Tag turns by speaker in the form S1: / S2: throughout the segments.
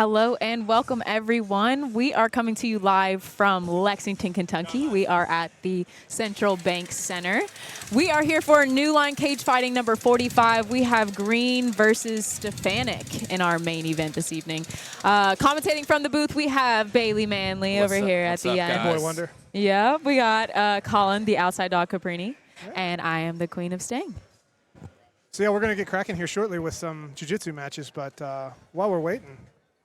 S1: Hello and welcome, everyone. We are coming to you live from Lexington, Kentucky. We are at the Central Bank Center. We are here for New Line Cage Fighting number 45. We have Greene versus Stefanic in our main event this evening. Commentating from the booth, we have Bailey Manley over here at the end.
S2: Boy Wonder.
S1: Yeah, we got Colin, the outside dog Caprini, and I am the Queen of Sting.
S2: So yeah, we're going to get cracking here shortly with some jiu-jitsu matches, but while we're waiting,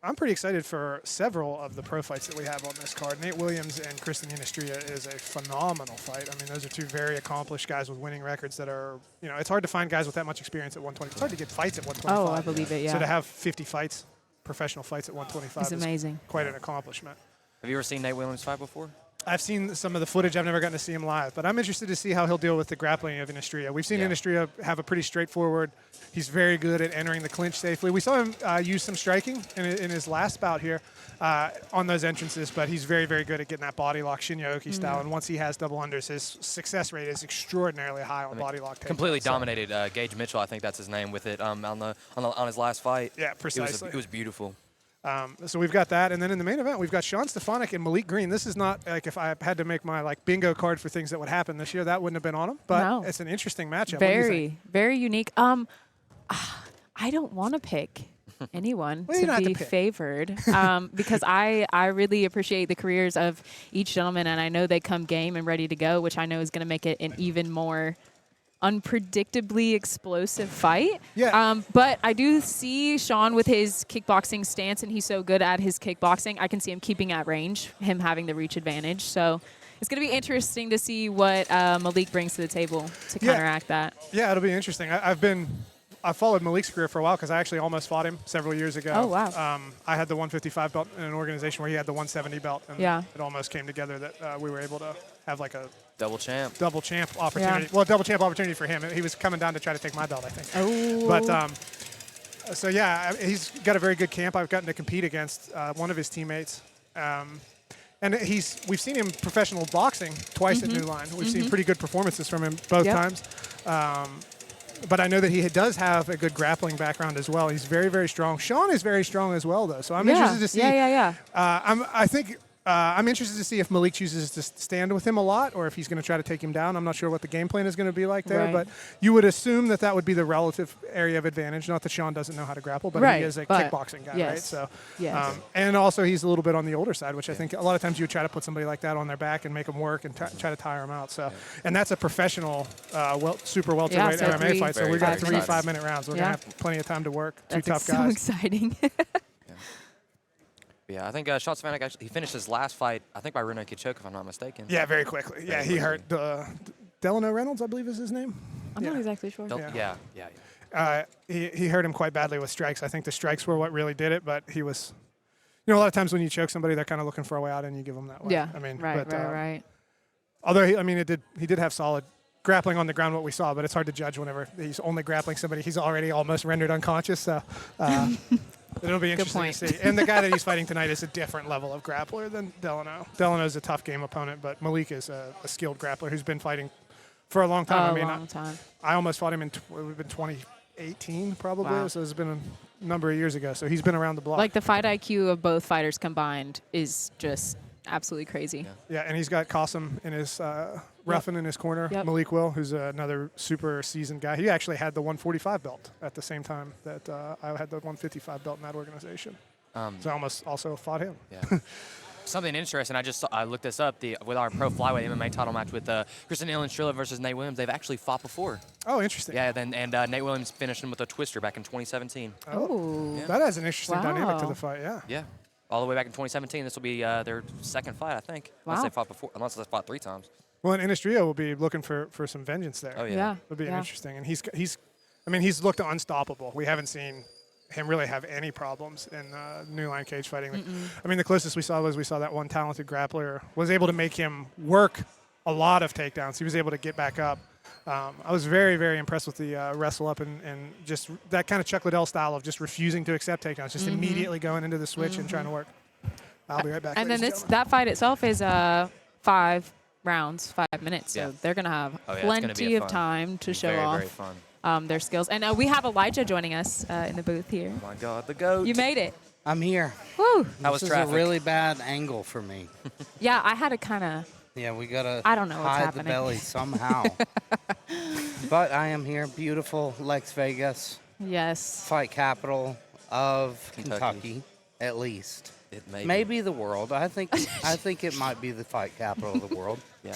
S2: I'm pretty excited for several of the pro fights that we have on this card. Nate Williams and Kristen Ynastrilla is a phenomenal fight. I mean, those are two very accomplished guys with winning records that are, you know, it's hard to find guys with that much experience at 120. It's hard to get fights at 125.
S1: Oh, I believe it, yeah.
S2: So to have 50 fights, professional fights at 125
S1: is amazing.
S2: Quite an accomplishment.
S3: Have you ever seen Nate Williams fight before?
S2: I've seen some of the footage. I've never gotten to see him live, but I'm interested to see how he'll deal with the grappling of Ynastrilla. We've seen Ynastrilla have a pretty straightforward. He's very good at entering the clinch safely. We saw him use some striking in his last bout here on those entrances, but he's very, very good at getting that body lock, Shinyaoki style. And once he has double unders, his success rate is extraordinarily high on body lock.
S3: Completely dominated Gage Mitchell, I think that's his name, with it on his last fight.
S2: Yeah, precisely.
S3: It was beautiful.
S2: So we've got that, and then in the main event, we've got Stefanic and Malik Greene. This is not like if I had to make my bingo card for things that would happen this year, that wouldn't have been on them. But it's an interesting matchup.
S1: Very, very unique. I don't want to pick anyone to be favored because I really appreciate the careers of each gentleman, and I know they come game and ready to go, which I know is going to make it an even more unpredictably explosive fight.
S2: Yeah.
S1: But I do see Sean with his kickboxing stance, and he's so good at his kickboxing. I can see him keeping at range, him having the reach advantage. So it's going to be interesting to see what Malik brings to the table to counteract that.
S2: Yeah, it'll be interesting. I've followed Malik's career for a while because I actually almost fought him several years ago.
S1: Oh, wow.
S2: I had the 155 belt in an organization where he had the 170 belt, and it almost came together that we were able to have like a
S3: double champ
S2: opportunity.
S1: Yeah.
S2: Well, double champ opportunity for him. He was coming down to try to take my belt, I think.
S1: Oh.
S2: But so yeah, he's got a very good camp. I've gotten to compete against one of his teammates. And we've seen him professional boxing twice at New Line. We've seen pretty good performances from him both times. But I know that he does have a good grappling background as well. He's very, very strong. Sean is very strong as well, though. So I'm interested to see. I'm interested to see if Malik chooses to stand with him a lot or if he's going to try to take him down. I'm not sure what the game plan is going to be like there, but you would assume that would be the relative area of advantage. Not that Sean doesn't know how to grapple, but he is a kickboxing guy, right? So, and also he's a little bit on the older side, which I think a lot of times you would try to put somebody like that on their back and make them work and try to tire them out. So, and that's a professional, super welterweight MMA fight. So we got 3 5-minute rounds. We're going to have plenty of time to work. Two tough guys.
S1: So exciting.
S3: Yeah, I think Sean Stefanic actually finished his last fight, I think by rear naked choke, if I'm not mistaken.
S2: Yeah, very quickly. Yeah, he hurt Delano Reynolds, I believe is his name.
S1: I'm not exactly sure.
S2: He hurt him quite badly with strikes. I think the strikes were what really did it, but he was, a lot of times when you choke somebody, they're kind of looking for a way out, and you give them that way.
S1: Yeah,
S2: I mean,
S1: right.
S2: Although he did have solid grappling on the ground, what we saw, but it's hard to judge whenever he's only grappling somebody he's already almost rendered unconscious. So. It'll be interesting to see. And the guy that he's fighting tonight is a different level of grappler than Delano. Delano's a tough game opponent, but Malik is a skilled grappler who's been fighting for a long time. I almost fought him in 2018 probably, so it's been a number of years ago. So he's been around the block.
S1: Like the fight IQ of both fighters combined is just absolutely crazy.
S2: Yeah, and he's got Qasim in his Ruffin in his corner. Malik will, who's another super seasoned guy. He actually had the 145 belt at the same time that I had the 155 belt in that organization. So I almost also fought him.
S3: Yeah. Something interesting, I looked this up, with our pro flyweight MMA title match with Kristen Ynastrilla versus Nate Williams. They've actually fought before.
S2: Oh, interesting.
S3: Yeah, and Nate Williams finished him with a twister back in 2017.
S2: Oh, that has an interesting dynamic to the fight,
S3: Yeah. All the way back in 2017. This will be their second fight, I think. Unless they fought 3 times.
S2: Well, and Ynastrilla will be looking for some vengeance there.
S3: Oh, yeah.
S2: It'll be interesting. And he's looked unstoppable. We haven't seen him really have any problems in New Line Cage Fighting. The closest we saw that one talented grappler was able to make him work a lot of takedowns. He was able to get back up. I was very, very impressed with the wrestle up and just that kind of Chuck Liddell style of just refusing to accept takedowns, just immediately going into the switch and trying to work. I'll be right back.
S1: And then that fight itself is 5 rounds, 5 minutes. So they're going to have plenty of time to show off
S3: very fun.
S1: their skills. And we have Elijah joining us in the booth here.
S3: Oh, my God, the GOAT.
S1: You made it.
S4: I'm here.
S1: Woo.
S3: How was
S4: This
S3: traffic?
S4: is a really bad angle for me.
S1: Yeah, I had to kind of.
S4: Yeah, we gotta
S1: I don't know what's
S4: hide the
S1: happening.
S4: belly somehow. But I am here, beautiful Las Vegas,
S1: Yes.
S4: fight capital of Kentucky, at least.
S3: It may
S4: Maybe the world. I think it might be the fight capital of the world.
S3: Yeah.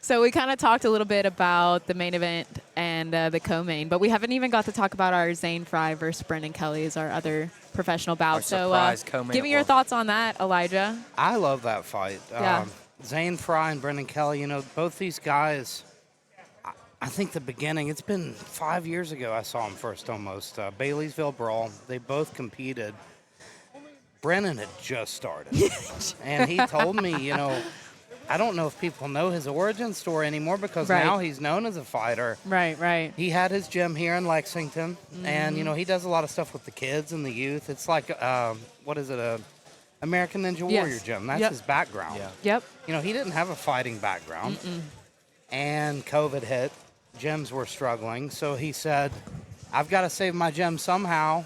S1: So we kind of talked a little bit about the main event and the co-main, but we haven't even got to talk about our Zane Fry versus Brendan Kelly as our other professional bout.
S3: Our
S1: So
S3: surprise co-main
S1: give me
S3: at
S1: your
S3: one.
S1: thoughts on that, Elijah.
S4: I love that fight.
S1: Yeah.
S4: Zane Fry and Brendan Kelly, both these guys, I think the beginning, it's been 5 years ago I saw them first almost. Baileysville Brawl, they both competed. Brennan had just started. And he told me, I don't know if people know his origin story anymore because now he's known as a fighter.
S1: Right.
S4: He had his gym here in Lexington, and, he does a lot of stuff with the kids and the youth. It's like, American Ninja Warrior gym. That's his background.
S3: Yeah.
S1: Yep.
S4: He didn't have a fighting background. And COVID hit. Gyms were struggling. So he said, I've got to save my gym somehow.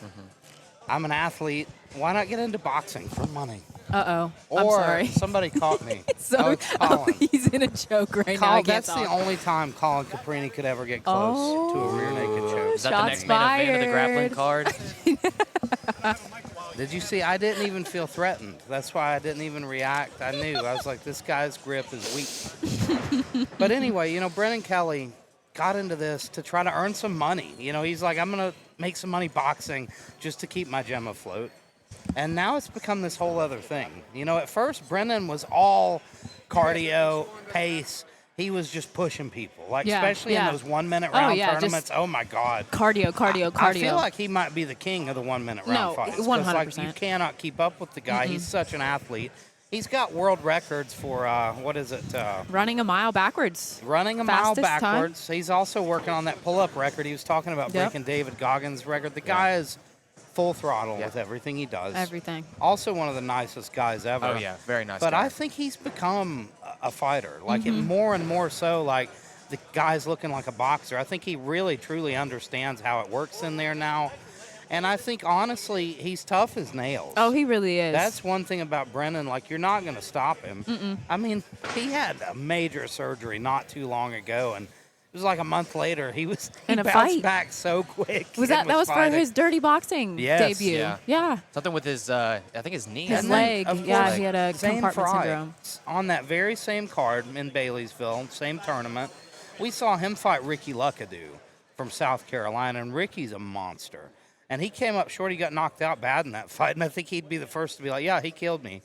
S4: I'm an athlete. Why not get into boxing for money?
S1: Uh-oh.
S4: Or
S1: I'm sorry.
S4: somebody caught me.
S1: So
S4: it's Colin.
S1: he's in a joke right now. I
S4: Colin,
S1: can't
S4: that's
S1: talk.
S4: the only time Colin Caprini could ever get close to a rear naked choke.
S3: Is that the
S1: Shots
S3: next main event of the grappling
S1: fired.
S3: card?
S4: Did you see? I didn't even feel threatened. That's why I didn't even react. I knew. I was like, this guy's grip is weak. But anyway, Brendan Kelly got into this to try to earn some money. He's like, I'm going to make some money boxing just to keep my gym afloat. And now it's become this whole other thing. At first, Brendan was all cardio, pace. He was just pushing people, especially in those 1 minute round tournaments. Oh my God.
S1: Cardio.
S4: I feel like he might be the king of the 1 minute round fights.
S1: 100%.
S4: You cannot keep up with the guy. He's such an athlete. He's got world records for,
S1: Running a mile backwards.
S4: running a mile
S1: Fastest time.
S4: backwards. He's also working on that pull-up record. He was talking about breaking David Goggins' record. The guy is full throttle with everything he does.
S1: Everything.
S4: Also one of the nicest guys ever.
S3: Oh, yeah. Very nice
S4: But
S3: guy.
S4: I think he's become a fighter. And more and more so, the guy's looking like a boxer. I think he really, truly understands how it works in there now. And I think, honestly, he's tough as nails.
S1: Oh, he really is.
S4: That's one thing about Brennan. You're not going to stop him. I mean, he had a major surgery not too long ago, and it was like a month later. He bounced back so quick.
S1: That was
S4: fighting.
S1: for his dirty boxing debut?
S3: Yeah. Something with his, I think his knee.
S1: His
S3: isn't
S1: leg.
S3: it?
S1: Yeah, he had a
S4: Zane
S1: compartment
S4: Fry,
S1: syndrome.
S4: on that very same card in Baileysville, same tournament, we saw him fight Ricky Luckadoo from South Carolina, and Ricky's a monster. And he came up short. He got knocked out bad in that fight, and I think he'd be the first to be like, yeah, he killed me.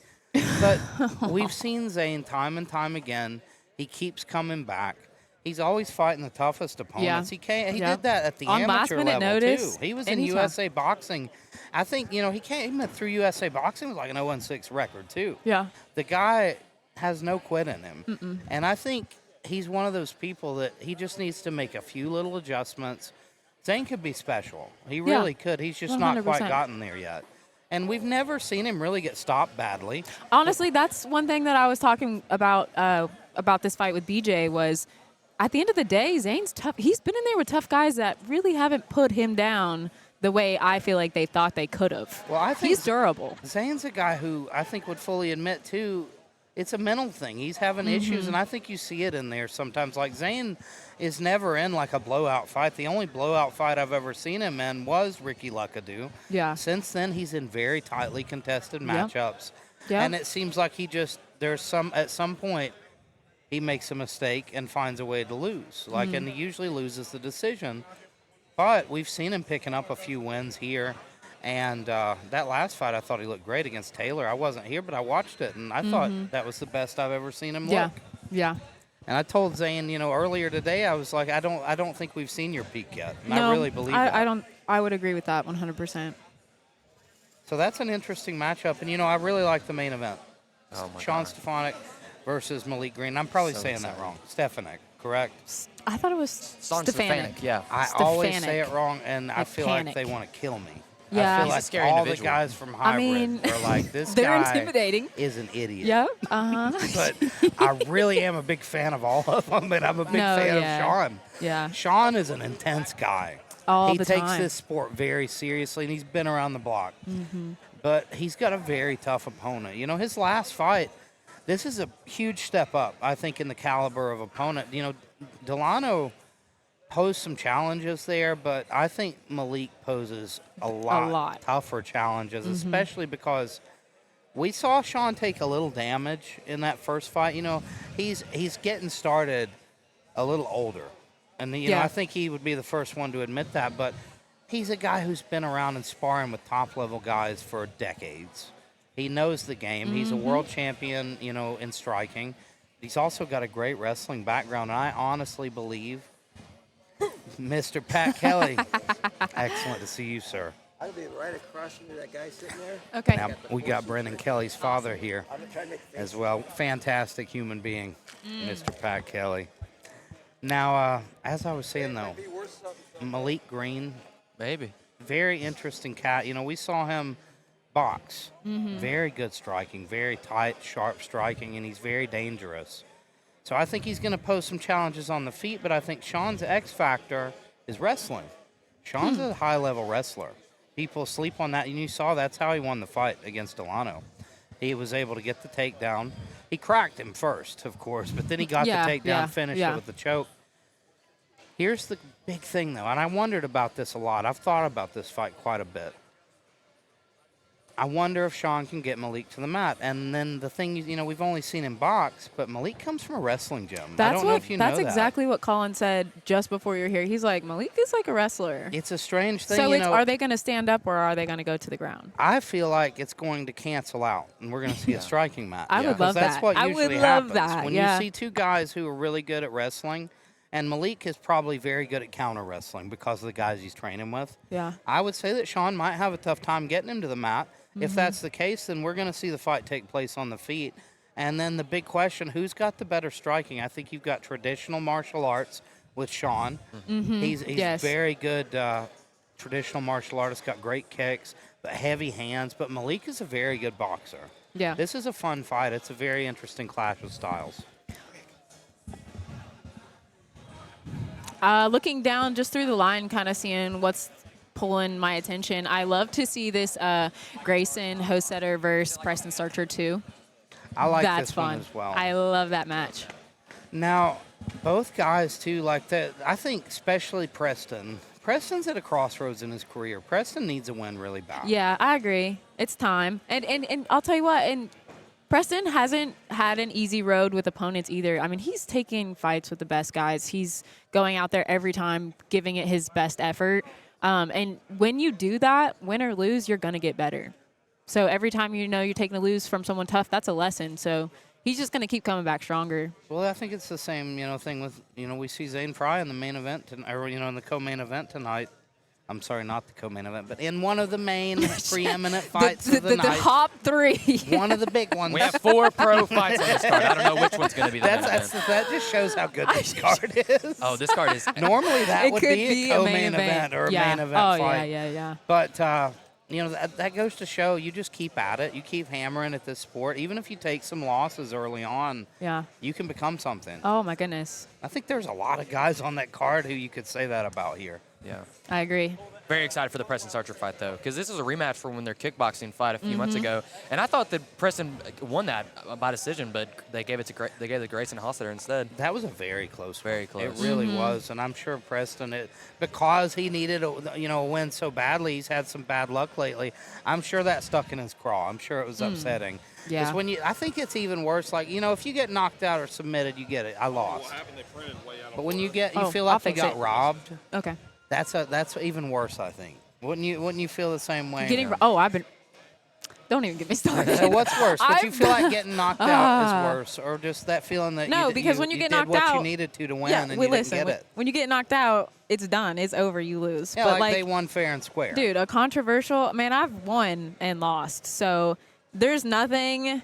S4: But we've seen Zane time and time again. He keeps coming back. He's always fighting the toughest opponents. He did that at the
S1: On
S4: amateur
S1: last-minute
S4: level,
S1: notice,
S4: too. He was
S1: anytime.
S4: in USA Boxing. I think, he came through USA Boxing with like an 0-6 record, too.
S1: Yeah.
S4: The guy has no quit in him. And I think he's one of those people that he just needs to make a few little adjustments. Zane could be special. He really could. He's just not quite
S1: 100%.
S4: gotten there yet. And we've never seen him really get stopped badly.
S1: Honestly, that's one thing that I was talking about this fight with BJ was, at the end of the day, Zane's tough. He's been in there with tough guys that really haven't put him down the way I feel like they thought they could have.
S4: Well, I think
S1: he's durable.
S4: Zane's a guy who I think would fully admit, too, it's a mental thing. He's having issues, and I think you see it in there sometimes. Zane is never in a blowout fight. The only blowout fight I've ever seen him in was Ricky Luckadoo.
S1: Yeah.
S4: Since then, he's in very tightly contested matchups.
S1: Yep.
S4: And it seems like at some point, he makes a mistake and finds a way to lose. And he usually loses the decision. But we've seen him picking up a few wins here. And that last fight, I thought he looked great against Taylor. I wasn't here, but I watched it, and I thought that was the best I've ever seen him look.
S1: Yeah.
S4: And I told Zane, earlier today, I was like, I don't think we've seen your peak yet. And I really believe that.
S1: I would agree with that 100%.
S4: So that's an interesting matchup. And, I really like the main event.
S3: Oh my
S4: Sean
S3: God.
S4: Stefanic versus Malik Greene. I'm probably saying that wrong. Stefanic, correct?
S1: I thought it was
S3: Sean
S1: Stefanic.
S3: Yeah.
S4: I always say it wrong, and I feel like they want to kill me.
S1: Yeah.
S4: I feel
S1: He's
S3: a
S4: like
S3: scary
S4: all
S3: individual.
S4: the guys from Hybrid are like, this
S1: they're
S4: guy
S1: intimidating.
S4: is an idiot.
S1: Yep. Uh-huh.
S4: But I really am a big fan of all of them, and I'm a big fan of Sean.
S1: Yeah.
S4: Sean is an intense guy.
S1: all
S4: he
S1: the
S4: takes
S1: time.
S4: this sport very seriously, and he's been around the block. But he's got a very tough opponent. You know, his last fight, this is a huge step up, I think, in the caliber of opponent. You know, Delano posed some challenges there, but I think Malik poses a lot tougher challenges, especially because we saw Sean take a little damage in that first fight. You know, he's getting started a little older. And, you know, I think he would be the first one to admit that, but he's a guy who's been around and sparring with top-level guys for decades. He knows the game. He's a world champion, you know, in striking. He's also got a great wrestling background, and I honestly believe Mr. Pat Kelly. Excellent to see you, sir.
S5: I'll be right across from that guy sitting there.
S1: Okay.
S4: Now, we got Brendan Kelly's father here as well. Fantastic human being, Mr. Pat Kelly. Now, as I was saying, though, Malik Greene,
S3: Maybe.
S4: very interesting cat. You know, we saw him box. Very good striking, very tight, sharp striking, and he's very dangerous. So I think he's going to pose some challenges on the feet, but I think Sean's X factor is wrestling. Sean's a high-level wrestler. People sleep on that, and you saw that's how he won the fight against Delano. He was able to get the takedown. He cracked him first, of course, but then he got the takedown, finished it with the choke. Here's the big thing, though, and I wondered about this a lot. I've thought about this fight quite a bit. I wonder if Sean can get Malik to the mat. And then the thing, you know, we've only seen him box, but Malik comes from a wrestling gym. I don't know if you know that.
S1: That's exactly what Colin said just before you were here. He's like, Malik is like a wrestler.
S4: It's a strange thing.
S1: So
S4: you know,
S1: are they going to stand up or are they going to go to the ground?
S4: I feel like it's going to cancel out, and we're going to see a striking match.
S1: I would love
S4: that's
S1: that.
S4: what
S1: I
S4: usually
S1: would love
S4: happens.
S1: that,
S4: When you see two guys who are really good at wrestling, and Malik is probably very good at counter wrestling because of the guys he's training with.
S1: Yeah.
S4: I would say that Sean might have a tough time getting him to the mat. If that's the case, then we're going to see the fight take place on the feet. And then the big question, who's got the better striking? I think you've got traditional martial arts with Sean. He's very good traditional martial artist, got great kicks, but heavy hands. But Malik is a very good boxer.
S1: Yeah.
S4: This is a fun fight. It's a very interesting clash of styles.
S1: Looking down just through the line, kind of seeing what's pulling my attention. I love to see this Grayson Hosetter versus Preston Starcher too.
S4: I like
S1: That's
S4: this
S1: fun.
S4: one as well.
S1: I love that match.
S4: Now, both guys too, like that. I think especially Preston. Preston's at a crossroads in his career. Preston needs a win really bad.
S1: Yeah, I agree. It's time. And I'll tell you what, and Preston hasn't had an easy road with opponents either. I mean, he's taking fights with the best guys. He's going out there every time, giving it his best effort. And when you do that, win or lose, you're going to get better. So every time you know you're taking a lose from someone tough, that's a lesson. So he's just going to keep coming back stronger.
S4: Well, I think it's the same, thing with, we see Zane Fry in the main event, in the co-main event tonight. I'm sorry, not the co-main event, but in one of the main preeminent fights of the night.
S1: The top three.
S4: One of the big ones.
S3: We have 4 pro fights on this card. I don't know which one's going to be the main event.
S4: That just shows how good this card is.
S3: Oh, this card is.
S4: Normally that would
S1: could
S4: be a co-main event or a main event fight.
S1: Yeah.
S4: But, that goes to show you just keep at it. You keep hammering at this sport. Even if you take some losses early on, you can become something.
S1: Oh, my goodness.
S4: I think there's a lot of guys on that card who you could say that about here.
S3: Yeah.
S1: I agree.
S3: Very excited for the Preston Starcher fight, though, because this is a rematch from when their kickboxing fight a few months ago. And I thought that Preston won that by decision, but they gave it to Grayson Hosetter instead.
S4: That was a very close one.
S3: Very close.
S4: It really was, and I'm sure Preston, because he needed a win so badly, he's had some bad luck lately. I'm sure that stuck in his craw. I'm sure it was upsetting.
S1: Yeah.
S4: I think it's even worse. Like, if you get knocked out or submitted, you get it. I lost. But when you feel like you got robbed.
S1: Okay.
S4: That's even worse, I think. Wouldn't you feel the same way?
S1: Don't even get me started.
S4: So what's worse? Would you feel like getting knocked out is worse, or just that feeling that
S1: when you get knocked
S4: did what
S1: out,
S4: you needed to win and you didn't get it?
S1: When you get knocked out, it's done. It's over. You lose.
S4: Yeah,
S1: but
S4: like they won fair and square.
S1: Dude, a controversial – man, I've won and lost. So there's nothing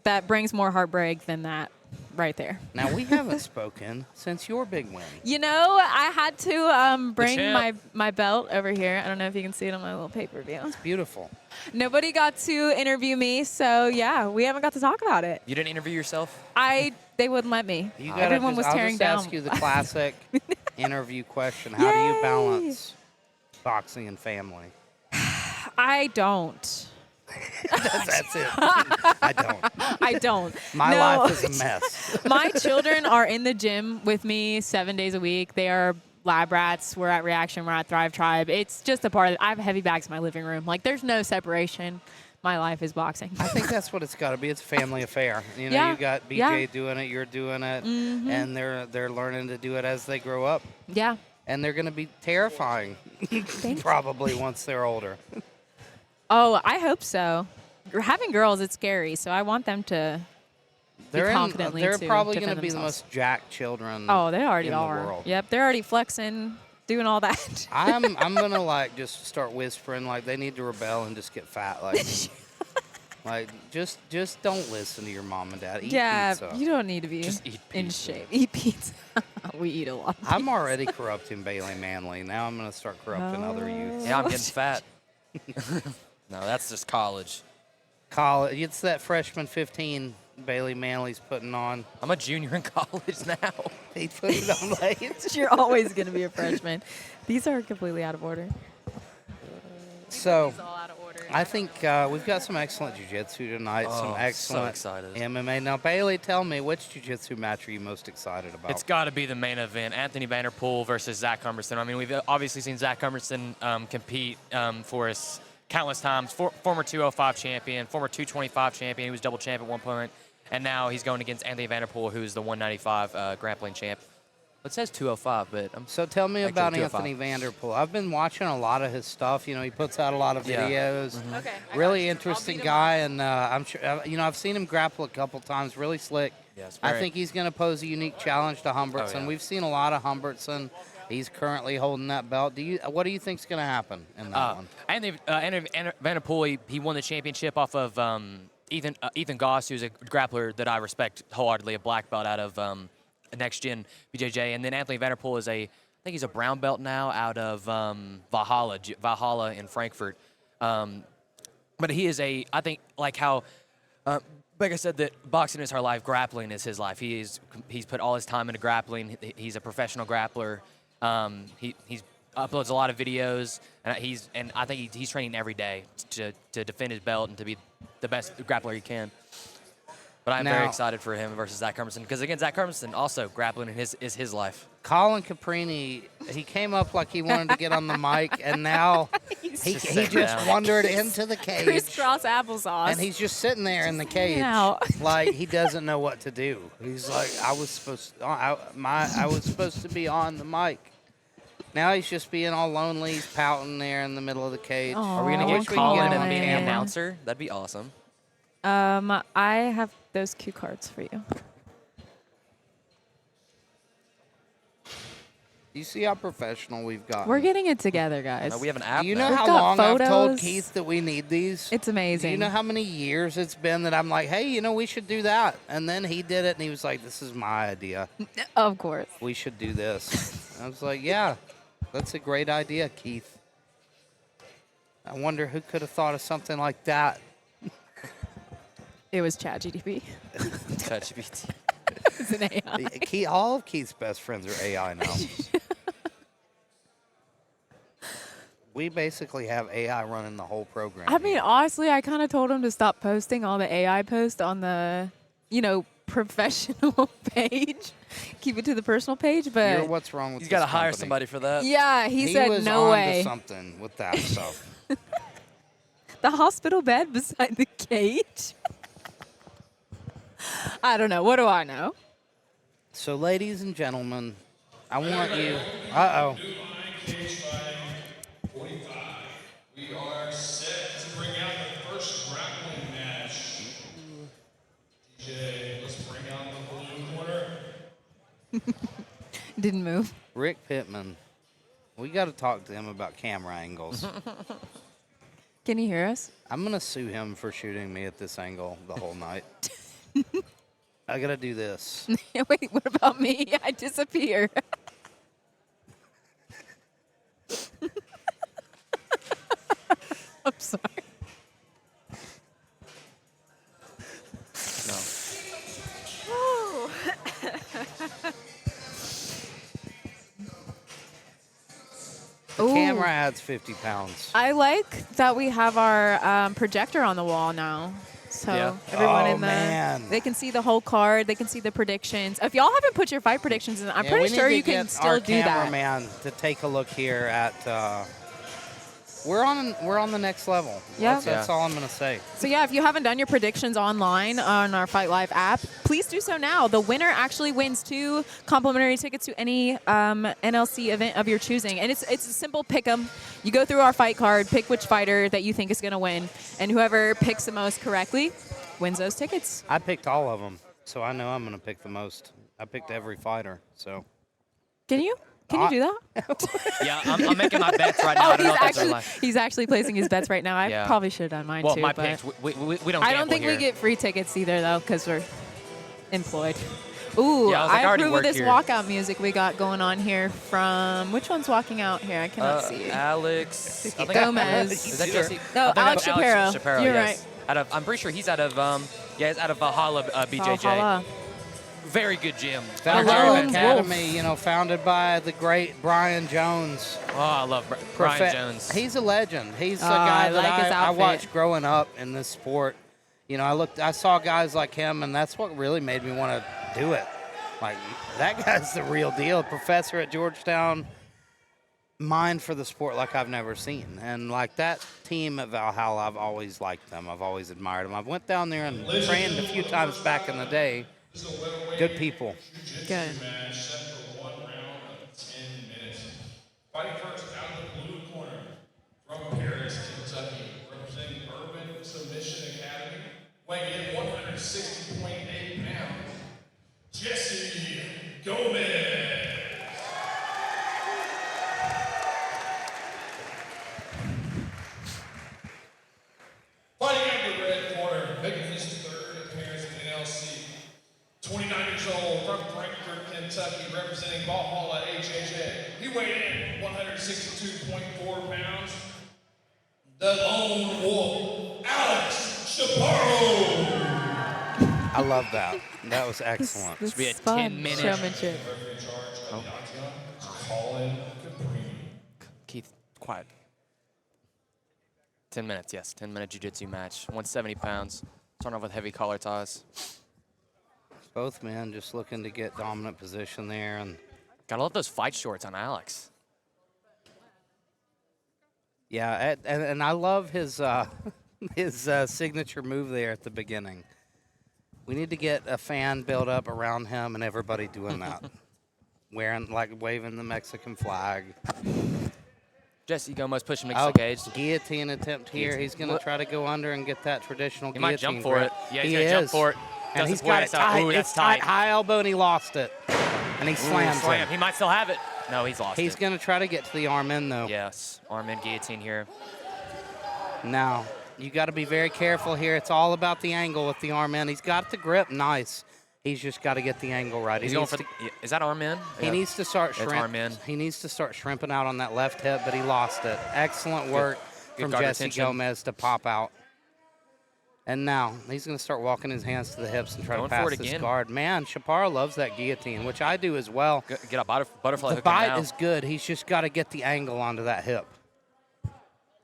S1: that brings more heartbreak than that. Right there.
S4: Now, we haven't spoken since your big win.
S1: I had to bring my belt over here. I don't know if you can see it on my little pay-per-view.
S4: It's beautiful.
S1: Nobody got to interview me, so, we haven't got to talk about it.
S3: You didn't interview yourself?
S1: They wouldn't let me.
S4: You
S1: Everyone was tearing down.
S4: I'll just ask you the classic interview question. How do you balance boxing and family?
S1: I don't.
S4: That's it. I don't.
S1: I don't.
S4: My
S1: No.
S4: life is a mess.
S1: My children are in the gym with me 7 days a week. They are lab rats. We're at Reaction. We're at Thrive Tribe. It's just a part of it. I have heavy bags in my living room. Like, there's no separation. My life is boxing.
S4: I think that's what it's got to be. It's a family affair. You know,
S1: Yeah.
S4: you got BJ doing it, you're doing it, and they're learning to do it as they grow up.
S1: Yeah.
S4: And they're going to be terrifying, probably once they're older.
S1: Oh, I hope so. Having girls, it's scary, so I want them to confidently
S4: They're
S1: to
S4: probably
S1: defend
S4: going to be the
S1: themselves.
S4: most jacked children.
S1: Oh, they already
S4: in
S1: are.
S4: the world.
S1: Yep, they're already flexing, doing all that.
S4: I'm gonna like just start whispering like they need to rebel and just get fat like just don't listen to your mom and dad. Eat
S1: Yeah,
S4: pizza.
S1: you don't need to be
S3: Just eat
S1: in
S3: pizza.
S1: shape. Eat pizza. We eat a lot.
S4: I'm already corrupting Bailey Manley. Now I'm gonna start corrupting other youths.
S3: Yeah, I'm getting fat. No, that's just college.
S4: College, it's that freshman 15 Bailey Manley's putting on.
S3: I'm a junior in college now.
S4: He put it on late.
S1: You're always going to be a freshman. These are completely out of order.
S4: So
S1: These all out of order.
S4: I think we've got some excellent jiu-jitsu tonight.
S3: Oh,
S4: some
S3: so
S4: excellent
S3: excited.
S4: MMA. Now, Bailey, tell me, which jiu-jitsu match are you most excited about?
S3: It's got to be the main event, Anthony Vanderpool versus Zach Humpston. I mean, we've obviously seen Zach Humpston compete for us countless times. Former 205 champion, former 225 champion. He was double champ at one point. And now he's going against Anthony Vanderpool, who's the 195 grappling champ. It says 205, but I'm
S4: So tell me
S3: actually
S4: about
S3: 205.
S4: Anthony Vanderpool. I've been watching a lot of his stuff. You know, he puts out a lot of
S3: Yeah.
S4: videos.
S1: Okay. I
S4: Really
S1: got you.
S4: interesting
S1: I'll beat him
S4: guy,
S1: up.
S4: and I'm sure I've seen him grapple a couple times. Really slick.
S3: Yes,
S4: I
S3: very-
S4: think he's going to pose a unique challenge to Humbertson.
S3: yeah.
S4: We've seen a lot of Humbertson. He's currently holding that belt. What do you think's going to happen in that one?
S3: Anthony Vanderpool, he won the championship off of Ethan Goss, who's a grappler that I respect wholeheartedly, a black belt out of Next Gen BJJ. And then Anthony Vanderpool is I think he's a brown belt now out of Valhalla in Frankfurt. But he is I think like how, like I said, that boxing is her life, grappling is his life. He's put all his time into grappling. He's a professional grappler. He's uploads a lot of videos, and I think he's training every day to defend his belt and to be the best grappler he can. But I'm very
S4: Now-
S3: excited for him versus Zach Humpston because again, Zach Humpston also grappling is his life.
S4: Colin Caprini, he came up like he wanted to get on the mic, and now he
S3: just sitting
S4: just
S3: down.
S4: wandered into the cage.
S1: Crisscross applesauce.
S4: And he's just sitting there in the cage,
S1: out.
S4: like he doesn't know what to do. He's like, I was supposed to be on the mic. Now he's just being all lonely. He's pouting there in the middle of the cage.
S3: Are we gonna
S1: Aw,
S3: get
S4: wish we could
S3: Colin
S4: get him
S3: and
S4: on
S3: be the
S4: camera.
S3: announcer? That'd be awesome.
S1: I have those cue cards for you.
S4: You see how professional we've got.
S1: We're getting it together, guys.
S3: We have an app.
S4: Do you
S3: now.
S4: know how
S1: got
S4: long I've told
S1: photos.
S4: Keith that we need these?
S1: It's amazing.
S4: Do you know how many years it's been that I'm like, hey, we should do that? And then he did it, and he was like, this is my idea.
S1: Of course.
S4: We should do this. I was like, yeah, that's a great idea, Keith. I wonder who could have thought of something like that.
S1: It was ChatGPT.
S3: ChatGPT.
S1: It's an AI.
S4: All of Keith's best friends are AI now. We basically have AI running the whole program.
S1: I mean,
S4: here.
S1: honestly, I kind of told him to stop posting all the AI posts on the, professional page. Keep it to the personal page,
S4: You're
S1: but
S4: what's wrong with
S3: He's
S4: this
S3: got to hire
S4: company.
S3: somebody for that.
S1: yeah, he said
S4: was
S1: no
S4: on
S1: way.
S4: to something with that stuff.
S1: The hospital bed beside the cage. I don't know. What do I know?
S4: So, ladies and gentlemen, I want you. Uh-oh.
S6: We are set to bring out the first grappling match. DJ, let's bring out the blue corner.
S1: Didn't move.
S4: Rick Pitman. We got to talk to him about camera angles.
S1: Can you hear us?
S4: I'm going to sue him for shooting me at this angle the whole night. I got to do this.
S1: Wait, what about me? I disappear. I'm sorry.
S3: No.
S1: Oh. Ooh.
S4: camera adds 50 pounds.
S1: I like that we have our projector on the wall now. So
S3: Yeah.
S1: everyone
S4: Oh,
S1: in the,
S4: man.
S1: they can see the whole card. They can see the predictions. If y'all haven't put your fight predictions in, I'm
S4: Yeah,
S1: pretty
S4: we need
S1: sure
S4: to
S1: you can
S4: get
S1: still
S4: our
S1: do that.
S4: cameraman to take a look here at. We're on the next level.
S1: Yeah.
S4: That's all I'm gonna say.
S1: So yeah, if you haven't done your predictions online on our Fight Live app, please do so now. The winner actually wins 2 complimentary tickets to any NLC event of your choosing, and it's a simple pick 'em. You go through our fight card, pick which fighter that you think is going to win, and whoever picks the most correctly wins those tickets.
S4: I picked all of them, so I know I'm gonna pick the most. I picked every fighter, so.
S1: Can you do that?
S3: Yeah, I'm making my bets right now. I don't know if that's our
S1: he's actually placing his bets right now. I
S3: Yeah.
S1: probably should have done mine
S3: Well,
S1: too.
S3: my
S1: but
S3: picks, we don't
S1: I don't
S3: gamble
S1: think we
S3: here.
S1: get free tickets either, though, because we're employed. Ooh,
S3: Yeah, I was like, I
S1: I
S3: already
S1: approve of
S3: work
S1: this
S3: here.
S1: walkout music we got going on here from, which one's walking out here? I cannot see.
S3: Alex. I think
S1: Gomez.
S3: Is that Jesse?
S1: No,
S3: I think
S1: Alex
S3: that's
S1: Chaparo.
S3: Chaparo,
S1: You're
S3: yes. I'm pretty sure he's out of he's out of Valhalla BJJ.
S1: Valhalla.
S3: Very good gym.
S1: Malone
S4: Academy, founded by the great Brian Jones.
S3: Oh, I love Brian Jones.
S4: He's a legend. He's a
S1: I
S4: guy
S1: like his
S4: that I
S1: outfit.
S4: watched growing up in this sport. I saw guys like him, and that's what really made me want to do it. Like, that guy's the real deal. Professor at Georgetown, mind for the sport like I've never seen. And like that team at Valhalla, I've always liked them. I've always admired them. I went down there and trained a few times back in the day. Good people.
S1: Good.
S6: Match set for 1 round of 10 minutes. Fighting first out of the blue corner from Paris, Kentucky, representing Urban Submission Academy, weighing in 160.8 pounds, Jesse Gomez. Fighting out of the red corner, making his 3rd appearance in the NLC. 29 years old, from Frankfort, Kentucky, representing Valhalla HHA. He weighed in 162.4 pounds. The lone wolf, Alex Chaparo.
S4: I love that. That was excellent.
S1: This
S3: be a
S1: is fun
S3: 10-minute
S1: showmanship.
S6: Referee in charge, Colin Caprini.
S3: Keith, quiet. 10 minutes, yes. 10-minute jiu-jitsu match. 170 pounds. Starting off with heavy collar ties.
S4: Both men just looking to get dominant position there. And
S3: Gotta love those fight shorts on Alex.
S4: yeah, and I love his his signature move there at the beginning. We need to get a fan built up around him and everybody doing that. Waving the Mexican flag.
S3: Jesse Gomez pushing him against the cage.
S4: Guillotine attempt here. He's going to try to go under and get that traditional
S3: He
S4: guillotine
S3: might jump for
S4: grip.
S3: it. Yeah, he's
S4: he
S3: gonna
S4: is.
S3: jump for it.
S4: And
S3: Doesn't
S4: he's
S3: pull
S4: got
S3: it
S4: it tight.
S3: Ooh,
S4: It's
S3: that's
S4: tight.
S3: tight.
S4: High elbow, and he lost it. And he slams
S3: Slam.
S4: him.
S3: He might still have it. No, he's lost
S4: He's
S3: it.
S4: going to try to get to the arm in, though.
S3: Yes, arm in guillotine here.
S4: Now, you got to be very careful here. It's all about the angle with the arm in. He's got the grip. Nice. He's just got to get the angle right.
S3: He's going for the, is that arm in?
S4: He needs to start
S3: It's arm in.
S4: He needs to start shrimping out on that left hip, but he lost it. Excellent work
S3: Good
S4: from
S3: guard
S4: Jesse
S3: retention.
S4: Gomez to pop out. And now he's going to start walking his hands to the hips and try
S3: Going
S4: to pass
S3: for it
S4: this
S3: again.
S4: guard. Man, Chaparo loves that guillotine, which I do as well.
S3: Get a butterfly
S4: The
S3: hook
S4: bite
S3: now.
S4: is good. He's just got to get the angle onto that hip.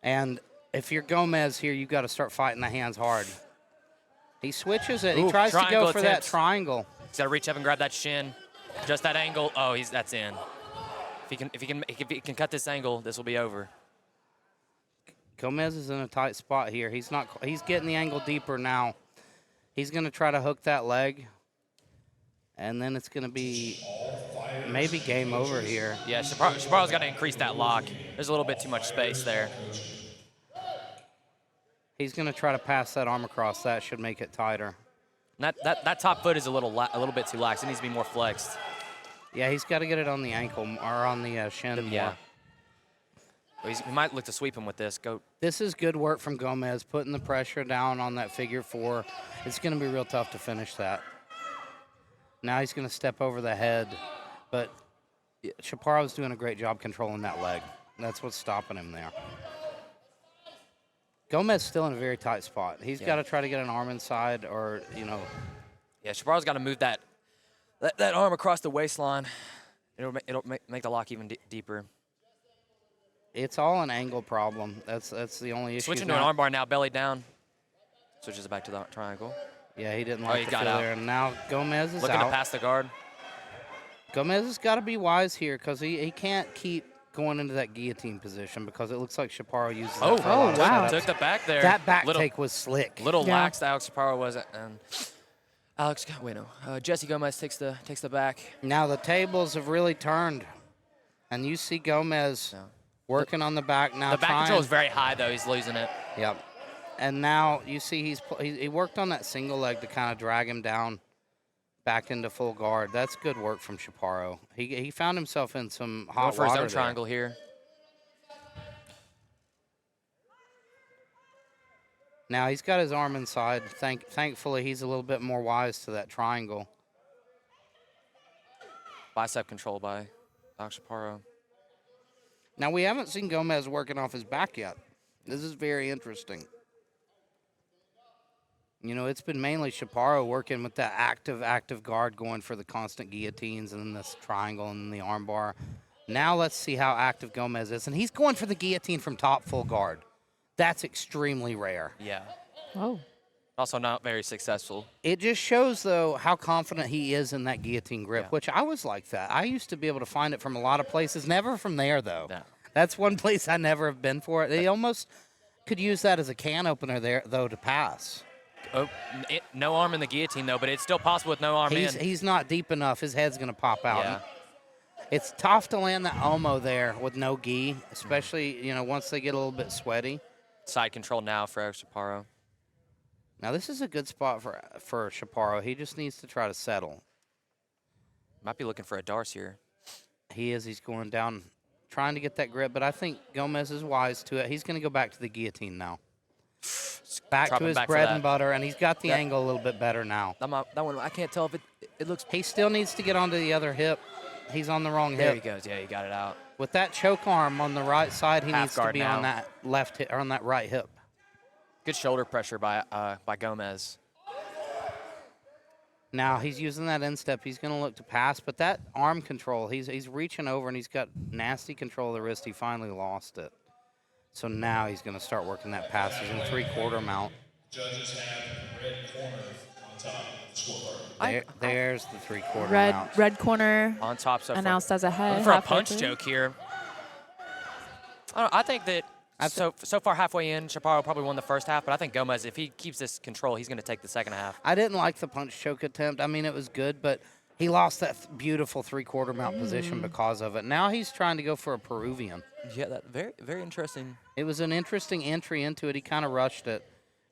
S4: And if you're Gomez here, you've got to start fighting the hands hard. He switches it. He
S3: Ooh,
S4: tries to go
S3: triangle
S4: for that
S3: attempts.
S4: triangle.
S3: He's got to reach up and grab that shin. Just that angle. Oh, that's in. If he can cut this angle, this will be over.
S4: Gomez is in a tight spot here. He's getting the angle deeper now. He's going to try to hook that leg. And then it's going to be maybe game over here.
S3: Yeah, Chaparo's got to increase that lock. There's a little bit too much space there.
S4: He's going to try to pass that arm across. That should make it tighter.
S3: And that top foot is a little bit too lax. It needs to be more flexed.
S4: Yeah, he's got to get it on the ankle or on the shin more.
S3: Yeah. Well, he might look to sweep him with this. Go.
S4: This is good work from Gomez, putting the pressure down on that figure four. It's going to be real tough to finish that. Now he's going to step over the head, but Chaparo's doing a great job controlling that leg. That's what's stopping him there. Gomez still in a very tight spot. He's got to try to get an arm inside or,
S3: Yeah, Chaparo's got to move that arm across the waistline. It'll make the lock even deeper.
S4: It's all an angle problem. That's the only issue.
S3: Switching to an armbar now, belly down. Switches it back to the triangle.
S4: Yeah, he didn't like
S3: he
S4: the
S3: got
S4: feel
S3: out.
S4: there. And now Gomez is
S3: Looking
S4: out.
S3: to pass the guard.
S4: Gomez has got to be wise here because he can't keep going into that guillotine position because it looks like Chaparo uses that for a lot of
S1: wow.
S4: setups.
S3: Took the back there.
S4: That back
S3: little,
S4: take was slick.
S3: Little
S1: Yeah.
S3: lax, Alex Chaparo was it. And Jesse Gomez takes the back.
S4: Now the tables have really turned, and you see Gomez working on the back now.
S3: The back
S4: trying,
S3: control is very high though. He's losing it.
S4: Yep. And now you see he worked on that single leg to kind of drag him down back into full guard. That's good work from Chaparo. He found himself in some
S3: Going
S4: hot
S3: for his
S4: water
S3: own
S4: there.
S3: triangle here.
S4: Now he's got his arm inside. Thankfully, he's a little bit more wise to that triangle.
S3: Bicep control by Alex Chaparo.
S4: Now we haven't seen Gomez working off his back yet. This is very interesting. You know, it's been mainly Chaparo working with that active guard, going for the constant guillotines and then this triangle and the armbar. Now let's see how active Gomez is. And he's going for the guillotine from top full guard. That's extremely rare.
S3: Yeah.
S1: Oh.
S3: Also not very successful.
S4: It just shows, though, how confident he is in that guillotine grip,
S3: Yeah.
S4: which I was like that. I used to be able to find it from a lot of places, never from there, though.
S3: Yeah.
S4: That's one place I never have been for it. They almost could use that as a can opener there, though, to pass.
S3: Oh, no arm in the guillotine though, but it's still possible with no arm in.
S4: He's not deep enough. His head's going to pop out.
S3: Yeah.
S4: It's tough to land the Omo there with no gi, especially, you know, once they get a little bit sweaty.
S3: Side control now for Alex Chaparo.
S4: Now, this is a good spot for Chaparo. He just needs to try to settle.
S3: Might be looking for a Darce here.
S4: He is. He's going down, trying to get that grip, but I think Gomez is wise to it. He's going to go back to the guillotine now. Back
S3: Drop
S4: to
S3: him
S4: his
S3: back for
S4: bread
S3: that.
S4: and butter, and he's got the angle a little bit better now.
S3: That one, I can't tell if it looks.
S4: He still needs to get onto the other hip. He's on the wrong
S3: There he
S4: hip.
S3: goes. Yeah, he got it out.
S4: With that choke arm on the right side, he
S3: Half
S4: needs to
S3: guard
S4: be
S3: now.
S4: on that left hip or on that right hip.
S3: Good shoulder pressure by Gomez.
S4: Now he's using that instep. He's going to look to pass, but that arm control, he's reaching over and he's got nasty control of the wrist. He finally lost it. So now he's going to start working that pass. He's in 3/4 mount.
S6: Judges have red corner on top of the scorecard.
S4: There's the 3/4 mount.
S1: Red corner
S3: On top so far.
S1: announced as a head.
S3: Looking for a
S1: halfway
S3: punch
S1: through.
S3: joke here. I think that so far halfway in, Chaparo probably won the first half, but I think Gomez, if he keeps this control, he's going to take the second half.
S4: I didn't like the punch choke attempt. I mean, it was good, but he lost that beautiful 3/4 mount position because of it. Now he's trying to go for a Peruvian.
S3: Yeah, that very, very interesting.
S4: It was an interesting entry into it. He kind of rushed it.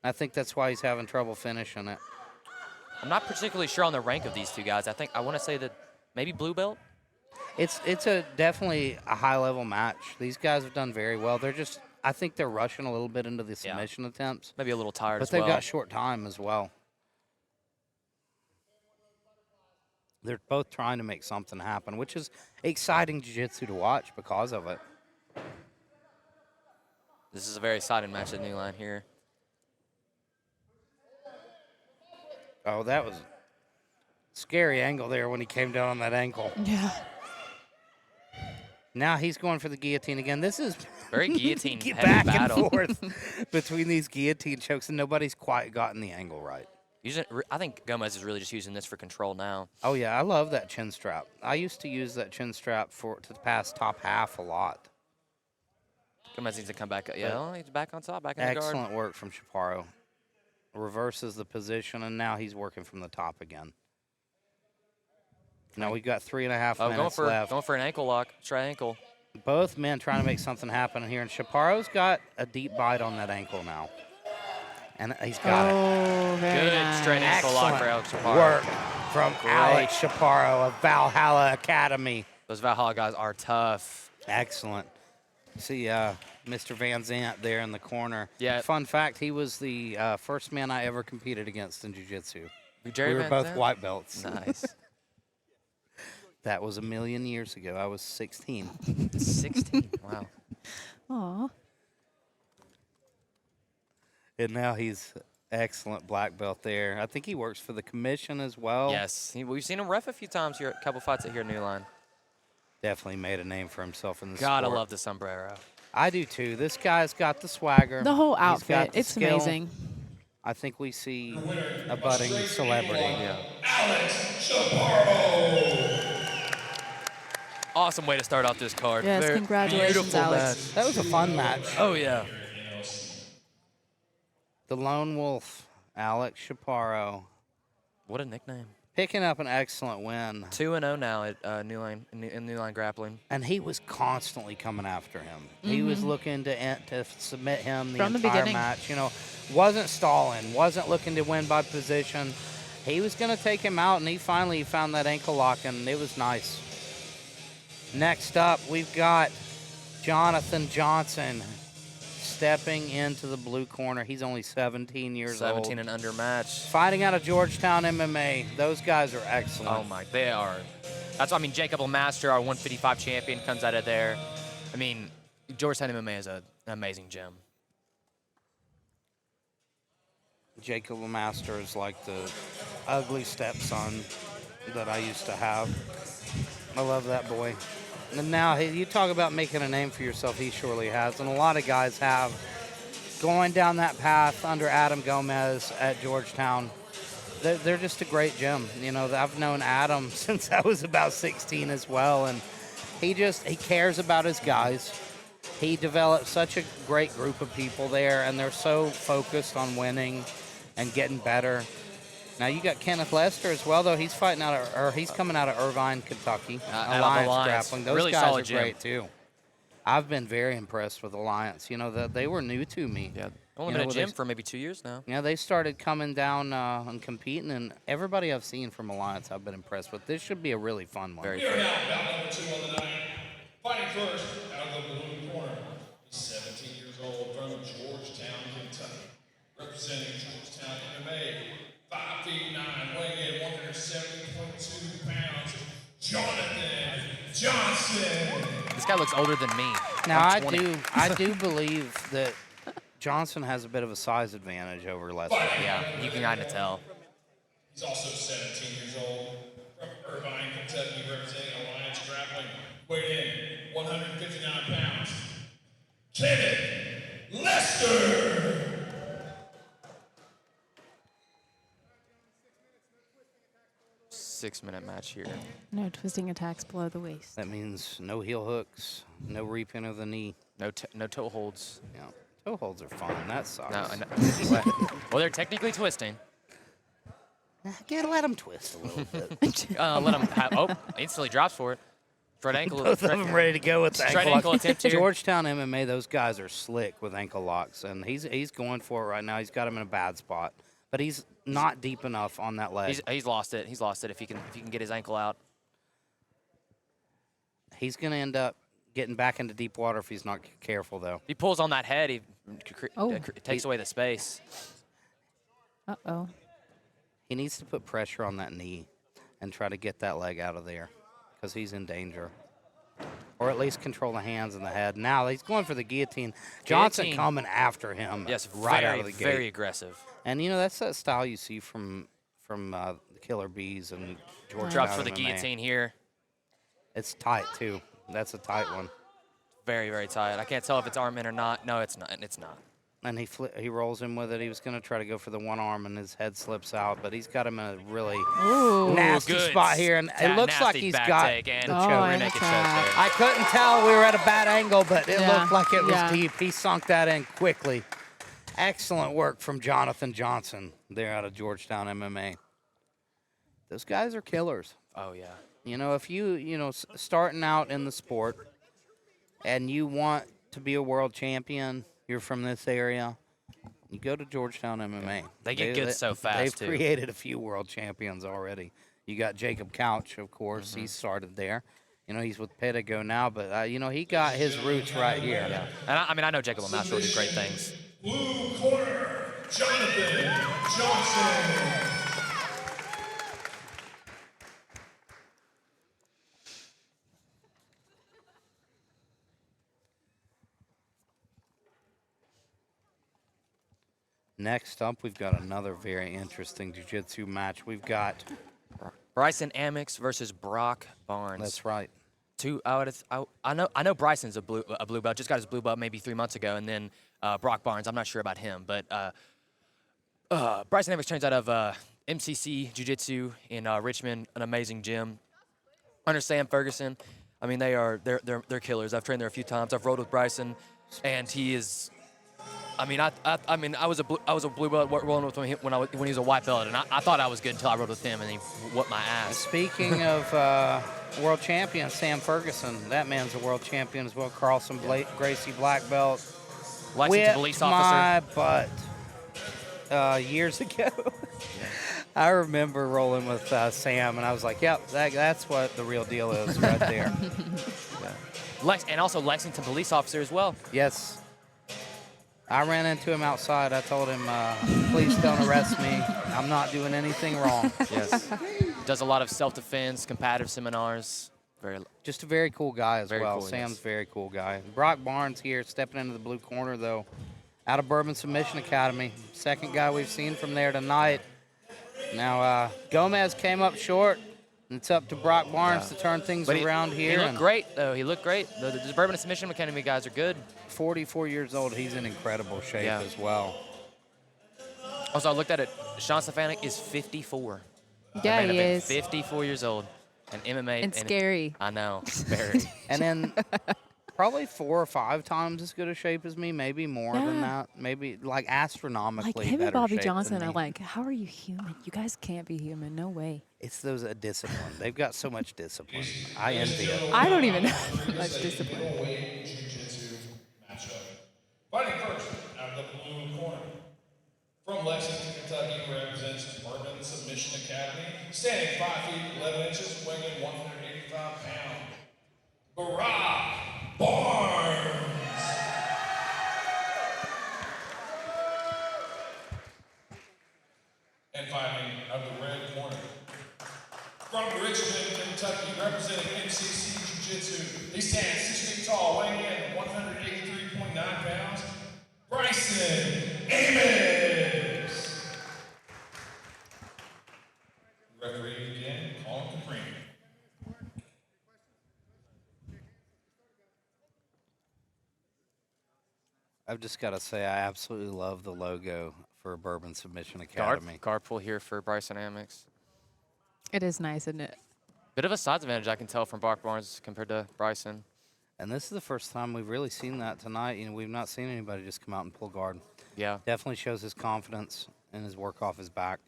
S4: I think that's why he's having trouble finishing it.
S3: I'm not particularly sure on the rank of these two guys. I want to say that maybe blue belt.
S4: It's definitely a high-level match. These guys have done very well. I think they're rushing a little bit into the submission attempts.
S3: Maybe a little tired
S4: But
S3: as
S4: they've
S3: well.
S4: got short time as well. They're both trying to make something happen, which is exciting jiu-jitsu to watch because of it.
S3: This is a very exciting match at New Line here.
S4: Oh, that was a scary angle there when he came down on that ankle.
S1: Yeah.
S4: Now he's going for the guillotine again. This is
S3: Very guillotine
S4: get
S3: heavy
S4: back
S3: battle.
S4: and forth between these guillotine chokes, and nobody's quite gotten the angle right.
S3: I think Gomez is really just using this for control now.
S4: Oh, yeah, I love that chin strap. I used to use that chin strap to pass top half a lot.
S3: Gomez needs to come back. Yeah, he's back on top, back in the guard.
S4: Excellent work from Chaparo. Reverses the position, and now he's working from the top again. Now we've got 3.5 minutes left.
S3: Going for an ankle lock. Try ankle.
S4: Both men trying to make something happen here, and Chaparo's got a deep bite on that ankle now. And he's got it.
S1: Oh, very
S3: Good
S1: nice.
S3: straight ankle lock for Alex Chaparo.
S4: Work from Alex Chaparo of Valhalla Academy.
S3: Those Valhalla guys are tough.
S4: Excellent. See Mr. Van Zant there in the corner.
S3: Yeah.
S4: Fun fact, he was the first man I ever competed against in jiu-jitsu.
S3: Jerry
S4: We were
S3: Van
S4: both
S3: Zandt?
S4: white belts.
S3: Nice.
S4: That was 1,000,000 years ago. I was 16.
S3: 16. Wow.
S1: Aw.
S4: And now he's excellent black belt there. I think he works for the commission as well.
S3: Yes, we've seen him ref a few times here, a couple fights at here New Line.
S4: Definitely made a name for himself in the
S3: Gotta
S4: sport.
S3: love the sombrero.
S4: I do too. This guy's got the swagger.
S1: The whole
S4: He's got
S1: outfit,
S4: the
S1: it's
S4: skill.
S1: amazing.
S4: I think we see a budding celebrity.
S3: Yeah.
S6: Alex Chaparo.
S3: Awesome way to start off this card.
S1: Yes,
S3: Very
S1: congratulations,
S3: beautiful
S1: Alex.
S3: match.
S4: That was a fun match.
S3: Oh, yeah.
S4: The Lone Wolf, Alex Chaparo,
S3: What a nickname.
S4: picking up an excellent win.
S3: 2-0 now at New Line Grappling.
S4: And he was constantly coming after him. He was looking to submit him the
S1: From the
S4: entire
S1: beginning.
S4: match. You know, wasn't stalling, wasn't looking to win by position. He was going to take him out, and he finally found that ankle lock, and it was nice. Next up, we've got Jonathan Johnson stepping into the blue corner. He's only 17 years old.
S3: 17 and under match.
S4: Fighting out of Georgetown MMA. Those guys are excellent.
S3: Oh, my. They are. That's why, I mean, Jacob Lemaster, our 155 champion, comes out of there. I mean, Georgetown MMA is an amazing gym.
S4: Jacob Lemaster is like the ugly stepson that I used to have. I love that boy. And now, you talk about making a name for yourself, he surely has. And a lot of guys have. Going down that path under Adam Gomez at Georgetown, they're just a great gym. You know, I've known Adam since I was about 16 as well. And he cares about his guys. He developed such a great group of people there, and they're so focused on winning and getting better. Now you got Kenneth Lester as well, though. He's fighting he's coming out of Irvine, Kentucky. Alliance Grappling. Those
S3: really
S4: guys
S3: solid
S4: are
S3: gym.
S4: great too. I've been very impressed with Alliance. You know, they were new to me.
S3: Yeah. Only
S4: You
S3: been
S4: know,
S3: a gym for maybe 2 years now.
S4: Yeah, they started coming down and competing, and everybody I've seen from Alliance I've been impressed with. This should be a really fun one.
S3: Very
S6: Here
S3: fair.
S6: now, bout number 2 on the night. Fighting first out of the blue corner. He's 17 years old from Georgetown, Kentucky. Representing Georgetown MMA. 5 feet 9, weighing in 170.2 pounds. Jonathan Johnson.
S3: This guy looks older than me.
S4: Now
S3: I'm
S4: I
S3: 20.
S4: do believe that Johnson has a bit of a size advantage over Lester.
S3: Yeah, you can kind of tell.
S6: He's also 17 years old from Irvine, Kentucky, representing Alliance Grappling. Weighed in 159 pounds. Kenneth Lester.
S3: 6-minute match here.
S1: No twisting attacks below the waist.
S4: That means no heel hooks, no reaping of the knee.
S3: No toe holds.
S4: Yeah, toe holds are fun. That sucks.
S3: No, well, they're technically twisting.
S4: Gotta let them twist a little bit.
S3: Let him instantly drops for it. Straight ankle.
S4: Both of them ready to go with the
S3: Straight
S4: ankle
S3: ankle
S4: lock.
S3: attempt here.
S4: Georgetown MMA, those guys are slick with ankle locks, and he's going for it right now. He's got him in a bad spot, but he's not deep enough on that leg.
S3: He's lost it. He's lost it. If he can get his ankle out.
S4: He's going to end up getting back into deep water if he's not careful, though.
S3: If he pulls on that head, he
S1: Oh.
S3: takes away the space.
S1: Uh-oh.
S4: He needs to put pressure on that knee and try to get that leg out of there because he's in danger. Or at least control the hands and the head. Now he's going for the guillotine. Johnson
S3: Guillotine.
S4: coming after him
S3: Yes,
S4: right
S3: very,
S4: out of the gate.
S3: very aggressive.
S4: And, you know, that's that style you see from the Killer Bees and Georgetown
S3: Drops for the
S4: MMA.
S3: guillotine here.
S4: It's tight, too. That's a tight one.
S3: Very, very tight. I can't tell if it's arm in or not. No, it's not. It's not.
S4: And he rolls him with it. He was going to try to go for the one arm, and his head slips out. But he's got him in a really nasty
S3: good.
S4: spot here. And it looks like
S3: Nasty
S4: he's
S3: back
S4: got
S3: take and
S4: the
S1: Oh,
S4: choke.
S1: and
S3: naked
S1: the
S3: choke
S1: tap.
S3: there.
S4: I couldn't tell. We were at a bad angle, but it
S1: Yeah,
S4: looked like it was
S1: yeah.
S4: deep. He sunk that in quickly. Excellent work from Jonathan Johnson there out of Georgetown MMA. Those guys are killers.
S3: Oh, yeah.
S4: You know, if starting out in the sport and you want to be a world champion, you're from this area, you go to Georgetown MMA.
S3: They get good so fast,
S4: They've
S3: too.
S4: created a few world champions already. You got Jacob Couch, of course. He started there. You know, he's with Pedigo now, but, he got his roots right here.
S3: Yeah. And I know Jacob Lemaster will do great things.
S6: Blue corner, Jonathan Johnson.
S4: Next up, we've got another very interesting jiu-jitsu match. We've got,
S3: Bryson Amix versus Brock Barnes.
S4: that's right,
S3: I know Bryson's a blue belt. Just got his blue belt maybe 3 months ago, and then Brock Barnes. I'm not sure about him, but Bryson Amix trains out of MCC Jiu-Jitsu in Richmond, an amazing gym. Under Sam Ferguson, I mean they're killers. I've trained there a few times. I've rode with Bryson, and he is. I mean, I was a blue belt rolling with him when he was a white belt, and I thought I was good until I rode with him, and he whooped my ass.
S4: Speaking of world champion Sam Ferguson, that man's a world champion as well. Carlson Gracie black belt.
S3: Lexington police officer.
S4: My butt years ago. I remember rolling with Sam, and I was like, "Yep, that's what the real deal is right there."
S3: Yeah. And also Lexington police officer as well.
S4: Yes. I ran into him outside. I told him, please don't arrest me. I'm not doing anything wrong.
S3: Yes. Does a lot of self-defense, competitive seminars.
S4: Just a very cool guy as
S3: very
S4: well.
S3: Cool,
S4: Sam's
S3: yes.
S4: very cool guy. Brock Barnes here, stepping into the blue corner, though, out of Bourbon Submission Academy. Second guy we've seen from there tonight. Now, Gomez came up short. And it's up to Brock Barnes to turn things around here.
S3: He looked great, though. He looked great. The Bourbon Submission Academy guys are good.
S4: 44 years old. He's in incredible shape as well.
S3: Also, I looked at it. Sean Stefanic is 54.
S1: Yeah, he is.
S3: 54 years old. And MMA.
S1: And scary.
S3: I know. Very.
S4: And then probably 4 or 5 times as good a shape as me, maybe more than that. Maybe like astronomically
S1: Like him
S4: better
S1: and Bobby
S4: shape
S1: Johnson
S4: than
S1: are
S4: me.
S1: like, how are you human? You guys can't be human. No way.
S4: It's those discipline. They've got so much discipline. I envy it.
S1: I don't even have much discipline.
S6: Middleweight jiu-jitsu matchup. Fighting first out of the blue corner. From Lexington, Kentucky, represents Bourbon Submission Academy. Standing 5 feet 11 inches, weighing 185 pounds. Brock Barnes. And fighting out of the red corner. From Richmond, Kentucky, representing MCC Jiu-Jitsu. He stands 6 feet tall, weighing in 183.9 pounds. Bryson Amix. Referee again, calling for Greene.
S4: I've just got to say, I absolutely love the logo for Bourbon Submission Academy.
S3: Guard pull here for Bryson Amix.
S1: It is nice, isn't it?
S3: Bit of a size advantage I can tell from Brock Barnes compared to Bryson.
S4: And this is the first time we've really seen that tonight. You know, we've not seen anybody just come out and pull guard.
S3: Yeah.
S4: Definitely shows his confidence and his work off his back.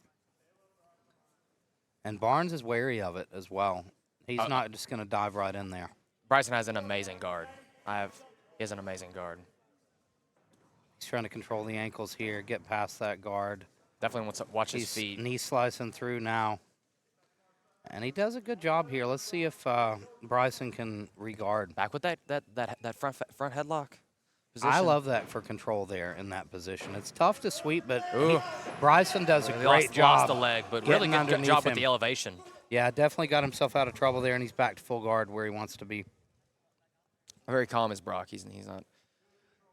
S4: And Barnes is wary of it as well. He's not just going to dive right in there.
S3: Bryson has an amazing guard. He has an amazing guard.
S4: He's trying to control the ankles here, get past that guard.
S3: Definitely wants to watch his
S4: He's
S3: feet.
S4: knee slicing through now. And he does a good job here. Let's see if Bryson can regard.
S3: Back with that front headlock position.
S4: I love that for control there in that position. It's tough to sweep, but Bryson does a great job.
S3: Lost the leg, but really good job with the elevation.
S4: Yeah, definitely got himself out of trouble there, and he's back to full guard where he wants to be.
S3: Very calm as Brock. He's not.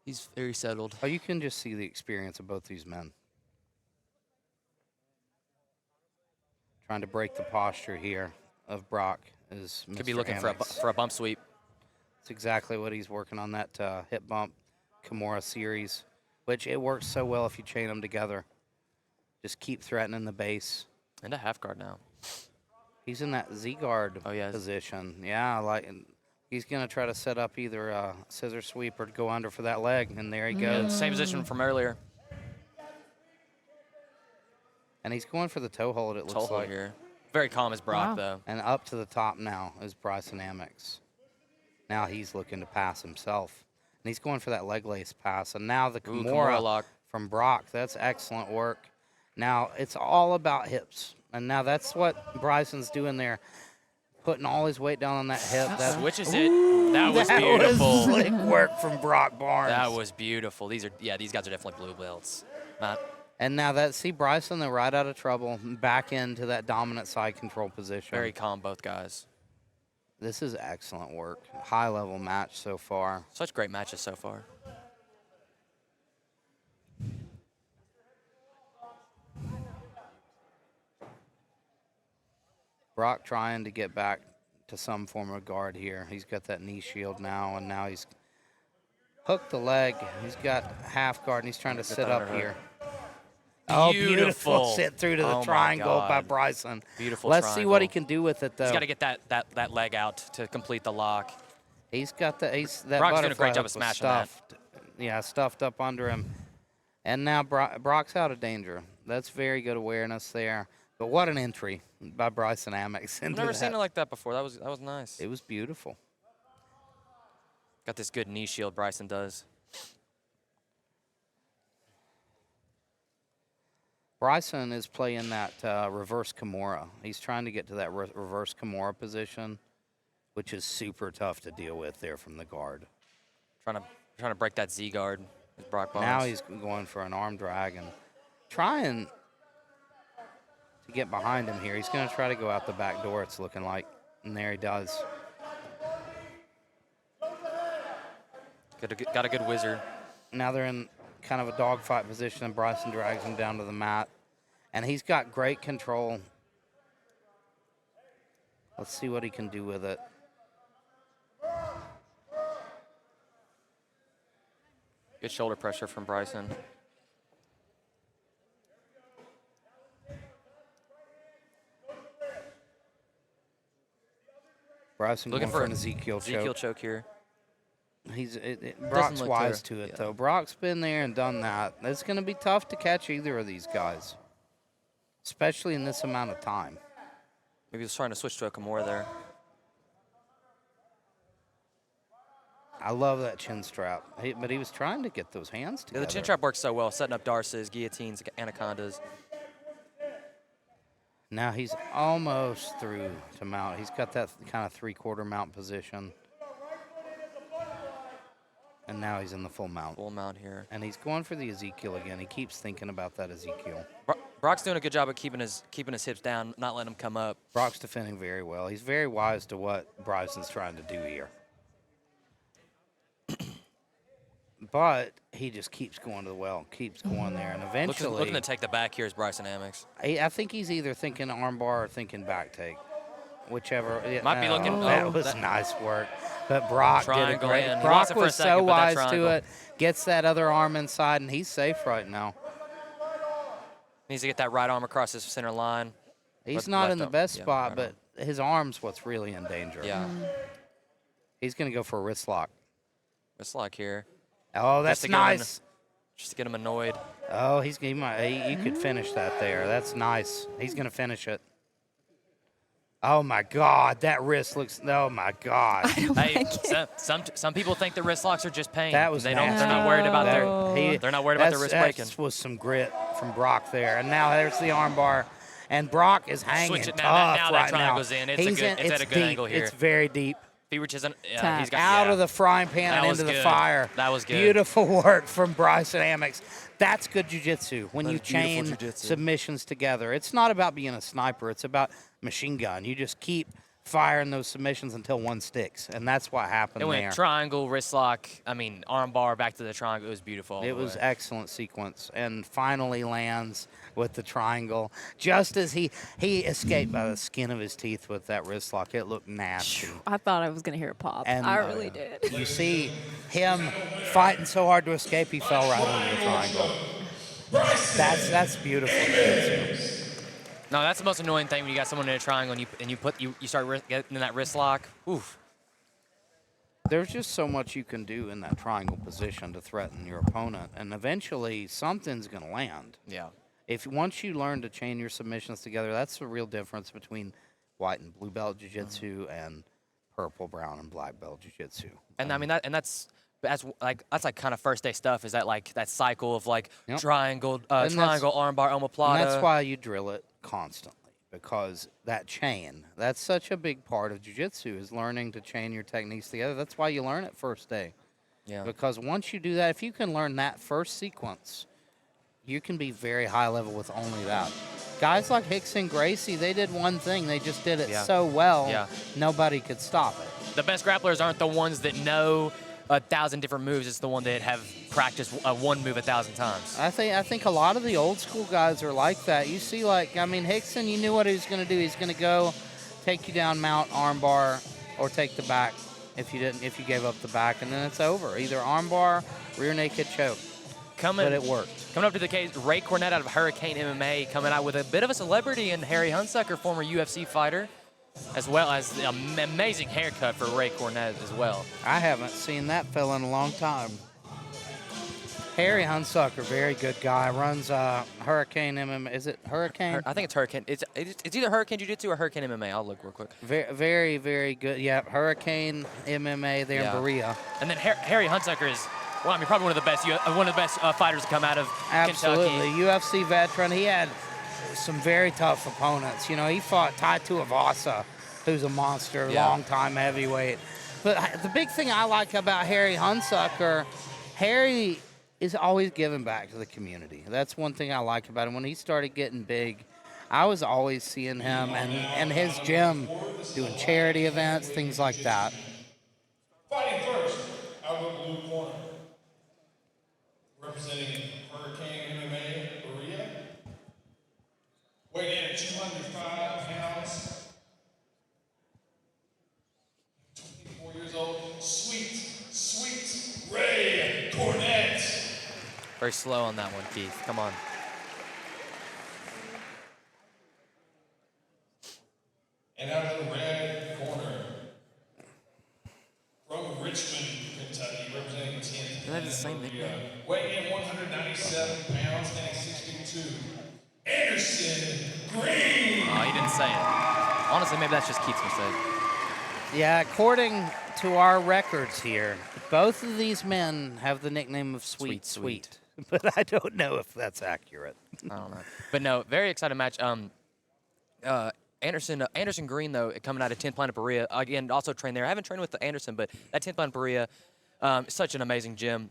S3: He's very settled.
S4: Oh, you can just see the experience of both these men. Trying to break the posture here of Brock is Mr.
S3: Could be looking
S4: Amix.
S3: for a bump sweep.
S4: That's exactly what he's working on, that hip bump Kimura series, which it works so well if you chain them together. Just keep threatening the base.
S3: And a half guard now.
S4: He's in that Z-guard position. Yeah, like he's going to try to set up either a scissor sweep or go under for that leg, and there he goes.
S3: Same position from earlier.
S4: And he's going for the toe hold, it looks like.
S3: Here. Very calm as Brock, though.
S4: And up to the top now is Bryson Amix. Now he's looking to pass himself. And he's going for that leg lace pass. And now the Kimura
S3: lock
S4: from Brock. That's excellent work. Now it's all about hips. And now that's what Bryson's doing there. Putting all his weight down on that hip. That
S3: switches it. That was beautiful.
S4: That was slick work from Brock Barnes.
S3: That was beautiful. These guys are definitely blue belts.
S4: And now see Bryson, they're right out of trouble, back into that dominant side control position.
S3: Very calm, both guys.
S4: This is excellent work. High-level match so far.
S3: Such great matches so far.
S4: Brock trying to get back to some form of guard here. He's got that knee shield now, and now he's hooked the leg. He's got half guard, and he's trying to sit up here. Oh, beautiful sit through to the triangle by Bryson.
S3: Beautiful
S4: Let's
S3: triangle.
S4: see what he can do with it, though.
S3: He's got to get that leg out to complete the lock.
S4: He's got that
S3: Brock's doing a great
S4: butterfly
S3: job
S4: hook
S3: of smashing
S4: stuffed. Yeah, stuffed up under him. And now Brock's out of danger. That's very good awareness there. But what an entry by Bryson Amix.
S3: I've never seen it like that before. That was nice.
S4: It was beautiful.
S3: Got this good knee shield Bryson does.
S4: Bryson is playing that reverse Kimura. He's trying to get to that reverse Kimura position, which is super tough to deal with there from the guard.
S3: Trying to break that Z guard with Brock Barnes.
S4: Now he's going for an arm drag and trying to get behind him here. He's going to try to go out the back door, it's looking like. And there he does.
S3: Got a good wizard.
S4: Now they're in kind of a dogfight position, and Bryson drags him down to the mat. And he's got great control. Let's see what he can do with it.
S3: Good shoulder pressure from Bryson.
S4: Bryson
S3: Looking
S4: going
S3: for
S4: an Ezekiel
S3: choke here.
S4: Brock's wise to it, though. Brock's been there and done that. It's going to be tough to catch either of these guys, especially in this amount of time.
S3: Maybe he was trying to switch to a Kimura there.
S4: I love that chin strap, but he was trying to get those hands together.
S3: Yeah, the chin strap works so well, setting up Darces, guillotines, anacondas.
S4: Now he's almost through to mount. He's got that kind of three-quarter mount position. And now he's in the full mount.
S3: Full mount here.
S4: And he's going for the Ezekiel again. He keeps thinking about that Ezekiel.
S3: Brock's doing a good job of keeping his hips down, not letting him come up.
S4: Brock's defending very well. He's very wise to what Bryson's trying to do here. But he just keeps going to the well, keeps going there, and eventually...
S3: Looking to take the back here is Bryson Amix.
S4: I think he's either thinking armbar or thinking back take. Whichever.
S3: Might be looking...
S4: That was nice work. But Brock did a great...
S3: In.
S4: Brock was so wise to it. Gets that other arm inside, and he's safe right now.
S3: Needs to get that right arm across his center line.
S4: He's not in the best spot, but his arm's what's really in danger.
S3: Yeah.
S4: He's going to go for a wrist lock.
S3: Wrist lock here.
S4: Oh, that's nice.
S3: Just to get him annoyed.
S4: Oh, you could finish that there. That's nice. He's going to finish it. Oh, my God. That wrist looks, oh, my God.
S3: Hey, some people think the wrist locks are just pain.
S4: That was
S3: They're not worried about they're not worried about their wrist breaking.
S4: That was some grit from Brock there. And now there's the arm bar. And Brock is hanging tough
S3: now that
S4: right
S3: triangle's
S4: now.
S3: in. It's at a good angle here.
S4: It's very deep.
S3: He's got
S4: out of the frying pan and into the fire.
S3: That was good.
S4: Beautiful work from Bryson Amix. That's good jiu-jitsu when you chain
S3: jiu-jitsu.
S4: submissions together. It's not about being a sniper. It's about machine gun. You just keep firing those submissions until one sticks, and that's what happened there.
S3: It went triangle, wrist lock, arm bar, back to the triangle. It was beautiful.
S4: It was excellent sequence, and finally lands with the triangle. Just as he escaped by the skin of his teeth with that wrist lock. It looked nasty.
S1: I thought I was going to hear it pop.
S4: And,
S1: I really did.
S4: You see him fighting so hard to escape, he fell right under the triangle. That's beautiful jiu-jitsu.
S3: No, that's the most annoying thing when you got someone in a triangle and you start getting in that wrist lock. Oof.
S4: There's just so much you can do in that triangle position to threaten your opponent, and eventually something's going to land.
S3: Yeah.
S4: Once you learn to chain your submissions together, that's the real difference between white and blue belt jiu-jitsu and purple, brown, and black belt jiu-jitsu.
S3: And that's like kind of first day stuff. Is that like that cycle of like triangle, armbar, omoplata.
S4: And that's why you drill it constantly, because that chain, that's such a big part of jiu-jitsu, is learning to chain your techniques together. That's why you learn it first day.
S3: Yeah.
S4: Because once you do that, if you can learn that first sequence, you can be very high level with only that. Guys like Hicks and Gracie, they did one thing. They just did it so well, nobody could stop it.
S3: The best grapplers aren't the ones that know 1,000 different moves. It's the one that have practiced one move 1,000 times.
S4: I think a lot of the old school guys are like that. You see, Hickson, you knew what he was going to do. He's going to go take you down, mount, armbar, or take the back if you gave up the back, and then it's over. Either armbar, rear naked choke. But it worked.
S3: Coming up to the cage, Ray Cornett out of Hurricane MMA coming out with a bit of a celebrity in Harry Hunsucker, former UFC fighter, as well as an amazing haircut for Ray Cornett as well.
S4: I haven't seen that fella in a long time. Harry Hunsucker, very good guy. Runs Hurricane MMA. Is it Hurricane?
S3: I think it's Hurricane. It's either Hurricane Jiu-Jitsu or Hurricane MMA. I'll look real quick.
S4: Very, very good. Yeah, Hurricane MMA there in Berea.
S3: And then Harry Hunsucker is, well, I mean, probably one of the best fighters to come out of
S4: Absolutely.
S3: Kentucky.
S4: UFC veteran. He had some very tough opponents. You know, he fought Tai Tuivasa, who's a monster, long-time heavyweight. But the big thing I like about Harry Hunsucker, Harry is always giving back to the community. That's one thing I like about him. When he started getting big, I was always seeing him and his gym doing charity events, things like that.
S6: Fighting first, out of the blue corner, representing Hurricane MMA, Berea. Weighed in at 205 pounds. 24 years old. Sweet Ray Cornett.
S3: Very slow on that one, Keith. Come on.
S6: And out of the red corner, from Richmond, Kentucky, representing 10th.
S3: That is the same nickname.
S6: Weighing in 197 pounds, standing 6'2". Anderson Greene.
S3: Oh, he didn't say it. Honestly, maybe that's just Keith's mistake.
S4: Yeah, according to our records here, both of these men have the nickname of Sweet. But I don't know if that's accurate.
S3: I don't know. But no, very exciting match. Anderson Greene, though, coming out of 10th Planet Berea, again, also trained there. I haven't trained with Anderson, but that 10th Planet Berea, such an amazing gym.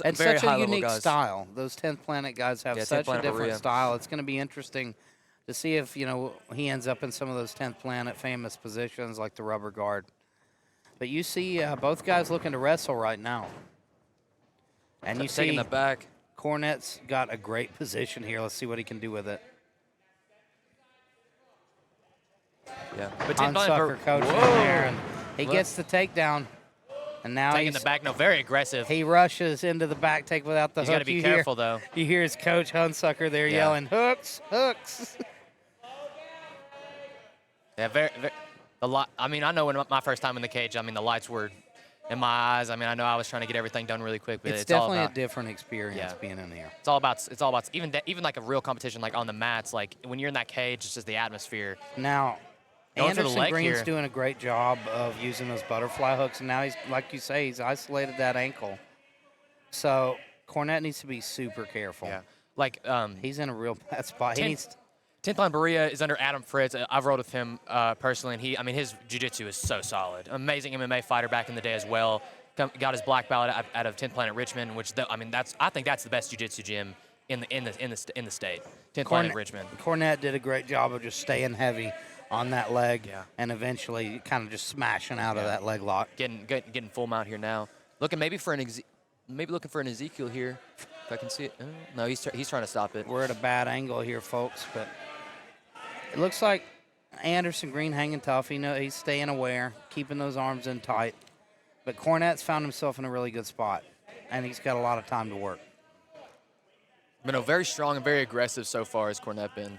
S4: And
S3: very
S4: such a
S3: high-level
S4: unique
S3: guys.
S4: style. Those 10th Planet guys have
S3: 10th
S4: such a
S3: Planet
S4: different
S3: Berea.
S4: style. It's going to be interesting to see if, he ends up in some of those 10th Planet famous positions like the rubber guard. But you see both guys looking to wrestle right now. And you see
S3: taking the back.
S4: Cornett's got a great position here. Let's see what he can do with it.
S3: Yeah. But
S4: Hunsucker coaching in there, and he gets the takedown. And now
S3: taking
S4: he's
S3: the back, no, very aggressive.
S4: He rushes into the back take without the hook.
S3: He's got to be careful, though.
S4: You hear his coach Hunsucker there yelling, hooks.
S3: Yeah, very I mean, I know when my first time in the cage, I mean, the lights were in my eyes. I mean, I know I was trying to get everything done really quick, but
S4: It's
S3: all
S4: definitely
S3: about,
S4: a different experience being in here.
S3: It's all about even like a real competition, like on the mats. Like when you're in that cage, it's just the atmosphere.
S4: Now,
S3: Going for the
S4: Anderson
S3: leg
S4: Green's
S3: here.
S4: doing a great job of using those butterfly hooks, and now he's, like you say, he's isolated that ankle. So Cornett needs to be super careful.
S3: Yeah, like
S4: he's in a real bad spot. He needs
S3: 10th Line Berea is under Adam Fritz. I've rolled with him personally, and his jiu-jitsu is so solid. Amazing MMA fighter back in the day as well. Got his black belt out of 10th Planet Richmond, which I think that's the best jiu-jitsu gym in the state. 10th Planet Richmond.
S4: Cornett did a great job of just staying heavy on that leg, and eventually kind of just smashing out of that leg lock.
S3: Getting full mount here now. Looking maybe for looking for an Ezekiel here, if I can see it. No, he's trying to stop it.
S4: We're at a bad angle here, folks, but it looks like Anderson Greene hanging tough. He's staying aware, keeping those arms in tight. But Cornett's found himself in a really good spot, and he's got a lot of time to work.
S3: But no, very strong and very aggressive so far has Cornett been.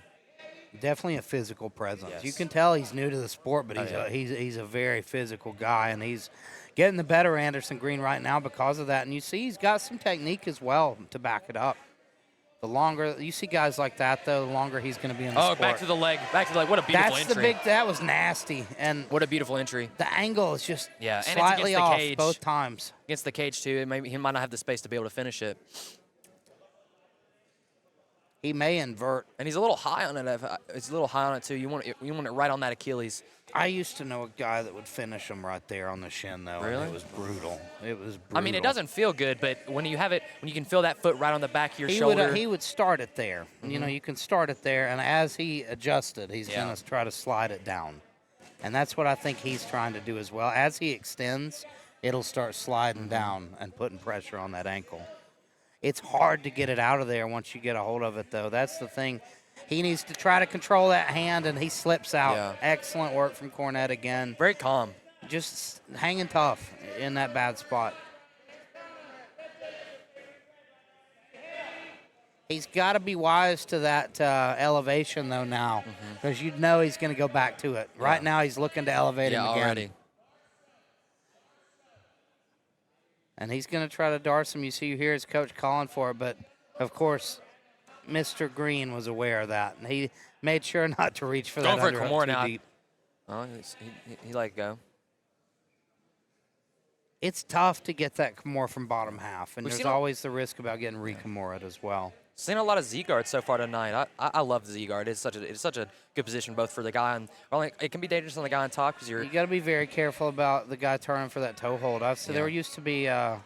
S4: Definitely a physical presence.
S3: Yes.
S4: You can tell he's new to the sport, but he's a very physical guy, and he's getting the better Anderson Greene right now because of that. And you see he's got some technique as well to back it up. The longer you see guys like that, though, the longer he's going to be in the sport.
S3: Oh, back to the leg. What a beautiful entry.
S4: That was nasty. And
S3: what a beautiful entry.
S4: The angle is just
S3: and
S4: slightly
S3: it's
S4: off
S3: cage.
S4: Both times.
S3: Against the cage, too. Maybe he might not have the space to be able to finish it.
S4: He may invert.
S3: And he's a little high on it. It's a little high on it, too. You want it right on that Achilles.
S4: I used to know a guy that would finish him right there on the shin, though.
S3: Really?
S4: And it was brutal.
S3: I mean, it doesn't feel good, but when you can feel that foot right on the back of your shoulder.
S4: He would start it there. Mm-hmm. You can start it there, and as he adjusted, he's going to try to slide it down. And that's what I think he's trying to do as well. As he extends, it'll start sliding down and putting pressure on that ankle. It's hard to get it out of there once you get a hold of it, though. That's the thing. He needs to try to control that hand, and he slips out.
S3: Yeah.
S4: Excellent work from Cornett again.
S3: Very calm.
S4: Just hanging tough in that bad spot. He's got to be wise to that elevation, though, now, because you'd know he's going to go back to it. Right now, he's looking to elevate him again.
S3: Already.
S4: And he's going to try to Dart him. You see, you hear his coach calling for it, but, of course, Mr. Greene was aware of that, and he made sure not to reach for that
S3: Going for a
S4: underhook
S3: Kimura
S4: too
S3: now.
S4: deep.
S3: Oh, he let go.
S4: It's tough to get that Kimura from bottom half, and
S3: We've
S4: there's
S3: seen
S4: always the risk about getting re-Kimura'd as well.
S3: Seen a lot of Z guards so far tonight. I love the Z guard. It's such a good position both for the guy and it can be dangerous on the guy on top because
S4: You got to be very careful about the guy turning for that toe hold. There used to be a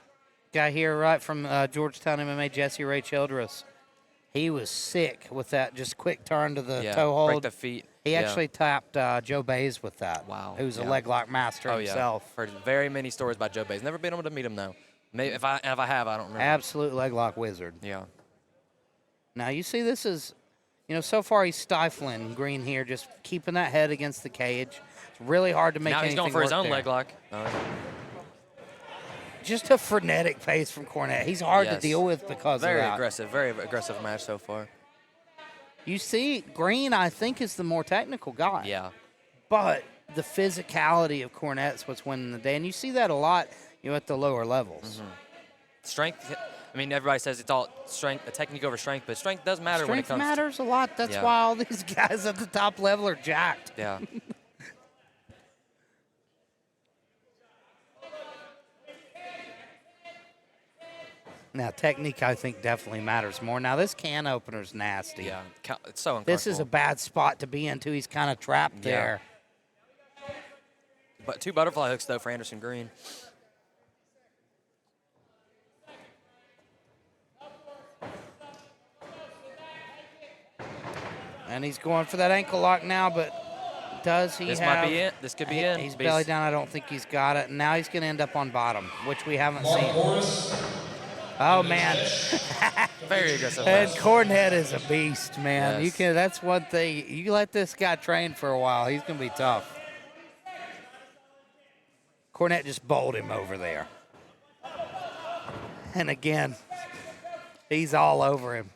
S4: guy here right from Georgetown MMA, Jesse Ray Childress. He was sick with that just quick turn to the toe hold.
S3: break the feet.
S4: He actually tapped Joe Bays with that.
S3: Wow.
S4: Who's a leg lock master himself.
S3: Heard very many stories about Joe Bays. Never been able to meet him though. Maybe if I have, I don't remember.
S4: Absolute leg lock wizard.
S3: Yeah.
S4: Now you see this is, so far he's stifling Greene here, just keeping that head against the cage. It's really hard to make
S3: Now he's
S4: anything
S3: going for his
S4: work
S3: own
S4: there.
S3: leg lock.
S4: Just a frenetic pace from Cornett. He's hard to deal with because
S3: very
S4: of that.
S3: aggressive, very aggressive match so far.
S4: You see, Greene, I think, is the more technical guy.
S3: Yeah.
S4: But the physicality of Cornett's what's winning the day. And you see that a lot, at the lower levels.
S3: Strength, I mean, everybody says it's all strength, technique over strength, but strength does matter when it
S4: Strength
S3: comes
S4: matters a lot. That's why all these guys at the top level are jacked.
S3: Yeah.
S4: Now, technique, I think, definitely matters more. Now, this can opener's nasty.
S3: Yeah. It's so uncomfortable.
S4: This is a bad spot to be in, too. He's kind of trapped there.
S3: But 2 butterfly hooks, though, for Anderson Greene.
S4: And he's going for that ankle lock now, but does he
S3: This
S4: have...
S3: might be it. This could be it.
S4: He's belly down. I don't think he's got it. And now he's going to end up on bottom, which we haven't seen. Oh, man.
S3: Very aggressive
S4: And
S3: match.
S4: Cornett is a beast, man.
S3: Yes.
S4: That's one thing. You let this guy train for a while, he's going to be tough. Cornett just bowled him over there. And again, he's all over him.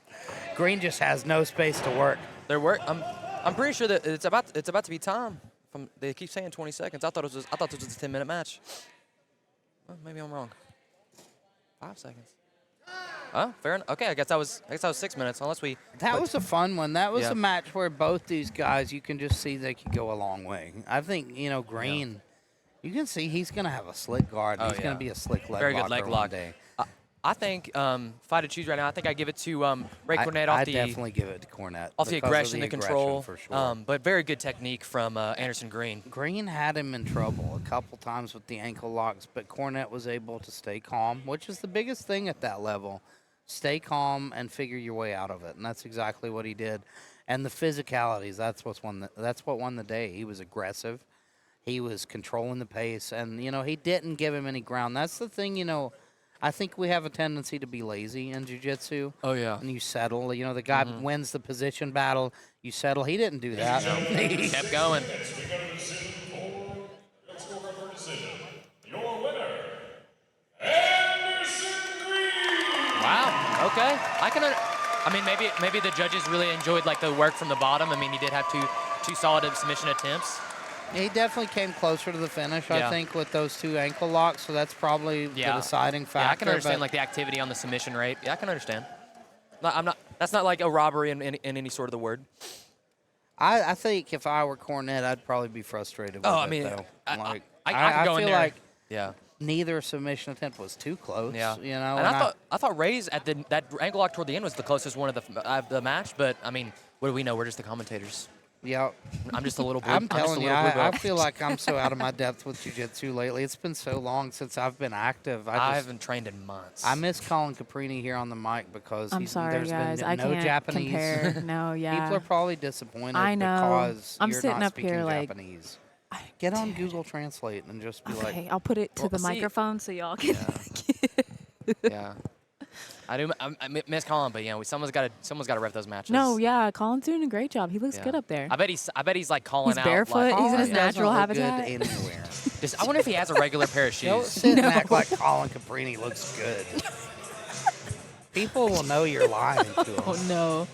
S4: Greene just has no space to work.
S3: I'm pretty sure that it's about to be time. They keep saying 20 seconds. I thought this was a 10-minute match. Well, maybe I'm wrong. 5 seconds. Oh, fair enough. Okay, I guess that was 6 minutes.
S4: That was a fun one. That was a match where both these guys, you can just see they could go a long way. I think Greene, you can see he's going to have a slick guard. He's going to be a slick leg
S3: Very
S4: locker
S3: good leg
S4: one
S3: lock.
S4: day.
S3: I think if I had to choose right now, I think I give it to Ray Cornett off
S4: I
S3: the
S4: definitely give it to Cornett.
S3: off the
S4: because of
S3: aggression, the control,
S4: for sure.
S3: but very good technique from Anderson Greene.
S4: Greene had him in trouble a couple times with the ankle locks, but Cornett was able to stay calm, which is the biggest thing at that level. Stay calm and figure your way out of it, and that's exactly what he did. And the physicalities, that's what won the day. He was aggressive. He was controlling the pace, and, he didn't give him any ground. That's the thing, I think we have a tendency to be lazy in jiu-jitsu.
S3: Oh, yeah.
S4: And you settle. The guy wins the position battle. You settle. He didn't do that.
S3: He kept going.
S6: Your winner, Anderson Greene.
S3: Wow. Okay. Maybe the judges really enjoyed the work from the bottom. I mean, he did have two solid submission attempts.
S4: He definitely came closer to the finish, I think, with those 2 ankle locks. So that's probably the deciding factor.
S3: Yeah, I can understand the activity on the submission rate. Yeah, I can understand. That's not like a robbery in any sort of the word.
S4: I think if I were Cornett, I'd probably be frustrated with it, though.
S3: I could go in
S4: feel
S3: there.
S4: like
S3: Yeah.
S4: neither submission attempt was too close.
S3: Yeah.
S4: And
S3: I thought Ray's at that ankle lock toward the end was the closest one of the match. But what do we know? We're just the commentators.
S4: Yeah.
S3: I'm just a little.
S4: I'm telling you, I feel like I'm so out of my depth with jiu-jitsu lately. It's been so long since I've been active.
S3: I haven't trained in months.
S4: I miss Colin Caprini here on the mic because
S1: sorry,
S4: there's
S1: guys.
S4: been
S1: I
S4: no
S1: can't
S4: Japanese.
S1: compare. No, yeah.
S4: People are probably disappointed
S1: I know.
S4: because
S1: I'm
S4: you're
S1: sitting
S4: not
S1: up
S4: speaking
S1: here like,
S4: Japanese. Get on Google Translate and just be
S1: Okay,
S4: like,
S1: I'll put it to
S3: Well,
S1: the
S3: see-
S1: microphone so y'all can.
S3: Yeah. I do. I miss Colin, but someone's got to ref those matches.
S1: No, yeah, Colin's doing a great job. He looks good up there.
S3: I bet he's like calling
S1: He's
S3: out.
S1: barefoot.
S3: Like,
S1: He's in his
S4: Colin
S1: natural
S4: doesn't look
S1: habitat.
S4: Good anywhere.
S3: I wonder if he has a regular pair of
S4: Don't
S3: shoes.
S4: sit and act like Colin Caprini looks good. People will know you're lying to them.
S1: Oh no.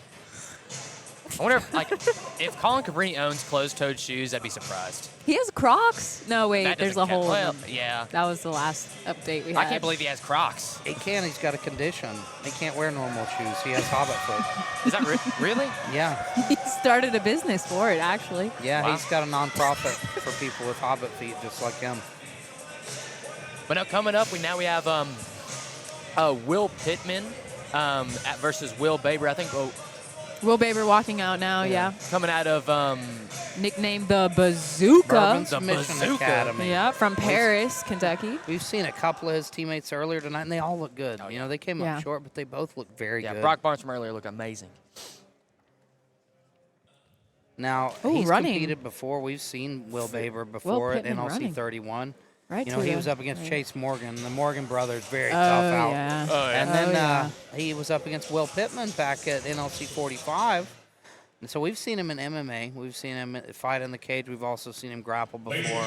S3: I wonder if Colin Cabrini owns closed-toed shoes, I'd be surprised.
S1: He has Crocs. No, wait.
S3: That
S1: There's a
S3: doesn't count.
S1: hole.
S3: Well,
S1: in them.
S3: yeah.
S1: That was the last update we had.
S3: I can't believe he has Crocs.
S4: He can. He's got a condition. He can't wear normal shoes. He has hobbit foot.
S3: Is that really?
S4: Yeah.
S1: He started a business for it, actually.
S4: Yeah,
S3: Wow.
S4: he's got a nonprofit for people with hobbit feet just like him.
S3: But now coming up, we have Will Pitman versus Will Baver. I think
S1: Will Baver walking out now, yeah.
S3: coming out of
S1: Nicknamed the Bazooka.
S4: Bourbon
S3: The
S4: Submission
S3: Bazooka.
S4: Academy.
S1: Yeah, from Paris, Kentucky.
S4: We've seen a couple of his teammates earlier tonight, and they all look good.
S3: Oh,
S4: You know, they came
S1: Yeah.
S4: up short, but they both look very good.
S3: Brock Barnes from earlier looked amazing.
S4: Now,
S1: Ooh,
S4: he's
S1: running.
S4: competed before. We've seen Will Baver before at
S1: Pittman
S4: NLC
S1: running.
S4: 31.
S1: Right.
S4: You know, he
S1: to
S4: was
S1: the-
S4: up against Chase Morgan. The Morgan brothers, very
S1: Oh,
S4: tough out.
S1: yeah.
S4: And then
S1: Oh, yeah.
S4: he was up against Will Pittman back at NLC 45. And so we've seen him in MMA. We've seen him fight in the cage. We've also seen him grapple before.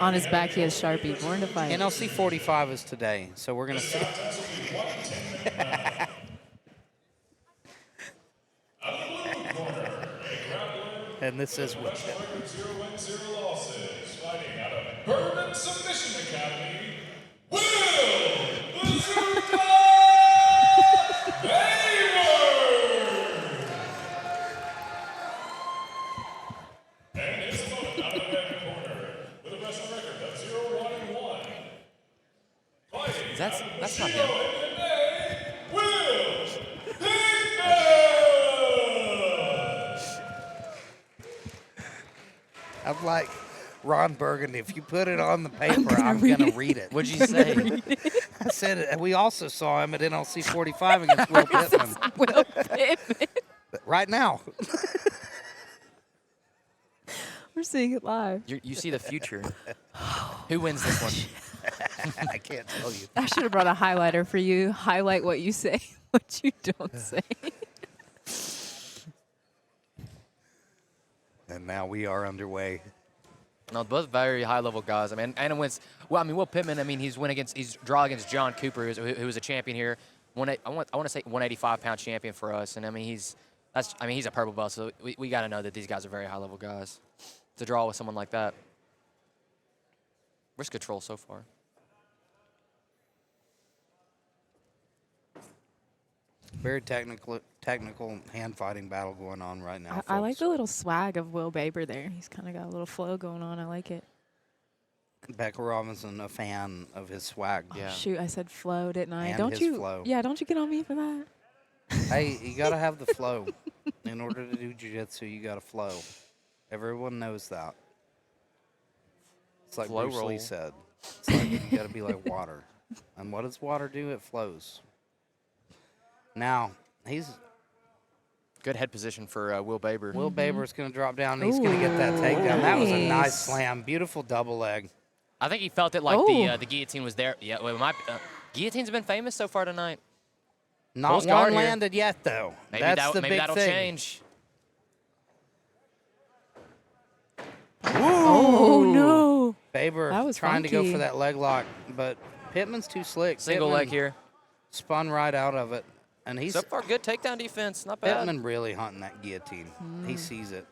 S1: On his back, he has Sharpie. Born to fight.
S4: NLC 45 is today, so we're going to see. And this is Will Pittman.
S6: 0-0 losses, fighting out of Bourbon Submission Academy, Will Bazooka Baver! And his opponent out of the red corner, with a wrestling record of 0-1-1. Fighting
S3: That's not him.
S6: Will Pitman!
S4: I'm like Ron Burgundy. If you put it on the paper, I'm going to read it.
S3: What'd you say?
S4: I said we also saw him at NLC 45 against Will Pittman.
S1: Will Pittman.
S4: Right now.
S1: We're seeing it live.
S3: You see the future. Who wins this one?
S4: I can't tell you.
S1: I should have brought a highlighter for you. Highlight what you say, what you don't say.
S4: And now we are underway.
S3: No, both very high-level guys. I mean, and wins. Well, I mean, Will Pittman. I mean, he's draw against John Cooper, who was a champion here. I want to say 185-pound champion for us. And I mean, he's a purple belt, so we got to know that these guys are very high-level guys. To draw with someone like that. Wrist control so far.
S4: Very technical hand fighting battle going on right now.
S1: I like
S4: folks.
S1: the little swag of Will Baber there. He's kind of got a little flow going on. I like it.
S4: Becca Robinson, a fan of his swag.
S3: Yeah.
S1: Shoot, I said flow, didn't I?
S4: And
S1: don't
S4: his
S1: you?
S4: flow.
S1: Yeah, don't you get on me for that?
S4: Hey, you got to have the flow. In order to do jiu-jitsu, you got to flow. Everyone knows that. It's like
S3: Flow
S4: Bruce Lee
S3: roll.
S4: said. It's like you got to be like water. And what does water do? It flows. Now, he's
S3: Good head position for Will Baber.
S4: Will Baber's going to drop down. And he's going to get that takedown. That was a nice
S1: Nice.
S4: slam. Beautiful double leg.
S3: I think he felt it like
S1: Oh.
S3: the guillotine was there. Yeah, well, guillotines have been famous so far tonight.
S4: Not
S3: Pulls guard
S4: one
S3: here.
S4: landed yet, though.
S3: Maybe
S4: That's the
S3: maybe
S4: big
S3: that'll
S4: thing.
S3: change.
S1: Oh no!
S4: Baber
S1: That was
S4: trying to go
S1: funky.
S4: for that leg lock, but Pittman's too slick.
S3: Single
S4: Pittman
S3: leg here.
S4: Spun right out of it. And he's
S3: So far, good takedown defense. Not bad.
S4: Pittman really hunting that guillotine. He sees it.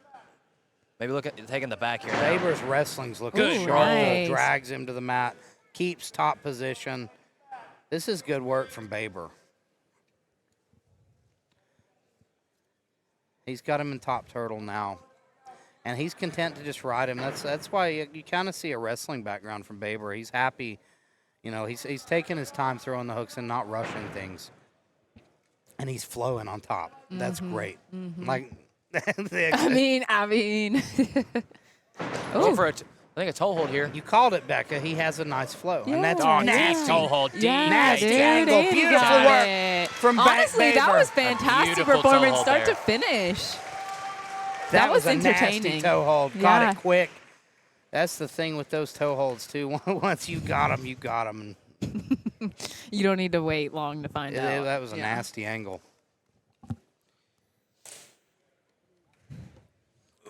S3: Maybe look at taking the back here. now.
S4: Baber's wrestling's looking
S3: Good.
S4: sharp. though.
S1: Nice.
S4: Drags him to the mat. Keeps top position. This is good work from Baber. He's got him in top turtle now. And he's content to just ride him. That's why you kind of see a wrestling background from Baber. He's happy. You know, he's taking his time throwing the hooks and not rushing things. And he's flowing on top. That's great. Like,
S1: I mean.
S3: Going for I think a toe hold here.
S4: you called it, Becca. He has a nice flow. And that's
S1: Yeah,
S3: Nasty
S1: yeah.
S3: toe hold.
S1: Yeah,
S4: Nasty
S1: dude,
S4: angle.
S1: he
S4: Beautiful
S1: got
S4: work
S1: it.
S4: from
S1: Honestly, that
S4: Baver.
S1: was fantastic
S3: beautiful toe
S1: performance,
S3: hold
S1: start
S3: there.
S1: to finish.
S4: That
S1: was
S4: was a nasty
S1: entertaining.
S4: toe hold.
S1: Yeah.
S4: Got it quick. That's the thing with those toe holds, too. Once you got them, you got them.
S1: You don't need to wait long to find out.
S4: That was a nasty angle.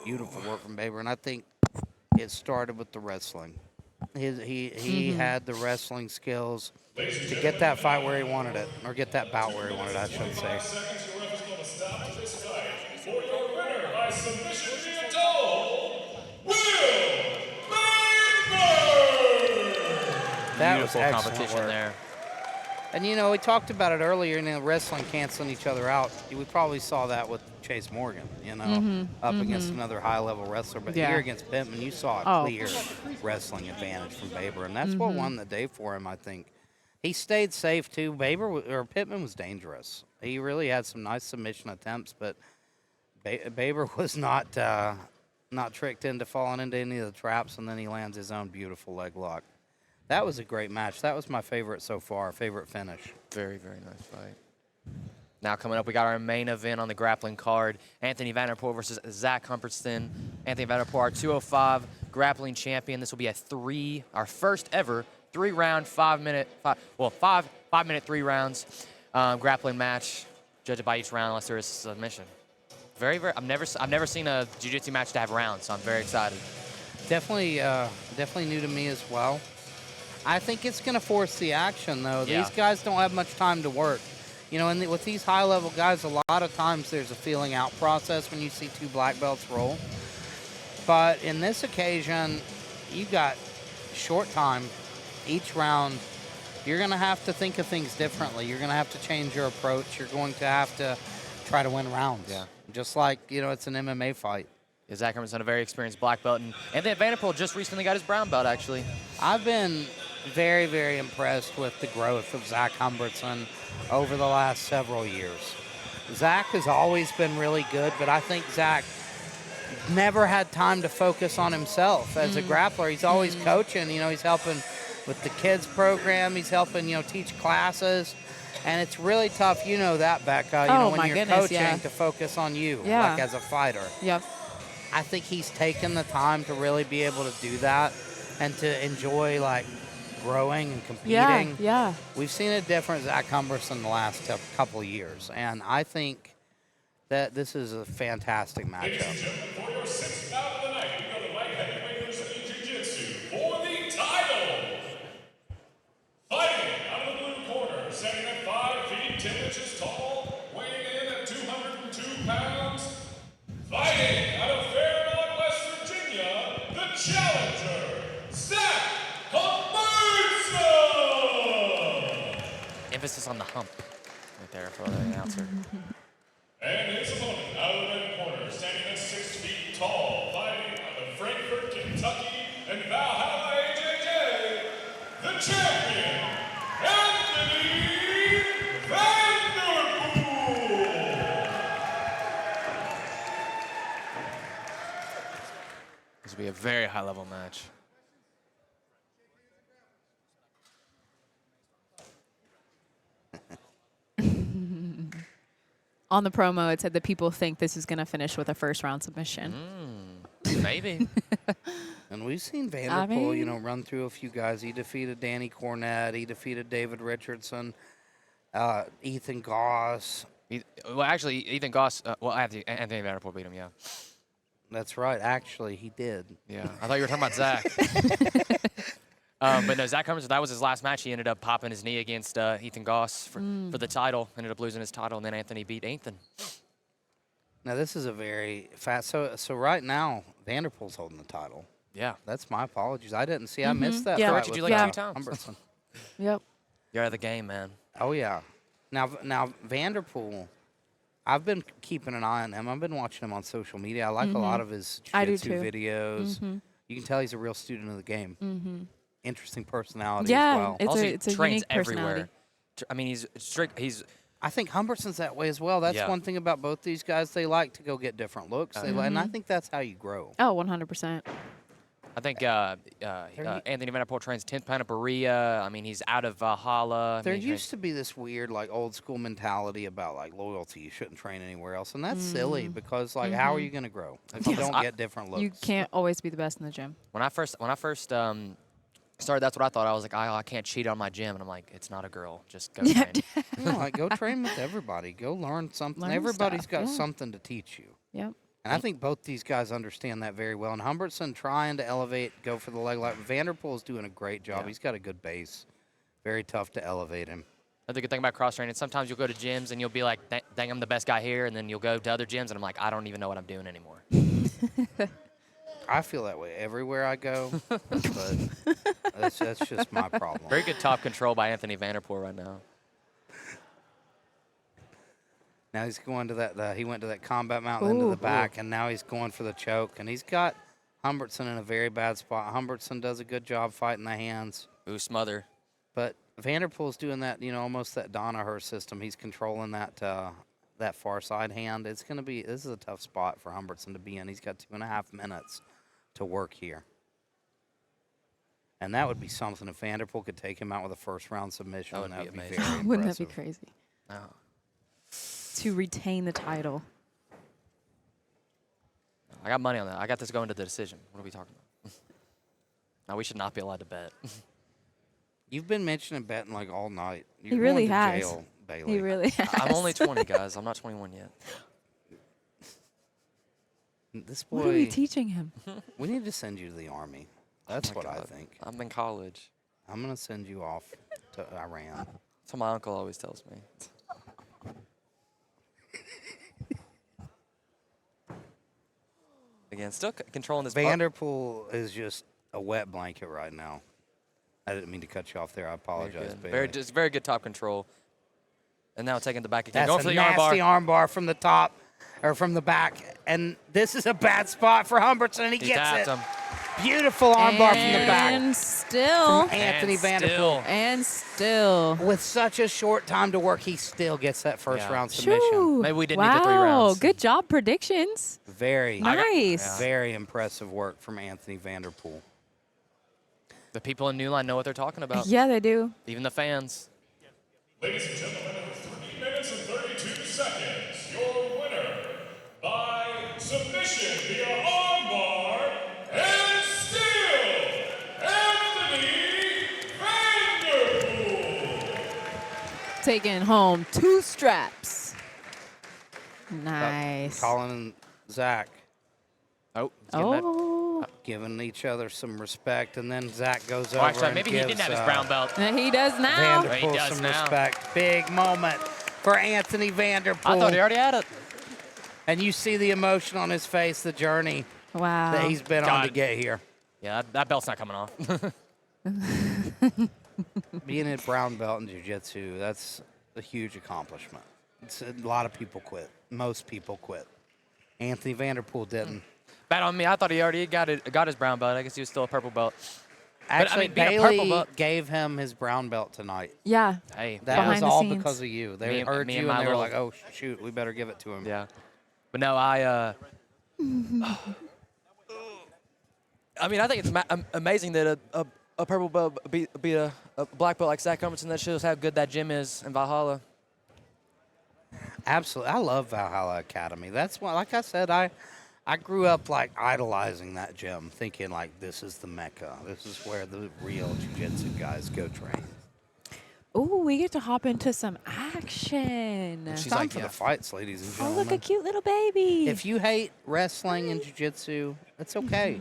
S4: Beautiful work from Baver, and I think it started with the wrestling. He had the wrestling skills to get that fight where he wanted it, or get that bout where he wanted it, I should say.
S6: For your winner by submission via toe, Will
S4: That
S3: Beautiful
S4: was
S3: competition
S4: work.
S3: there.
S4: And, you know, we talked about it earlier, wrestling canceling each other out. We probably saw that with Chase Morgan, up against another high-level wrestler. But here against Pitman, you saw a clear wrestling advantage from Baver, and that's what won the day for him, I think. He stayed safe, too. Pitman was dangerous. He really had some nice submission attempts, but Baver was not tricked into falling into any of the traps, and then he lands his own beautiful leg lock. That was a great match. That was my favorite so far, favorite finish.
S3: Very, very nice fight. Now coming up, we got our main event on the grappling card. Anthony Vanderpool versus Zach Humpston. Anthony Vanderpool, our 205 grappling champion. This will be our first ever 3-round, 5-minute, 3 rounds grappling match. Judged by each round unless there is a submission. Very, very. I've never seen a jiu-jitsu match to have rounds, so I'm very excited.
S4: Definitely new to me as well. I think it's going to force the action, though.
S3: Yeah.
S4: These guys don't have much time to work. And with these high-level guys, a lot of times there's a feeling-out process when you see two black belts roll. But in this occasion, you got short time. Each round, you're going to have to think of things differently. You're going to have to change your approach. You're going to have to try to win rounds.
S3: Yeah.
S4: Just like, it's an MMA fight.
S3: Yeah, Zach Humpston, a very experienced black belt. And then Vanderpool just recently got his brown belt, actually.
S4: I've been very, very impressed with the growth of Zach Humpston over the last several years. Zach has always been really good, but I think Zach never had time to focus on himself as a grappler. He's always coaching. He's helping with the kids program. He's helping, teach classes. And it's really tough, that, Becca, when you're coaching to focus on you, like as a fighter.
S1: Yep.
S4: I think he's taken the time to really be able to do that and to enjoy, growing and competing.
S1: Yeah.
S4: We've seen a different Zach Humpston the last couple of years, and I think that this is a fantastic matchup.
S6: For your 6th bout of the night, we go to light heavyweight in jiu-jitsu for the title. Fighting out of the blue corner, standing at 5 feet 10 inches tall, weighing in at 202 pounds. Fighting out of Fairmont, West Virginia, the challenger, Zach Humpston.
S3: Emphasis on the hump right there for the announcer.
S6: And his opponent out of the red corner, standing at 6 feet tall, fighting out of Frankfort, Kentucky, and Valhalla, AJJ, the champion, Anthony Vanderpool.
S3: This will be a very high-level match.
S1: On the promo, it said that people think this is going to finish with a first-round submission.
S3: Maybe.
S4: And we've seen Vanderpool, run through a few guys. He defeated Danny Cornett. He defeated David Richardson, Ethan Goss.
S3: Ethan Goss, Anthony Vanderpool beat him, yeah.
S4: That's right. Actually, he did.
S3: Yeah. I thought you were talking about Zach. But no, Zach Humpston, that was his last match. He ended up popping his knee against Ethan Goss for the title. Ended up losing his title, and then Anthony beat Ethan.
S4: Now, this is a very fast. So right now, Vanderpool's holding the title.
S3: Yeah.
S4: That's my apologies. I didn't see. I missed that.
S1: Yeah.
S4: fight
S3: Corrected you
S4: with,
S3: like 2 times.
S4: Humpston.
S1: Yep.
S3: You're out of the game, man.
S4: Oh, yeah. Now Vanderpool, I've been keeping an eye on him. I've been watching him on social media. I like a lot of his
S1: I do
S4: jiu-jitsu
S1: too.
S4: videos. You can tell he's a real student of the game. Interesting personality
S1: Yeah,
S4: as well.
S1: it's
S3: He
S1: a
S3: trains
S1: unique personality.
S3: everywhere. I mean, he's strict.
S4: I think Humpston's that way as well. That's
S3: Yeah.
S4: one thing about both these guys. They like to go get different looks. And I think that's how you grow.
S1: Oh, 100%.
S3: I think Anthony Vanderpool trains 10th Planet Berea. I mean, he's out of Valhalla.
S4: There used to be this weird, old school mentality about, loyalty. You shouldn't train anywhere else. And that's silly because, how are you going to grow if you don't get different looks?
S1: You can't always be the best in the gym.
S3: When I first Started, that's what I thought. I was like, I can't cheat on my gym. And I'm like, it's not a girl. Just go train.
S4: No, like, go train with everybody. Go learn something. Everybody's got something to teach you.
S1: Yep.
S4: And I think both these guys understand that very well. And Humpston trying to elevate, go for the leg lock. Vanderpool is doing a great job.
S3: Yeah.
S4: He's got a good base. Very tough to elevate him.
S3: That's the good thing about cross-training. Sometimes you'll go to gyms and you'll be like, dang, I'm the best guy here. And then you'll go to other gyms and I'm like, I don't even know what I'm doing anymore.
S4: I feel that way everywhere I go, but that's just my problem.
S3: Very good top control by Anthony Vanderpool right now.
S4: Now he's going to that. He went to that combat mount into the back, and now he's going for the choke. And he's got Humpston in a very bad spot. Humpston does a good job fighting the hands.
S3: Ooh, smother.
S4: But Vanderpool's doing that, almost that Danaher system. He's controlling that that far side hand. This is a tough spot for Humpston to be in. He's got 2.5 minutes to work here. And that would be something if Vanderpool could take him out with a first-round submission.
S3: That would be amazing.
S4: Very
S1: Wouldn't that be
S4: impressive.
S1: crazy?
S3: Oh.
S1: To retain the title.
S3: I got money on that. I got this going to the decision. What are we talking about? No, we should not be allowed to bet.
S4: You've been mentioning betting like all night.
S1: He really
S4: going to
S1: has.
S4: jail, Bailey.
S1: He really has.
S3: I'm only 20, guys. I'm not 21 yet.
S4: This boy.
S1: What are we teaching him?
S4: We need to send you to the Army. That's
S3: Oh my
S4: what I
S3: God.
S4: think.
S3: I'm in college.
S4: I'm going to send you off to Iran.
S3: That's what my uncle always tells me. Again, still controlling this.
S4: Vanderpool is just a wet blanket right now. I didn't mean to cut you off there. I apologize, Bailey.
S3: Very good top control. And now taking the back again.
S4: That's
S3: Going
S4: a
S3: for the
S4: nasty
S3: armbar.
S4: armbar from the top, or from the back. And this is a bad spot for Humpston, and he gets
S3: tapped
S4: it.
S3: him.
S4: Beautiful armbar from the back.
S1: And still.
S4: From Anthony
S3: And
S4: Vanderpool.
S3: still.
S1: And still.
S4: With such a short time to work, he still gets that first round submission.
S1: Shoo.
S3: Maybe we didn't
S1: wow.
S3: need the 3 rounds.
S1: Good job predictions.
S4: Very,
S1: Nice.
S4: very impressive work from Anthony Vanderpool.
S3: The people in New Line know what they're talking about.
S1: Yeah, they do.
S3: Even the fans.
S6: Ladies and gentlemen, in 3 minutes and 32 seconds, your winner by submission via armbar and steel, Anthony Vanderpool.
S1: Taking home 2 straps. Nice.
S4: Colin and Zach
S3: Oh, he's getting that.
S1: Oh.
S4: giving each other some respect, and then Zach goes
S3: Oh,
S4: over
S3: actually,
S4: and
S3: maybe he
S4: gives,
S3: didn't have his brown belt.
S1: And he does now.
S4: Vanderpool
S3: He does
S4: some
S3: now.
S4: respect. Big moment for Anthony Vanderpool.
S3: I thought he already had it.
S4: And you see the emotion on his face, the journey
S1: Wow.
S4: that he's been on
S3: God.
S4: to get here.
S3: Yeah, that belt's not coming off.
S4: Being a brown belt in jiu-jitsu, that's a huge accomplishment. A lot of people quit. Most people quit. Anthony Vanderpool didn't.
S3: Bad on me. I thought he already got his brown belt. I guess he was still a purple belt.
S4: Actually,
S3: being a purple
S4: Bailey
S3: belt-
S4: gave him his brown belt tonight.
S1: Yeah.
S3: Hey,
S4: That
S1: Behind
S4: was
S1: the
S4: all
S1: scenes.
S4: because of you. They
S3: Me and-
S4: heard
S3: me
S4: you
S3: and
S4: and
S3: my
S4: they were
S3: little-
S4: like, oh, shoot, we better give it to him.
S3: yeah. But no, I mean, I think it's amazing that a purple belt be a black belt like Zach Humpston. That shows how good that gym is in Valhalla.
S4: Absolutely. I love Valhalla Academy. That's why, like I said, I grew up like idolizing that gym, thinking like this is the Mecca. This is where the real jiu-jitsu guys go train.
S1: Ooh, we get to hop into some action.
S4: It's
S3: She's
S4: time
S3: like,
S4: for
S3: yeah.
S4: the fights, ladies and
S1: Oh,
S4: gentlemen.
S1: look, a cute little baby.
S4: If you hate wrestling and jiu-jitsu, it's okay.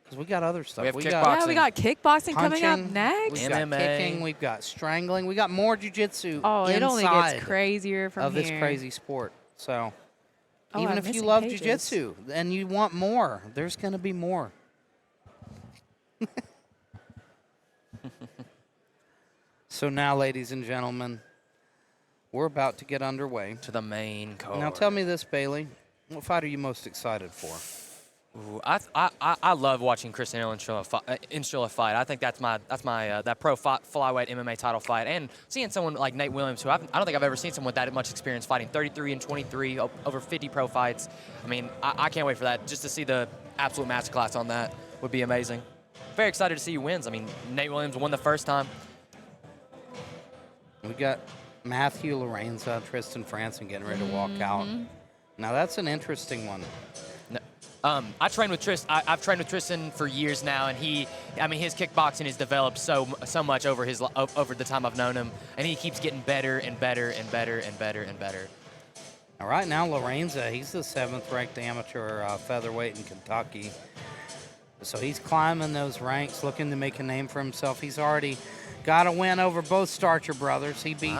S4: Because we got other stuff.
S3: We have
S4: got
S3: kickboxing.
S1: yeah, we got kickboxing coming up
S4: punching,
S1: next.
S4: We've got
S3: MMA.
S4: kicking. We've got strangling. We got more jiu-jitsu
S1: Oh, it only
S4: inside
S1: gets crazier from
S4: of this
S1: here.
S4: crazy sport. So
S1: Oh,
S4: even
S1: I'm
S4: if you
S1: missing
S4: love
S1: pages.
S4: jiu-jitsu and you want more, there's going to be more. So now, ladies and gentlemen, we're about to get underway.
S3: To the main card.
S4: Now tell me this, Bailey. What fight are you most excited for?
S3: Ooh, I love watching Chris and Ynastrilla fight. I think that's my that pro flyweight MMA title fight, and seeing someone like Nate Williams, who I don't think I've ever seen someone with that much experience fighting, 33 and 23, over 50 pro fights. I mean, I can't wait for that. Just to see the absolute masterclass on that would be amazing. Very excited to see who wins. I mean, Nate Williams won the first time.
S4: We got Matthew Lorraine, Tristan Franson getting ready to walk out. Now that's an interesting one.
S3: No, I train with I've trained with Tristan for years now, and his kickboxing has developed so much over the time I've known him, and he keeps getting better and better and better and better and better.
S4: All right, now Lorraine's he's the 7th ranked amateur featherweight in Kentucky. So he's climbing those ranks, looking to make a name for himself. He's already got a win over both Starcher brothers. He beat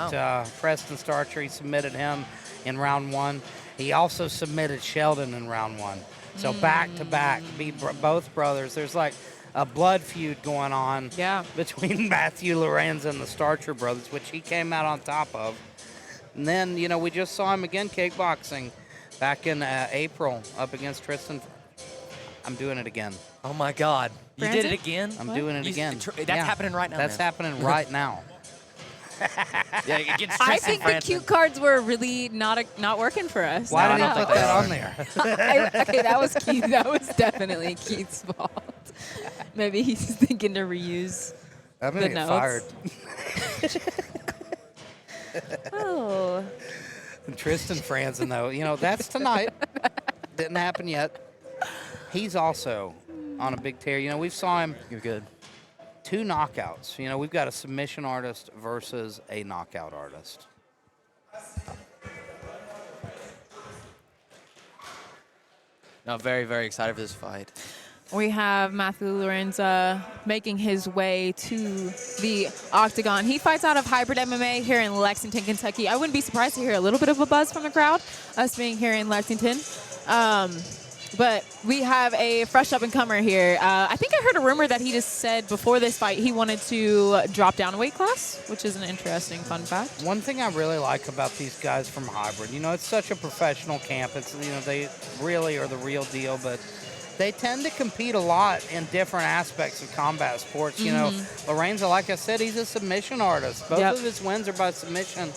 S4: Preston Starcher. He submitted him in round 1. He also submitted Sheldon in round 1. So back-to-back, beat both brothers. There's like a blood feud going on between Matthew Lorenz and the Starcher brothers, which he came out on top of. And then, we just saw him again kickboxing back in April up against Tristan. I'm doing it again.
S3: Oh, my God. You did it again?
S4: I'm doing it again.
S3: That's happening right now,
S4: That's happening right now.
S1: I think the cue cards were really not working for us.
S4: Why did he put that on there?
S1: Okay, that was Keith. That was definitely Keith's fault. Maybe he's thinking to reuse
S4: I'm
S1: the
S4: going to get
S1: notes.
S4: fired.
S1: Oh.
S4: And Tristan Franson, though, that's tonight. Didn't happen yet. He's also on a big tear. We saw him.
S3: You're good.
S4: 2 knockouts. We've got a submission artist versus a knockout artist.
S3: No, very, very excited for this fight.
S1: We have Matthew Lorenz making his way to the octagon. He fights out of Hybrid MMA here in Lexington, Kentucky. I wouldn't be surprised to hear a little bit of a buzz from the crowd, us being here in Lexington. But we have a fresh up-and-comer here. I think I heard a rumor that he just said before this fight he wanted to drop down a weight class, which is an interesting fun fact.
S4: One thing I really like about these guys from Hybrid, it's such a professional camp. It's, they really are the real deal, but they tend to compete a lot in different aspects of combat sports. Lorraine's, like I said, he's a submission artist. Both of his wins are by submission,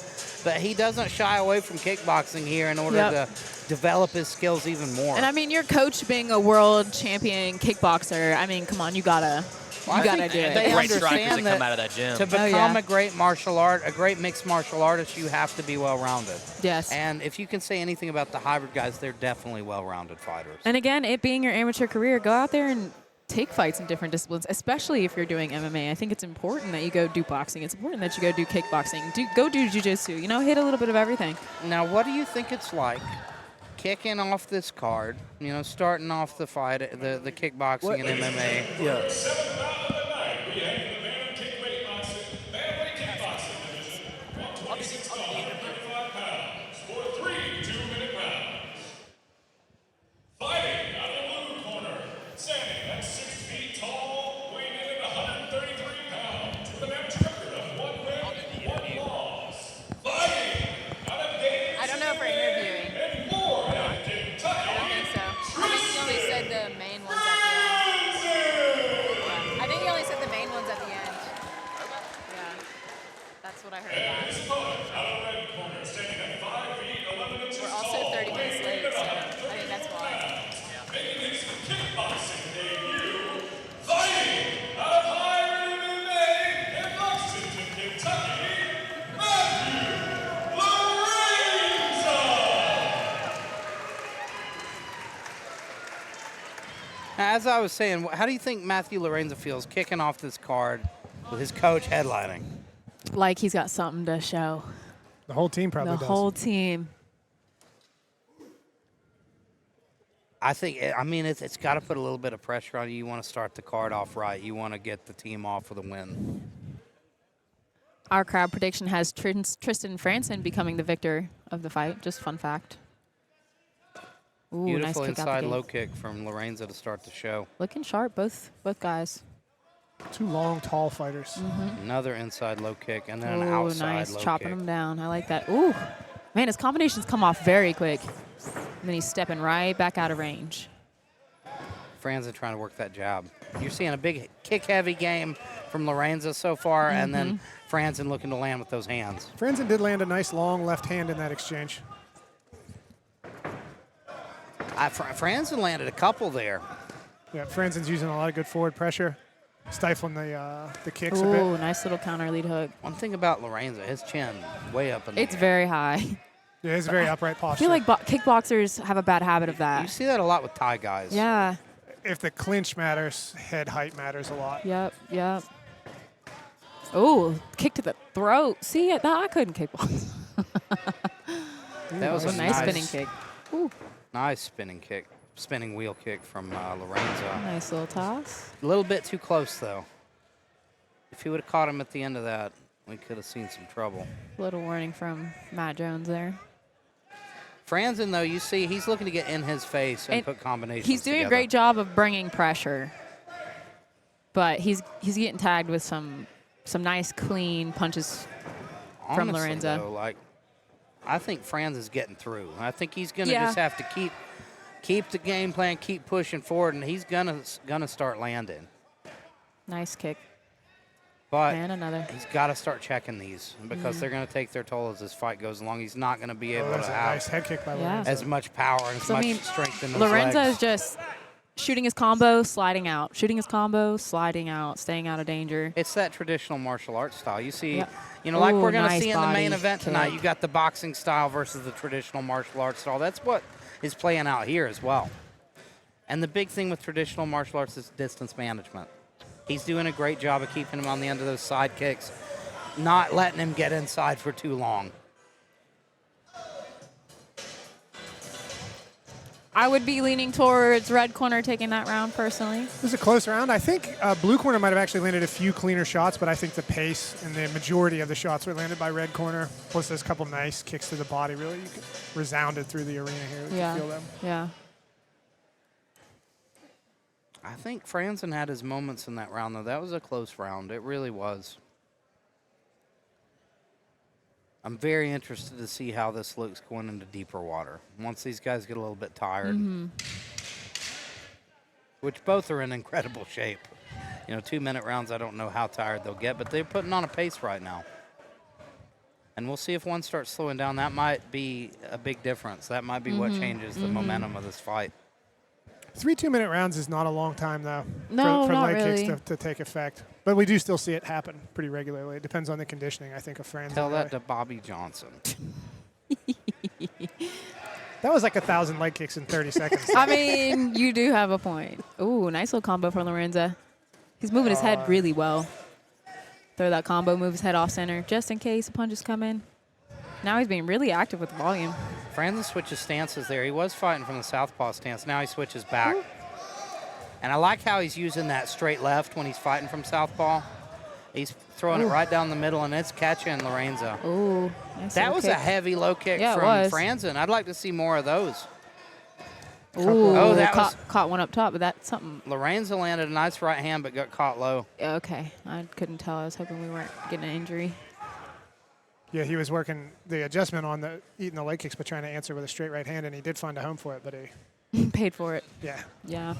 S4: but he doesn't shy away from kickboxing here in order to develop his skills even more.
S1: And your coach being a world champion kickboxer, come on, you gotta do it.
S4: They
S3: Great strikers
S4: understand
S3: that come out of that gym.
S4: To become a great a great mixed martial artist, you have to be well-rounded.
S1: Yes.
S4: And if you can say anything about the Hybrid guys, they're definitely well-rounded fighters.
S1: And again, it being your amateur career, go out there and take fights in different disciplines, especially if you're doing MMA. I think it's important that you go do boxing. It's important that you go do kickboxing. Go do jiu-jitsu. Hit a little bit of everything.
S4: Now, what do you think it's like kicking off this card, starting off the fight, the kickboxing and MMA?
S3: Yeah.
S4: As I was saying, how do you think Matthew Lorenzo feels kicking off this card with his coach headlining?
S1: Like he's got something to show.
S2: The whole team probably does.
S1: The whole team.
S4: I think, it's got to put a little bit of pressure on you. You want to start the card off right. You want to get the team off with a win.
S1: Our crowd prediction has Tristan Franson becoming the victor of the fight. Just fun fact. Ooh,
S4: Beautiful
S1: nice kick
S4: inside
S1: out
S4: low kick from Lorenzo to start the show.
S1: Looking sharp, both guys.
S2: 2 long, tall fighters.
S4: Another inside low kick and then an outside
S1: nice.
S4: low
S1: Chopping
S4: kick.
S1: him down. I like that. Ooh, man, his combinations come off very quick. And then he's stepping right back out of range.
S4: Franson trying to work that jab. You're seeing a big kick-heavy game from Lorenzo so far, and then Franson looking to land with those hands.
S2: Franson did land a nice long left hand in that exchange.
S4: Franson landed a couple there.
S2: Yeah, Franson's using a lot of good forward pressure, stifling the kicks a
S1: Ooh,
S2: bit.
S1: nice little counter lead hook.
S4: One thing about Lorenzo, his chin way up in the
S1: It's
S4: air.
S1: very high.
S2: Yeah, it's a very upright posture.
S1: I feel like kickboxers have a bad habit of that.
S4: You see that a lot with Thai guys.
S1: Yeah.
S2: If the clinch matters, head height matters a lot.
S1: Yep. Oh, kick to the throat. See, I couldn't kickbox.
S4: That was a
S1: nice spinning kick. Ooh.
S4: Nice spinning wheel kick from Lorenzo.
S1: Nice little toss.
S4: A little bit too close, though. If he would have caught him at the end of that, we could have seen some trouble.
S1: Little warning from Matt Jones there.
S4: Franson, though, you see, he's looking to get in his face and put combinations
S1: He's doing
S4: together.
S1: a great job of bringing pressure, but he's getting tagged with some nice, clean punches from
S4: Honestly,
S1: Lorenzo.
S4: Though, I think Franson's getting through. I think he's going to just have to keep the game plan, keep pushing forward, and he's gonna start landing.
S1: Nice kick.
S4: But
S1: And another.
S4: he's got to start checking these because they're going to take their toll as this fight goes along. He's not going to be able to
S2: That's a
S4: have
S2: nice head kick by
S1: Yeah.
S2: Lorenzo.
S4: as much power and as
S1: So, I
S4: much
S1: mean,
S4: strength in those
S1: Lorenzo
S4: legs.
S1: is just shooting his combo, sliding out. Shooting his combo, sliding out, staying out of danger.
S4: It's that traditional martial arts style. You see,
S1: Yep.
S4: like
S1: Ooh,
S4: we're going to
S1: nice
S4: see in the main
S1: body
S4: event tonight,
S1: kick.
S4: you got the boxing style versus the traditional martial arts style. That's what is playing out here as well. And the big thing with traditional martial arts is distance management. He's doing a great job of keeping him on the end of those side kicks, not letting him get inside for too long.
S1: I would be leaning towards red corner taking that round personally.
S2: This is a close round. I think blue corner might have actually landed a few cleaner shots, but I think the pace and the majority of the shots were landed by red corner. Plus, there's a couple nice kicks to the body. Really resounded through the arena here. You
S1: Yeah.
S2: could feel them.
S1: Yeah.
S4: I think Franson had his moments in that round, though. That was a close round. It really was. I'm very interested to see how this looks going into deeper water. Once these guys get a little bit tired, which both are in incredible shape. 2-minute rounds, I don't know how tired they'll get, but they're putting on a pace right now. And we'll see if one starts slowing down. That might be a big difference. That might be what changes the momentum of this fight.
S2: 3 2-minute rounds is not a long time, though,
S1: No,
S2: for
S1: not
S2: leg
S1: really.
S2: kicks to take effect. But we do still see it happen pretty regularly. It depends on the conditioning, I think, of Franson.
S4: Tell that to Bobby Johnson.
S2: That was like 1,000 leg kicks in 30 seconds.
S1: I mean, you do have a point. Ooh, nice little combo from Lorenzo. He's moving his head really well. Throw that combo, move his head off center, just in case the punches come in. Now he's being really active with volume.
S4: Franson switches stances there. He was fighting from the southpaw stance. Now he switches back. And I like how he's using that straight left when he's fighting from southpaw. He's throwing it right down the middle, and it's catching Lorenzo.
S1: Ooh, nice
S4: That
S1: little
S4: was
S1: kick.
S4: a heavy low kick
S1: Yeah, it
S4: from
S1: was.
S4: Franson. I'd like to see more of those.
S1: Ooh,
S4: Oh, that was-
S1: caught one up top, but that's something.
S4: Lorenzo landed a nice right hand, but got caught low.
S1: Okay, I couldn't tell. I was hoping we weren't getting an injury.
S2: Yeah, he was working the adjustment on eating the leg kicks, but trying to answer with a straight right hand, and he did find a home for it, but he,
S1: Paid for it.
S2: yeah.
S1: Yeah.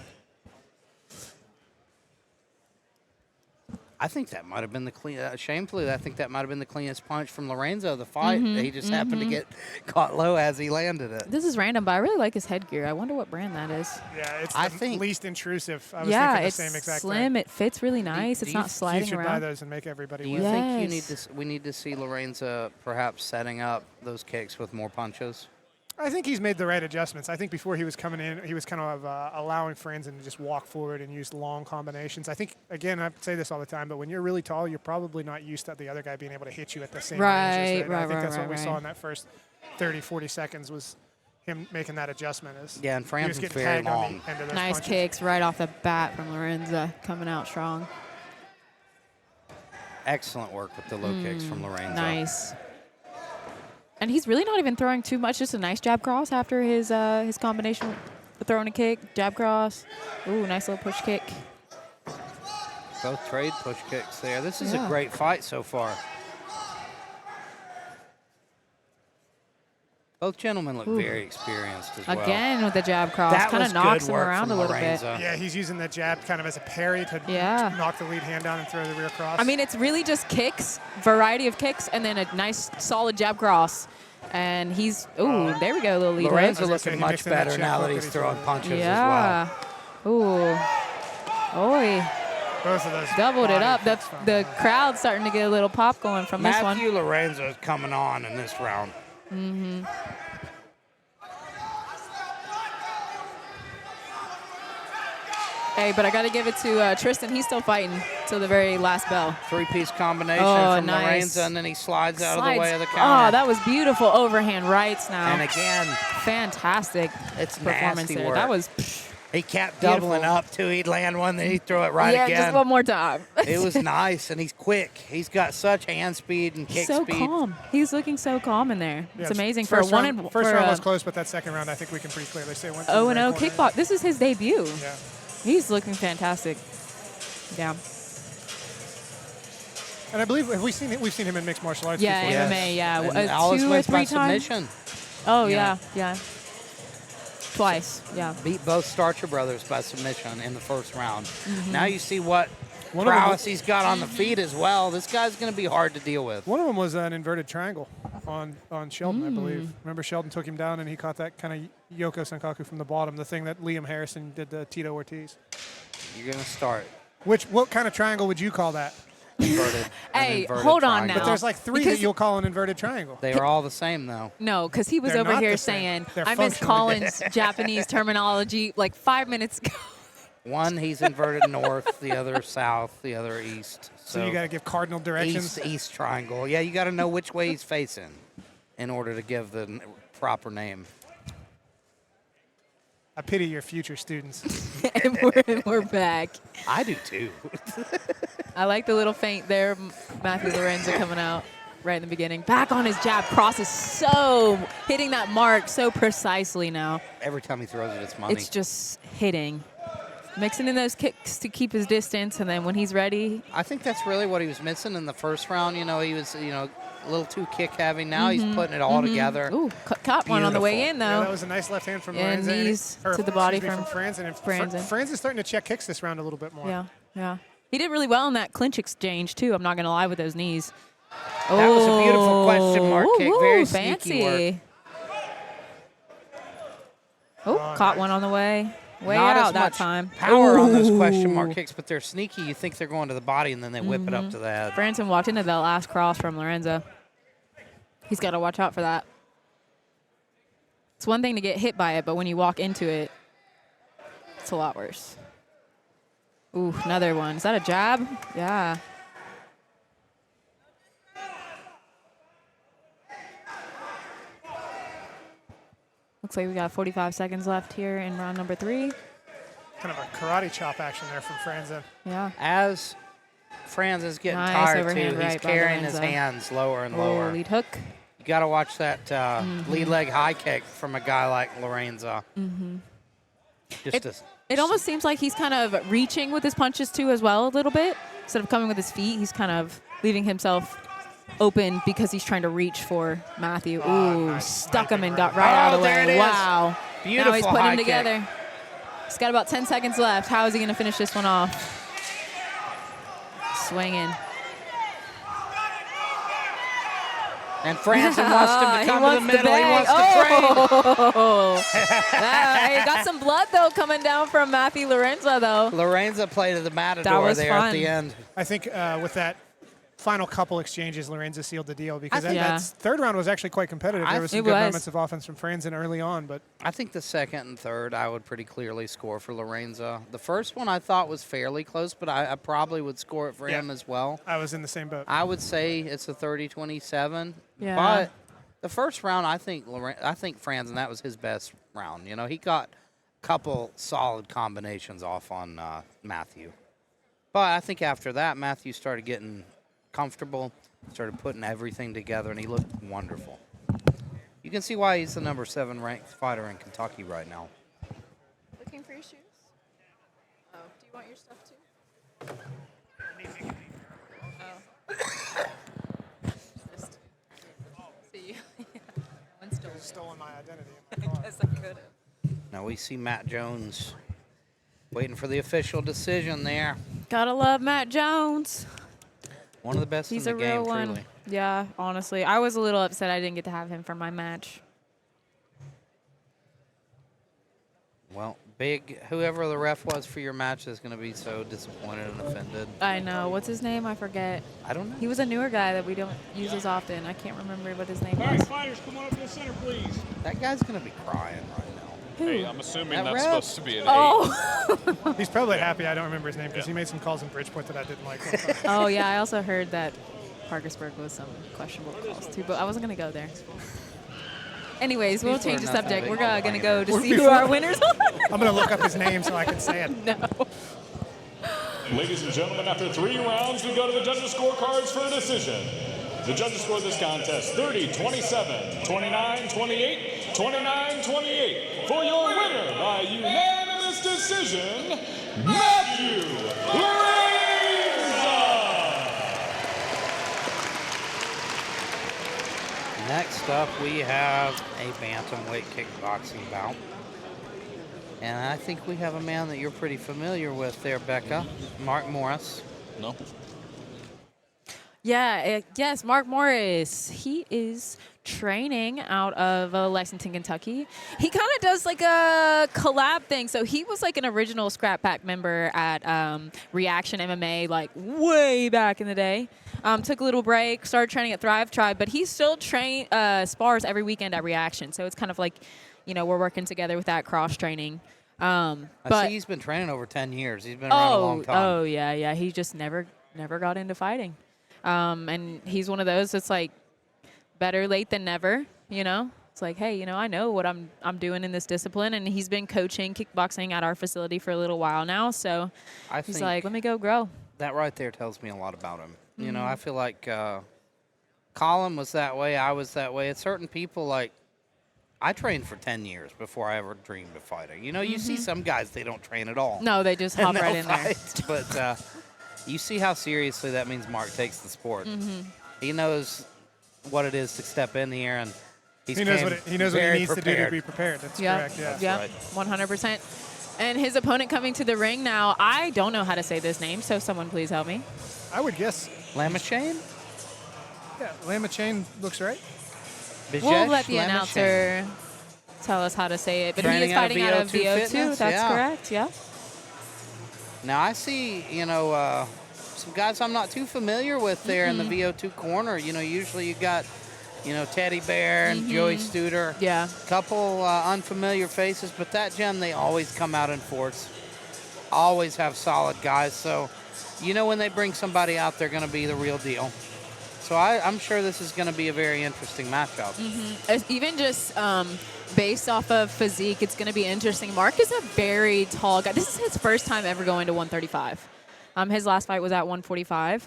S4: I think that might have been the clean. Shamefully, I think that might have been the cleanest punch from Lorenzo of the fight. He just happened to get caught low as he landed it.
S1: This is random, but I really like his headgear. I wonder what brand that is.
S2: Yeah, it's
S4: I
S2: the
S4: think-
S2: least intrusive. I was
S1: Yeah,
S2: thinking the
S1: it's
S2: same exact
S1: slim.
S2: thing.
S1: It fits really nice.
S4: do
S1: It's
S4: you-
S1: not
S2: You
S1: sliding
S2: should buy
S1: around.
S2: those and make everybody
S4: Do
S2: wear
S4: you
S2: them.
S4: think
S1: Yes.
S4: we need to see Lorenzo perhaps setting up those kicks with more punches?
S2: I think he's made the right adjustments. I think before he was coming in, he was kind of allowing Franson to just walk forward and use long combinations. I think, again, I say this all the time, but when you're really tall, you're probably not used to the other guy being able to hit you at the same range. And I think that's what we saw in that first 30, 40 seconds was him making that adjustment.
S4: Yeah, and
S2: He was
S4: Franson's
S2: getting
S4: very
S2: tagged on
S4: long.
S2: the end of those
S1: Nice
S2: punches.
S1: kicks right off the bat from Lorenzo, coming out strong.
S4: Excellent work with the low kicks from Lorenzo.
S1: Nice. And he's really not even throwing too much. Just a nice jab cross after his combination with throwing a kick, jab cross. Ooh, nice little push kick.
S4: Both trade push kicks there. This is a
S1: Yeah.
S4: great fight so far. Both gentlemen look very experienced as well.
S1: Again with the jab cross.
S4: That
S1: Kind
S4: was
S1: of knocks
S4: good
S1: him
S4: work
S1: around a
S4: from
S1: little
S4: Lorenzo.
S1: bit.
S2: Yeah, he's using the jab kind of as a parry to
S1: Yeah.
S2: knock the lead hand down and throw the rear cross.
S1: I mean, it's really just kicks, variety of kicks, and then a nice solid jab cross. And he's, ooh, there we go, a little lead
S4: Lorenzo
S2: I was gonna say,
S4: looking
S2: he
S4: much
S2: mixed in that
S4: better
S2: check
S4: now
S2: hook
S4: that
S2: that
S4: he's
S2: he
S4: throwing
S2: threw.
S4: punches as
S1: Yeah. Ooh. Oi.
S2: Both of those
S1: Doubled it
S2: body
S1: up.
S2: kicks
S1: The crowd's starting to get a little pop going from
S4: well.
S1: this one.
S4: Matthew Lorenzo is coming on in this round.
S1: Mm-hmm. Hey, but I got to give it to Tristan. He's still fighting till the very last bell.
S4: Three-piece combination from
S1: nice.
S4: Lorenzo, and then he slides out of the way of the counter.
S1: Oh, that was beautiful overhand rights now.
S4: And again,
S1: fantastic
S4: it's
S1: performance
S4: nasty
S1: there.
S4: work.
S1: That was
S4: he kept
S1: beautiful.
S4: doubling up too. He'd land one, then he'd throw it right
S1: yeah,
S4: again.
S1: just one more time.
S4: It was nice, and he's quick. He's got such hand speed and kick
S1: so
S4: speed.
S1: calm. He's looking so calm in there.
S2: Yeah,
S1: it's amazing for a
S2: first
S1: one
S2: round,
S1: and
S2: first round was close, but that second round I think we can pretty clearly say went to the
S1: 0-0
S2: right corner.
S1: kickbox. This is his debut.
S2: Yeah.
S1: He's looking fantastic. Yeah.
S2: And I believe we've seen him in mixed martial arts
S1: Yeah,
S2: before.
S1: MMA, yeah.
S4: And always
S1: 2 or
S4: wins
S1: 3
S4: by
S1: times.
S4: submission.
S1: Oh,
S4: Yeah.
S1: yeah. Twice, yeah.
S4: Beat both Starcher brothers by submission in the first round.
S1: Mm-hmm.
S4: Now you see what
S2: One of them
S4: prowess
S2: was-
S4: he's got on the feet as well. This guy's going to be hard to deal with.
S2: One of them was an inverted triangle on Sheldon, I
S1: Mm.
S2: Believe. Remember Sheldon took him down and he caught that kind of Yoko Senkaku from the bottom, the thing that Liam Harrison did to Tito Ortiz.
S4: You're going to start
S2: What kind of triangle would you call that?
S4: inverted. an
S1: Hey,
S4: inverted
S1: hold on
S4: triangle.
S1: now.
S2: But there's like 3
S1: Because-
S2: that you'll call an inverted triangle.
S4: They are all the same, though.
S1: No, because he was
S2: They're
S1: over
S2: not
S1: here
S2: the same.
S1: saying,
S2: They're
S1: I miss
S2: functionally
S1: Colin's Japanese terminology like 5 minutes ago.
S4: One, he's inverted north, the other south, the other east.
S2: So you got to give cardinal directions.
S4: east triangle. Yeah, you got to know which way he's facing in order to give the proper name.
S2: I pity your future students.
S1: And we're back.
S4: I do too.
S1: I like the little feint there. Matthew Lorenzo coming out right in the beginning. Back on his jab. Crosses so, hitting that mark so precisely now.
S4: Every time he throws it, it's money.
S1: It's just hitting. Mixing in those kicks to keep his distance, and then when he's ready,
S4: I think that's really what he was missing in the first round. You know, he was, a little too kick heavy. Now he's putting it all together.
S1: ooh, caught one on the way
S4: Beautiful.
S1: in,
S2: Yeah,
S1: though.
S2: that was a nice left hand from
S1: Yeah,
S2: Lorenzo.
S1: knees to the body from
S2: Franson. And
S1: Franson.
S2: Franson's starting to check kicks this round a little bit more.
S1: Yeah. He did really well in that clinch exchange, too. I'm not going to lie with those knees.
S4: That was a beautiful question mark kick. Very
S1: fancy.
S4: sneaky work.
S1: Oh, caught one on the way. Way
S4: Not
S1: out
S4: as
S1: that
S4: much
S1: time.
S4: power on those question
S1: Ooh.
S4: mark kicks, but they're sneaky. You think they're going to the body, and then they whip it up to the head.
S1: Franson walked into that last cross from Lorenzo. He's got to watch out for that. It's one thing to get hit by it, but when you walk into it, it's a lot worse. Ooh, another one. Is that a jab? Yeah. Looks like we got 45 seconds left here in round number 3.
S2: Kind of a karate chop action there from Franson.
S1: Yeah.
S4: As Franz is getting
S1: Nice
S4: tired,
S1: overhand
S4: too, he's
S1: right by
S4: carrying his
S1: Lorenzo.
S4: hands lower and
S1: Oh,
S4: lower.
S1: lead hook.
S4: You got to watch that lead leg high kick from a guy like Lorenzo.
S1: It almost seems like he's kind of reaching with his punches too as well a little bit. Instead of coming with his feet, he's kind of leaving himself open because he's trying to reach for Matthew. Ooh,
S2: nice
S1: stuck him and
S2: sniping
S1: got right out of the
S4: there
S1: way.
S4: it is.
S1: Wow.
S4: Beautiful
S1: now he's putting
S4: high
S1: them
S4: kick.
S1: together. He's got about 10 seconds left. How is he going to finish this one off? Swinging.
S4: And Franson wants him to
S1: He
S4: come to the
S1: wants the
S4: middle. He
S1: bag.
S4: wants to train.
S1: He got some blood, though, coming down from Matthew Lorenzo, though.
S4: Lorenzo played to the
S1: That
S4: matador
S1: was
S4: there
S1: fun.
S4: at the end.
S2: I think with that final couple exchanges, Lorenzo sealed the deal because
S1: think-
S2: that third round was actually quite competitive. There was some
S1: It
S2: good
S1: was.
S2: moments of offense from Franson early on, but
S4: I think the second and third I would pretty clearly score for Lorenzo. The first one I thought was fairly close, but I probably would score it for him as well.
S2: I was in the same boat.
S4: I would say it's a 30-27.
S1: Yeah.
S4: But the first round, I think Franson, that was his best round. You know, he got a couple solid combinations off on Matthew. But I think after that, Matthew started getting comfortable, started putting everything together, and he looked wonderful. You can see why he's the number 7 ranked fighter in Kentucky right now.
S1: Looking for your shoes? Oh, do you want your stuff too? Just see you. One still.
S2: Stolen my identity.
S1: I guess I could have.
S4: Now we see Matt Jones waiting for the official decision there.
S1: Gotta love Matt Jones.
S4: One of the best
S1: He's
S4: in
S1: a
S4: the game,
S1: real one.
S4: truly.
S1: Yeah, honestly. I was a little upset I didn't get to have him for my match.
S4: Well, Whoever the ref was for your match is going to be so disappointed and offended.
S1: I know. What's his name? I forget.
S4: I don't know.
S1: He was a newer guy that we don't use as often. I can't remember what his name
S7: All right,
S1: was.
S7: fighters, come on up to the center, please.
S4: That guy's going to be crying right now.
S8: Hey, I'm assuming
S4: That
S8: that's
S4: ref?
S8: supposed to be an 8.
S1: Oh.
S2: He's probably happy I don't remember his name because he made some calls in Bridgeport that I didn't like. One time.
S1: Oh, yeah. I also heard that Parkersburg was some questionable calls, too, but I wasn't going to go there. Anyways, we'll
S4: These were
S1: change the
S4: nothing
S1: subject.
S4: big
S1: We're going to go to
S2: Or
S1: see who
S2: before-
S1: our winners are.
S2: I'm going to look up his name so I can say it.
S1: No.
S7: Ladies and gentlemen, after 3 rounds, we go to the judges' scorecards for a decision. The judges scored this contest 30-27, 29-28, 29-28. For your winner by unanimous decision, Matthew Lorraine!
S4: Next up, we have a bantamweight kickboxing bout. And I think we have a man that you're pretty familiar with there, Becca, Mark Morris.
S8: No.
S1: Yeah, yes, Mark Morris. He is training out of Lexington, Kentucky. He kind of does like a collab thing. So he was like an original Scrap Pack member at Reaction MMA like way back in the day. Took a little break, started training at Thrive Tribe, but he still spars every weekend at Reaction. So it's kind of like, you know, we're working together with that cross training.
S4: I
S1: But
S4: see he's been training over 10 years. He's been around a long time.
S1: Oh yeah. He just never got into fighting. And he's one of those that's like better late than never, you know? It's like, hey, you know, I know what I'm doing in this discipline, and he's been coaching kickboxing at our facility for a little while now, so
S4: I
S1: he's
S4: think
S1: like, let me go grow.
S4: that right there tells me a lot about him. You know, I feel like Colin was that way. I was that way. It's certain people, like, I trained for 10 years before I ever dreamed of fighting. You know, you see some guys, they don't train at all.
S1: No, they just
S4: and
S1: hop right
S4: they'll
S1: in there.
S4: fight. But you see how seriously that means Mark takes the sport. He knows what it is to step in here, and
S2: He knows what he needs to do to be prepared. That's correct. Yeah.
S1: Yeah,
S4: right.
S1: 100%. And his opponent coming to the ring now, I don't know how to say this name, so someone please help me.
S2: I would guess.
S4: Lamachain?
S2: Yeah, Lamachain looks right.
S1: We'll let the
S4: Lamachain.
S1: announcer tell us how to say it. But he
S4: Training
S1: is
S4: out of
S1: fighting out of
S4: VO2
S1: VO2.
S4: Fitness?
S1: That's
S4: Yeah.
S1: correct, yeah.
S4: Now, I see, you know, some guys I'm not too familiar with there in the VO2 corner. You know, usually you got, you know, Teddy Bear and Joey Studer.
S1: Yeah.
S4: Couple unfamiliar faces, but that gym, they always come out in force. Always have solid guys. So, you know, when they bring somebody out, they're going to be the real deal. So I'm sure this is going to be a very interesting matchup.
S1: Even just based off of physique, it's going to be interesting. Mark is a very tall guy. This is his first time ever going to 135. His last fight was at 145.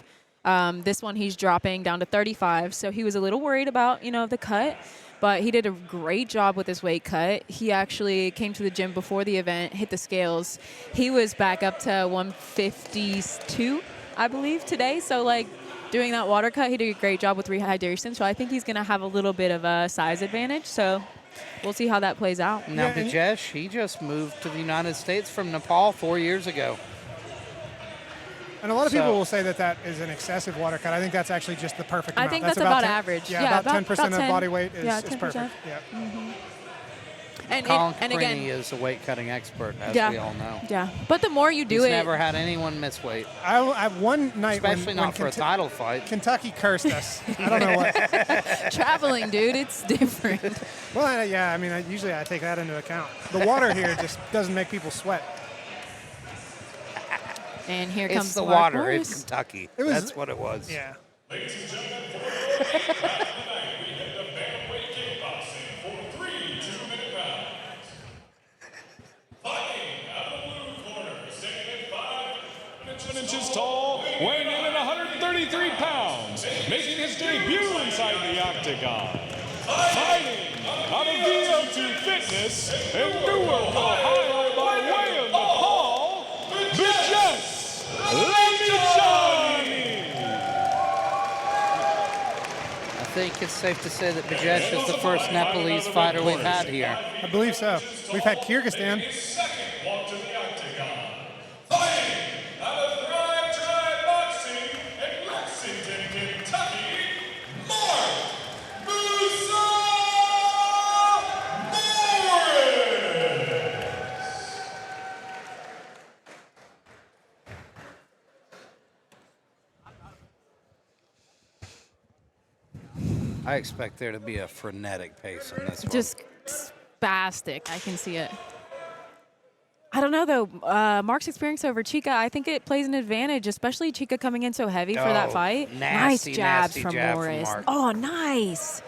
S1: This one he's dropping down to 35. So he was a little worried about, you know, the cut. But he did a great job with his weight cut. He actually came to the gym before the event, hit the scales. He was back up to 152, I believe, today. So, like, doing that water cut, he did a great job with rehydration. So I think he's going to have a little bit of a size advantage. So we'll see how that plays out.
S4: Now,
S2: Yeah, and-
S4: Bajesh, he just moved to the United States from Nepal 4 years ago.
S2: And a lot of people
S4: So-
S2: will say that that is an excessive water cut. I think that's actually just the perfect
S1: I
S2: amount.
S1: think that's about average.
S2: Yeah,
S1: Yeah,
S2: about 10%
S1: about
S2: of
S1: 10.
S2: body weight is,
S1: Yeah,
S2: is
S1: 10%.
S2: perfect. Yeah.
S1: And
S4: Colin
S1: and
S4: Caprini
S1: again,
S4: is a weight cutting expert, as
S1: yeah,
S4: we all know.
S1: yeah. But the more you do
S4: He's
S1: it,
S4: never had anyone miss weight,
S2: I one night
S4: especially
S2: when
S4: not for a
S2: Kentu-
S4: title fight.
S2: Kentucky cursed us. I don't know what.
S1: traveling, dude, it's different.
S2: Well, yeah, I mean, usually I take that into account. The water here just doesn't make people sweat.
S1: And here
S4: It's
S1: comes
S4: the
S1: Mark
S4: water.
S1: Morris.
S4: It's Kentucky.
S2: It was-
S4: That's what it was.
S2: Yeah.
S7: Ladies and gentlemen, for the first round of the night, we have the bantamweight kickboxing for 3 2-minute rounds. Fighting out of the blue corner, standing at 5 inches tall, weighing in at 133 pounds, making his debut inside the octagon. Fighting out of VO2 Fitness in Newark, Ohio, by way of Nepal, Bajesh Lamichani.
S4: I think it's safe to say that Bajesh is the first Nepalese fighter we've had here.
S2: I believe so. We've had Kyrgyzstan.
S7: Second walk to the octagon. Fighting out of Thrive Tribe Boxing in Lexington, Kentucky, Mark Musa Morris.
S4: I expect there to be a frenetic pace in this one.
S1: Just spastic. I can see it. I don't know, though. Mark's experience over Chica, I think it plays an advantage, especially Chica coming in so heavy for that fight. Nice jabs from Morris. Oh, nice.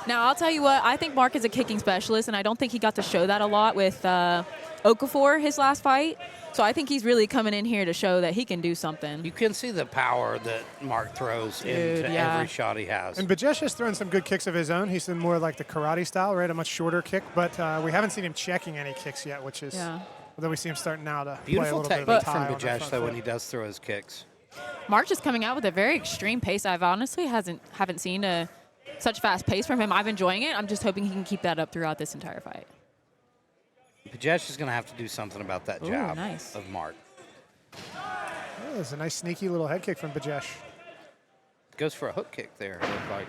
S1: Now, I'll tell you what. I think Mark is a kicking specialist, and I don't think he got to show that a lot with Okafor his last fight. So I think he's really coming in here to show that he can do something.
S4: You can see the power that Mark throws into every shot he has.
S2: And Bajesh has thrown some good kicks of his own. He's been more like the karate style, right? A much shorter kick, but we haven't seen him checking any kicks yet, which is... Although we see him starting now to play a
S4: Beautiful
S2: little bit
S4: technique
S2: of a
S4: from
S2: tie
S4: Bajesh, though, when he does throw his kicks.
S1: Mark is coming out with a very extreme pace. I've honestly haven't seen such fast pace from him. I'm enjoying it. I'm just hoping he can keep that up throughout this entire fight.
S4: Bajesh is going to have to do something about that jab of Mark.
S2: Oh, there's a nice sneaky little head kick from Bajesh.
S4: Goes for a hook kick there, it looked like.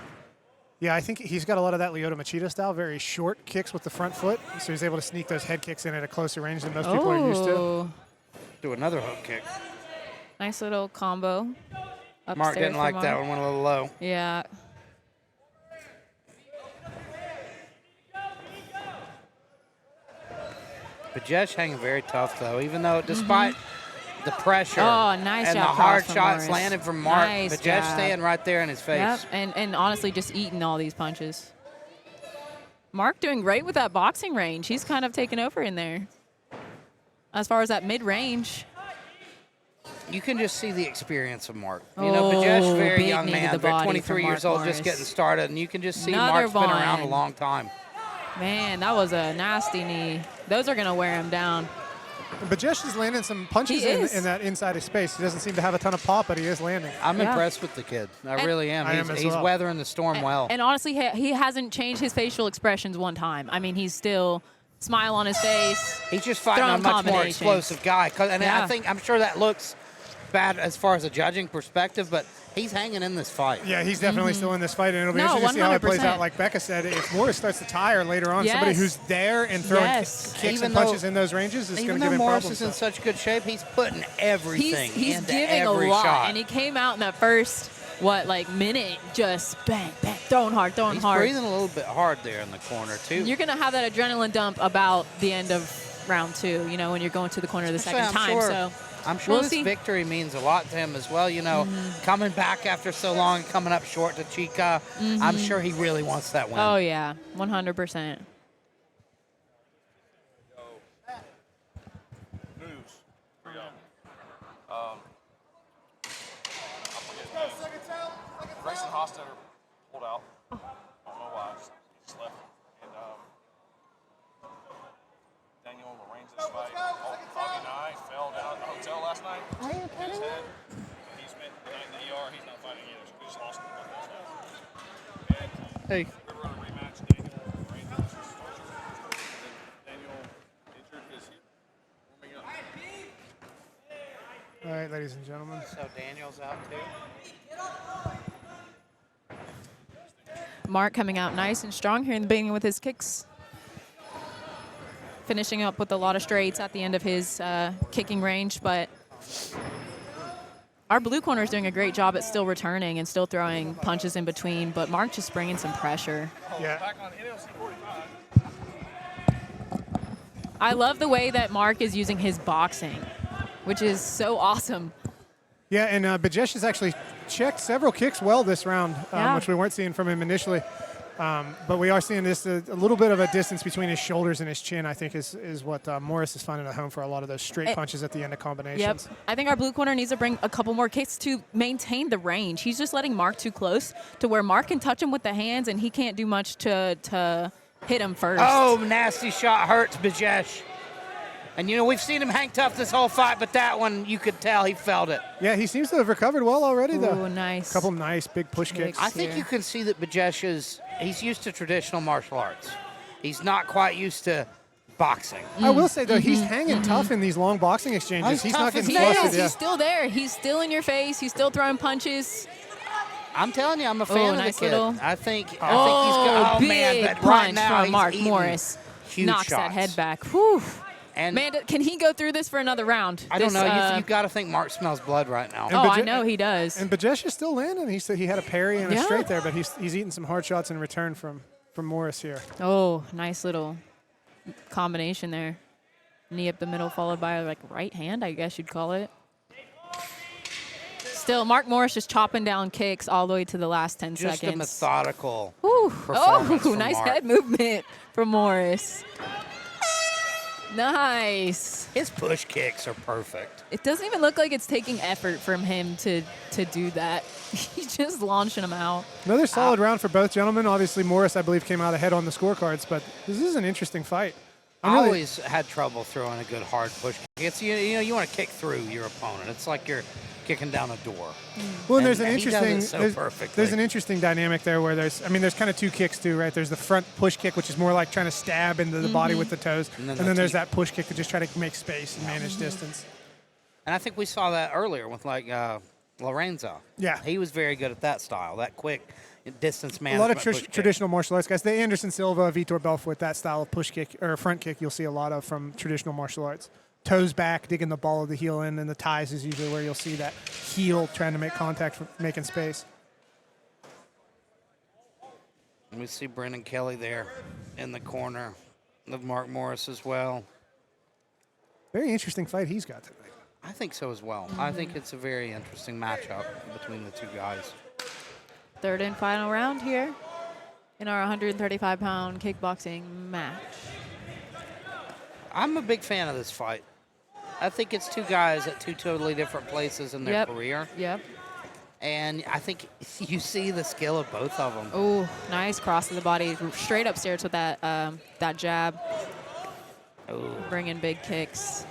S2: Yeah, I think he's got a lot of that Lyoto Machida style, very short kicks with the front foot, so he's able to sneak those head kicks in at a closer range than most people are used to.
S4: Do another hook kick.
S1: Nice little combo.
S4: Mark didn't like that one, went a little low.
S1: Yeah.
S4: Bajesh hanging very tough, though, even though despite the pressure
S1: nice
S4: and the
S1: jab
S4: hard
S1: from
S4: shots
S1: Morris.
S4: landed from Mark,
S1: Nice
S4: Bajesh
S1: jab.
S4: staying right there in his face.
S1: Yep, and honestly just eating all these punches. Mark doing great with that boxing range. He's kind of taken over in there. As far as that mid-range.
S4: You can just see the experience of Mark. You know, Bajesh, very
S1: big
S4: young
S1: knee to
S4: man,
S1: the body
S4: 23
S1: from
S4: years
S1: Mark
S4: old, just
S1: Morris.
S4: getting started, and you can just see
S1: Another
S4: Mark's been around a
S1: one.
S4: long time.
S1: Man, that was a nasty knee. Those are going to wear him down.
S2: Bajesh is landing some punches in that inside of space. He doesn't seem to have a ton of pop, but he is landing.
S4: I'm impressed with the kid. I really am. He's weathering the storm well.
S1: And honestly, he hasn't changed his facial expressions one time. I mean, he's still smile on his face.
S4: He's just fighting a much more explosive guy. And I'm sure that looks bad as far as a judging perspective, but he's hanging in this fight.
S2: Yeah, he's definitely still in this fight, and it'll be interesting to see how it plays out. Like Becca said, if Morris starts to tire later on, somebody who's there and throwing kicks and punches in those ranges is going to give him
S4: Morris
S2: problems.
S4: is in such good shape, he's putting everything
S1: he's
S4: into
S1: giving
S4: every
S1: a lot,
S4: shot.
S1: and he came out in that first minute, just bang, bang, throwing hard.
S4: He's breathing a little bit hard there in the corner too.
S1: You're gonna have that adrenaline dump about the end of round 2. You know, when you're going to the corner the second time. So.
S4: I'm sure this victory means a lot to him as well. You know, coming back after so long and coming up short to Chica, I'm sure he really wants that win.
S1: Oh, yeah, 100%.
S6: Franson Hofstetter pulled out. I don't know why. Just left. And Daniel Lorraine's this fight. Foggy night, fell down at the hotel last night.
S8: Are you kidding me?
S6: He spent the night in the ER. He's not fighting either. So we just lost him last night.
S4: Hey.
S6: We're going to rematch Daniel Lorraine. Daniel injured his hip. Warming up.
S2: All right, ladies and gentlemen.
S4: So Daniel's out too.
S1: Mark coming out nice and strong here in the beginning with his kicks. Finishing up with a lot of straights at the end of his kicking range, but our blue corner is doing a great job at still returning and still throwing punches in between, but Mark just bringing some pressure.
S6: Back on NLC 45.
S1: I love the way that Mark is using his boxing, which is so awesome.
S2: Yeah, and Bajesh has actually checked several kicks well this round, which we weren't seeing from him initially. But we are seeing this a little bit of a distance between his shoulders and his chin, I think, is what Morris is finding at home for a lot of those straight punches at the end of combinations.
S1: Yep. I think our blue corner needs to bring a couple more kicks to maintain the range. He's just letting Mark too close to where Mark can touch him with the hands, and he can't do much to hit him first.
S4: Oh, nasty shot hurts Bajesh. And, you know, we've seen him hang tough this whole fight, but that one, you could tell he felt it.
S2: Yeah, he seems to have recovered well already, though.
S1: Ooh, nice.
S2: A couple nice big push kicks.
S4: I think you can see that Bajesh he's used to traditional martial arts. He's not quite used to boxing.
S2: I will say, though, he's hanging tough in these long boxing exchanges. He's not getting flustered.
S1: He's still there. He's still in your face. He's still throwing punches.
S4: I'm telling you, I'm a fan of the kid. I think he's got,
S1: oh
S4: man,
S1: big
S4: but
S1: punch
S4: right now
S1: from Mark
S4: he's
S1: Morris.
S4: huge
S1: Knocks
S4: shots.
S1: that head back. Whew.
S4: And
S1: Man, can he go through this for another round?
S4: I don't
S1: This,
S4: know. You got to think Mark smells blood right now.
S1: Oh, I know he does.
S2: And Bajesh is still landing. He said he had a parry and a
S1: Yeah.
S2: straight there, but he's eating some hard shots in return from Morris here.
S1: Oh, nice little combination there. Knee up the middle followed by like right hand, I guess you'd call it. Still, Mark Morris just chopping down kicks all the way to the last 10
S4: Just
S1: seconds.
S4: a methodical
S1: Ooh.
S4: performance
S1: Oh,
S4: from
S1: nice
S4: Mark.
S1: head movement from Morris. Nice.
S4: His push kicks are perfect.
S1: It doesn't even look like it's taking effort from him to do that. He's just launching them out.
S2: Another solid round for both gentlemen. Obviously, Morris, I believe, came out ahead on the scorecards, but this is an interesting fight.
S4: I always had trouble throwing a good hard push kick. It's, you want to kick through your opponent. It's like you're kicking down a door.
S2: Well, and there's
S4: And
S2: an
S4: he does
S2: interesting
S4: it so
S2: there's,
S4: perfectly.
S2: there's an interesting dynamic there where there's kind of two kicks too, right? There's the front push kick, which is more like trying to stab into the body with the toes, and then there's that push kick to just try to make space and manage distance.
S4: And I think we saw that earlier with like Lorenzo.
S2: Yeah.
S4: He was very good at that style, that quick distance
S2: A
S4: management.
S2: lot of
S4: push kick.
S2: traditional martial arts guys. The Anderson Silva, Vitor Belfort, that style of push kick or front kick, you'll see a lot of from traditional martial arts. Toes back, digging the ball of the heel in, and the ties is usually where you'll see that heel trying to make contact, making space.
S4: And we see Brendan Kelly there in the corner of Mark Morris as well.
S2: Very interesting fight he's got tonight.
S4: I think so as well. I think it's a very interesting matchup between the two guys.
S1: Third and final round here in our 135-pound kickboxing match.
S4: I'm a big fan of this fight. I think it's two guys at two totally different places in their career.
S1: Yep.
S4: And I think you see the skill of both of them.
S1: Oh, nice cross to the body. Straight upstairs with that that jab.
S4: Ooh.
S1: Bringing big kicks.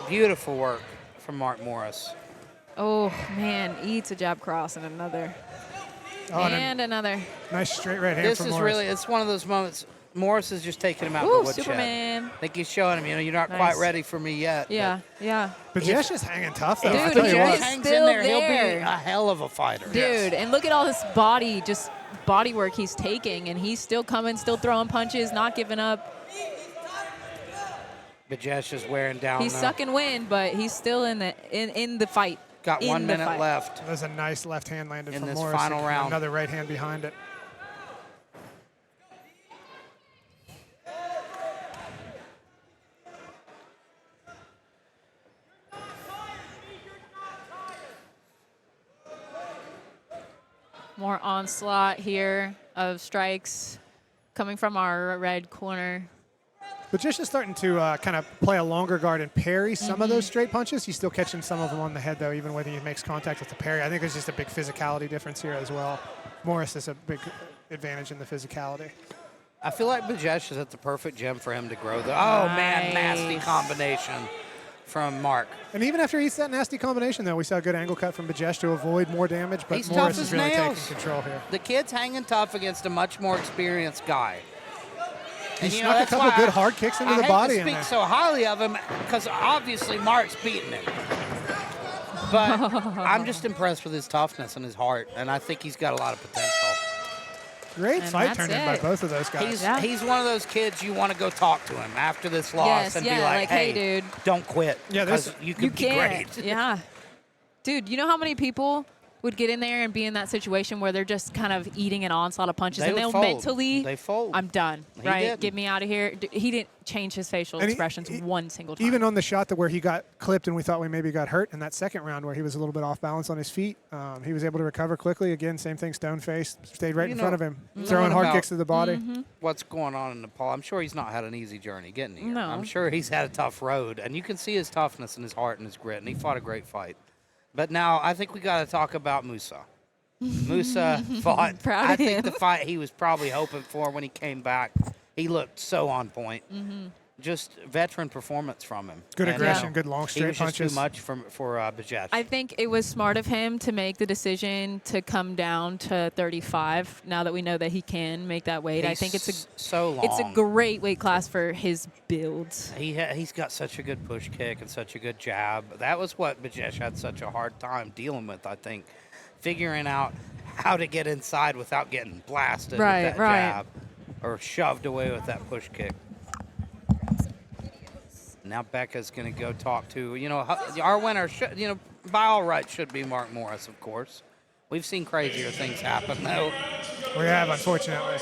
S4: Beautiful work from Mark Morris.
S1: Oh, man. Eats a jab cross and another.
S2: Oh,
S1: and another.
S2: Nice straight right hand
S4: This
S2: from
S4: is
S2: Morris.
S4: really, it's one of those moments. Morris is just taking him out
S1: Ooh,
S4: of the woodshed.
S1: Superman.
S4: I think he's showing him, you're not
S1: Nice.
S4: quite ready for me yet.
S1: Yeah, yeah.
S2: Bajesh is hanging tough, though.
S1: Dude,
S2: I tell you
S1: he
S2: what.
S1: is
S4: hangs
S1: still
S4: in there, he'll
S1: there.
S4: be a hell of a fighter.
S1: Dude, and look at all this body, just body work he's taking, and he's still coming, still throwing punches, not giving up.
S4: Bajesh is wearing down.
S1: He's sucking wind, but he's still in the fight.
S4: Got
S1: in
S4: 1
S1: the
S4: minute
S1: fight.
S4: left.
S2: There's a nice left hand landed
S4: In
S2: from
S4: this
S2: Morris.
S4: final
S2: and
S4: round.
S2: Another right hand behind it.
S1: More onslaught here of strikes coming from our red corner.
S2: Bajesh is starting to kind of play a longer guard and parry some of those straight punches. He's still catching some of them on the head, though, even when he makes contact with the parry. I think there's just a big physicality difference here as well. Morris has a big advantage in the physicality.
S4: I feel like Bajesh is at the perfect gym for him to grow. Oh, man, nasty
S1: Nice.
S4: combination from Mark.
S2: And even after he eats that nasty combination, though, we saw a good angle cut from Bajesh to avoid more damage, but
S4: He's
S2: Morris
S4: tough
S2: is
S4: as
S2: really
S4: nails.
S2: taking control here.
S4: The kid's hanging tough against a much more experienced guy.
S2: He
S4: And,
S2: snuck a
S4: that's
S2: couple
S4: why
S2: good hard kicks into the
S4: I
S2: body
S4: hate
S2: in
S4: to
S2: there.
S4: speak so highly of him because obviously Mark's beating him. But I'm just impressed with his toughness and his heart, and I think he's got a lot of potential.
S2: Great
S1: And
S2: fight
S1: that's
S2: turned in by
S1: it.
S2: both of those guys.
S4: He's one of those kids you want to go talk to him after this loss
S1: Yes,
S4: and
S1: yeah,
S4: be like,
S1: like, hey, dude,
S4: don't quit.
S2: Yeah,
S4: 'cause you could be
S1: can't.
S4: great.
S1: Yeah. Dude, you know how many people would get in there and be in that situation where they're just kind of eating an onslaught of punches
S4: They
S1: and
S4: would
S1: they'll
S4: fold.
S1: mentally,
S4: They fold.
S1: I'm done,
S4: He
S1: right?
S4: didn't.
S1: Get me out of here. He didn't change his facial
S2: And
S1: expressions one single time.
S2: Even on the shot that where he got clipped and we thought we maybe got hurt in that second round where he was a little bit off balance on his feet, he was able to recover quickly. Again, same thing, stone face, stayed right
S4: You
S2: in
S4: know,
S2: front of him,
S4: you know
S2: throwing
S4: what
S2: hard
S4: about-
S2: kicks to the body.
S4: What's going on in Nepal? I'm sure he's not had an easy journey getting here.
S1: No.
S4: I'm sure he's had a tough road, and you can see his toughness and his heart and his grit, and he fought a great fight. But now I think we got to talk about Musa. Musa fought.
S1: Proud of
S4: I think
S1: him.
S4: the fight he was probably hoping for when he came back. He looked so on point. Just veteran performance from him.
S2: Good
S4: And,
S2: aggression, good long
S4: He
S2: straight
S4: was just
S2: punches.
S4: too much for Bajesh.
S1: I think it was smart of him to make the decision to come down to 35 now that we know that he can make that weight. I think it's
S4: so long.
S1: a great weight class for his build.
S4: He's got such a good push kick and such a good jab. That was what Bajesh had such a hard time dealing with, I think. Figuring out how to get inside without getting blasted
S1: Right,
S4: with that
S1: right.
S4: jab or shoved away with that push kick. Now Becca's going to go talk to, our winner, by all rights should be Mark Morris, of course. We've seen crazier things happen, though.
S2: We have, unfortunately.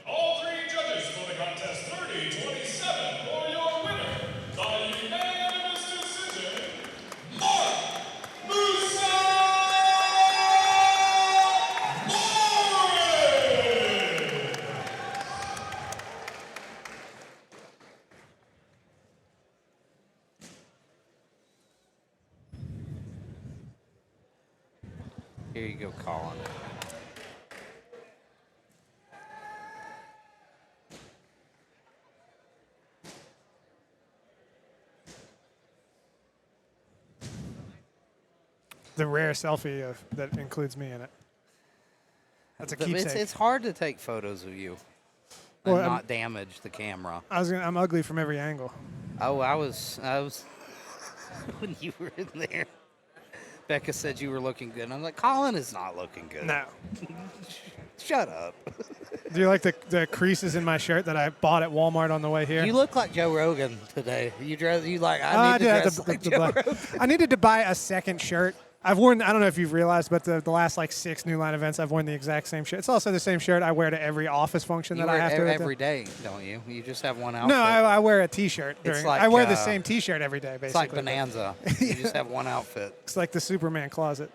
S6: All three judges for the contest 30-27 for your winner by unanimous decision, Mark Musa Morris.
S4: Here you go, Colin.
S2: The rare selfie that includes me in it. That's a keepsake.
S4: It's hard to take photos of you and
S2: Well,
S4: not damage the camera.
S2: I'm ugly from every angle.
S4: Oh, I was when you were in there. Becca said you were looking good. And I'm like, Colin is not looking good.
S2: No.
S4: Shut up.
S2: Do you like the creases in my shirt that I bought at Walmart on the way here?
S4: You look like Joe Rogan today. I
S2: needed to buy a second shirt. I've worn, I don't know if you've realized, but the last like 6 New Line events, I've worn the exact same shirt. It's also the same shirt I wear to every office function that I have to.
S4: Every day, don't you? You just have one outfit.
S2: No, I wear a T-shirt.
S4: Like,
S2: I wear the same T-shirt every day, basically.
S4: It's like Bonanza. You just have one outfit.
S2: It's like the Superman closet.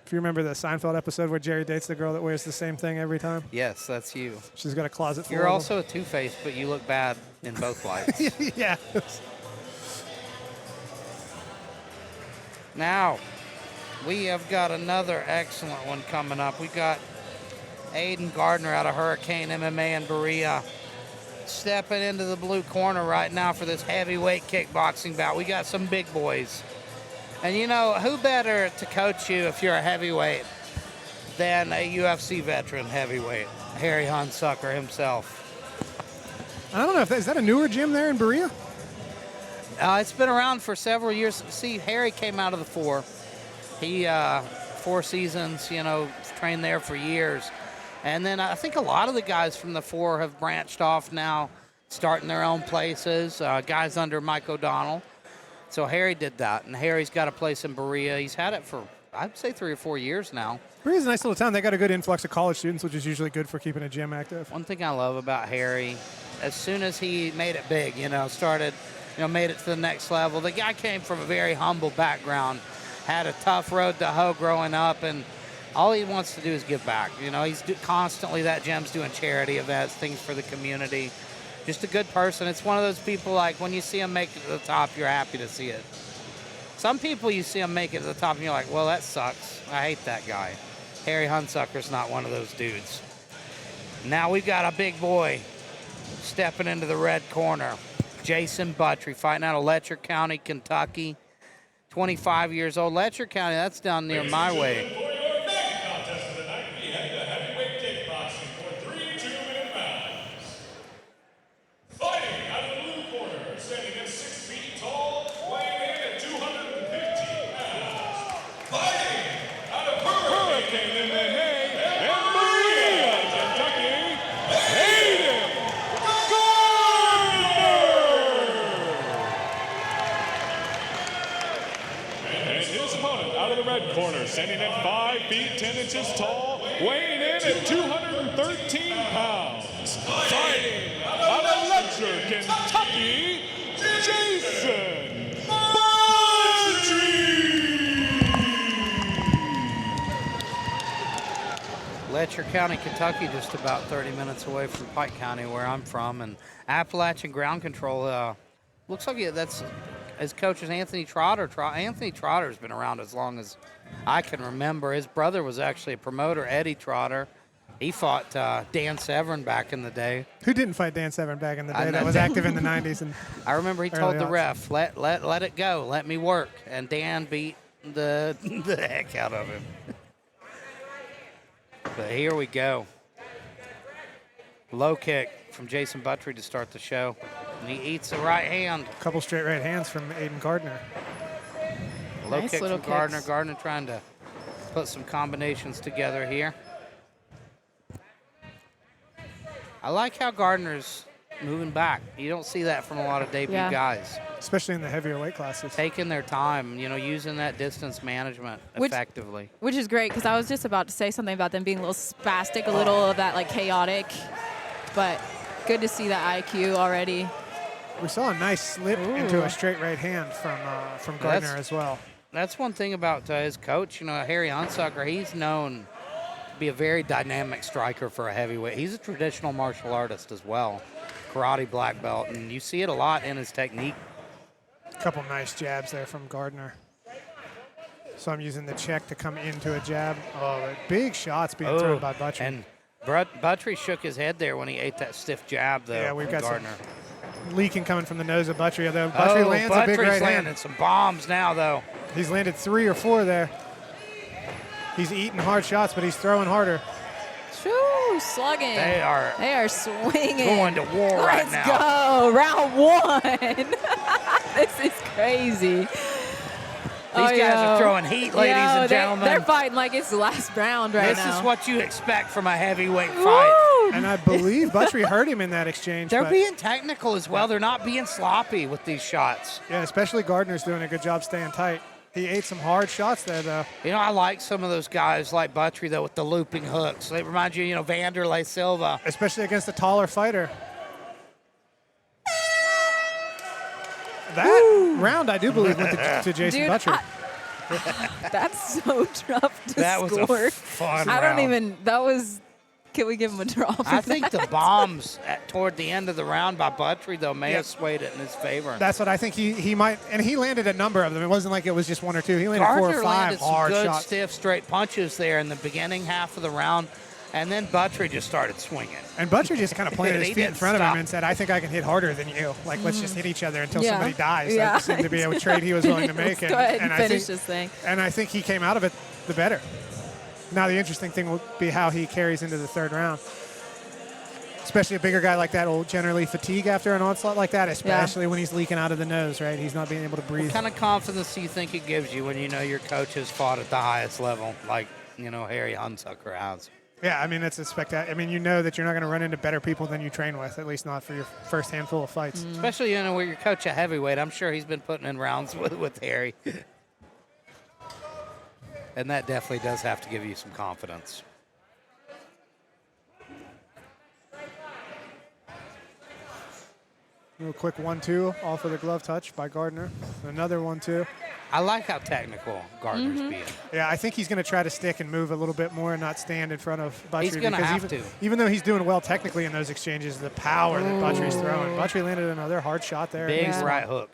S2: If you remember the Seinfeld episode where Jerry dates the girl that wears the same thing every time.
S4: Yes, that's you.
S2: She's got a closet full
S4: You're
S2: of
S4: also a two-faced, but you look bad in both lights.
S2: Yeah.
S4: Now, we have got another excellent one coming up. We got Aiden Gardner out of Hurricane MMA in Berea stepping into the blue corner right now for this heavyweight kickboxing bout. We got some big boys. And who better to coach you if you're a heavyweight than a UFC veteran heavyweight, Harry Hunsucker himself.
S2: I don't know, is that a newer gym there in Berea?
S4: It's been around for several years. See, Harry came out of the 4. He, 4 seasons, trained there for years. And then I think a lot of the guys from the 4 have branched off now, starting their own places, guys under Mike O'Donnell. So Harry did that, and Harry's got a place in Berea. He's had it for, I'd say, 3 or 4 years now.
S2: Berea's a nice little town. They got a good influx of college students, which is usually good for keeping a gym active.
S4: One thing I love about Harry, as soon as he made it big, started, made it to the next level. The guy came from a very humble background, had a tough road to hoe growing up, and all he wants to do is give back. He's constantly, that gym's doing charity events, things for the community. Just a good person. It's one of those people, like, when you see him make it to the top, you're happy to see it. Some people, you see him make it to the top, and you're like, well, that sucks. I hate that guy. Harry Hunsucker's not one of those dudes. Now we've got a big boy stepping into the red corner. Jason Buttry, fighting out of Letcher County, Kentucky. 25 years old. Letcher County, that's down near my way.
S7: Corner, standing at 5 feet 10 inches tall, weighing in at 213 pounds. Fighting out of Letcher, Kentucky, Jason Buttry.
S4: Letcher County, Kentucky, just about 30 minutes away from Pike County, where I'm from, and Appalachian Ground Control. Looks like that's his coach is Anthony Trotter. Anthony Trotter's been around as long as I can remember. His brother was actually a promoter, Eddie Trotter. He fought Dan Severn back in the day.
S2: Who didn't fight Dan Severn back in the day? That was active in the 90s. And
S4: I remember he told the ref, let it go, let me work. And Dan beat the heck out of him. But here we go. Low kick from Jason Buttry to start the show. And he eats the right hand.
S2: A couple straight right hands from Aiden Gardner.
S4: Low kick from Gardner. Gardner trying to put some combinations together here. I like how Gardner's moving back. You don't see that from a lot of debut guys.
S2: Especially in the heavier weight classes.
S4: Taking their time, you know, using that distance management effectively.
S1: Which is great, because I was just about to say something about them being a little spastic, a little of that, like, chaotic. But good to see that IQ already.
S2: We saw a nice slip into a straight right hand from Gardner as well.
S4: That's one thing about his coach, you know, Harry Hunsucker. He's known to be a very dynamic striker for a heavyweight. He's a traditional martial artist as well, karate black belt, and you see it a lot in his technique.
S2: A couple nice jabs there from Gardner. So I'm using the check to come into a jab. Oh, big shots being thrown by Buttrey.
S4: And Buttrey shook his head there when he ate that stiff jab, though.
S2: Yeah, we've got
S4: Gardner.
S2: Some leaking coming from the nose of Buttrey, although Buttrey lands a big right hand.
S4: Landing some bombs now, though.
S2: He's landed 3 or 4 there. He's eating hard shots, but he's throwing harder.
S1: Woo, slugging.
S4: They are
S1: swinging.
S4: Going to war right now.
S1: Let's go. Round 1. This is crazy.
S4: These guys are throwing heat, ladies and gentlemen.
S1: They're fighting like it's the last round now.
S4: This is what you expect from a heavyweight fight.
S2: And I believe Buttrey hurt him in that exchange.
S4: They're being technical as well. They're not being sloppy with these shots.
S2: Yeah, especially Gardner's doing a good job staying tight. He ate some hard shots there, though.
S4: You know, I like some of those guys like Buttrey, though, with the looping hooks. They remind you, Vanderlei Silva.
S2: Especially against a taller fighter. That round, I do believe, went to Jason Buttrey.
S1: That's so tough to score.
S4: That was a fun round.
S1: Can we give him a draw for
S4: I think the bombs toward the end of the round by Buttrey, though, may have swayed it in his favor.
S2: That's what I think he might. And he landed a number of them. It wasn't like it was just 1 or 2. He landed 4 or 5 hard
S4: some good,
S2: shots.
S4: Stiff, straight punches there in the beginning half of the round. And then Buttrey just started swinging.
S2: And Buttrey just kind of planted his feet in front of him and said, I think I can hit harder than you. Like, let's just hit each other until somebody dies. That seemed to be a trade he was willing to make.
S1: Go ahead and finish this thing.
S2: And I think he came out of it the better. Now the interesting thing will be how he carries into the 3rd round. Especially a bigger guy like that will generally fatigue after an onslaught like that, especially when he's leaking out of the nose, right? He's not being able to breathe.
S4: What kind of confidence do you think it gives you when you know your coach has fought at the highest level, like, Harry Hunsucker has?
S2: Yeah, I mean, it's a spectacular. I mean, you know that you're not going to run into better people than you train with, at least not for your first handful of fights.
S4: Especially, where your coach at heavyweight. I'm sure he's been putting in rounds with Harry. And that definitely does have to give you some confidence.
S2: A quick 1-2 off of the glove touch by Gardner. Another 1-2.
S4: I like how technical Gardner's being.
S2: Yeah, I think he's going to try to stick and move a little bit more and not stand in front of Buttrey.
S4: He's going to have to.
S2: Even though he's doing well technically in those exchanges, the power that Buttrey's throwing. Buttrey landed another hard shot there.
S4: Big right hook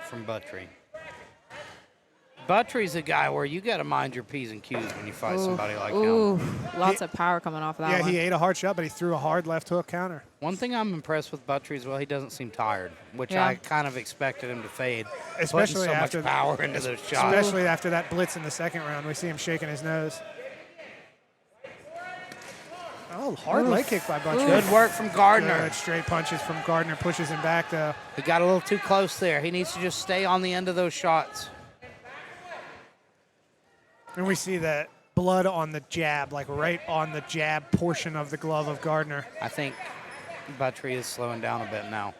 S4: from Buttrey. Buttrey's a guy where you got to mind your P's and Q's when you fight somebody like him.
S1: Lots of power coming off of that one.
S2: Yeah, he ate a hard shot, but he threw a hard left hook counter.
S4: One thing I'm impressed with Buttrey as well, he doesn't seem tired, which I kind of expected him to fade.
S2: Especially
S4: putting so
S2: after
S4: much power into those shots.
S2: Especially after that blitz in the 2nd round. We see him shaking his nose. Oh, hard leg kick by Buttrey.
S4: Good work from Gardner.
S2: Good straight punches from Gardner. Pushes him back, though.
S4: He got a little too close there. He needs to just stay on the end of those shots.
S2: And we see that blood on the jab, like right on the jab portion of the glove of Gardner.
S4: I think Buttrey is slowing down a bit now.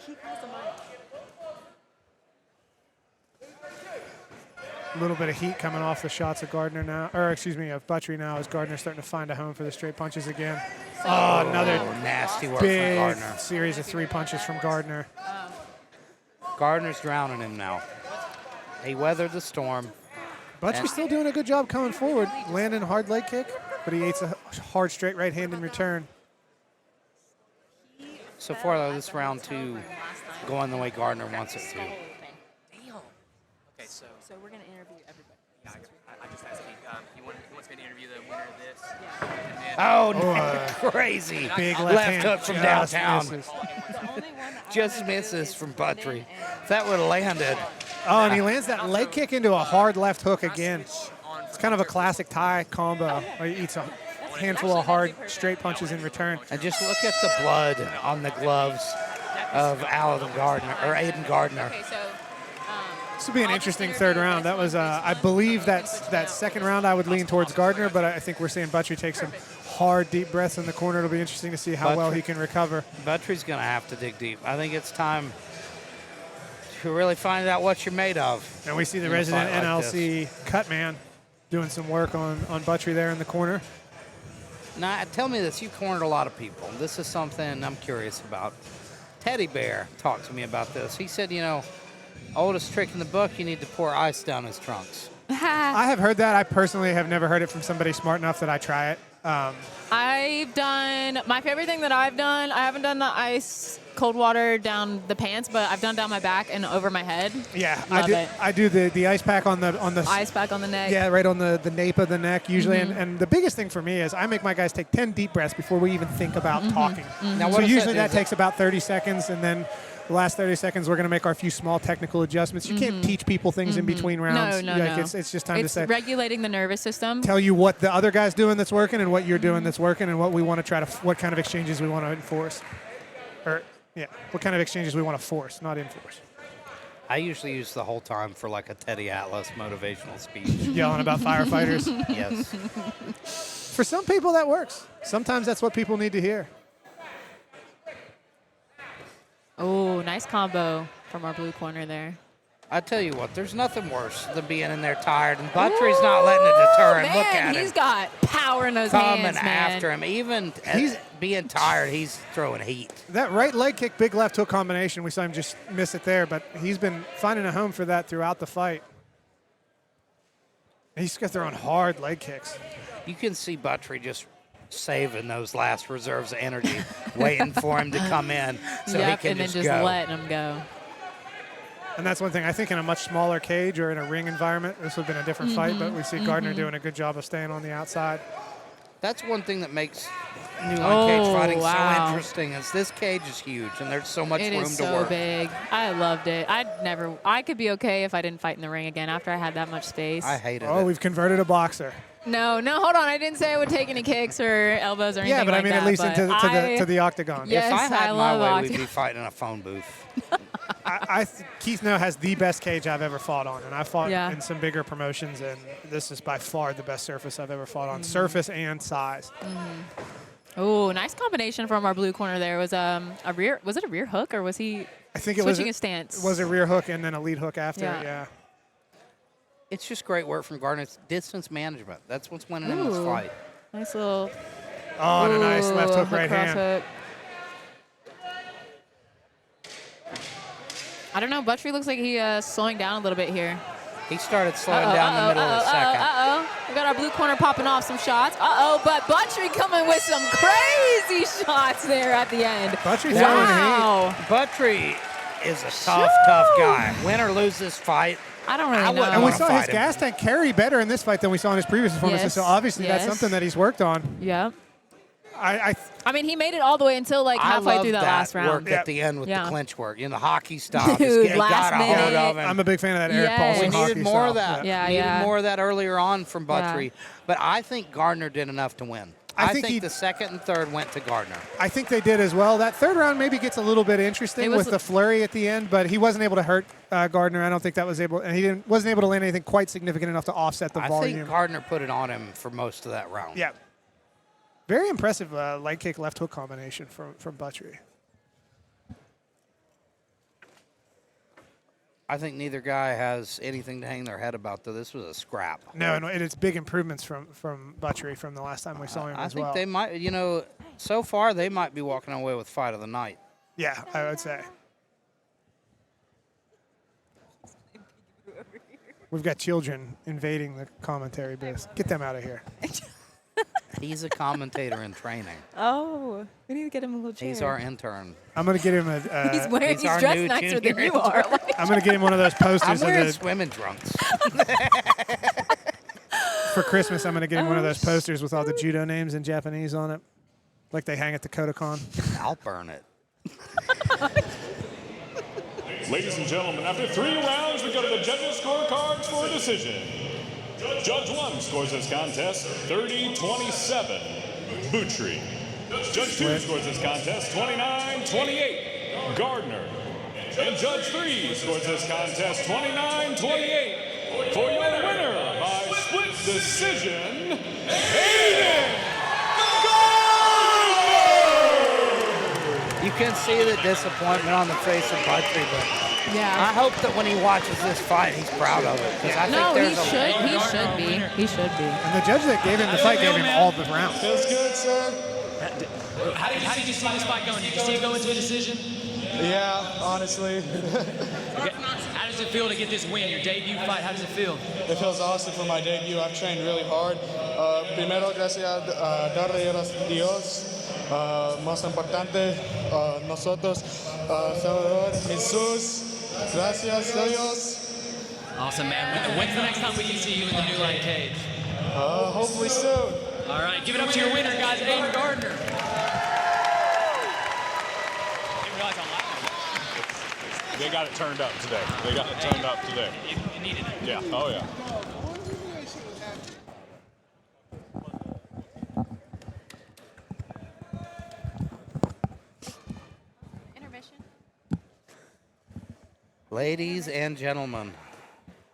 S2: A little bit of heat coming off the shots of Gardner now, of Buttrey now, as Gardner's starting to find a home for the straight punches again. Oh, another
S4: nasty work
S2: big
S4: from Gardner.
S2: Series of 3 punches from Gardner.
S4: Gardner's drowning him now. He weathered the storm.
S2: Buttrey's still doing a good job coming forward, landing a hard leg kick, but he eats a hard straight right hand in return.
S4: So far, though, this round 2 going the way Gardner wants it to.
S3: Okay, so
S1: we're going to interview everybody.
S3: Yeah, I just asked he wants me to interview the winner of this.
S4: Crazy.
S2: Big
S4: left hook from downtown.
S2: Misses.
S4: Just misses from Buttrey. If that would have landed.
S2: Oh, and he lands that leg kick into a hard left hook again. It's kind of a classic Thai combo where he eats a handful of hard straight punches in return.
S4: And just look at the blood on the gloves of Aiden Gardner.
S2: This will be an interesting 3rd round. That was, I believe that 2nd round I would lean towards Gardner, but I think we're seeing Buttrey take some hard, deep breaths in the corner. It'll be interesting to see how well he can recover.
S4: Buttry's going to have to dig deep. I think it's time to really find out what you're made of.
S2: And we see the resident NLC cut man doing some work on Buttry there in the corner.
S4: Now, tell me this. You've cornered a lot of people. This is something I'm curious about. Teddy Bear talked to me about this. He said, you know, oldest trick in the book, you need to pour ice down his trunks.
S2: I have heard that. I personally have never heard it from somebody smart enough that I try it.
S1: I've done, my favorite thing that I've done, I haven't done the ice cold water down the pants, but I've done down my back and over my head.
S2: Yeah,
S1: Love
S2: I do the ice pack on the
S1: ice pack on the neck.
S2: Yeah, right on the nape of the neck usually. And the biggest thing for me is I make my guys take 10 deep breaths before we even think about talking.
S4: Now,
S2: so usually that takes about 30 seconds, and then the last 30 seconds we're going to make our few small technical adjustments. You can't teach people things in between rounds.
S1: No.
S2: It's just time to say.
S1: It's regulating the nervous system.
S2: Tell you what the other guy's doing that's working and what you're doing that's working, and what we want to try to, what kind of exchanges we want to enforce. What kind of exchanges we want to force, not enforce.
S4: I usually use the whole time for like a Teddy Atlas motivational speech.
S2: Yelling about firefighters.
S4: Yes.
S2: For some people that works. Sometimes that's what people need to hear.
S1: Oh, nice combo from our blue corner there.
S4: I tell you what, there's nothing worse than being in there tired, and Buttry's not letting it deter him.
S1: Man,
S4: Look at him.
S1: he's got power in those
S4: coming
S1: hands, man.
S4: after him. Even he's being tired, he's throwing heat.
S2: That right leg kick, big left hook combination, we saw him just miss it there, but he's been finding a home for that throughout the fight. He's got throwing hard leg kicks.
S4: You can see Buttry just saving those last reserves of energy, waiting for him to come in so he can
S1: and then just
S4: go.
S1: letting him go.
S2: And that's one thing. I think in a much smaller cage or in a ring environment, this would have been a different fight, but we see Gardner doing a good job of staying on the outside.
S4: That's one thing that makes new line cage fighting
S1: wow.
S4: so interesting is this cage is huge and there's so much
S1: It
S4: room
S1: is
S4: to
S1: so
S4: work.
S1: big. I loved it. I could be okay if I didn't fight in the ring again after I had that much space.
S4: I hated
S2: Oh,
S4: it.
S2: we've converted a boxer.
S1: No, hold on. I didn't say I would take any kicks or elbows or anything
S2: Yeah, but
S1: like
S2: I mean
S1: that,
S2: at least
S1: but
S2: to the octagon.
S1: Yeah.
S4: If I
S1: Yes,
S4: had
S1: I
S4: my
S1: love
S4: way, we'd
S1: octagon.
S4: be fighting in a phone booth.
S2: Keith No has the best cage I've ever fought on, and I fought
S1: Yeah.
S2: in some bigger promotions, and this is by far the best surface I've ever fought on, surface and size.
S1: Oh, nice combination from our blue corner there. Was a rear? Was it a rear hook or was he
S2: I think it
S1: switching
S2: was
S1: his stance?
S2: It was a rear hook and then a lead hook after.
S1: Yeah.
S2: Yeah.
S4: It's just great work from Gardner. It's distance management. That's what's winning him this
S1: Ooh.
S4: fight.
S1: Nice little.
S2: Oh, and a nice left hook right
S1: cross
S2: hand.
S1: hook. I don't know. Buttry looks like he's slowing down a little bit here.
S4: He started slowing down in the middle of the second.
S1: We got our blue corner popping off some shots. But Buttry coming with some crazy shots there at the end.
S2: Buttry's
S1: wow.
S4: Buttry is a tough guy. Win or lose this fight.
S1: I don't really know.
S4: wouldn't
S2: And we
S4: wanna
S2: saw his
S4: fight him.
S2: gas tank carry better in this fight than we saw in his previous performances.
S1: Yes,
S2: So obviously that's
S1: yes.
S2: something that he's worked on.
S1: Yeah.
S2: I
S1: mean, he made it all the way until like
S4: I
S1: halfway
S4: love
S1: through that last round.
S4: work at the end with
S1: Yeah.
S4: the clinch work. You know, the hockey style.
S1: Dude,
S4: It
S1: last
S4: got a hold
S1: minute.
S4: of him.
S2: I'm a big fan of that Eric
S1: Yes.
S2: Paulson
S4: We
S2: hockey
S4: needed more of
S2: style.
S4: that.
S1: Yeah,
S4: We needed
S1: yeah.
S4: more of that earlier on from Buttry. But I think Gardner did enough to win.
S2: I
S4: I
S2: think
S4: think
S2: he-
S4: the second and third went to Gardner.
S2: I think they did as well. That third round maybe gets a little bit interesting
S1: It was-
S2: with the flurry at the end, but he wasn't able to hurt Gardner. I don't think that was able, and he wasn't able to land anything quite significant enough to offset the
S4: I
S2: volume.
S4: think Gardner put it on him for most of that round.
S2: Yeah. Very impressive leg kick left hook combination from Buttry.
S4: I think neither guy has anything to hang their head about, though. This was a scrap.
S2: No, and it's big improvements from Buttry from the last time we saw him
S4: I
S2: as
S4: think
S2: well.
S4: they might, you know, so far they might be walking away with fight of the night.
S2: Yeah, I would say. We've got children invading the commentary booth. Get them out of here.
S4: He's a commentator in training.
S1: Oh, we need to get him a little chair.
S4: He's our intern.
S2: I'm gonna get him a.
S1: He's
S4: our
S1: dressed
S4: new
S1: nicer than
S4: junior
S1: you are.
S2: I'm gonna get him one of those posters
S4: I'm
S2: of
S4: wearing
S2: the,
S4: swimming trunks.
S2: for Christmas. I'm gonna get him one of those
S1: Oh,
S2: posters with all the judo names in Japanese on it, like they hang at the Kodokan.
S4: I'll burn it.
S7: Ladies and gentlemen, after 3 rounds, we go to the judges' scorecards for a decision. Judge 1 scores this contest 30-27, Buttry. Judge 2 scores this contest 29-28, Gardner. And Judge 3 scores this contest 29-28. For your winner by split decision, Aiden Gardner!
S4: can see the disappointment on the face of Buttrey, but
S1: Yeah.
S4: I hope that when he watches this fight, he's proud of it. Because I think
S1: No,
S4: there's
S1: he should be. He should be.
S2: And the judge that gave him the fight gave him all the rounds.
S7: Feels good, sir.
S3: How did you see this fight going? Did you see it going to a decision?
S7: Yeah, honestly.
S3: How does it feel to get this win? Your debut fight, how does it feel?
S7: It feels awesome for my debut. I've trained really hard. Primero, gracias a darle a Dios. Más importante, nosotros, Salvador, Jesús. Gracias, Dios.
S3: Awesome, man. When's the next time we can see you in the New Line cage?
S7: Hopefully soon.
S3: All right, give it up to your winner, guys, Aiden Gardner.
S7: They got it turned up today. They got it turned up today.
S3: You needed it.
S7: Yeah, oh yeah.
S4: Ladies and gentlemen,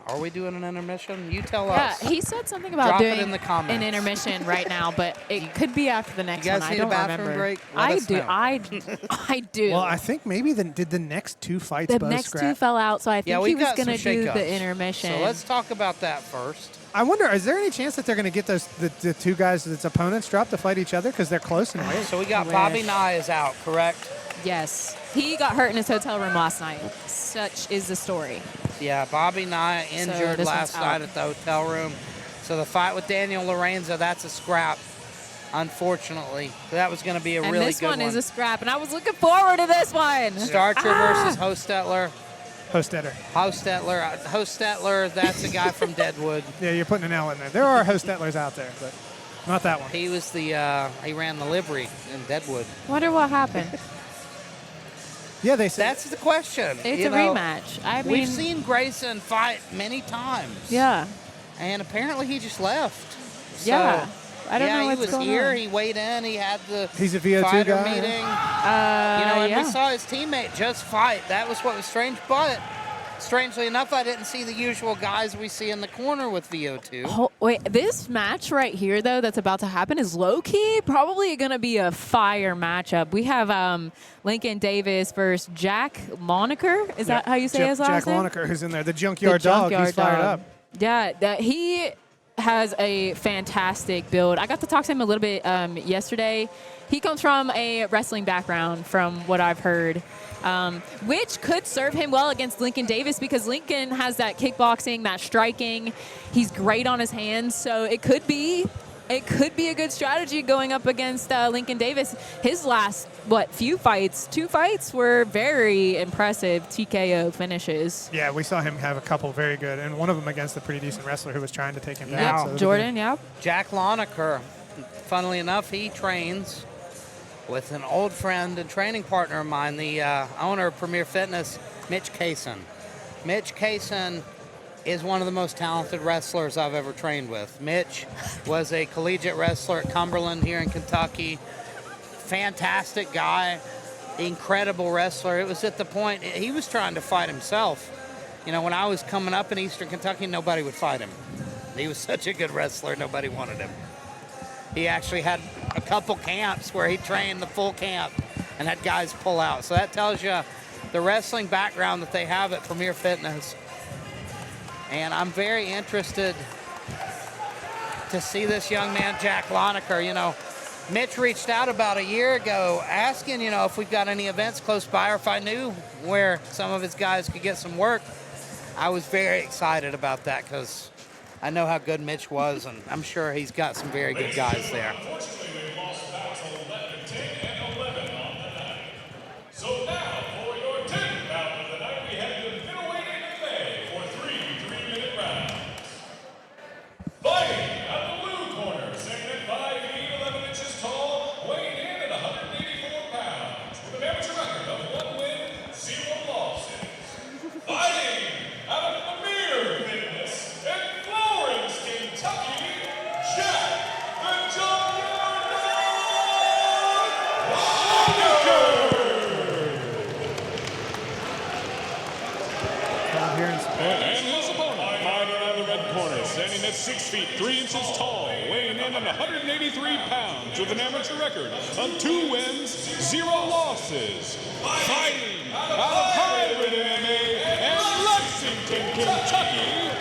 S4: are we doing an intermission? You tell us.
S1: Yeah, he said something about
S4: Drop it
S1: doing
S4: in the comments.
S1: an intermission right now, but it could be after the next
S4: You guys
S1: one.
S4: need
S1: I
S4: a
S1: don't
S4: bathroom
S1: remember.
S4: break? Let
S1: I
S4: us
S1: do.
S4: know.
S1: I do.
S2: Well, I think maybe did the next two fights
S1: the
S2: both
S1: next
S2: scrap?
S1: two fell out, so I think
S4: we
S1: he was
S4: got
S1: going to
S4: some
S1: do
S4: shakeups.
S1: the intermission.
S4: So let's talk about that first.
S2: I wonder, is there any chance that they're going to get the two guys that's opponents dropped to fight each other because they're close in weight?
S4: So we got
S1: Wish.
S4: Bobby Nye is out, correct?
S1: Yes. He got hurt in his hotel room last night. Such is the story.
S4: Yeah, Bobby Nye injured
S1: this
S4: last
S1: one's
S4: night
S1: out.
S4: at the hotel room. So the fight with Daniel Lorenzo, that's a scrap, unfortunately. That was going to be a
S1: And
S4: really
S1: this
S4: good
S1: one is a scrap, and I was looking forward to this one.
S4: Starcher versus Hostetler.
S2: Hostetler.
S4: Hostetler, that's a guy from Deadwood.
S2: Yeah, you're putting an L in there. There are Hostetlers out there, but not that one.
S4: He was he ran the livery in Deadwood.
S1: Wonder what happened.
S2: Yeah, they said.
S4: That's the question.
S1: It's
S4: You
S1: a
S4: know,
S1: rematch. I mean,
S4: we've seen Grayson fight many times.
S1: Yeah.
S4: And apparently he just left. So,
S1: Yeah. I don't know
S4: he
S1: what's
S4: was
S1: going
S4: here.
S1: on.
S4: He weighed in. He had the
S2: He's a VO2
S4: fighter
S2: guy,
S4: meeting. And
S1: yeah.
S4: we saw his teammate just fight. That was what was strange. But strangely enough, I didn't see the usual guys we see in the corner with VO2.
S1: Oh, wait, this match right here, though, that's about to happen is low-key probably going to be a fire matchup. We have Lincoln Davis versus Jack Loneker. Is that how you say his last
S2: Jack
S1: name?
S2: Loneker, who's in there. The junkyard dog. He's fired up.
S1: Yeah, he has a fantastic build. I got to talk to him a little bit yesterday. He comes from a wrestling background, from what I've heard, which could serve him well against Lincoln Davis because Lincoln has that kickboxing, that striking. He's great on his hands, so it could be a good strategy going up against Lincoln Davis. His last, two fights were very impressive TKO finishes.
S2: Yeah, we saw him have a couple very good, and one of them against a pretty decent wrestler who was trying to take him down.
S4: Now,
S2: So it was a
S1: Jordan,
S2: good-
S1: yep.
S4: Jack Loneker, funnily enough, he trains with an old friend and training partner of mine, the owner of Premier Fitness, Mitch Kaysen. Mitch Kaysen is one of the most talented wrestlers I've ever trained with. Mitch was a collegiate wrestler at Cumberland here in Kentucky. Fantastic guy, incredible wrestler. It was at the point he was trying to fight himself. You know, when I was coming up in Eastern Kentucky, nobody would fight him. He was such a good wrestler, nobody wanted him. He actually had a couple camps where he trained the full camp and had guys pull out. So that tells you the wrestling background that they have at Premier Fitness. And I'm very interested to see this young man, Jack Loneker. You know, Mitch reached out about a year ago asking, you know, if we've got any events close by or if I knew where some of his guys could get some work. I was very excited about that because I know how good Mitch was, and I'm sure he's got some very good guys there.
S6: Unfortunately, we lost bouts 11, 10, and 11 on the night. So now, for your 10th bout of the night, we have the middleweight MMA for 3 3-minute rounds. Fighting out the blue corner, standing at 5 feet 11 inches tall, weighing in at 184 pounds, with an amateur record of 1 win, 0 losses. Fighting out of Premier Fitness in Florence, Kentucky, Jack the Junkyard
S2: Come here and support.
S7: And his opponent, fighting out of the red red corner, standing at 6 feet 3 inches tall, weighing in at 183 pounds with an amateur record of 2 wins, 0 losses. Fighting out of Hybrid MMA and Lexington, Kentucky,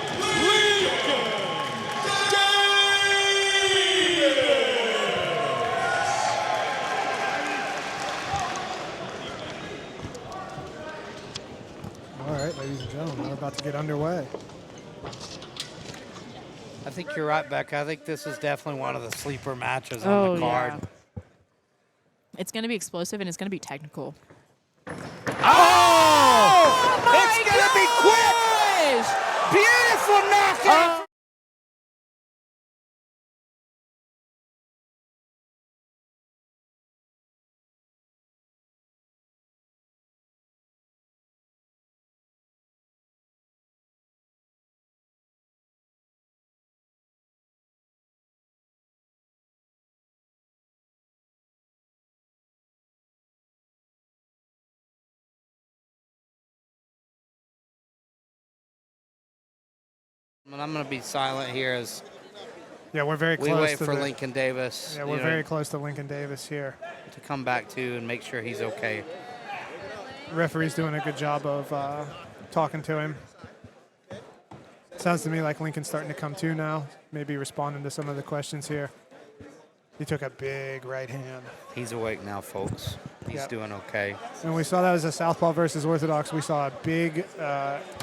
S7: Lincoln
S2: All right, ladies and gentlemen, we're about to get underway.
S4: I think you're right, Becca. I think this is definitely one of the sleeper matches on the card.
S1: Yeah. It's going to be explosive and it's going to be technical.
S4: Oh! It's going to be quick! Beautiful knockout! And I'm going to be silent here as
S2: Yeah, we're very close
S4: we wait
S2: to
S4: for
S2: the,
S4: Lincoln Davis.
S2: Yeah, we're very close to Lincoln Davis here.
S4: To come back to and make sure he's okay.
S2: Referee's doing a good job of talking to him. Sounds to me like Lincoln's starting to come to now, maybe responding to some of the questions here. He took a big right hand.
S4: He's awake now, folks. He's doing okay.
S2: And we saw that as a southpaw versus orthodox. We saw a big,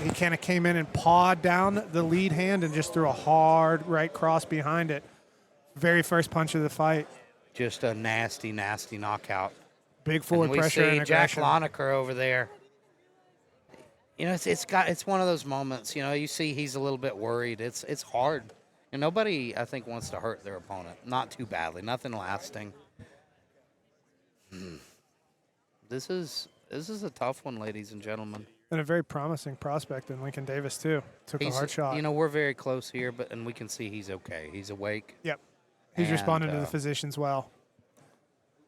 S2: he kind of came in and pawed down the lead hand and just threw a hard right cross behind it. Very first punch of the fight.
S4: Just a nasty, nasty knockout.
S2: Big forward
S4: and
S2: pressure and
S4: we see Jack
S2: aggression.
S4: Loneker over there. You know, it's one of those moments. You know, you see he's a little bit worried. It's hard. And nobody, I think, wants to hurt their opponent. Not too badly. Nothing lasting. This is a tough one, ladies and gentlemen.
S2: And a very promising prospect in Lincoln Davis, too. Took a hard shot.
S4: You know, we're very close here, and we can see he's okay. He's awake.
S2: Yep. He's responding to the physicians well.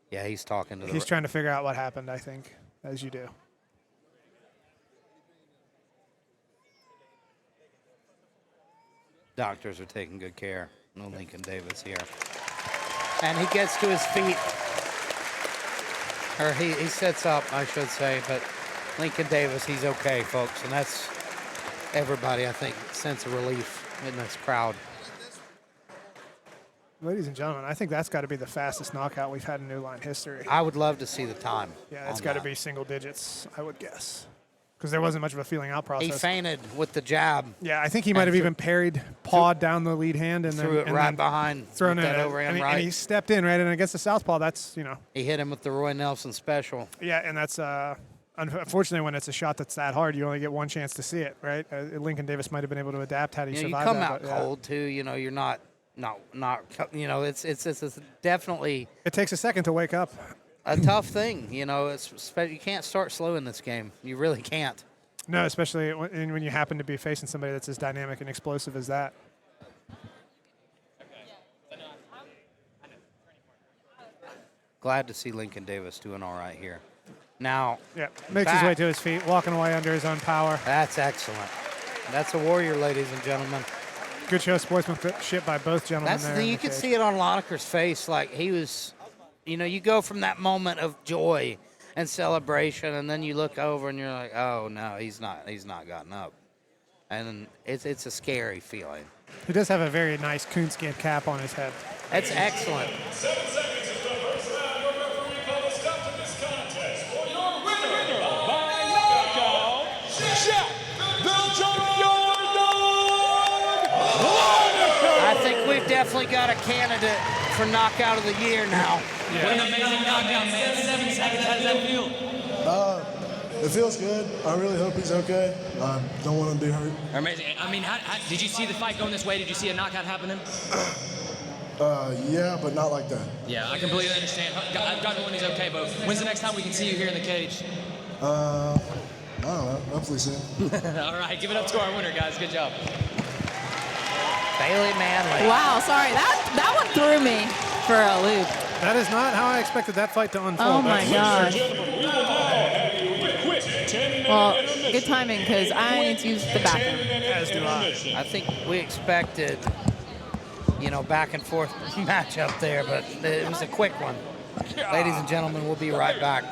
S4: Yeah, he's talking to
S2: He's trying to figure out what happened, I think, as you do.
S4: Doctors are taking good care. No Lincoln Davis here. And he gets to his feet. Or he sits up, I should say. But Lincoln Davis, he's okay, folks. And that's everybody, I think, sense of relief in this crowd.
S2: Ladies and gentlemen, I think that's got to be the fastest knockout we've had in New Line history.
S4: I would love to see the time.
S2: Yeah, it's got to be single digits, I would guess. Because there wasn't much of a feeling out process.
S4: He fainted with the jab.
S2: Yeah, I think he might have even pawed down the lead hand and
S4: threw it right behind.
S2: Thrown it overhand right. And he stepped in right in against the southpaw. That's, you know.
S4: He hit him with the Roy Nelson special.
S2: Yeah, and that's unfortunately when it's a shot that's that hard, you only get one chance to see it, right? Lincoln Davis might have been able to adapt had he survived.
S4: You come out cold too. You know, you're not. You know, it's definitely.
S2: It takes a second to wake up.
S4: A tough thing, you know. You can't start slow in this game. You really can't.
S2: No, especially when you happen to be facing somebody that's as dynamic and explosive as that.
S4: Glad to see Lincoln Davis doing all right here. Now,
S2: makes his way to his feet, walking away under his own power.
S4: That's excellent. That's a warrior, ladies and gentlemen.
S2: Good show of sportsmanship by both gentlemen.
S4: That's the thing. You could see it on Loneker's face, like he was. You know, you go from that moment of joy and celebration, and then you look over and you're like, oh no, he's not gotten up, and it's a scary feeling.
S2: He does have a very nice coonskin cap on his head.
S4: That's excellent.
S7: 7 seconds of the first round. Your referee called a stop to this contest for your winner by knockout, Jack the Junkyard Loneker.
S4: I think we've definitely got a candidate for knockout of the year now.
S3: Yeah. What an amazing knockout, man. 7 seconds. How does that feel?
S8: It feels good. I really hope he's okay. I don't want him to be hurt.
S3: Amazing. I mean, how, did you see the fight going this way? Did you see a knockout happening?
S8: Yeah, but not like that.
S3: Yeah, I completely understand. I've got to know when he's okay, but when's the next time we can see you here in the cage?
S8: I don't know. Hopefully soon.
S3: All right, give it up to our winner, guys. Good job.
S4: Bailey Manley.
S1: Wow, sorry. That one threw me for a loop.
S2: That is not how I expected that fight to unfold.
S1: Oh, my gosh.
S7: Ladies and gentlemen, we will now have a quick 10
S1: Well, good timing because I need to use the bathroom.
S2: As do I.
S4: I think we expected, you know, back and forth matchup there, but it was a quick one. Ladies and gentlemen, we'll be right back.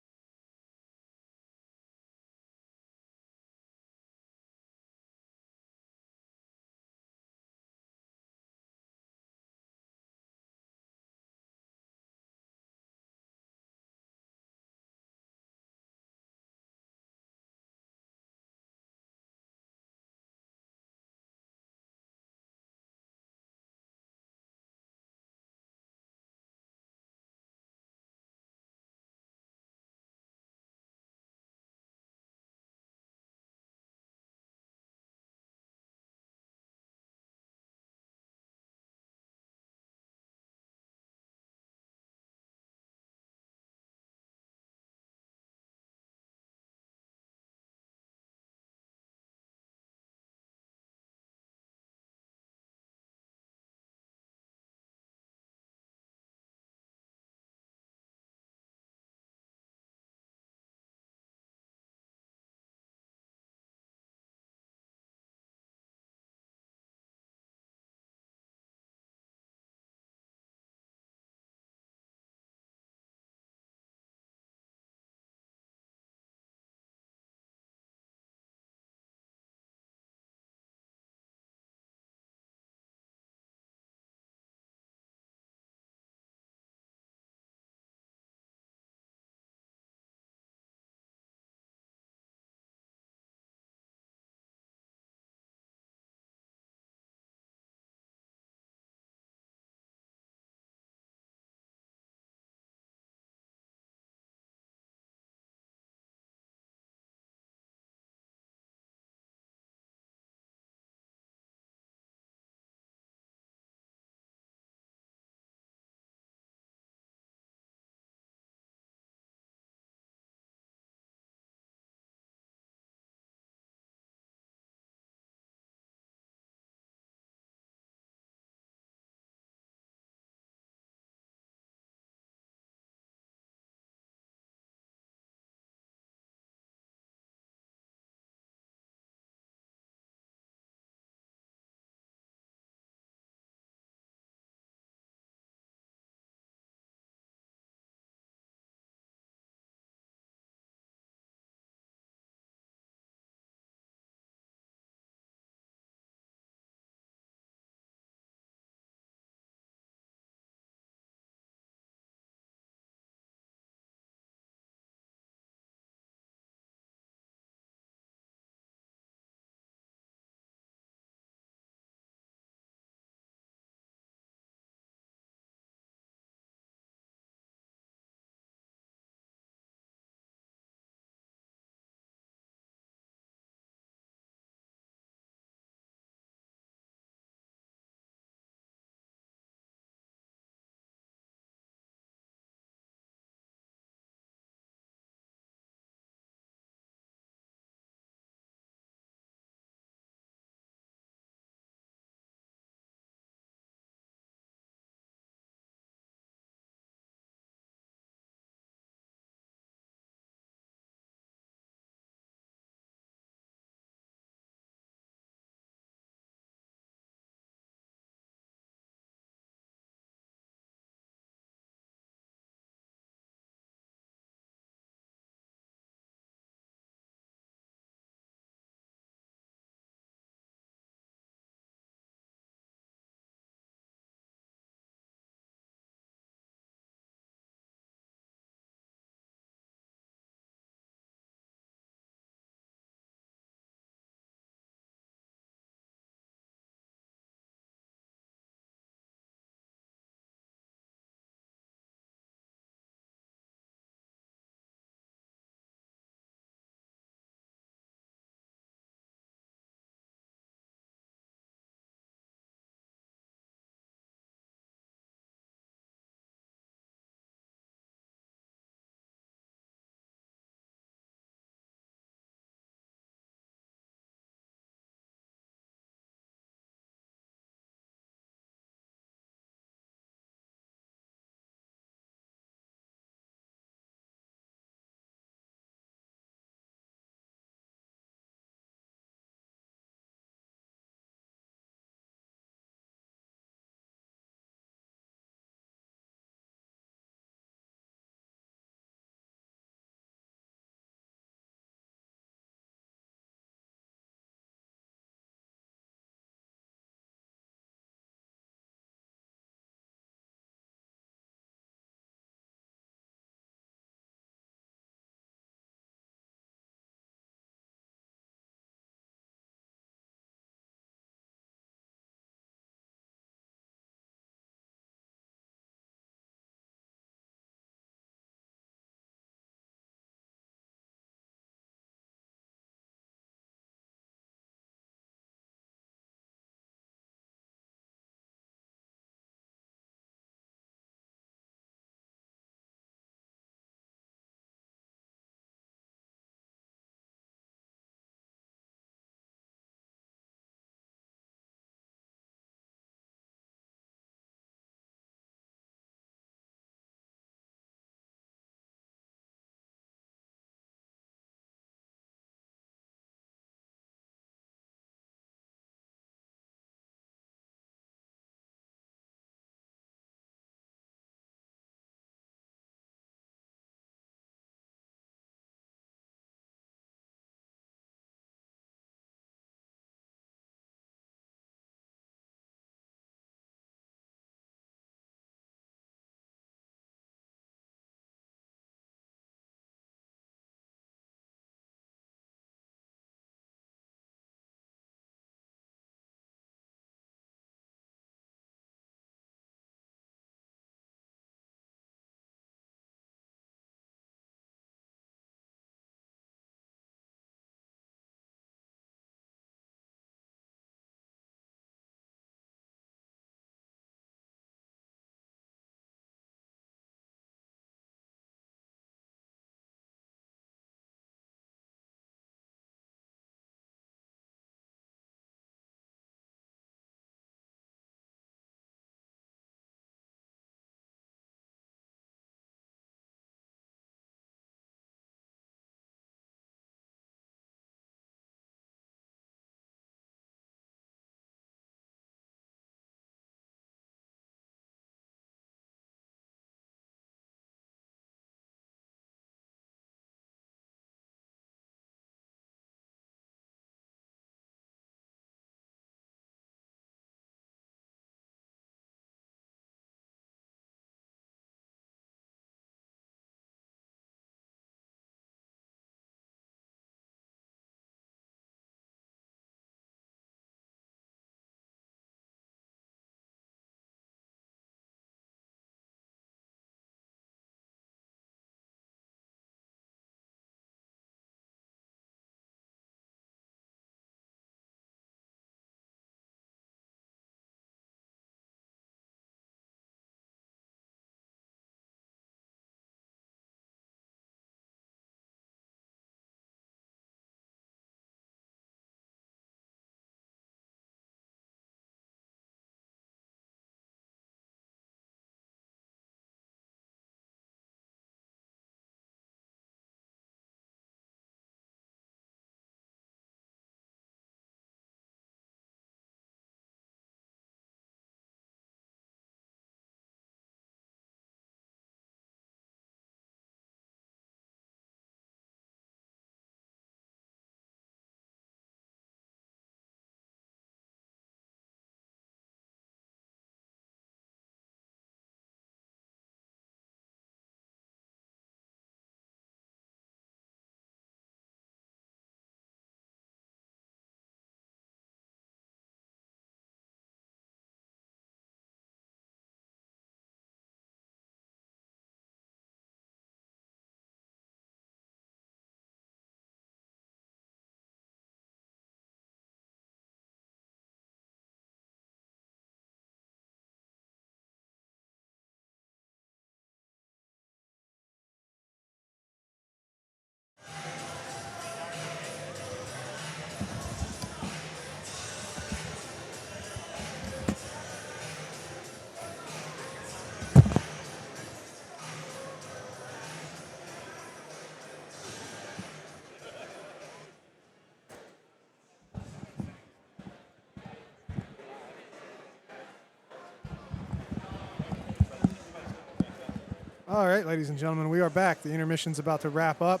S2: All right, ladies and gentlemen, we are back. The intermission's about to wrap up.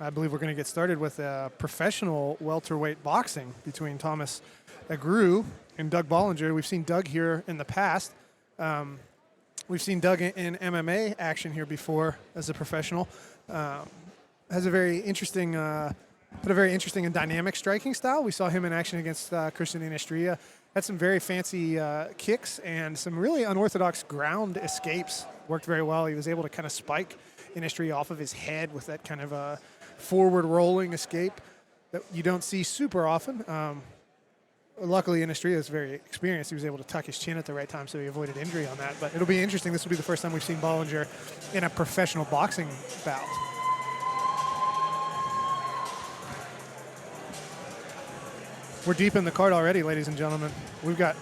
S2: I believe we're going to get started with professional welterweight boxing between Thomas Agrew and Doug Ballinger. We've seen Doug here in the past. We've seen Doug in MMA action here before as a professional. Has a very interesting, and dynamic striking style. We saw him in action against Christian Ynastrilla. Had some very fancy kicks and some really unorthodox ground escapes. Worked very well. He was able to kind of spike Ynastrilla off of his head with that kind of forward rolling escape that you don't see super often. Luckily, Ynastrilla is very experienced. He was able to tuck his chin at the right time, so he avoided injury on that. But it'll be interesting. This will be the first time we've seen Ballinger in a professional boxing bout. We're deep in the card already, ladies and gentlemen. We've got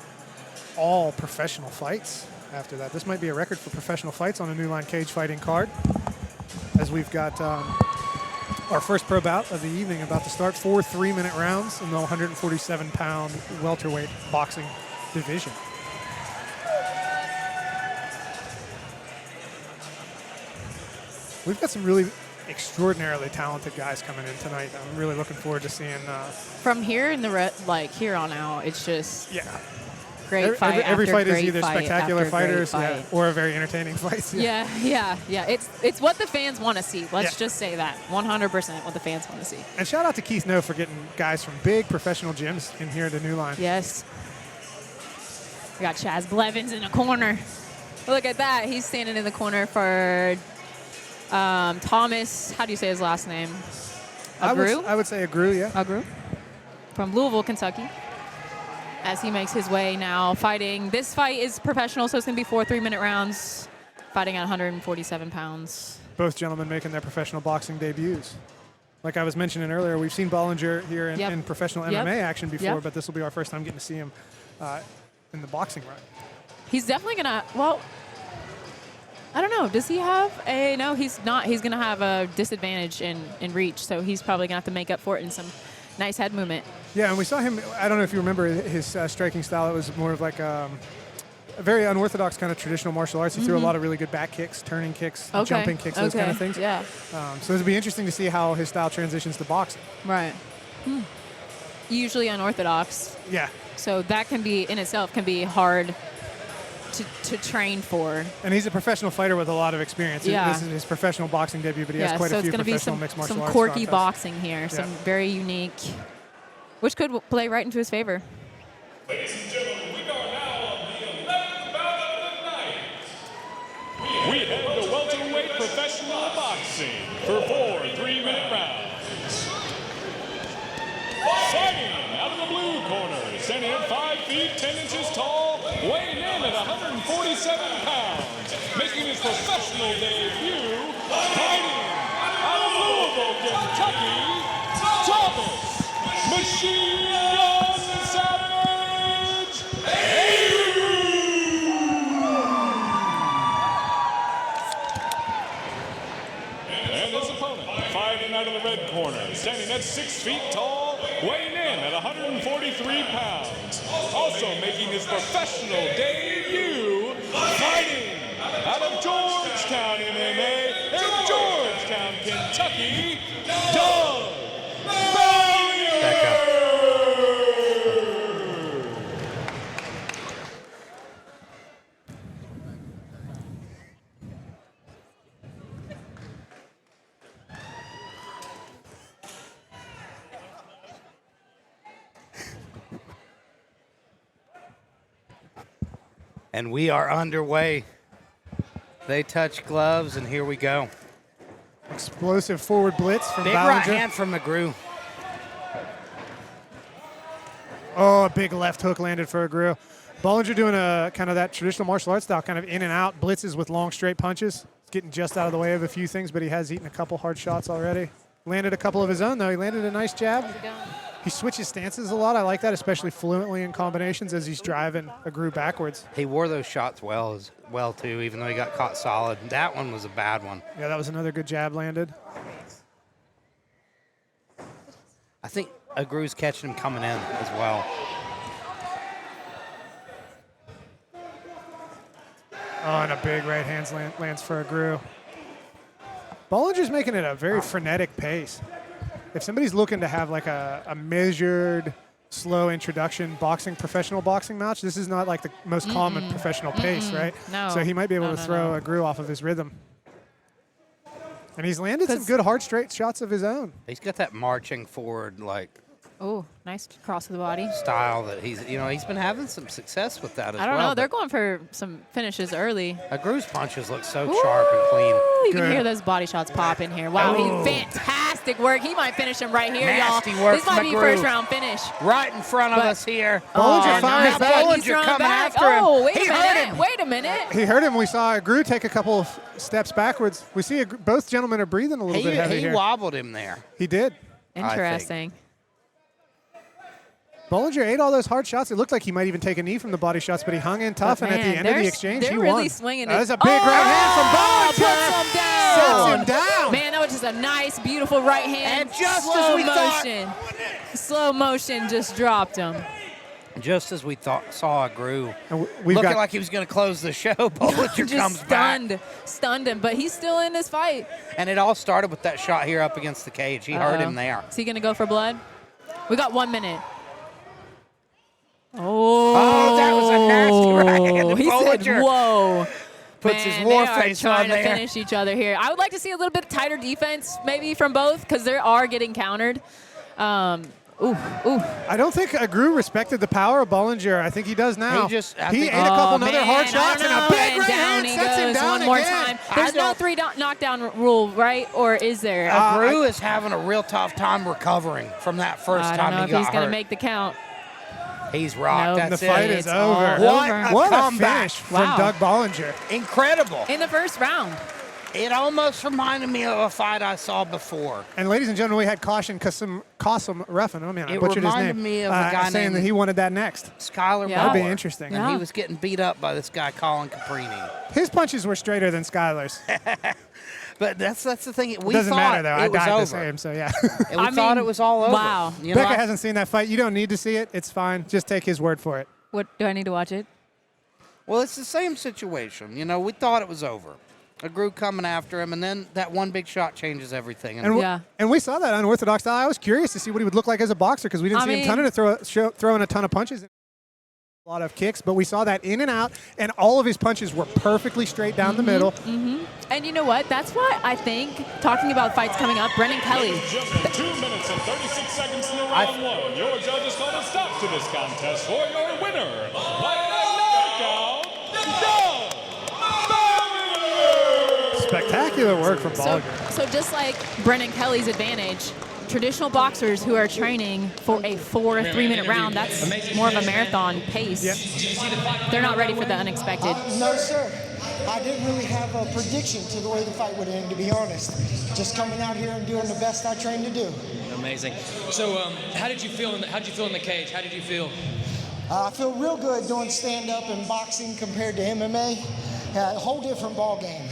S2: all professional fights after that. This might be a record for professional fights on a New Line Cage Fighting card, as we've got our first pro bout of the evening about to start. 4 3-minute rounds in the 147-pound welterweight boxing division. We've got some really extraordinarily talented guys coming in tonight. I'm really looking forward to seeing.
S1: From here in the here on out, it's just great
S2: fight. Every fight is either
S1: fight
S2: spectacular fighters,
S1: fight.
S2: or a very entertaining fight.
S1: Yeah. It's what the fans want to see. Let's just say that 100% what the fans want to see.
S2: And shout out to Keith No for getting guys from big professional gyms in here to New Line.
S1: Yes. We got Chaz Blevins in the corner. Look at that. He's standing in the corner for Thomas. How do you say his last name? Agrew?
S2: I would say Agrew, yeah.
S1: Agrew. From Louisville, Kentucky. As he makes his way now fighting. This fight is professional, so it's going to be 4 3-minute rounds. Fighting at 147 pounds.
S2: Both gentlemen making their professional boxing debuts. Like I was mentioning earlier, we've seen Ballinger here in professional MMA action before, but this will be our first time getting to see him in the boxing run.
S1: He's definitely going to, well, I don't know. Does he have a, no, he's not. He's going to have a disadvantage in reach, so he's probably going to have to make up for it in some nice head movement.
S2: Yeah, and we saw him, I don't know if you remember his striking style. It was more of like a very unorthodox kind of traditional martial arts. He threw a lot of really good back kicks, turning kicks, jumping kicks, those kind of things.
S1: Yeah.
S2: So it'll be interesting to see how his style transitions to boxing.
S1: Right. Usually unorthodox.
S2: Yeah.
S1: So that can be, in itself, can be hard to train for.
S2: And he's a professional fighter with a lot of experience.
S1: Yeah.
S2: This is his professional boxing debut, but he has quite a few professional mixed martial arts.
S1: So it's going to be some quirky boxing here, some very unique, which could play right into his favor.
S7: Ladies and gentlemen, we are now on the 11th bout of the night. We have the welterweight professional boxing for 4 3-minute rounds. Fighting out of the blue corner, standing at 5 feet 10 inches tall, weighing in at 147 pounds, making his professional debut, fighting out of Louisville, Kentucky, Thomas Machine Gun Savage Agrew! And his opponent, fighting out of the red corner, standing at 6 feet tall, weighing in at 143 pounds, also making his professional debut, fighting out of Georgetown, MMA, in Georgetown, Kentucky, Doug Ballinger!
S4: And we are underway. They touch gloves, and here we go.
S2: Explosive forward blitz from
S4: Big
S2: Ballinger.
S4: right hand from Agrew.
S2: Oh, a big left hook landed for Agrew. Ballinger doing a kind of that traditional martial arts style, kind of in and out blitzes with long straight punches. He's getting just out of the way of a few things, but he has eaten a couple hard shots already. Landed a couple of his own, though. He landed a nice jab. He switches stances a lot. I like that, especially fluently in combinations as he's driving Agrew backwards.
S4: He wore those shots well, too, even though he got caught solid. That one was a bad one.
S2: Yeah, that was another good jab landed.
S4: I think Agrew's catching him coming in as well.
S2: Oh, and a big right hand lands for Agrew. Ballinger's making it a very frenetic pace. If somebody's looking to have like a measured, slow introduction professional boxing match, this is not like the most common professional pace, right?
S1: No.
S2: So he might be able to throw Agrew off of his rhythm. And he's landed some good hard straight shots of his own.
S4: He's got that marching forward like
S1: Oh, nice cross of the body.
S4: style that he's been having some success with that as well.
S1: I don't know. They're going for some finishes early.
S4: Agrew's punches look so sharp and clean.
S1: You can hear those body shots pop in here. Wow, he's fantastic work. He might finish him right here, y'all.
S4: Nasty work
S1: This might
S4: from
S1: be
S4: Agrew.
S1: first round finish.
S4: Right in front of us here.
S2: Bollinger fires
S4: now
S2: back.
S1: He's
S4: Ballinger
S1: throwing
S4: coming
S1: back.
S4: after him.
S1: Oh, wait
S4: He
S1: a
S4: hurt
S1: minute.
S4: him.
S1: Wait a minute.
S2: He hurt him. We saw Agrew take a couple of steps backwards. We see both gentlemen are breathing a little bit heavy
S4: He
S2: here.
S4: wobbled him there.
S2: He did.
S1: Interesting.
S2: Bollinger ate all those hard shots. It looked like he might even take a knee from the body shots, but he hung in tough,
S1: But
S2: and at the
S1: man,
S2: end of the
S1: they're-
S2: exchange, he
S1: they're
S2: won.
S1: really swinging
S2: That
S1: it.
S2: was a big right hand from Bollinger.
S1: Puts him down.
S2: Sets him down.
S1: Man, that was just a nice, beautiful right hand.
S4: And just
S1: slow
S4: as we thought-
S1: motion. Slow motion just dropped him.
S4: Just as we saw Agrew
S2: And we've
S4: looking
S2: got
S4: like he was going to close the show, Bollinger
S1: Just
S4: comes back.
S1: stunned him, but he's still in this fight.
S4: And it all started with that shot here up against the cage. He hurt him there.
S1: Is he going to go for blood? We got 1 minute. Oh,
S4: that was a nasty right hand.
S1: He said,
S4: Bollinger
S1: whoa.
S4: puts
S1: Man,
S4: his war
S1: they are
S4: face
S1: trying
S4: on
S1: to
S4: there.
S1: finish each other here. I would like to see a little bit tighter defense maybe from both because they are getting countered.
S2: I don't think Agrew respected the power of Bollinger. I think he does now.
S4: He just- I
S2: he
S4: think-
S2: ate a couple
S1: man,
S2: other hard
S1: I
S2: shots
S1: don't
S2: and a
S1: know.
S2: big
S1: And
S2: right
S1: down
S2: hand
S1: he
S2: sets him
S1: goes
S2: down
S1: one more
S2: again.
S1: time. There's no three knockdown rule, right? Or is there?
S4: Agrew is having a real tough time recovering from that first
S1: I
S4: time
S1: don't know
S4: he
S1: if
S4: got
S1: he's going to
S4: hurt.
S1: make the count.
S4: He's rocked.
S1: Nope.
S4: That's
S2: The fight
S4: it.
S2: is
S1: It's
S2: over.
S1: all
S4: What
S1: over.
S4: a
S2: What a
S4: comeback.
S2: finish from
S1: Wow.
S2: Doug Bollinger.
S4: Incredible.
S1: In the first round.
S4: It almost reminded me of a fight I saw before.
S2: And ladies and gentlemen, we had Caution Qasim Ruffin. Oh man, I
S4: It
S2: butchered his
S4: reminded
S2: name.
S4: me of a guy
S2: saying
S4: named-
S2: that he wanted that next.
S4: Skylar
S1: Yeah.
S2: That'd be
S4: Bauer.
S2: interesting.
S4: And
S1: Yeah.
S4: he was getting beat up by this guy, Colin Caprini.
S2: His punches were straighter than Skylar's.
S4: But that's the thing. We
S2: Doesn't
S4: thought
S2: matter though. I
S4: it was
S2: died
S4: over.
S2: the same, so yeah.
S4: And we
S1: I
S4: thought
S1: mean,
S4: it was all over.
S1: wow.
S4: You know,
S2: Becca hasn't seen that fight. You don't need to see it. It's fine. Just take his word for it.
S1: What do I need to watch it?
S4: well, it's the same situation. You know, we thought it was over. Agrew coming after him, and then that one big shot changes everything.
S2: And,
S1: Yeah.
S2: and we saw that unorthodox style. I was curious to see what he would look like as a boxer because we didn't
S1: I
S2: see him
S1: mean-
S2: throwing a ton of punches. A lot of kicks, but we saw that in and out, and all of his punches were perfectly straight down the middle.
S1: And you know what? That's why I think, talking about fights coming up, Brendan Kelly.
S7: Just 2 minutes and 36 seconds in the round one. Your judges called a stop to this contest for your winner by knockout, Doug Baver.
S2: Spectacular work from
S1: So,
S2: Ballinger.
S1: so just like Brendan Kelly's advantage, traditional boxers who are training for a 4 3-minute round, that's more of a marathon pace. They're not ready for the unexpected.
S5: No, sir. I didn't really have a prediction to the way the fight would end, to be honest. Just coming out here and doing the best I trained to do.
S9: Amazing. So, how did you feel in the cage? How did you feel?
S5: I feel real good doing stand-up and boxing compared to MMA. A whole different ball game.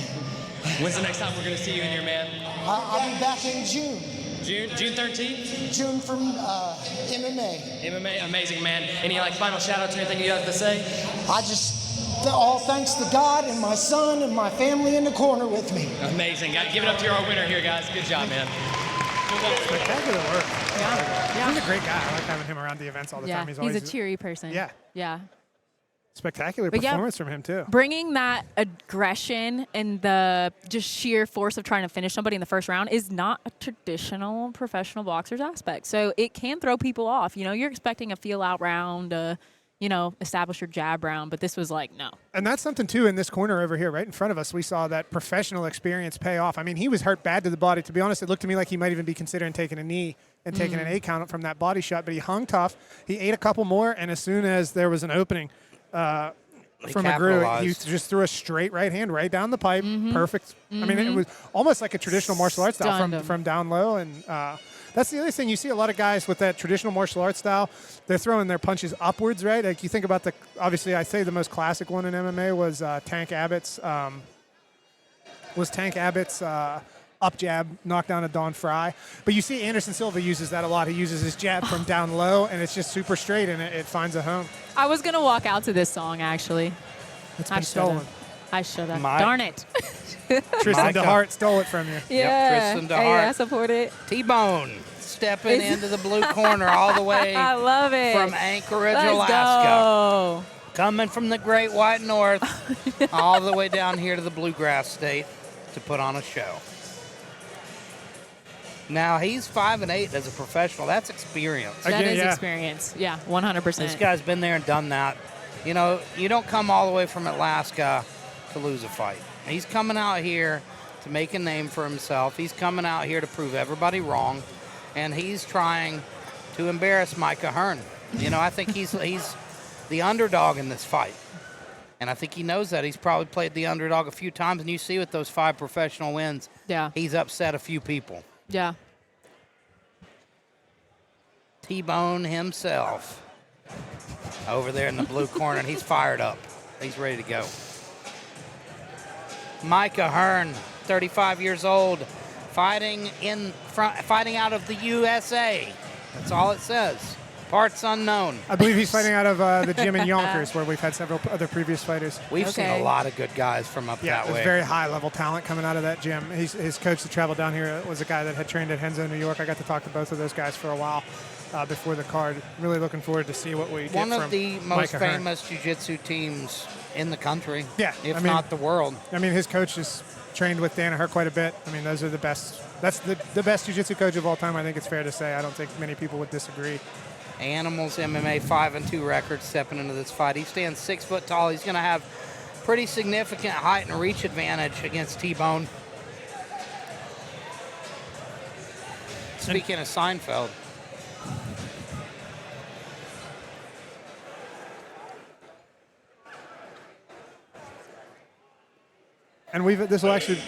S9: When's the next time we're going to see you in here, man?
S5: I'll be back in June.
S9: June 13th?
S5: June from MMA.
S9: MMA, amazing, man. Any final shout-outs or anything you have to say?
S5: All thanks to God and my son and my family in the corner with me.
S9: Amazing. Give it up to our winner here, guys. Good job, man.
S2: Spectacular work.
S1: Yeah.
S2: He's a great guy. I like having him around the events all the
S1: Yeah,
S2: time.
S1: he's
S2: always
S1: a cheery person.
S2: Yeah.
S1: Yeah.
S2: Spectacular
S1: But yeah,
S2: performance from him too.
S1: Bringing that aggression and the just sheer force of trying to finish somebody in the first round is not a traditional professional boxer's aspect. So it can throw people off. You know, you're expecting a feel-out round, establish your jab round, but this was like, no.
S2: And that's something too in this corner over here, right in front of us. We saw that professional experience pay off. I mean, he was hurt bad to the body. To be honest, it looked to me like he might even be considering taking a knee and taking an 8 count from that body shot. But he hung tough. He ate a couple more, and as soon as there was an opening from Agrew, he just threw a straight right hand right down the pipe. Perfect. I mean, it was almost like a traditional martial arts style from down low. And that's the other thing. You see a lot of guys with that traditional martial arts style, they're throwing their punches upwards, right? Like you think about obviously I say the most classic one in MMA was Tank Abbott's up jab, knockdown of Don Fry. But you see Anderson Silva uses that a lot. He uses his jab from down low, and it's just super straight, and it finds a home.
S1: I was going to walk out to this song, actually.
S2: It's
S1: I
S2: been
S1: should've.
S2: stolen.
S1: I should have.
S4: Mike.
S1: Darn it.
S2: Tristan DeHart stole it from you.
S1: Yeah.
S4: Tristan
S1: Hey,
S4: DeHart.
S1: I support it.
S4: T-Bone stepping into the blue corner all the way
S1: I love it.
S4: from Anchorage,
S1: Let's
S4: Alaska.
S1: go.
S4: Coming from the Great White North all the way down here to the Bluegrass State to put on a show. Now, he's 5'8" as a professional. That's experience.
S1: That is
S2: yeah.
S1: experience. Yeah, 100%.
S4: This guy's been there and done that. You know, you don't come all the way from Alaska to lose a fight. He's coming out here to make a name for himself. He's coming out here to prove everybody wrong, and he's trying to embarrass Micah Hearn. You know, I think he's the underdog in this fight, and I think he knows that. He's probably played the underdog a few times, and you see with those 5 professional wins, he's upset a few people.
S1: Yeah.
S4: T-Bone himself over there in the blue corner, and he's fired up. He's ready to go. Micah Hearn, 35 years old, fighting out of the USA. That's all it says. Parts unknown.
S2: I believe he's fighting out of the gym in Yonkers, where we've had several other previous fighters.
S4: We've seen a lot of good guys from up that way.
S2: Yeah, very high-level talent coming out of that gym. His coach that traveled down here was a guy that had trained at Henzo, New York. I got to talk to both of those guys for a while before the card. Really looking forward to see what we get from
S4: One of the most
S2: Micah Hearn.
S4: famous jiu-jitsu teams in the country,
S2: if
S4: not the world.
S2: I mean, his coach has trained with Danaher quite a bit. I mean, those are the best. That's the best jiu-jitsu coach of all time. I think it's fair to say. I don't think many people would disagree.
S4: Animals MMA 5-2 record stepping into this fight. He stands 6 foot tall. He's going to have pretty significant height and reach advantage against T-Bone. Speaking of Seinfeld.
S2: And this will actually.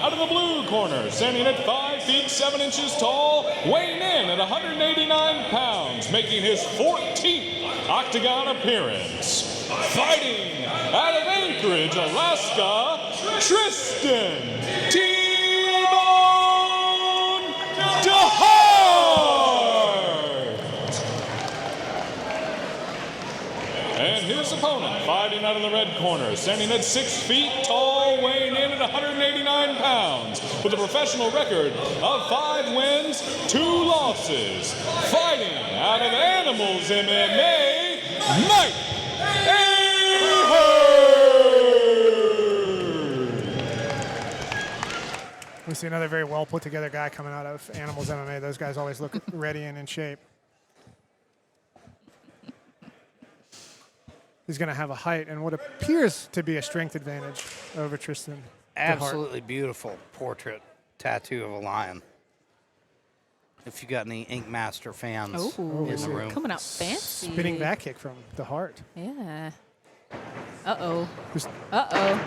S7: Out of the blue corner, standing at 5 feet 7 inches tall, weighing in at 189 pounds, making his 14th octagon appearance. Fighting out of Anchorage, Alaska, Tristan T-Bone DeHart. And his opponent, fighting out of the red corner, standing at 6 feet tall, weighing in at 189 pounds, with a professional record of 5 wins, 2 losses. Fighting out of Animals MMA, Mike
S2: We see another very well put together guy coming out of Animals MMA. Those guys always look ready and in shape. He's going to have a height and what appears to be a strength advantage over Tristan.
S4: Absolutely beautiful portrait tattoo of a lion. If you got any Ink Master fans in the room.
S1: Coming out fancy.
S2: Spinning back kick from DeHart.
S1: Yeah. Uh-oh. Uh-oh.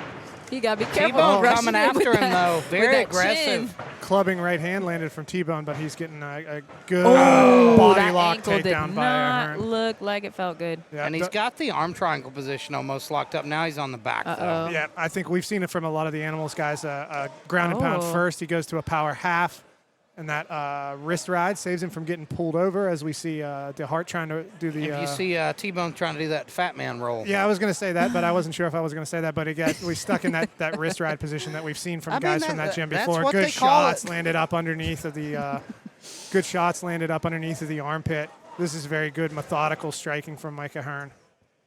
S1: You got to be careful.
S4: T-Bone coming after him, though. Very aggressive.
S2: Clubbing right hand landed from T-Bone, but he's getting a good body lock takedown by Hearn.
S1: Look like it felt good.
S2: Yeah,
S4: and he's got the arm triangle position almost locked up. Now he's on the back, though.
S2: Yeah, I think we've seen it from a lot of the Animals guys. Ground and pound first. He goes to a power half. And that wrist ride saves him from getting pulled over, as we see DeHart trying to do the.
S4: If you see T-Bone trying to do that fat man roll.
S2: Yeah, I was going to say that, but I wasn't sure if I was going to say that. But we stuck in that wrist ride position that we've seen from guys from that gym before. Good shots landed up underneath of the. Good shots landed up underneath of the armpit. This is very good methodical striking from Micah Hearn.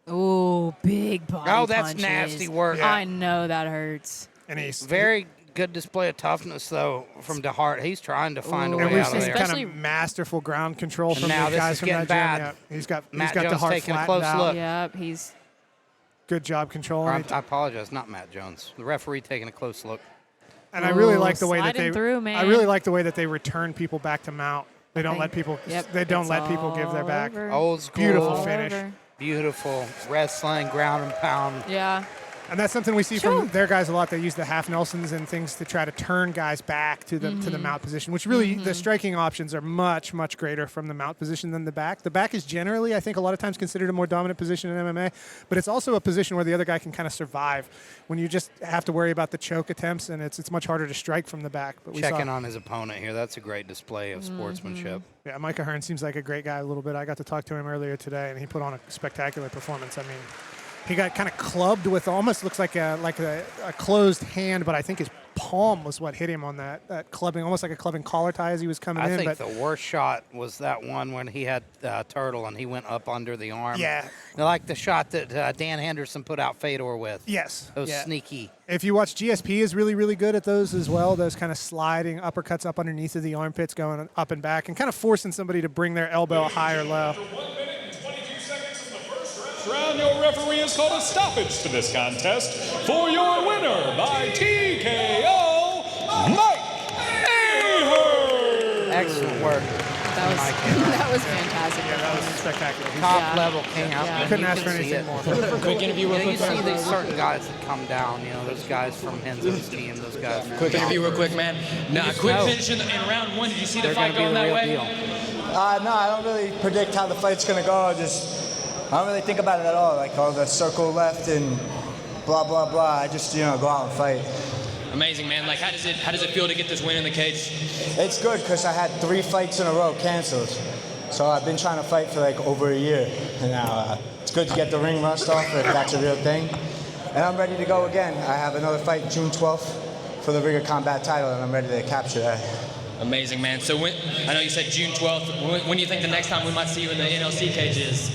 S1: Oh, big body
S4: Oh, that's
S1: punches.
S4: nasty work.
S1: Yeah. I know that hurts.
S2: And he's
S4: very good display of toughness, though, from DeHart. He's trying to find a way out of there.
S2: And we've seen kind of masterful ground control from
S4: now
S2: the guys from that
S4: bad.
S2: gym. Yeah, he's got
S4: Matt
S2: DeHart
S4: Jones taking a close look.
S1: Yep, he's.
S2: Good job controlling.
S4: I apologize, not Matt Jones. The referee taking a close look.
S2: And I really like the way that they.
S1: Man.
S2: I really like the way that they return people back to mount. They don't let people.
S1: Yep,
S2: they don't let people give their back.
S4: Old school.
S2: Beautiful finish.
S4: Beautiful wrestling, ground and pound.
S1: Yeah.
S2: And that's something we see from their guys a lot. They use the half Nelsons and things to try to turn guys back to the mount position, which really the striking options are much, much greater from the mount position than the back. The back is generally, I think, a lot of times considered a more dominant position in MMA, but it's also a position where the other guy can kind of survive when you just have to worry about the choke attempts, and it's much harder to strike from the back. But
S4: Checking on his opponent here. That's a great display of sportsmanship.
S2: Yeah, Micah Hearn seems like a great guy a little bit. I got to talk to him earlier today, and he put on a spectacular performance. I mean, he got kind of clubbed with almost looks like a closed hand, but I think his palm was what hit him on that clubbing, almost like a clubbing collar tie as he was coming in.
S4: I think the worst shot was that one when he had Turtle and he went up under the arm.
S2: Yeah.
S4: Like the shot that Dan Henderson put out Fedor with.
S2: Yes.
S4: Those sneaky.
S2: If you watch, GSP is really, really good at those as well, those kind of sliding uppercuts up underneath of the armpits going up and back and kind of forcing somebody to bring their elbow high or low.
S7: Round, your referee has called a stoppage to this contest for your winner by TKO, Mike Baver.
S4: Excellent work.
S1: That was fantastic.
S2: Yeah, that was spectacular.
S4: Top level king out.
S2: You couldn't ask for anything more.
S9: Quick interview real quick.
S4: You see these certain guys that come down, those guys from Henzo's team, those guys.
S9: Quick interview real quick, man. Now, quick finish in round one. Did you see the fight going that way?
S10: No, I don't really predict how the fight's going to go. I don't really think about it at all, like all the circle left and blah, blah, blah. I just, go out and fight.
S9: Amazing, man. Like, how does it feel to get this win in the cage?
S10: It's good because I had 3 fights in a row canceled. So I've been trying to fight for like over a year. And now it's good to get the ring rust off if that's a real thing. And I'm ready to go again. I have another fight June 12th for the Ring of Combat title, and I'm ready to capture that.
S9: Amazing, man. So I know you said June 12th. When do you think the next time we might see you in the NLC cage is?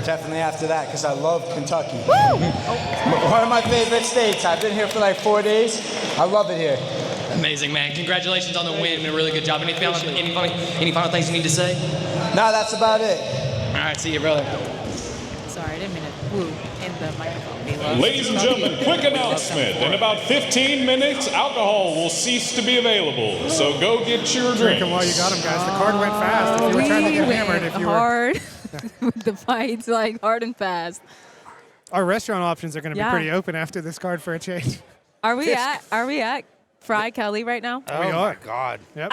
S10: Definitely after that, because I love Kentucky. One of my favorite states. I've been here for like 4 days. I love it here.
S9: Amazing, man. Congratulations on the win. A really good job. Any final things you need to say?
S10: No, that's about it.
S9: All right, see you, brother.
S1: Sorry, I didn't mean to woo in the microphone.
S7: Ladies and gentlemen, quick announcement. In about 15 minutes, alcohol will cease to be available. So go get your drink.
S2: While you got him, guys. The card went fast. If you were trying to get hammered, if you
S1: hard. With the fights, like hard and fast.
S2: Our restaurant options are going to be pretty open after this card for a change.
S1: Are we at Fry Kelly right now?
S2: Oh, we are.
S4: My God.
S2: Yep.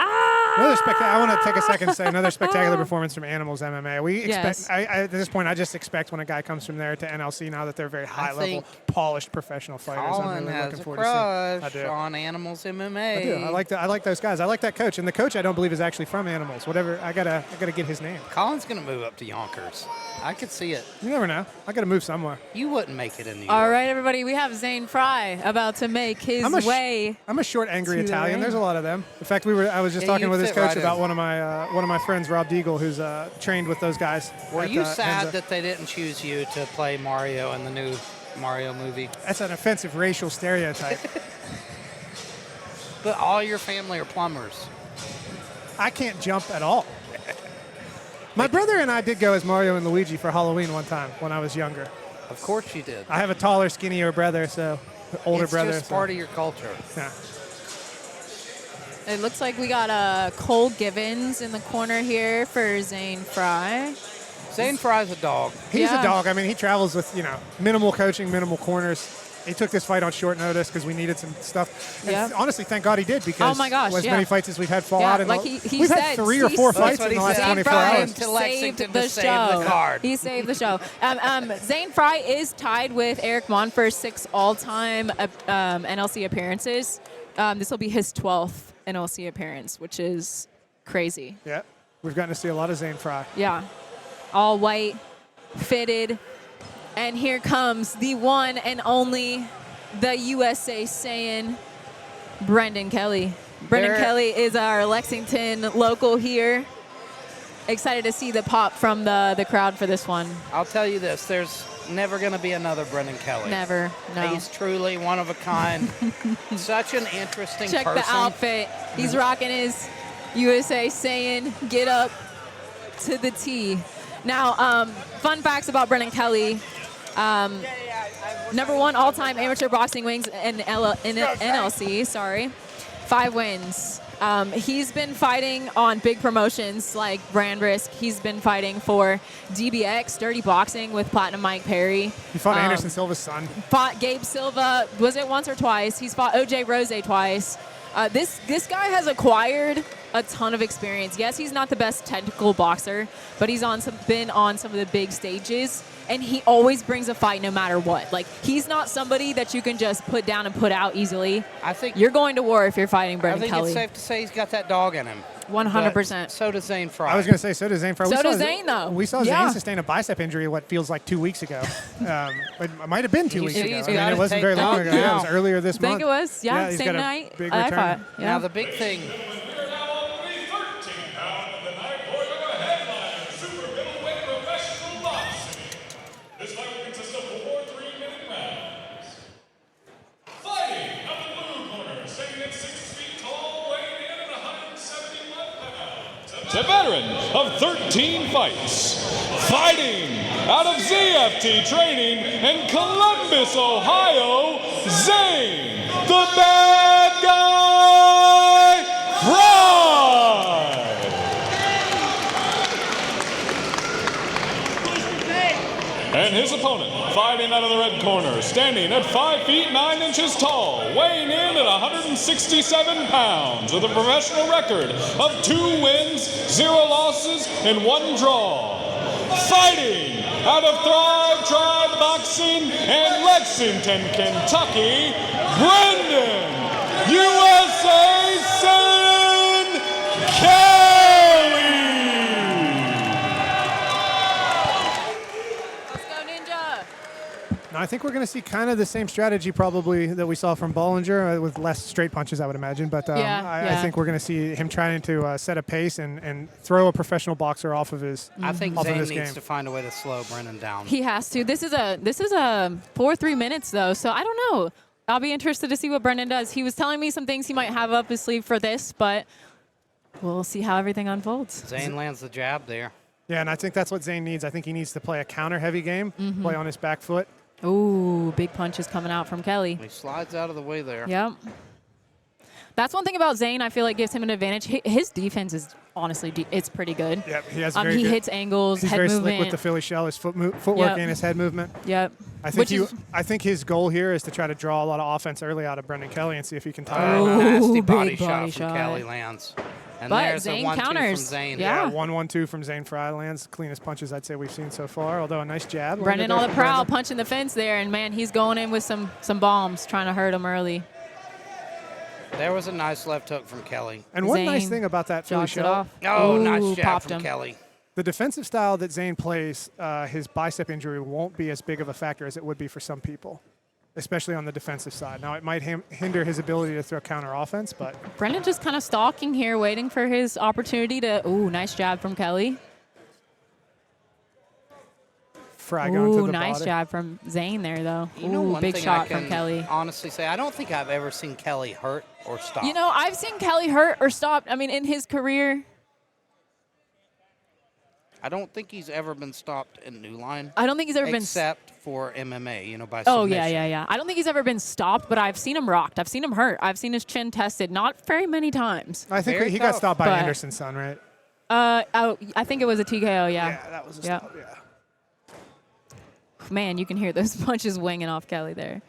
S2: Another I want to take a second to say another spectacular performance from Animals MMA. We expect at this point, I just expect when a guy comes from there to NLC now that they're very high-level, polished professional fighters.
S4: Colin has a crush on Animals MMA.
S2: I do. I like those guys. I like that coach, and the coach I don't believe is actually from Animals. Whatever. I gotta get his name.
S4: Colin's gonna move up to Yonkers. I could see it.
S2: You never know. I gotta move somewhere.
S4: You wouldn't make it in New York.
S1: All right, everybody. We have Zane Fry about to make his way.
S2: I'm a short, angry Italian. There's a lot of them. In fact, I was just talking with his coach about one of my friends, Rob Deagle, who's trained with those guys.
S4: Were you sad that they didn't choose you to play Mario in the new Mario movie?
S2: That's an offensive racial stereotype.
S4: But all your family are plumbers.
S2: I can't jump at all. My brother and I did go as Mario and Luigi for Halloween one time when I was younger.
S4: Of course you did.
S2: I have a taller, skinnier brother, so older brother.
S4: It's just part of your culture.
S2: Yeah.
S1: It looks like we got Cole Givens in the corner here for Zane Fry.
S4: Zane Fry's a dog.
S2: He's a dog. I mean, he travels with, minimal coaching, minimal corners. He took this fight on short notice because we needed some stuff. And honestly, thank God he did because as many fights as we've had fall out.
S1: Like
S2: we've had 3 or 4 fights in the last 24 hours.
S4: To Lexington to save the card.
S1: He saved the show. Zane Fry is tied with Eric Mon for 6 all-time NLC appearances. This will be his 12th NLC appearance, which is crazy.
S2: Yeah, we've gotten to see a lot of Zane Fry.
S1: Yeah, all white, fitted. And here comes the one and only, the USA Saiyan, Brendan Kelly. Brendan Kelly is our Lexington local here. Excited to see the pop from the crowd for this one.
S4: I'll tell you this, there's never going to be another Brendan Kelly.
S1: Never, no.
S4: He's truly one of a kind. Such an interesting person.
S1: Check the outfit. He's rocking his USA Saiyan get up to the T. Now, fun facts about Brendan Kelly. #1 all-time amateur boxing wins in NLC, 5 wins. He's been fighting on big promotions like Brand Risk. He's been fighting for DBX, Dirty Boxing with Platinum Mike Perry.
S2: He fought Anderson Silva's son.
S1: Fought Gabe Silva, was it once or twice? He's fought OJ Rose twice. This guy has acquired a ton of experience. Yes, he's not the best technical boxer, but he's been on some of the big stages, and he always brings a fight no matter what. Like, he's not somebody that you can just put down and put out easily.
S4: I think
S1: you're going to war if you're fighting Brendan Kelly.
S4: I think it's safe to say he's got that dog in him.
S1: 100%.
S4: So does Zane Fry.
S2: I was going to say, so does Zane Fry.
S1: So does Zane, though.
S2: We saw Zane sustain a bicep injury what feels like 2 weeks ago. It might have been 2 weeks ago. I mean, it wasn't very long ago. Yeah, it was earlier this month.
S1: I think it was, yeah
S2: he's
S1: same
S2: got a
S1: night.
S2: Big
S1: I
S2: return.
S1: thought, yeah.
S4: Now, the big thing.
S7: The veteran of 13 fights, fighting out of ZFT training in Columbus, Ohio, Zane, the Bad Guy Fry. And his opponent, fighting out of the red corner, standing at 5 feet 9 inches tall, weighing in at 167 pounds, with a professional record of 2 wins, 0 losses, and 1 draw. Fighting out of Thrive Tribe Boxing in Lexington, Kentucky, Brendan USA Sin Kelly.
S2: I think we're going to see kind of the same strategy probably that we saw from Ballinger with less straight punches, I would imagine. But I think we're going to see him trying to set a pace and throw a professional boxer off of his
S4: I think
S2: off
S4: Zane
S2: of his
S4: needs
S2: game.
S4: to find a way to slow Brennan down.
S1: He has to. This is a 4-3 minutes though, so I don't know. I'll be interested to see what Brendan does. He was telling me some things he might have up his sleeve for this, but we'll see how everything unfolds.
S4: Zane lands the jab there.
S2: Yeah, and I think that's what Zane needs. I think he needs to play a counter-heavy game, play on his back foot.
S1: Ooh, big punches coming out from Kelly.
S4: He slides out of the way there.
S1: Yep. That's one thing about Zane I feel like gives him an advantage. His defense is honestly, it's pretty good.
S2: Yep, he has very
S1: He
S2: good.
S1: hits angles,
S2: He's
S1: head
S2: very
S1: movement.
S2: slick with the Philly shell, his footwork
S1: Yep.
S2: and his head movement.
S1: Yep.
S2: I think his goal here is to try to draw a lot of offense early out of Brendan Kelly and see if he can tie him.
S4: Nasty
S1: big
S4: body
S1: body
S4: shot from Kelly lands. And
S1: But
S4: there's
S1: Zane
S4: a 1-2
S1: counters.
S4: from Zane.
S1: Yeah.
S2: 1-1-2 from Zane Fry lands. Cleanest punches I'd say we've seen so far, although a nice jab.
S1: Brendan on the prowl, punching the fence there, and man, he's going in with some bombs, trying to hurt him early.
S4: There was a nice left hook from Kelly.
S2: And one
S1: Zane
S2: nice thing about that Philly
S1: jogs it
S2: shell,
S1: off.
S4: Oh,
S1: Ooh,
S4: nice jab
S1: popped
S4: from
S1: him.
S4: Kelly.
S2: the defensive style that Zane plays, his bicep injury won't be as big of a factor as it would be for some people, especially on the defensive side. Now, it might hinder his ability to throw counter offense, but...
S1: Brendan just kind of stalking here, waiting for his opportunity to... Ooh, nice jab from Kelly.
S2: Fry going to
S1: Ooh,
S2: the
S1: nice
S2: body.
S1: jab from Zane there, though.
S4: You know,
S1: Ooh,
S4: one
S1: big
S4: thing
S1: shot
S4: I can
S1: from Kelly.
S4: honestly say, I don't think I've ever seen Kelly hurt or stop.
S1: You know, I've seen Kelly hurt or stopped. I mean, in his career...
S4: I don't think he's ever been stopped in New Line.
S1: I don't think he's ever been...
S4: Except for MMA, you know, by
S1: Oh,
S4: submission.
S1: yeah. I don't think he's ever been stopped, but I've seen him rocked. I've seen him hurt. I've seen his chin tested. Not very many times.
S2: I think
S4: Very
S2: he got
S4: tough,
S2: stopped by
S1: but-
S2: Anderson's son, right?
S1: I think it was a TKO, yeah.
S2: Yeah, that was a
S1: Yeah.
S2: stop, yeah.
S1: Man, you can hear those punches winging off Kelly there.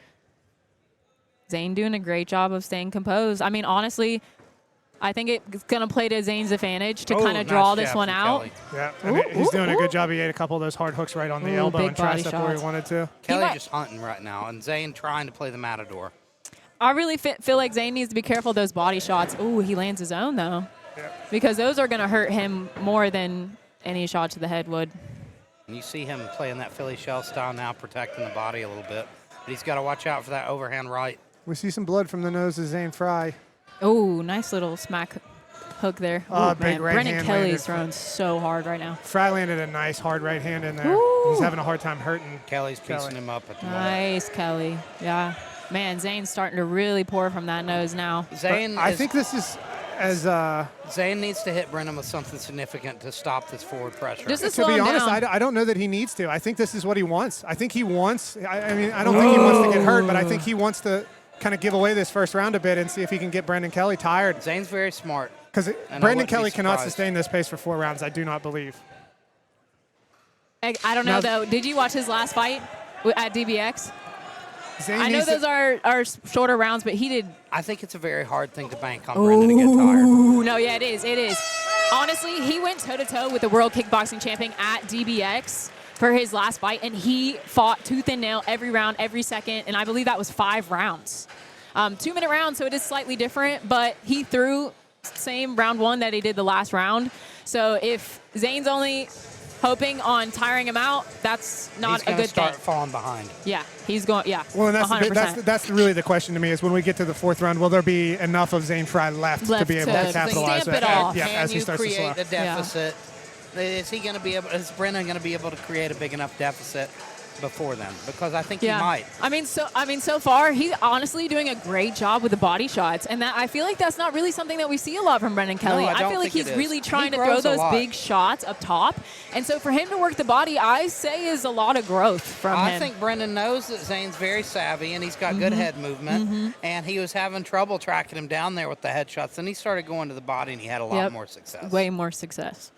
S1: Zane doing a great job of staying composed. I mean, honestly, I think it's going to play to Zane's advantage to
S4: Oh,
S1: kind of
S4: nice
S1: draw this
S4: jab
S1: one
S4: from
S1: out.
S4: Kelly.
S2: Yeah, and he's doing a good job. He ate a couple of those hard hooks right on the
S1: Ooh,
S2: elbow
S1: big
S2: and
S1: body
S2: tricep where he
S1: shots.
S2: wanted to.
S4: Kelly
S1: might-
S4: just hunting right now, and Zane trying to play the matador.
S1: I really feel like Zane needs to be careful of those body shots. Ooh, he lands his own, though.
S2: Yeah.
S1: Because those are going to hurt him more than any shot to the head would.
S4: And you see him playing that Philly shell style now, protecting the body a little bit. But he's got to watch out for that overhand right.
S2: We see some blood from the nose of Zane Fry.
S1: Ooh, nice little smack hook there.
S2: Oh,
S1: Ooh,
S2: big
S1: man.
S2: right
S1: Brennan
S2: hand
S1: Kelly's
S2: landed.
S1: throwing so hard right now.
S2: Fry landed a nice hard right hand in there.
S1: Ooh.
S2: He's having a hard time hurting.
S4: Kelly's piecing
S2: Kelly.
S4: him up at the moment.
S1: Nice, Kelly. Yeah. Man, Zane's starting to really pour from that nose now.
S4: Zane,
S2: I think this is as
S4: Zane needs to hit Brennan with something significant to stop this forward pressure.
S1: Just to
S2: to
S1: slow
S2: be
S1: him
S2: honest,
S1: down.
S2: I don't know that he needs to. I think this is what he wants. I think he wants. I mean, I don't think he wants to get hurt, but I think he wants to kind of give away this first round a bit and see if he can get Brendan Kelly tired.
S4: Zane's very smart.
S2: Because Brendan Kelly cannot sustain this pace for 4 rounds, I do not believe.
S1: I don't know, though. Did you watch his last fight at DBX?
S2: Zane
S1: I know those are shorter rounds, but he did.
S4: I think it's a very hard thing to bank on Brendan to get tired.
S1: Ooh, no, yeah, it is. It is. Honestly, he went toe-to-toe with the world kickboxing champion at DBX for his last fight, and he fought tooth and nail every round, every second, and I believe that was 5 rounds. 2-minute round, so it is slightly different, but he threw same round 1 that he did the last round. So if Zane's only hoping on tiring him out, that's not a good thing. He's
S4: going to start falling behind.
S1: Yeah, he's going, yeah,
S2: well, and
S1: 100%.
S2: that's really the question to me is when we get to the 4th round, will there be enough of Zane Fry left to be able to capitalize
S1: stamp it off.
S2: as he starts to slow?
S4: Can you create a deficit? Yeah. Is he going to be able? Is Brennan going to be able to create a big enough deficit before then? Because I think he might.
S1: I mean, so far he's honestly doing a great job with the body shots, and that I feel like that's not really something that we see a lot from Brendan Kelly.
S4: No,
S1: I feel like he's really trying to throw those big shots up top, and so for him to work the body, I say is a lot of growth from him.
S4: I think Brendan knows that Zane's very savvy and he's got good head movement, and he was having trouble tracking him down there with the headshots. Then he started going to the body, and he had a lot more success.
S1: Way more success.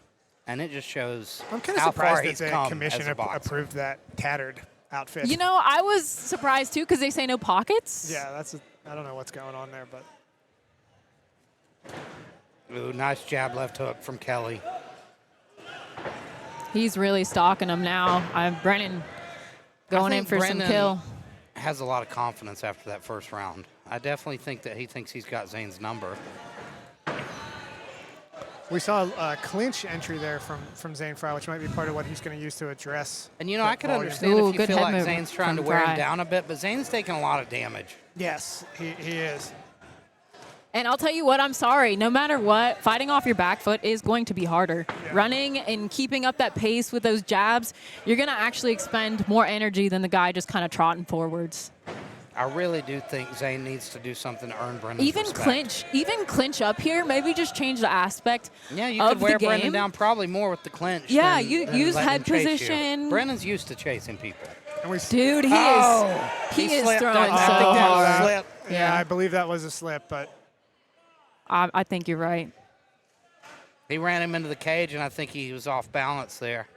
S4: And it just shows
S2: I'm kind of
S4: how far
S2: surprised
S4: he's
S2: that
S4: come
S2: the commission
S4: as a boxer.
S2: approved that tattered outfit.
S1: You know, I was surprised too because they say no pockets.
S2: Yeah, I don't know what's going on there, but.
S4: Ooh, nice jab left hook from Kelly.
S1: He's really stalking him now. Brennan going in for some kill.
S4: Has a lot of confidence after that first round. I definitely think that he thinks he's got Zane's number.
S2: We saw a clinch entry there from Zane Fry, which might be part of what he's going to use to address.
S4: And, you know, I could understand if you feel like Zane's trying to wear him down a bit, but Zane's taking a lot of damage.
S2: Yes, he is.
S1: And I'll tell you what, I'm sorry. No matter what, fighting off your back foot is going to be harder. Yeah. Running and keeping up that pace with those jabs, you're going to actually expend more energy than the guy just kind of trotting forwards.
S4: I really do think Zane needs to do something to earn Brendan's
S1: respect. Even clinch up here, maybe just change the aspect of the game.
S4: Yeah, you could wear Brendan down probably more with the clinch.
S1: Yeah, you use head position.
S4: Brendan's used to chasing people.
S1: Dude, he is throwing so hard.
S2: Yeah, I believe that was a slip, but
S1: I think you're right.
S4: He ran him into the cage, and I think he was off balance there.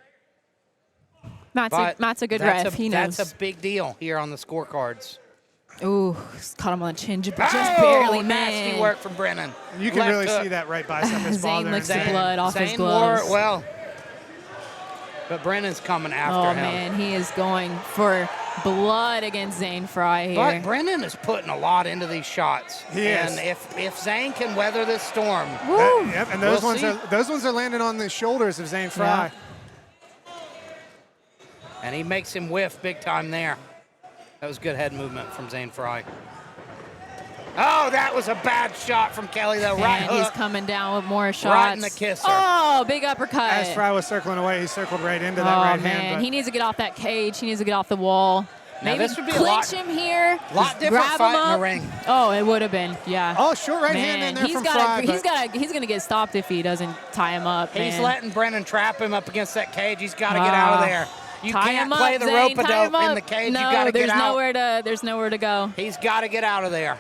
S1: Matt's a good ref. He knows.
S4: That's a big deal here on the scorecards.
S1: Ooh, caught him on the chin, just barely, man.
S4: Nasty work from Brennan.
S2: You can really see that right bicep is bothering.
S1: Zane licks the blood off his gloves.
S4: But Brennan's coming after him.
S1: Oh, man, he is going for blood against Zane Fry here.
S4: But Brennan is putting a lot into these shots.
S2: He is.
S4: And if Zane can weather this storm.
S2: And those ones are landing on the shoulders of Zane Fry.
S4: Yeah. And he makes him whiff big time there. That was good head movement from Zane Fry. Oh, that was a bad shot from Kelly, though. Right hook.
S1: He's coming down with more shots.
S4: Right in the kisser.
S1: Oh, big uppercut.
S2: As Fry was circling away, he circled right into that right hand.
S1: But he needs to get off that cage. He needs to get off the wall.
S4: Now,
S1: maybe
S4: this would be
S1: clinch him here.
S4: A lot different fight in the ring.
S1: Oh, it would have been, yeah.
S2: Oh, short right hand in there from Fry.
S1: He's going to get stopped if he doesn't tie him up.
S4: He's letting Brennan trap him up against that cage. He's got to get out of there. You can't play the rope-a-dope in the cage.
S1: No,
S4: you got to get out.
S1: There's nowhere to go.
S4: He's got to get out of there.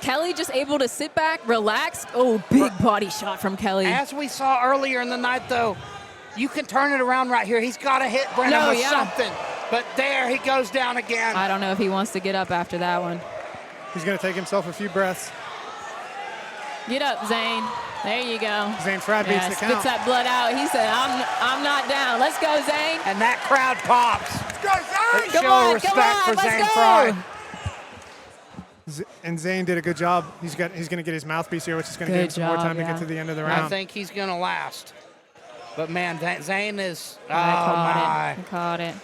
S1: Kelly just able to sit back, relax. Oh, big body shot from Kelly.
S4: As we saw earlier in the night, though, you can turn it around right here. He's got to hit Brennan with something. But there, he goes down again.
S1: I don't know if he wants to get up after that one.
S2: He's going to take himself a few breaths.
S1: Get up, Zane. There you go.
S2: Zane Fry beats the count.
S1: Spits that blood out. He said, I'm not down. Let's go, Zane.
S4: And that crowd pops.
S2: Let's go, Zane!
S4: Show respect for Zane Fry.
S2: And Zane did a good job. He's going to get his mouthpiece here, which is going to give him some more time to get to the end of the round.
S4: I think he's going to last. But, man, Zane is –
S1: He caught it.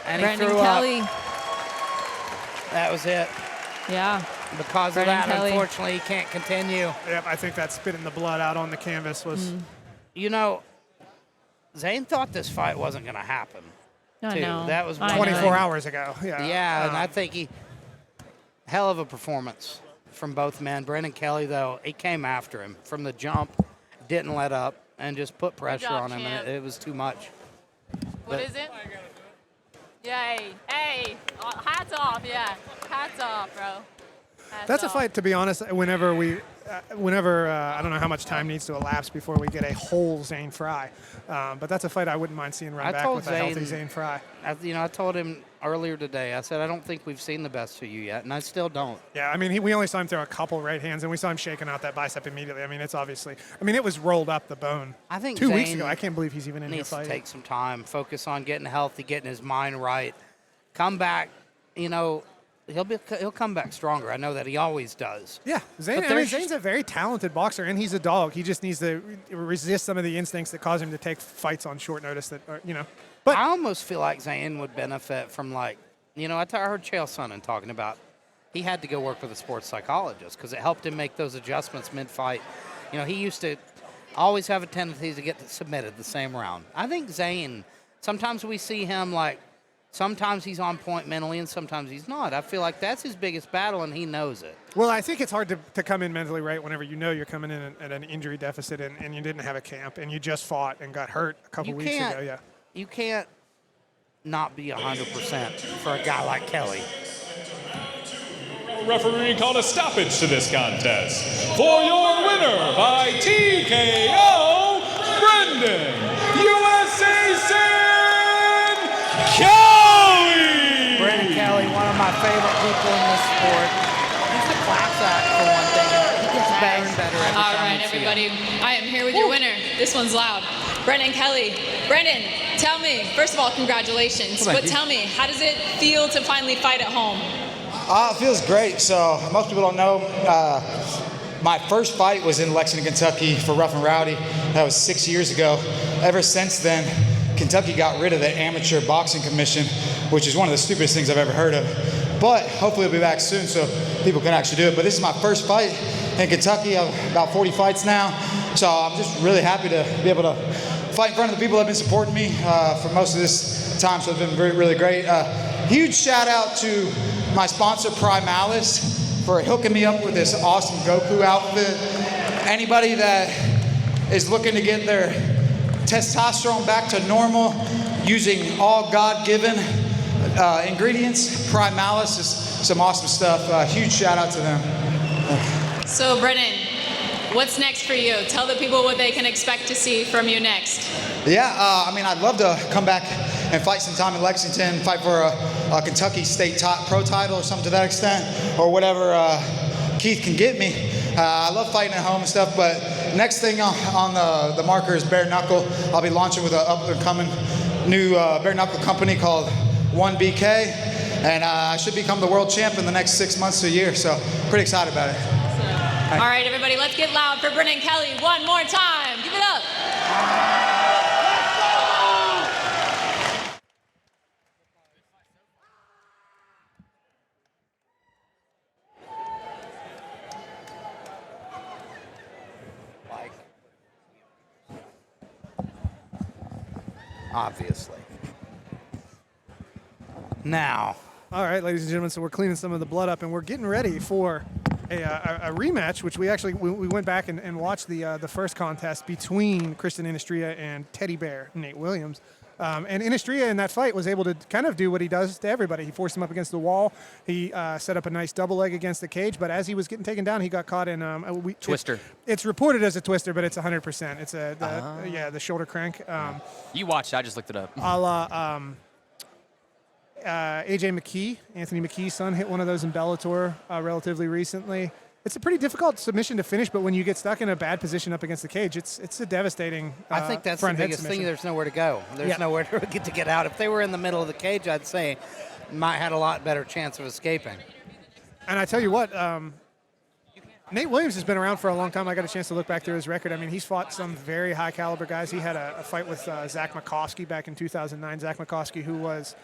S4: And
S1: Brendan
S4: he threw
S1: Kelly.
S4: up. That was it.
S1: Yeah.
S4: Because of that, unfortunately, he can't continue.
S2: Yep, I think that spitting the blood out on the canvas was...
S4: You know, Zane thought this fight wasn't going to happen.
S1: No.
S4: That was
S2: 24 hours ago.
S4: Yeah, and I think hell of a performance from both men. Brendan Kelly, though, he came after him from the jump, didn't let up, and just put pressure on him, and it was too much.
S1: What is it? Yay. Hey, hats off, yeah. Hats off, bro.
S2: That's a fight, to be honest, whenever I don't know how much time needs to elapse before we get a whole Zane Fry. But that's a fight I wouldn't mind seeing run back with a healthy Zane Fry.
S4: I told him earlier today, I said, I don't think we've seen the best of you yet, and I still don't.
S2: Yeah, I mean, we only saw him throw a couple right hands, and we saw him shaking out that bicep immediately. I mean, it was rolled up the bone.
S4: I think
S2: 2 weeks
S4: Zane
S2: ago. I can't believe he's even in here
S4: needs to
S2: fighting.
S4: take some time, focus on getting healthy, getting his mind right, come back, he'll come back stronger. I know that he always does.
S2: Yeah, Zane's a very talented boxer, and he's a dog. He just needs to resist some of the instincts that cause him to take fights on short notice. But
S4: I almost feel like Zane would benefit from I heard Chael Sonnen talking about he had to go work with a sports psychologist because it helped him make those adjustments mid-fight. He used to always have a tendency to get submitted the same round. I think Zane, sometimes we see him sometimes he's on point mentally and sometimes he's not. I feel like that's his biggest battle, and he knows it.
S2: Well, I think it's hard to come in mentally right whenever you're coming in at an injury deficit and you didn't have a camp and you just fought and got hurt a couple weeks ago. Yeah.
S4: You can't not be 100% for a guy like Kelly.
S7: Referee called a stoppage to this contest. For your winner by TKO, Brendan USA Kelly!
S4: Brendan Kelly, one of my favorite people in this sport. He's a class act for one thing. He gets better and better every time.
S11: All right, everybody. I am here with your winner. This one's loud. Brendan Kelly. Brendan, tell me, first of all, congratulations. But tell me, how does it feel to finally fight at home?
S12: It feels great. So most people don't know, my first fight was in Lexington, Kentucky for Rough and Rowdy. That was 6 years ago. Ever since then, Kentucky got rid of the Amateur Boxing Commission, which is one of the stupidest things I've ever heard of. But hopefully it'll be back soon so people can actually do it. But this is my first fight in Kentucky. I have about 40 fights now. So I'm just really happy to be able to fight in front of the people that have been supporting me for most of this time. So it's been really great. Huge shout out to my sponsor, Primalis, for hooking me up with this awesome Goku outfit. Anybody that is looking to get their testosterone back to normal using all God-given ingredients, Primalis is some awesome stuff. Huge shout out to them.
S11: So, Brennan, what's next for you? Tell the people what they can expect to see from you next.
S12: Yeah, I'd love to come back and fight sometime in Lexington, fight for a Kentucky State pro title or something to that extent, or whatever Keith can get me. I love fighting at home and stuff, but next thing on the marker is bare knuckle. I'll be launching with an up-and-coming new bare knuckle company called 1BK, and I should become the world champ in the next 6 months to a year, so pretty excited about it.
S11: All right, everybody, let's get loud for Brendan Kelly one more time. Give it up.
S4: Obviously. Now.
S2: All right, ladies and gentlemen, so we're cleaning some of the blood up, and we're getting ready for a rematch, which we went back and watched the first contest between Kristen Ynastrilla and Teddy Bear Nate Williams. And Ynastrilla in that fight was able to kind of do what he does to everybody. He forced him up against the wall. He set up a nice double leg against the cage, but as he was getting taken down, he got caught in
S3: twister.
S2: It's reported as a twister, but it's 100%. It's the shoulder crank.
S3: You watched it. I just looked it up.
S2: A la AJ McKee, Anthony McKee's son, hit one of those in Bellator relatively recently. It's a pretty difficult submission to finish, but when you get stuck in a bad position up against the cage, it's a devastating
S4: I think that's the biggest thing. There's nowhere to go. There's nowhere to get out. If they were in the middle of the cage, I'd say might had a lot better chance of escaping.
S2: And I tell you what, Nate Williams has been around for a long time. I got a chance to look back through his record. I mean, he's fought some very high caliber guys. He had a fight with Zach McCoskey back in 2009. Zach McCoskey, who was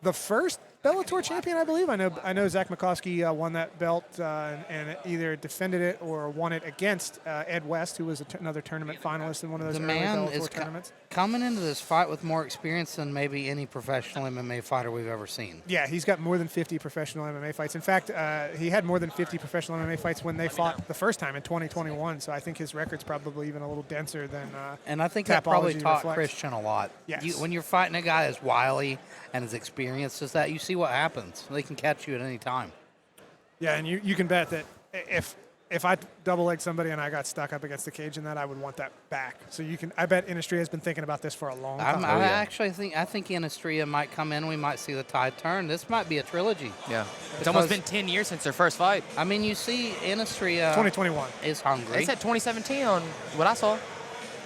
S2: the first Bellator champion, I believe. I know Zach McCoskey won that belt and either defended it or won it against Ed West, who was another tournament finalist in one of those early Bellator tournaments.
S4: Coming into this fight with more experience than maybe any professional MMA fighter we've ever seen.
S2: Yeah, he's got more than 50 professional MMA fights. In fact, he had more than 50 professional MMA fights when they fought the first time in 2021. So I think his record's probably even a little denser than.
S4: And I think that probably taught
S2: reflects.
S4: Christian a lot.
S2: Yes.
S4: When you're fighting a guy as wily and as experienced as that, you see what happens. They can catch you at any time.
S2: Yeah, and you can bet that if I double-legged somebody and I got stuck up against the cage in that, I would want that back. So I bet Ynastrilla has been thinking about this for a long time.
S4: I think Ynastrilla might come in. We might see the tide turn. This might be a trilogy.
S3: Yeah. It's almost been 10 years since their first fight.
S4: I mean, you see Ynastrilla
S2: 2021
S4: is hungry.
S3: They said 2017 on what I saw.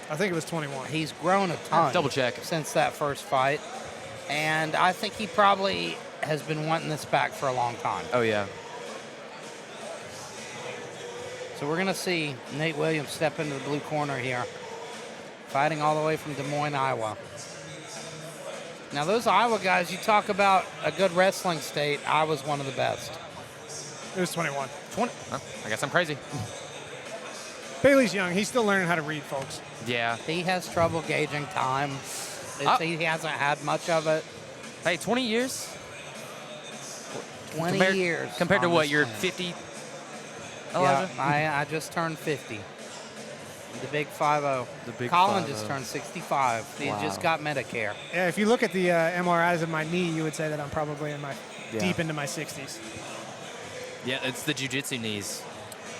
S2: I think it was 21.
S4: He's grown a ton.
S3: Double check.
S4: Since that first fight. And I think he probably has been wanting this back for a long time.
S3: Oh, yeah.
S4: So we're going to see Nate Williams step into the blue corner here, fighting all the way from Des Moines, Iowa. Now, those Iowa guys, you talk about a good wrestling state. Iowa's one of the best.
S2: It was 21.
S3: 20? Huh, I guess I'm crazy.
S2: Bailey's young. He's still learning how to read, folks.
S3: Yeah.
S4: He has trouble gauging time. He hasn't had much of it.
S3: Hey, 20 years?
S4: 20 years.
S3: Compared to what, you're 50?
S4: Yeah, I just turned 50. The big 5-0. The big Colin 5-0. Just turned 65. He just got Medicare.
S2: Yeah, if you look at the MRIs of my knee, you would say that I'm probably deep into my 60s.
S3: Yeah, it's the jiu-jitsu knees.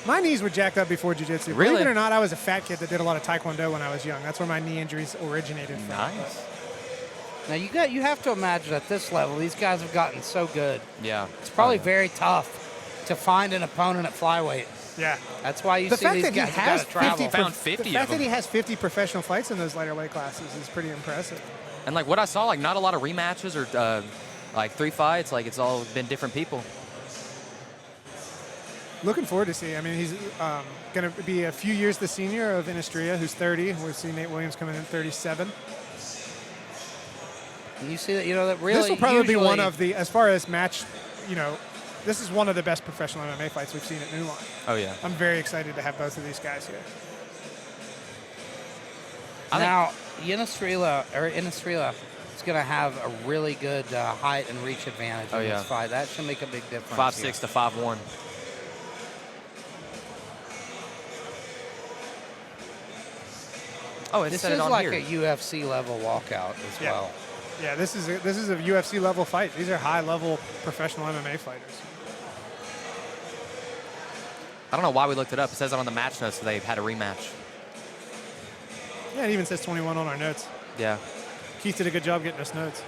S2: My knees were jacked up before jiu-jitsu.
S3: Really?
S2: Believe it or not, I was a fat kid that did a lot of taekwondo when I was young. That's where my knee injuries originated from.
S3: Nice.
S4: Now you have to imagine at this level, these guys have gotten so good.
S3: Yeah.
S4: It's probably very tough to find an opponent at flyweight.
S2: Yeah.
S4: That's why you see these guys got to travel.
S3: The fact
S2: that he has 50 professional fights in those lighter weight classes is pretty impressive.
S3: And like what I saw, like not a lot of rematches or like 3 fights. Like it's all been different people.
S2: Looking forward to see. I mean, he's going to be a few years the senior of Ynastrilla, who's 30. We'll see Nate Williams coming in 37.
S4: And you see that, that really.
S2: This will probably be one of the, as far as match, this is one of the best professional MMA fights we've seen at New Line.
S3: Oh, yeah.
S2: I'm very excited to have both of these guys here.
S4: Now, Ynastrilla is going to have a really good height and reach advantage in this fight. That should make a big difference.
S3: 5'6" to 5'1". Oh,
S4: this is like a UFC level walkout as well.
S2: Yeah, this is a UFC level fight. These are high level professional MMA fighters.
S3: I don't know why we looked it up. It says it on the match notes that they've had a rematch.
S2: Yeah, it even says 21 on our notes.
S3: Yeah.
S2: Keith did a good job getting us notes.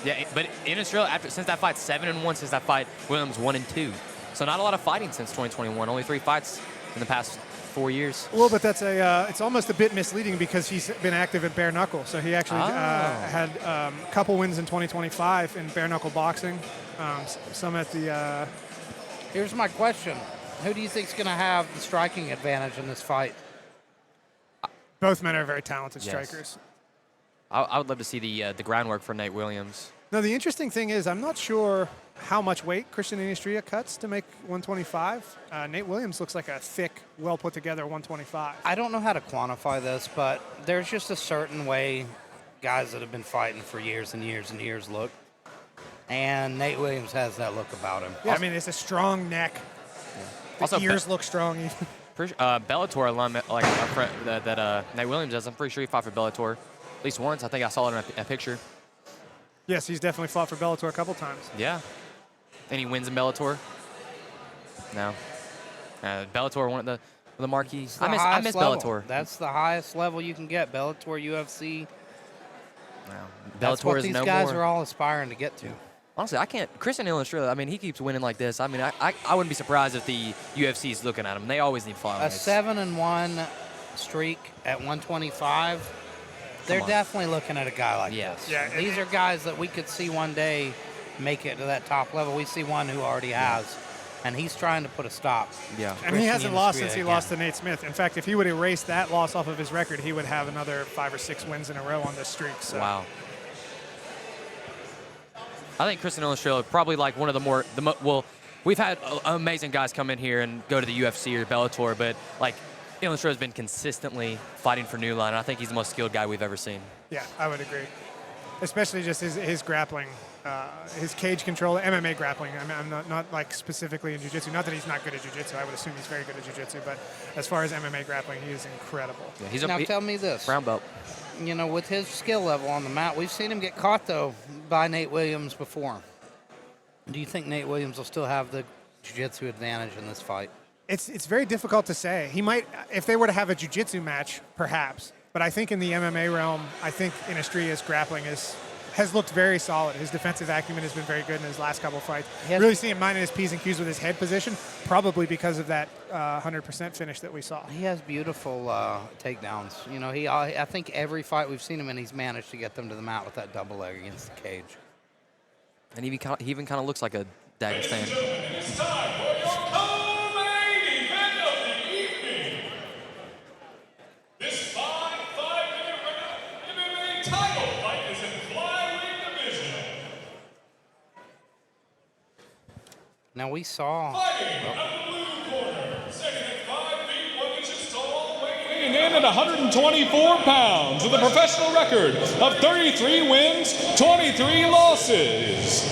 S3: Yeah, but Ynastrilla, since that fight, 7-1 since that fight, Williams 1-2. So not a lot of fighting since 2021. Only 3 fights in the past 4 years.
S2: Well, but that's it's almost a bit misleading because he's been active in bare knuckle. So he actually had a couple wins in 2025 in bare knuckle boxing. Some at the.
S4: Here's my question: who do you think is going to have the striking advantage in this fight?
S2: Both men are very talented strikers.
S3: I would love to see the groundwork for Nate Williams.
S2: No, the interesting thing is I'm not sure how much weight Christian Ynastrilla cuts to make 125. Nate Williams looks like a thick, well-put-together 125.
S4: I don't know how to quantify this, but there's just a certain way guys that have been fighting for years and years and years look. And Nate Williams has that look about him.
S2: Yeah, I mean, it's a strong neck. The
S3: Also,
S2: ears look strong.
S3: Bellator alum, like our friend that Nate Williams does, I'm pretty sure he fought for Bellator at least once. I think I saw it in a picture.
S2: Yes, he's definitely fought for Bellator a couple times.
S3: Yeah. Any wins in Bellator? No. Bellator, one of the marquees. I miss Bellator.
S4: That's the highest level you can get. Bellator, UFC.
S3: Wow.
S4: That's
S3: Bellator
S4: what
S3: is
S4: these
S3: no
S4: guys
S3: more.
S4: are all aspiring to get to.
S3: Honestly, I can't. Christian Ynastrilla, I mean, he keeps winning like this. I mean, I wouldn't be surprised if the UFC is looking at him. They always need flyweights.
S4: A 7-1 streak at 125. They're definitely looking at a guy like this.
S2: Yeah,
S4: these are guys that we could see one day make it to that top level. We see one who already has, and he's trying to put a stop.
S3: Yeah.
S2: And he hasn't lost since he lost to Nate Smith. In fact, if he would erase that loss off of his record, he would have another 5 or 6 wins in a row on this streak. So.
S3: Wow. I think Kristen Ynastrilla probably like one of the well, we've had amazing guys come in here and go to the UFC or Bellator, but like Ynastrilla's been consistently fighting for New Line. And I think he's the most skilled guy we've ever seen.
S2: Yeah, I would agree. Especially just his grappling, his cage control, MMA grappling. I mean, I'm not like specifically in jiu-jitsu. Not that he's not good at jiu-jitsu. I would assume he's very good at jiu-jitsu. But as far as MMA grappling, he is incredible.
S3: Yeah,
S4: now tell me this.
S3: Brown belt.
S4: You know, with his skill level on the mat, we've seen him get caught, though, by Nate Williams before. Do you think Nate Williams will still have the jiu-jitsu advantage in this fight?
S2: It's very difficult to say. He might, if they were to have a jiu-jitsu match, perhaps. But I think in the MMA realm, I think Ynastrilla's grappling has looked very solid. His defensive acumen has been very good in his last couple of fights. Really seeing him minding his P's and Q's with his head position, probably because of that 100% finish that we saw.
S4: He has beautiful takedowns. You know, I think every fight we've seen him in, he's managed to get them to the mat with that double leg against the cage.
S3: And he even kind of looks like a Dagestan.
S6: It's time for your co-main event of the evening. This 5-minute MMA title fight is in flyweight division.
S4: Now we saw.
S6: Fighting out of the blue corner, standing at 5 feet 1 inches tall, weighing
S7: In at 124 pounds with a professional record of 33 wins, 23 losses.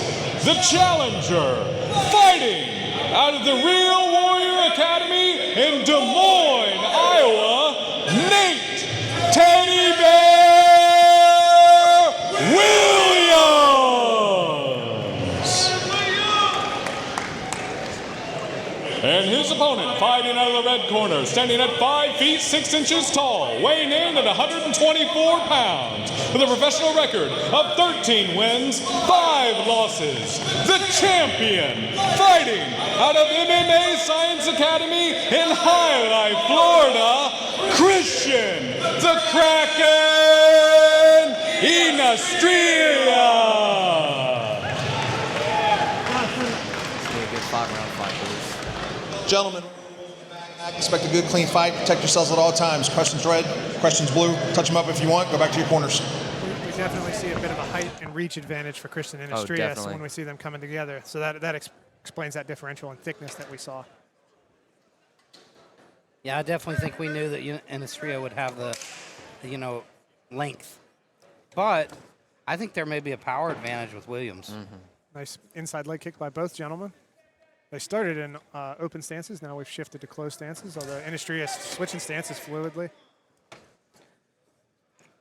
S7: The challenger, fighting out of the Real Warrior Academy in Des Moines, Iowa, Nate Teddy Bear Williams. And his opponent, fighting out of the red corner, standing at 5 feet 6 inches tall, weighing in at 124 pounds, with a professional record of 13 wins, 5 losses. The champion, fighting out of MMA Science Academy in Highlight, Florida, Christian the Kraken Ynastrilla.
S3: It's gonna be a good 5-round fight, boys.
S13: Gentlemen, expect a good, clean fight. Protect yourselves at all times. Questions red, questions blue. Touch them up if you want. Go back to your corners.
S2: We definitely see a bit of a height and reach advantage for Christian and Ynastrilla when we see them coming together. So that explains that differential in thickness that we saw.
S4: Yeah, I definitely think we knew that Ynastrilla would have the length. But I think there may be a power advantage with Williams.
S2: Nice inside leg kick by both gentlemen. They started in open stances. Now we've shifted to closed stances, although Ynastrilla is switching stances fluidly.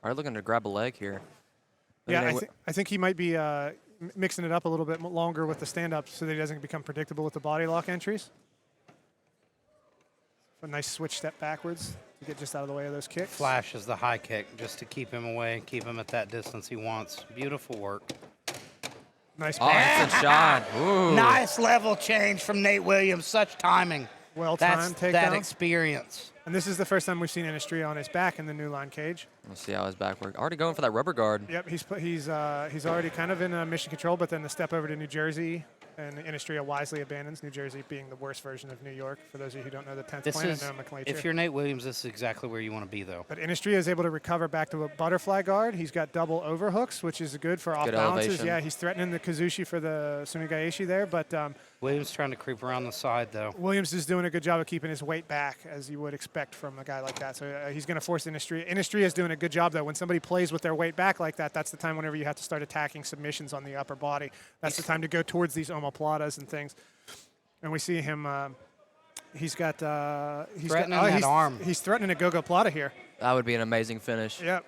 S3: Are looking to grab a leg here.
S2: Yeah, I think he might be mixing it up a little bit longer with the stand-up so that he doesn't become predictable with the body lock entries. A nice switch step backwards to get just out of the way of those kicks.
S4: Flashes the high kick just to keep him away, keep him at that distance he wants. Beautiful work.
S2: Nice
S3: shot. Ooh.
S4: Nice level change from Nate Williams. Such timing.
S2: Well-timed takedown.
S4: That experience.
S2: And this is the first time we've seen Ynastrilla on his back in the New Line cage.
S3: Let's see how his back works. Already going for that rubber guard.
S2: Yep, he's already kind of in mission control, but then the step over to New Jersey, and Ynastrilla wisely abandons New Jersey, being the worst version of New York. For those of you who don't know the 10th planet nomenclature.
S4: If you're Nate Williams, this is exactly where you want to be, though.
S2: But Ynastrilla is able to recover back to a butterfly guard. He's got double overhooks, which is good for off balances.
S3: Elevation.
S2: Yeah, he's threatening the Kazushi for the Sumigaeshi there, but
S4: Williams trying to creep around the side, though.
S2: Williams is doing a good job of keeping his weight back, as you would expect from a guy like that. So he's going to force Ynastrilla. Ynastrilla is doing a good job, though. When somebody plays with their weight back like that, that's the time whenever you have to start attacking submissions on the upper body. That's the time to go towards these omoplatas and things. And we see him. He's threatening
S4: that arm.
S2: He's threatening a go-go plata here.
S3: That would be an amazing finish.
S2: Yep.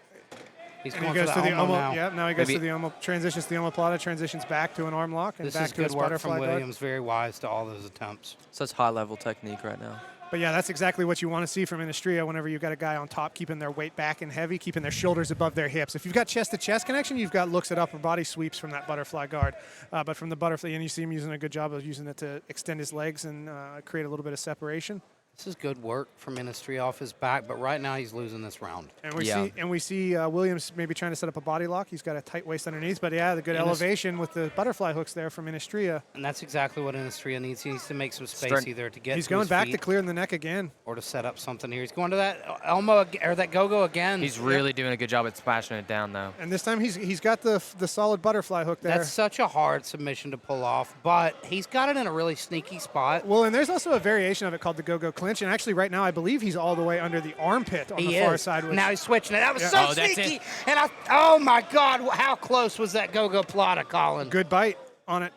S4: He's
S2: and
S4: going
S2: he goes
S4: for
S2: to the
S4: omo now.
S2: Yep. Now he goes to the omo. Transitions to the omoplata. Transitions back to an arm lock and
S4: This
S2: back
S4: is
S2: to
S4: good
S2: his
S4: work
S2: butterfly
S4: from
S2: guard.
S4: Williams. Very wise to all those attempts.
S3: Such high-level technique right now.
S2: But yeah, that's exactly what you want to see from Ynastrilla whenever you've got a guy on top keeping their weight back and heavy, keeping their shoulders above their hips. If you've got chest-to-chest connection, you've got looks at upper body sweeps from that butterfly guard. But from the butterfly, and you see him using a good job of using it to extend his legs and create a little bit of separation.
S4: This is good work from Ynastrilla off his back, but right now he's losing this round.
S2: And we see Williams maybe trying to set up a body lock. He's got a tight waist underneath, but yeah, the good elevation with the butterfly hooks there from Ynastrilla.
S4: And that's exactly what Ynastrilla needs. He needs to make some space either to get.
S2: He's
S4: to
S2: going
S4: his
S2: back
S4: feet
S2: to clearing the neck again,
S4: or to set up something here. He's going to that Elmo or that go-go again.
S3: He's really doing a good job at smashing it down, though.
S2: And this time he's got the solid butterfly hook there.
S4: That's such a hard submission to pull off, but he's got it in a really sneaky spot.
S2: Well, and there's also a variation of it called the go-go clinch, and actually right now I believe he's all the way under the armpit on the far side.
S4: Now he's switching it. That was so sneaky. And oh my God, how close was that go-go plata, Colin?
S2: Good bite on it.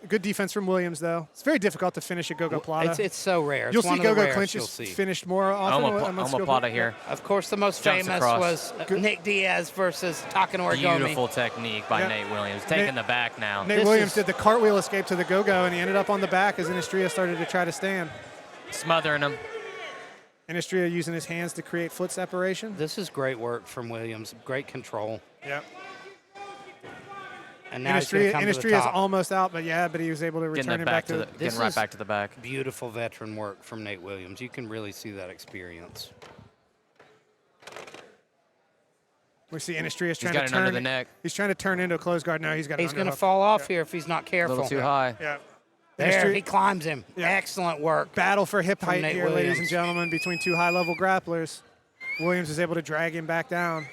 S2: Good defense from Williams, though. It's very difficult to finish a go-go plata.
S4: It's so rare.
S2: You'll see go-go clinches finished more often.
S3: Almost plata here.
S4: Of course, the most famous was Nick Diaz versus Takanori Gomi.
S3: Beautiful technique by Nate Williams. Taking the back now.
S2: Nate Williams did the cartwheel escape to the go-go, and he ended up on the back as Ynastrilla started to try to stand.
S3: Smothering him.
S2: Ynastrilla using his hands to create foot separation.
S4: This is great work from Williams. Great control.
S2: Yep.
S4: And now
S2: Ynastrilla is almost out, but he was able to return it back to the
S3: getting right back to the back.
S4: Beautiful veteran work from Nate Williams. You can really see that experience.
S2: We see Ynastrilla's trying to turn
S3: under the neck.
S2: He's trying to turn into a closed guard now. He's going
S4: to fall off here if he's not careful.
S3: A little too high.
S2: Yeah.
S4: There, he climbs him. Yeah. Excellent work.
S2: Battle for hip height here, ladies and gentlemen, between two high-level grapplers. Williams is able to drag him back down.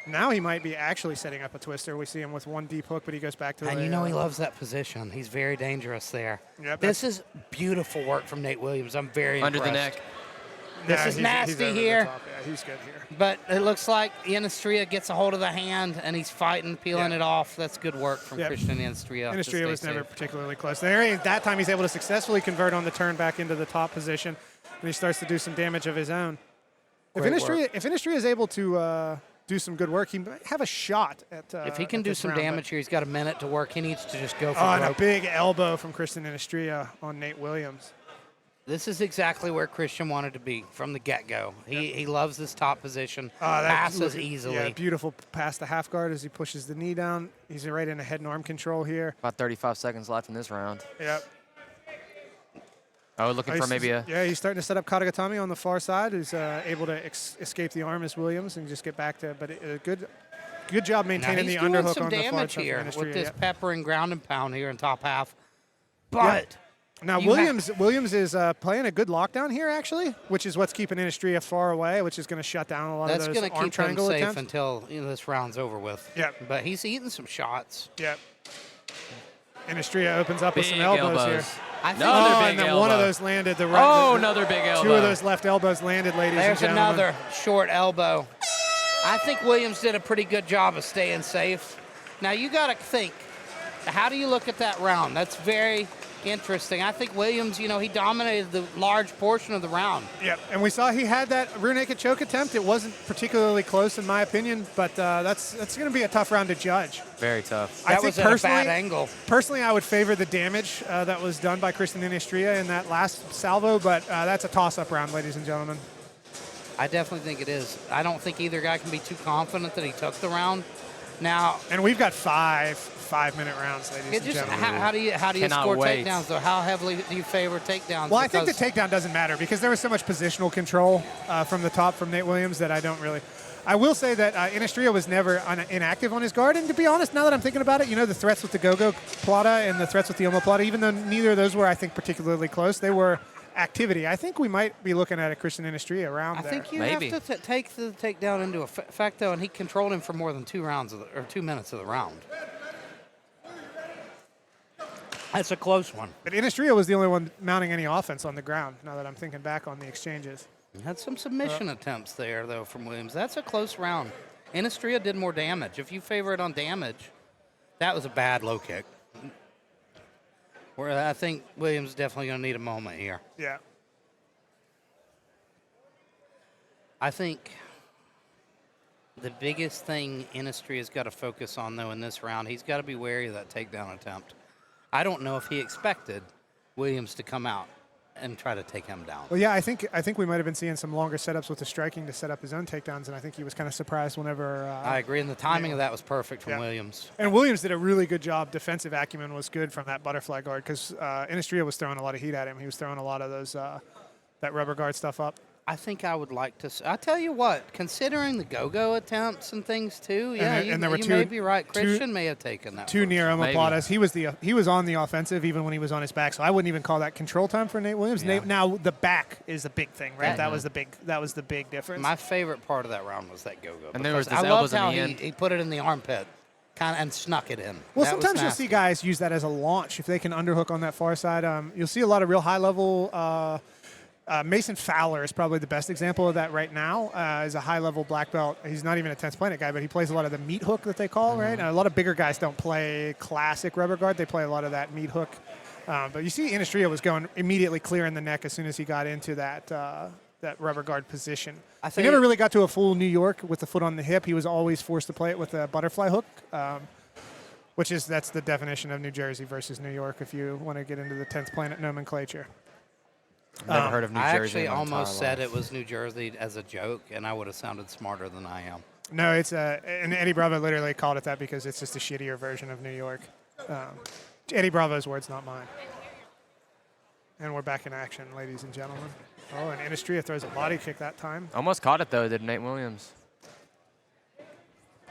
S2: Now he might be actually setting up a twister. We see him with one deep hook, but he goes back to
S4: and you know he loves that position. He's very dangerous there.
S2: Yep,
S4: this is beautiful work from Nate Williams. I'm very
S3: under
S4: impressed.
S3: the neck.
S4: This is nasty here.
S2: Yeah, he's good here.
S4: But it looks like Ynastrilla gets a hold of the hand, and he's fighting, peeling it off. That's good work from Christian Ynastrilla.
S2: Ynastrilla was never particularly close. There, that time he's able to successfully convert on the turn back into the top position, and he starts to do some damage of his own. If Ynastrilla is able to do some good work, he might have a shot at
S4: if he can do some damage here, he's got a minute to work. He needs to just go for
S2: and a big elbow from Christian Ynastrilla on Nate Williams.
S4: This is exactly where Christian wanted to be from the get-go. He loves this top position. Passes easily.
S2: Yeah, beautiful pass to half guard as he pushes the knee down. He's right in a head and arm control here.
S3: About 35 seconds left in this round.
S2: Yep.
S3: Oh, looking for maybe a...
S2: Yeah, he's starting to set up Katagatami on the far side. He's able to escape the arm as Williams and just get back to... But good job maintaining the underhook on the far side.
S4: He's doing some damage here with this pepper and ground and pound here in top half. But...
S2: Now, Williams is playing a good lockdown here, actually, which is what's keeping Ynastrilla far away, which is going to shut down a lot of those arm triangle attempts.
S4: That's going to keep him safe until this round's over with.
S2: Yep.
S4: But he's eating some shots.
S2: Yep. Ynastrilla opens up with some elbows here.
S3: And
S2: then one of those landed.
S3: Another big elbow.
S2: Two of those left elbows landed, ladies and gentlemen.
S4: There's another short elbow. I think Williams did a pretty good job of staying safe. Now, you got to think, how do you look at that round? That's very... interesting. I think Williams, he dominated the large portion of the round.
S2: Yep, and we saw he had that rear naked choke attempt. It wasn't particularly close in my opinion, but that's going to be a tough round to judge.
S3: Very tough.
S4: That was at a bad angle.
S2: Personally, I would favor the damage that was done by Christian Ynastrilla in that last salvo, but that's a toss-up round, ladies and gentlemen.
S4: I definitely think it is. I don't think either guy can be too confident that he took the round. Now,
S2: and we've got 5-minute rounds, ladies and gentlemen.
S4: How do you score takedowns, though? How heavily do you favor takedowns?
S2: Well, I think the takedown doesn't matter because there was so much positional control from the top from Nate Williams that I don't really. I will say that Ynastrilla was never inactive on his guard, and to be honest, now that I'm thinking about it, the threats with the go-go plata and the threats with the Omo plata, even though neither of those were, I think, particularly close, they were activity. I think we might be looking at a Christian Ynastrilla round there.
S4: I think you have to take the takedown into effect, though, and he controlled him for more than 2 minutes of the round. That's a close one.
S2: But Ynastrilla was the only one mounting any offense on the ground, now that I'm thinking back on the exchanges.
S4: Had some submission attempts there, though, from Williams. That's a close round. Ynastrilla did more damage. If you favor it on damage, that was a bad low kick. Where I think Williams is definitely going to need a moment here.
S2: Yeah.
S4: I think the biggest thing Ynastrilla's got to focus on, though, in this round, he's got to be wary of that takedown attempt. I don't know if he expected Williams to come out and try to take him down.
S2: Well, yeah, I think we might have been seeing some longer setups with the striking to set up his own takedowns, and I think he was kind of surprised whenever.
S4: I agree, and the timing of that was perfect from Williams.
S2: And Williams did a really good job. Defensive acumen was good from that butterfly guard because Ynastrilla was throwing a lot of heat at him. He was throwing a lot of those that rubber guard stuff up.
S4: I think I would like to. I tell you what, considering the go-go attempts and things too, yeah,
S2: and there were
S4: you may be right. Christian may have taken that.
S2: Two near omoplatas. He was on the offensive even when he was on his back, so I wouldn't even call that control time for Nate Williams.
S4: Yeah.
S2: now the back is the big thing, right? That was the big difference.
S4: My favorite part of that round was that go-go.
S3: And there was
S4: I loved how he put it in the armpit, and snuck it in.
S2: Well,
S4: that
S2: sometimes you'll see guys use that as a launch if they can underhook on that far side. You'll see a lot of real high level. Mason Fowler is probably the best example of that right now. As a high-level black belt, he's not even a 10th Planet guy, but he plays a lot of the meat hook that they call, right? And a lot of bigger guys don't play classic rubber guard. They play a lot of that meat hook. But you see Ynastrilla was going immediately clearing the neck as soon as he got into that rubber guard position. He never really got to a full New York with the foot on the hip. He was always forced to play it with a butterfly hook, that's the definition of New Jersey versus New York if you want to get into the 10th Planet nomenclature.
S3: Never heard of New Jersey.
S4: I actually almost said it was New Jersey as a joke, and I would have sounded smarter than I am.
S2: No, it's and Eddie Bravo literally called it that because it's just a shittier version of New York. Eddie Bravo's words, not mine. And we're back in action, ladies and gentlemen. Oh, and Ynastrilla throws a body kick that time.
S3: Almost caught it though, did Nate Williams?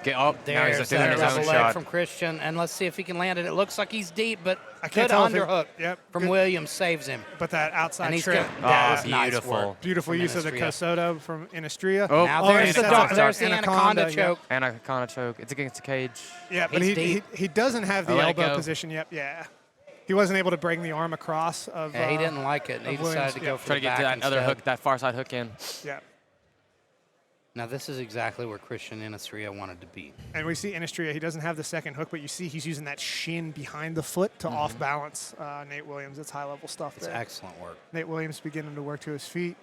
S3: Get up. Now he's
S4: There's
S3: doing his own
S4: leg
S3: shot.
S4: from Christian, and let's see if he can land it. It looks like he's deep, but
S2: I can't
S4: good
S2: tell if
S4: underhook from Williams saves him.
S2: But that outside
S4: And he's
S2: trip.
S4: gonna-
S3: beautiful.
S4: Nice work
S2: Beautiful
S4: from
S2: use of the
S4: Ynastrilla.
S2: Kosoto from Ynastrilla.
S3: Oh,
S4: Now
S2: and
S4: there's
S2: he
S4: the
S2: sets
S4: dog-
S2: up
S4: there's the anaconda choke.
S3: Anaconda choke. It's against the cage.
S2: Yeah, but
S4: He's
S2: he doesn't have the
S3: let it
S2: elbow
S3: go.
S2: position yet. Yeah. He wasn't able to bring the arm across of
S4: Yeah, he didn't like it. And he
S2: of Williams.
S4: decided to go for
S3: Try
S4: the
S3: to get
S4: back
S3: to that other
S4: instead.
S3: hook, that far side hook in.
S2: Yeah.
S4: Now this is exactly where Christian Ynastrilla wanted to be.
S2: And we see Ynastrilla, he doesn't have the second hook, but you see he's using that shin behind the foot to off-balance Nate Williams. It's high-level stuff
S4: It's
S2: there.
S4: excellent work.
S2: Nate Williams beginning to work to his feet.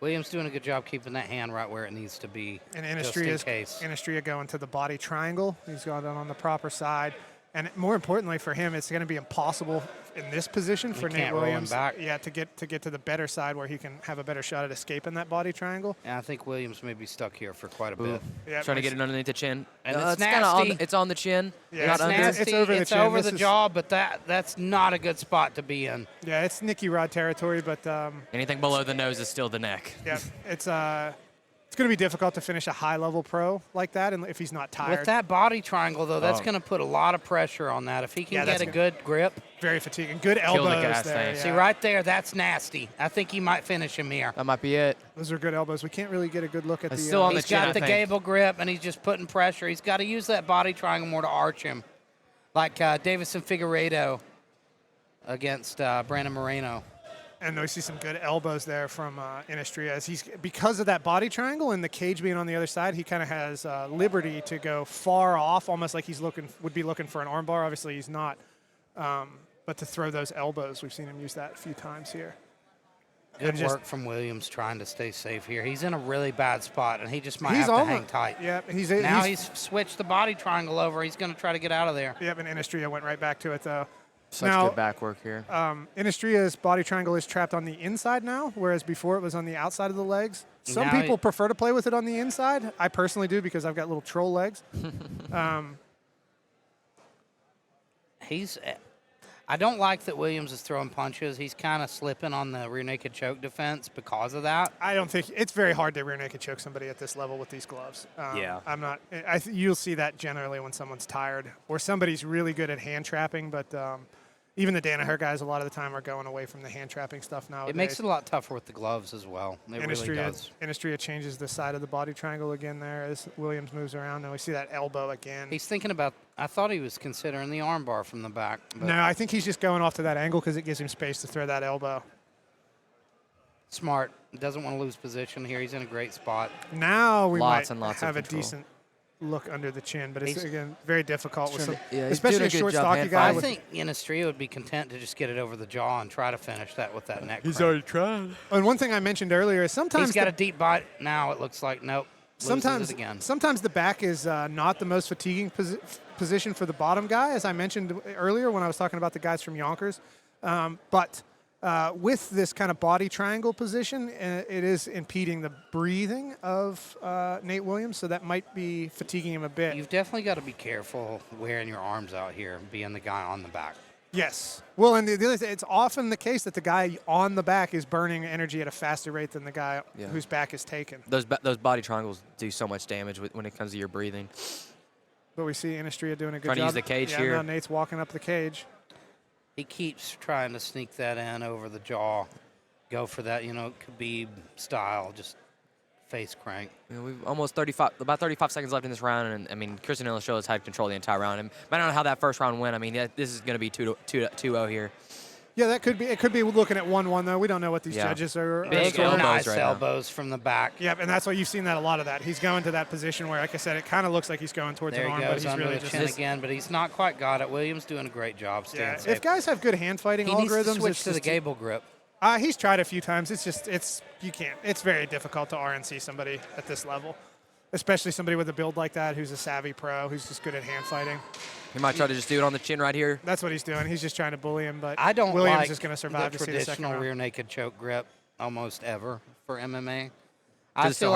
S4: Williams doing a good job keeping that hand right where it needs to be,
S2: And
S4: just in case.
S2: Ynastrilla going to the body triangle. He's gone on the proper side. And more importantly for him, it's going to be impossible in this position for Nate
S4: can't roll him
S2: Williams.
S4: back.
S2: Yeah, to get to the better side where he can have a better shot at escaping that body triangle.
S4: And I think Williams may be stuck here for quite a bit.
S2: Yeah,
S3: Trying to get it underneath the chin.
S4: And
S3: it's
S4: it's
S3: kinda
S4: nasty.
S3: it's on the chin.
S2: Yeah,
S3: not
S2: it's
S3: under.
S2: nasty. It's over the chin.
S4: over
S2: This
S4: the
S2: is-
S4: jaw, but that's not a good spot to be in.
S2: Yeah, it's Nicky Rod territory, but
S3: Anything below the nose is still the neck.
S2: yeah, it's going to be difficult to finish a high-level pro like that, and if he's not tired.
S4: With that body triangle, though, that's
S3: Oh.
S4: going to put a lot of pressure on that. If he can
S2: Yeah,
S4: get
S2: that's
S4: a good grip.
S2: Very fatiguing. Good
S3: Kill the
S2: elbows
S3: gas
S2: there.
S3: thing.
S2: Yeah.
S4: See, right there, that's nasty. I think he might finish him here.
S3: That might be it.
S2: Those are good elbows. We can't really get a good look at
S3: It's
S2: the.
S3: still on the
S4: He's
S3: chin, I
S4: got the
S3: think.
S4: gable grip, and he's just putting pressure. He's got to use that body triangle more to arch him, like Davison Figueiredo against Brandon Moreno.
S2: And we see some good elbows there from Ynastrilla. As he's because of that body triangle and the cage being on the other side, he kind of has liberty to go far off, almost like would be looking for an armbar. Obviously, he's not. But to throw those elbows, we've seen him use that a few times here.
S4: Good
S2: And just-
S4: work from Williams trying to stay safe here. He's in a really bad spot, and he just might
S2: He's
S4: have to
S2: almost-
S4: hang tight.
S2: Yeah,
S4: Now he's switched the body triangle over. He's going to try to get out of there.
S2: Yep, and Ynastrilla went right back to it though.
S3: Such
S2: Now,
S3: good back work here.
S2: Ynastrilla's body triangle is trapped on the inside now, whereas before it was on the outside of the legs. Some
S4: Now
S2: people prefer to play with it on the inside. I personally do because I've got little troll legs.
S4: I don't like that Williams is throwing punches. He's kind of slipping on the rear naked choke defense because of that.
S2: I don't think it's very hard to rear naked choke somebody at this level with these gloves.
S4: Yeah.
S2: I'm not. You'll see that generally when someone's tired or somebody's really good at hand trapping. But even the Danaher guys, a lot of the time, are going away from the hand trapping stuff nowadays.
S4: It makes it a lot tougher with the gloves as well. It really does.
S2: Ynastrilla changes the side of the body triangle again there as Williams moves around. Now we see that elbow again.
S4: He's thinking about. I thought he was considering the armbar from the back. But
S2: No, I think he's just going off to that angle because it gives him space to throw that elbow.
S4: Smart. Doesn't want to lose position here. He's in a great spot.
S2: Now we
S3: Lots
S2: might
S3: and lots of
S2: have a
S3: control.
S2: decent look under the chin, but it's
S4: He's-
S2: again very difficult with some,
S3: yeah, he's
S2: especially
S3: doing
S2: a
S3: a good
S2: short,
S3: job
S2: stocky
S3: hand
S2: guy.
S4: I
S2: With,
S4: think Ynastrilla would be content to just get it over the jaw and try to finish that with that neck.
S3: He's
S4: crank.
S3: already trying.
S2: and one thing I mentioned earlier is sometimes
S4: He's got
S2: the-
S4: a deep bite now. It looks like nope. Loses it again.
S2: Sometimes the back is not the most fatiguing position for the bottom guy, as I mentioned earlier when I was talking about the guys from Yonkers. But with this kind of body triangle position, it is impeding the breathing of Nate Williams, so that might be fatiguing him a bit.
S4: You've definitely got to be careful wearing your arms out here, being the guy on the back.
S2: Yes. Well, and the other thing, it's often the case that the guy on the back is burning energy at a faster rate than the guy whose back is taken.
S3: Those body triangles do so much damage when it comes to your breathing.
S2: But we see Ynastrilla doing a good
S3: Trying
S2: job.
S3: to use the cage
S2: yeah,
S3: here.
S2: Now Nate's walking up the cage.
S4: He keeps trying to sneak that in over the jaw. Go for that, Khabib style, just face crank.
S3: We've almost about 35 seconds left in this round, and I mean, Christian Ynastrilla has had control the entire round. And I don't know how that first round went. I mean, this is going to be 2-0 here.
S2: Yeah, that could be. It could be looking at 1-1 though. We don't know what these judges are.
S4: Big
S2: scoring.
S4: nice elbows from the back.
S2: Yep, and that's why you've seen that a lot of that. He's going to that position where, like I said, it kind of looks like he's going towards
S4: there
S2: an arm,
S4: he
S2: but
S4: goes
S2: he's
S4: under
S2: really
S4: the
S2: just
S4: chin again, but he's not quite got it. Williams doing a great job.
S2: Yeah, if guys have good hand fighting
S4: he
S2: algorithms,
S4: needs to switch
S2: it's
S4: to the
S2: just
S4: gable grip.
S2: He's tried a few times. You can't. It's very difficult to RNC somebody at this level, especially somebody with a build like that who's a savvy pro, who's just good at hand fighting.
S3: He might try to just do it on the chin right here.
S2: That's what he's doing. He's just trying to bully him, but
S4: I don't
S2: Williams
S4: like
S2: is going to survive
S4: the
S2: to see the second
S4: traditional
S2: round.
S4: rear naked choke grip almost ever for MMA.
S3: I feel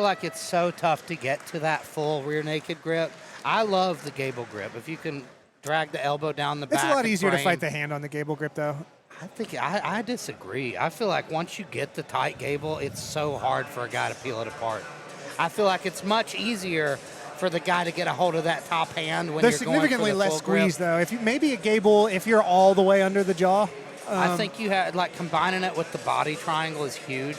S4: like it's so tough to get to that full rear naked grip. I love the gable grip. If you can drag the elbow down the back.
S2: It's a lot
S4: and
S2: easier to
S4: frame.
S2: fight the hand on the gable grip, though.
S4: I disagree. I feel like once you get the tight gable, it's so hard for a guy to peel it apart. I feel like it's much easier for the guy to get a hold of that top hand when
S2: There's
S4: you're going for
S2: significantly
S4: the
S2: less
S4: full
S2: squeeze,
S4: grip.
S2: though. If you maybe a gable, if you're all the way under the jaw.
S4: I think you had combining it with the body triangle is huge.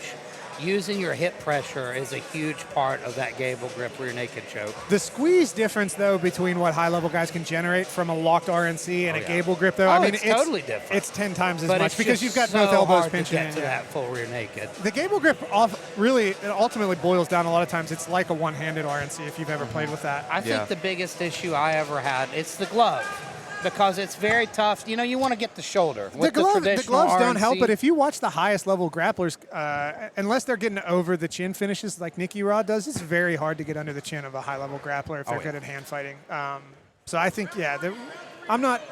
S4: Using your hip pressure is a huge part of that gable grip rear naked choke.
S2: The squeeze difference, though, between what high-level guys can generate from a locked RNC and a gable grip, though,
S4: Oh,
S2: I mean,
S4: it's totally different.
S2: It's 10 times as
S4: But
S2: much
S4: it's
S2: because
S4: just
S2: you've got
S4: so
S2: both elbows
S4: hard
S2: pinching
S4: to get
S2: in.
S4: to
S2: Yeah.
S4: that full rear naked.
S2: The gable grip it ultimately boils down a lot of times. It's like a one-handed RNC if you've ever played with that.
S4: I think the biggest issue I ever had, it's the glove. Because it's very tough. You want to get the shoulder. With the
S2: gloves don't help,
S4: RNC.
S2: but if you watch the highest level grapplers, unless they're getting over the chin finishes like Nicky Rod does, it's very hard to get under the chin of a high level grappler if they're good at hand fighting. So I think, I'm not,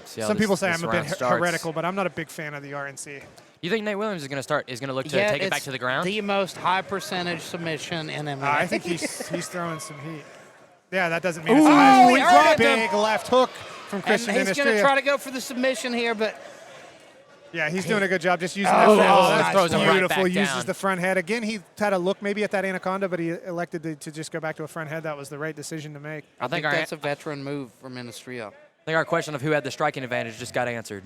S2: some people say I'm a bit heretical, but I'm not a big fan of the RNC.
S3: You think Nate Williams is going to look to take it back to the ground?
S4: The most high percentage submission in MMA.
S2: I think he's throwing some heat. Yeah, that doesn't mean
S4: Ooh,
S2: it's the
S4: he
S2: highest.
S4: earned
S2: Big left hook from Christian
S4: And he's going to
S2: Ynastrilla.
S4: try to go for the submission here, but
S2: Yeah, he's doing a good job just using
S4: Oh,
S2: that.
S4: nice.
S3: Throws him right
S2: Beautiful.
S3: back
S2: Uses
S3: down.
S2: the front head. Again, he had a look maybe at that anaconda, but he elected to just go back to a front head. That was the right decision to make.
S4: I think that's a veteran move from Ynastrilla.
S3: I think our question of who had the striking advantage just got answered.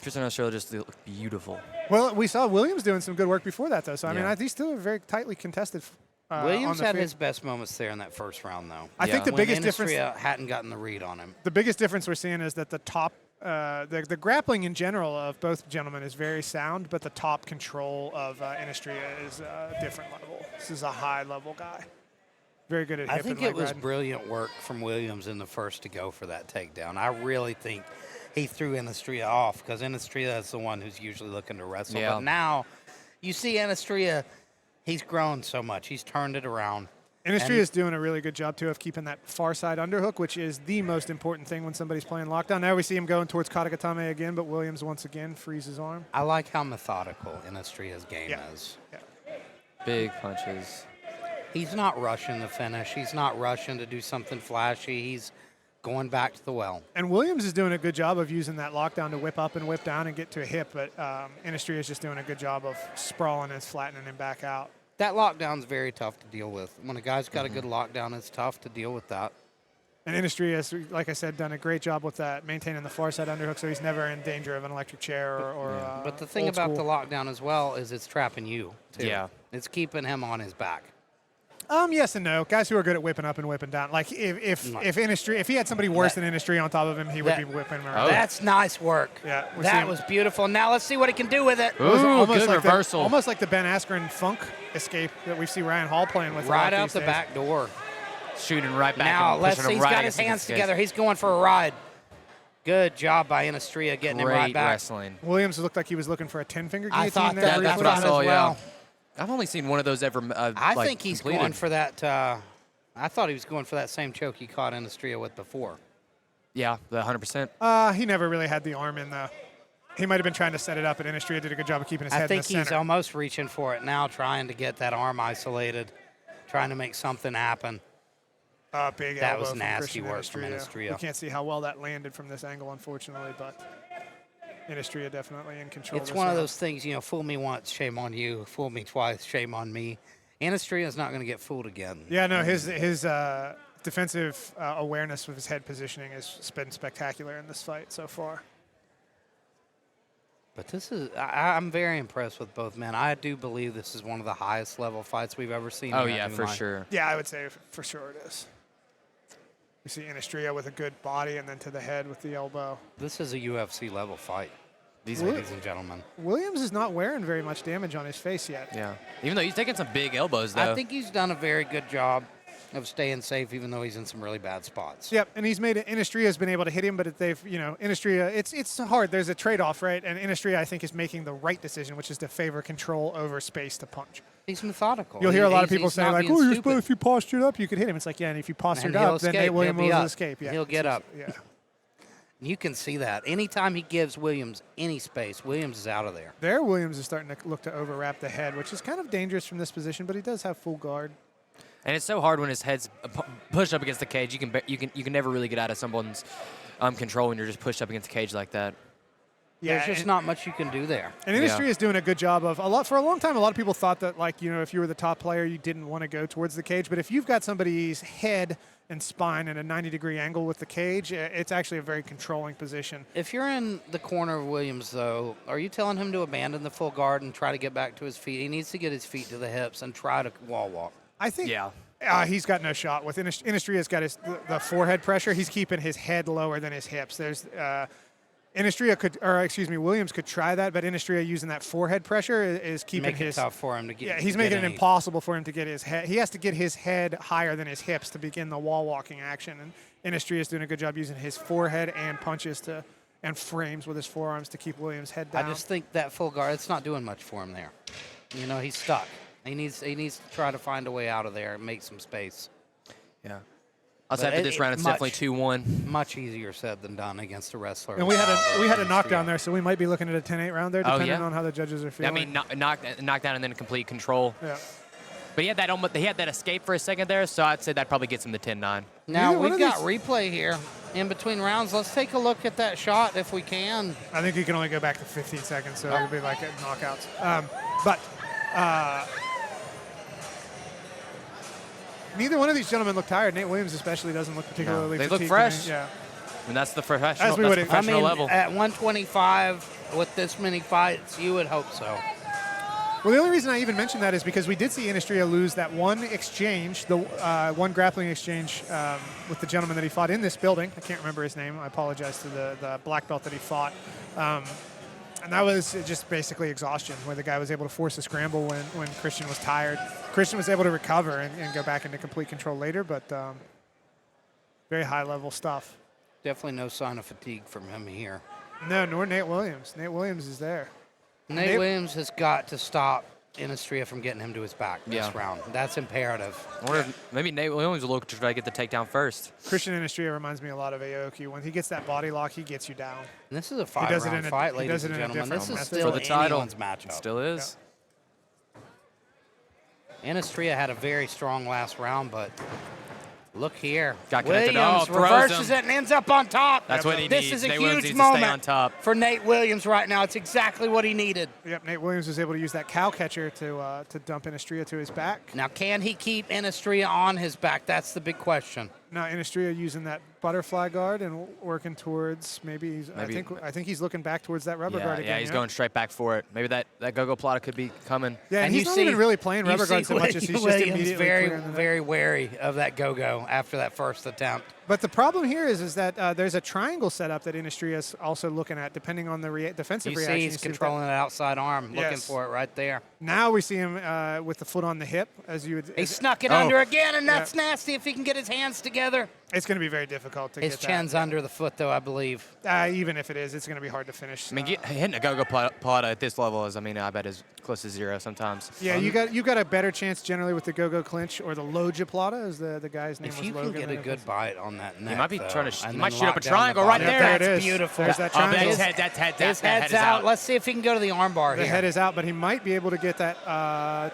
S3: Christian Ynastrilla just looked beautiful.
S2: Well, we saw Williams doing some good work before that, though. So, I
S3: Yeah.
S2: mean, these two are very tightly contested.
S4: Williams
S2: on the
S4: had
S2: field.
S4: his best moments there in that first round, though.
S2: I think the
S4: When
S2: biggest difference
S4: Ynastrilla hadn't gotten the read on him.
S2: The biggest difference we're seeing is that the top, the grappling in general of both gentlemen is very sound, but the top control of Ynastrilla is a different level. This is a high-level guy. Very good at hip
S4: I think
S2: and leg
S4: it was
S2: riding.
S4: brilliant work from Williams in the first to go for that takedown. I really think he threw Ynastrilla off because Ynastrilla is the one who's usually looking to wrestle.
S3: Yeah.
S4: But now you see Ynastrilla, he's grown so much. He's turned it around.
S2: Ynastrilla is doing a really good job, too, of keeping that far side underhook, which is the most important thing when somebody's playing lockdown. Now we see him going towards Katagatame again, but Williams once again frees his arm.
S4: I like how methodical Ynastrilla's game is.
S3: Big punches.
S4: He's not rushing the finish. He's not rushing to do something flashy. He's going back to the well.
S2: And Williams is doing a good job of using that lockdown to whip up and whip down and get to a hip, but Ynastrilla is just doing a good job of sprawling and flattening him back out.
S4: That lockdown's very tough to deal with. When a guy's got a good lockdown, it's tough to deal with that.
S2: And Ynastrilla has, like I said, done a great job with that, maintaining the far side underhook, so he's never in danger of an electric chair or
S4: But the thing
S2: old
S4: about
S2: school.
S4: the lockdown as well is it's trapping you, too.
S3: Yeah.
S4: It's keeping him on his back.
S2: Yes and no. Guys who are good at whipping up and whipping down. Like if Ynastrilla, if he had somebody worse than Ynastrilla on top of him, he would be whipping him around.
S4: That's nice work.
S2: Yeah, we're
S4: That
S2: seeing-
S4: was beautiful. Now let's see what he can do with it.
S2: It was almost
S3: good
S2: like
S3: reversal.
S2: almost like the Ben Askren funk escape that we see Ryan Hall playing with. a lot
S4: Right out
S2: these
S4: the
S2: days.
S4: back door.
S3: Shooting right back.
S4: Now,
S3: and
S4: let's
S3: pushing
S4: see.
S3: him
S4: He's
S3: right
S4: got his
S3: against
S4: hands
S3: the
S4: together. He's going for a ride. Good job by Ynastrilla getting him right
S3: Great
S4: back.
S3: wrestling.
S2: Williams looked like he was looking for a 10-finger guillotine.
S4: I thought
S2: there
S4: that. That's
S2: briefly.
S4: what I saw, yeah.
S3: I've only seen one of those ever.
S4: I
S3: like,
S4: think he's
S3: completed.
S4: going for that. I thought he was going for that same choke he caught Ynastrilla with before.
S3: Yeah, the 100%.
S2: He never really had the arm in, though. He might have been trying to set it up, and Ynastrilla did a good job of keeping his head
S4: I
S2: in
S4: think
S2: the center.
S4: he's almost reaching for it now, trying to get that arm isolated, trying to make something happen.
S2: Big
S4: that
S2: elbow
S4: was
S2: from
S4: nasty
S2: Christian
S4: work from Ynastrilla.
S2: We can't see how well that landed from this angle, unfortunately, but Ynastrilla definitely in control.
S4: It's one of those things, you know, fool me once, shame on you. Fool me twice, shame on me. Ynastrilla's not going to get fooled again.
S2: Yeah, no, his defensive awareness with his head positioning has been spectacular in this fight so far.
S4: But this is, I'm very impressed with both men. I do believe this is one of the highest level fights we've ever seen.
S3: Oh, yeah, for sure.
S2: Yeah, I would say for sure it is. We see Ynastrilla with a good body and then to the head with the elbow.
S4: This is a UFC level fight, ladies and gentlemen.
S2: Williams is not wearing very much damage on his face yet.
S3: Yeah, even though he's taking some big elbows, though.
S4: I think he's done a very good job of staying safe, even though he's in some really bad spots.
S2: Yep, and he's made it. Ynastrilla has been able to hit him, but they've, you know, Ynastrilla, it's hard. There's a trade-off, right? And Ynastrilla, I think, is making the right decision, which is to favor control over space to punch.
S4: He's methodical.
S2: You'll hear a lot of people say, like, oh, you're supposed, if you postured up, you could hit him. It's like, yeah, and if you postured up, then Nate Williams will escape. Yeah,
S4: he'll get up.
S2: Yeah.
S4: You can see that. Anytime he gives Williams any space, Williams is out of there.
S2: There, Williams is starting to look to overwrap the head, which is kind of dangerous from this position, but he does have full guard.
S3: And it's so hard when his head's pushed up against the cage. You can never really get out of someone's control when you're just pushed up against the cage like that.
S2: Yeah,
S4: there's just not much you can do there.
S2: And Ynastrilla is doing a good job of for a long time. A lot of people thought that, like, you know, if you were the top player, you didn't want to go towards the cage. But if you've got somebody's head and spine at a 90-degree angle with the cage, it's actually a very controlling position.
S4: If you're in the corner of Williams, though, are you telling him to abandon the full guard and try to get back to his feet? He needs to get his feet to the hips and try to wall walk.
S2: I think. Yeah. He's got no shot. With Ynastrilla's got the forehead pressure. He's keeping his head lower than his hips. There's Williams could try that, but Ynastrilla using that forehead pressure is keeping
S4: Make it tough for him to get.
S2: Yeah, he's making it impossible for him to get his head. He has to get his head higher than his hips to begin the wall walking action. And Ynastrilla is doing a good job using his forehead and punches and frames with his forearms to keep Williams' head down.
S4: I just think that full guard, it's not doing much for him there. You know, he's stuck. He needs to try to find a way out of there and make some space.
S3: Yeah. I'll say after this round, it's definitely 2-1.
S4: Much easier said than done against a wrestler.
S2: And we had a knockdown there, so we might be looking at a 10-8 round there, depending on how the judges are feeling.
S3: I mean, knockdown and then complete control.
S2: Yeah.
S3: But he had that escape for a second there, so I'd say that probably gets him to 10-9.
S4: Now, we've got replay here in between rounds. Let's take a look at that shot if we can.
S2: I think you can only go back to 15 seconds, so it'll be like knockouts. Neither one of these gentlemen look tired. Nate Williams especially doesn't look particularly fatigued.
S3: They look fresh.
S2: Yeah.
S3: And that's the professional level.
S4: At 125 with this many fights, you would hope so.
S2: Well, the only reason I even mentioned that is because we did see Ynastrilla lose that one exchange, the one grappling exchange with the gentleman that he fought in this building. I can't remember his name. I apologize to the black belt that he fought. And that was just basically exhaustion, where the guy was able to force a scramble when Christian was tired. Christian was able to recover and go back into complete control later, but very high-level stuff.
S4: Definitely no sign of fatigue from him here.
S2: No, nor Nate Williams. Nate Williams is there.
S4: Nate Williams has got to stop Ynastrilla from getting him to his back this round. That's imperative.
S3: I wonder if maybe Nate Williams will look to try to get the takedown first.
S2: Christian Ynastrilla reminds me a lot of Aoki. When he gets that body lock, he gets you down.
S4: And this is a 5-round fight, ladies and gentlemen. This is still
S3: for the title.
S4: Anyone's matchup.
S3: It still is.
S4: Yeah. Ynastrilla had a very strong last round, but look here.
S3: Got connected.
S4: Williams reverses it and ends up on top.
S3: That's what he needs.
S4: This is a
S3: Nate Williams
S4: huge
S3: needs to stay
S4: moment
S3: on top.
S4: for Nate Williams right now. It's exactly what he needed.
S2: Yep, Nate Williams was able to use that cow catcher to dump Ynastrilla to his back.
S4: Now, can he keep Ynastrilla on his back? That's the big question.
S2: Now, Ynastrilla using that butterfly guard and working towards I think he's looking back towards that rubber guard again.
S3: Yeah, he's going straight back for it. Maybe that go-go plata could be coming.
S2: Yeah, and he's not even really playing rubber guard so much as he's just immediately
S4: very wary of that go-go after that first attempt.
S2: But the problem here is that there's a triangle setup that Ynastrilla is also looking at, depending on the defensive reaction.
S4: He's controlling that outside arm, looking for it right there.
S2: Now we see him with the foot on the hip, as you would.
S4: He snuck it under again, and that's nasty if he can get his hands together.
S2: It's going to be very difficult to get
S4: His chin's under the foot, though, I believe.
S2: Even if it is, it's going to be hard to finish.
S3: I mean, hitting a go-go plata at this level is, I mean, I bet is close to 0 sometimes.
S2: Yeah, you got a better chance generally with the go-go clinch or the Loja plata, as the guy's name
S4: If
S2: was.
S4: you
S2: Logan.
S4: can get a good bite on that neck,
S3: He might be
S4: though,
S3: trying to. He
S4: and
S3: might
S4: then
S3: shoot up a
S4: lock down
S3: triangle
S4: the
S3: right
S4: body.
S3: there.
S2: There it
S4: That's
S2: is.
S4: beautiful.
S2: There's that triangle.
S4: His
S3: Head
S4: head's
S3: is
S4: out.
S3: out.
S4: Let's see if he can go to the arm bar
S2: The
S4: here.
S2: head is out, but he might be able to get that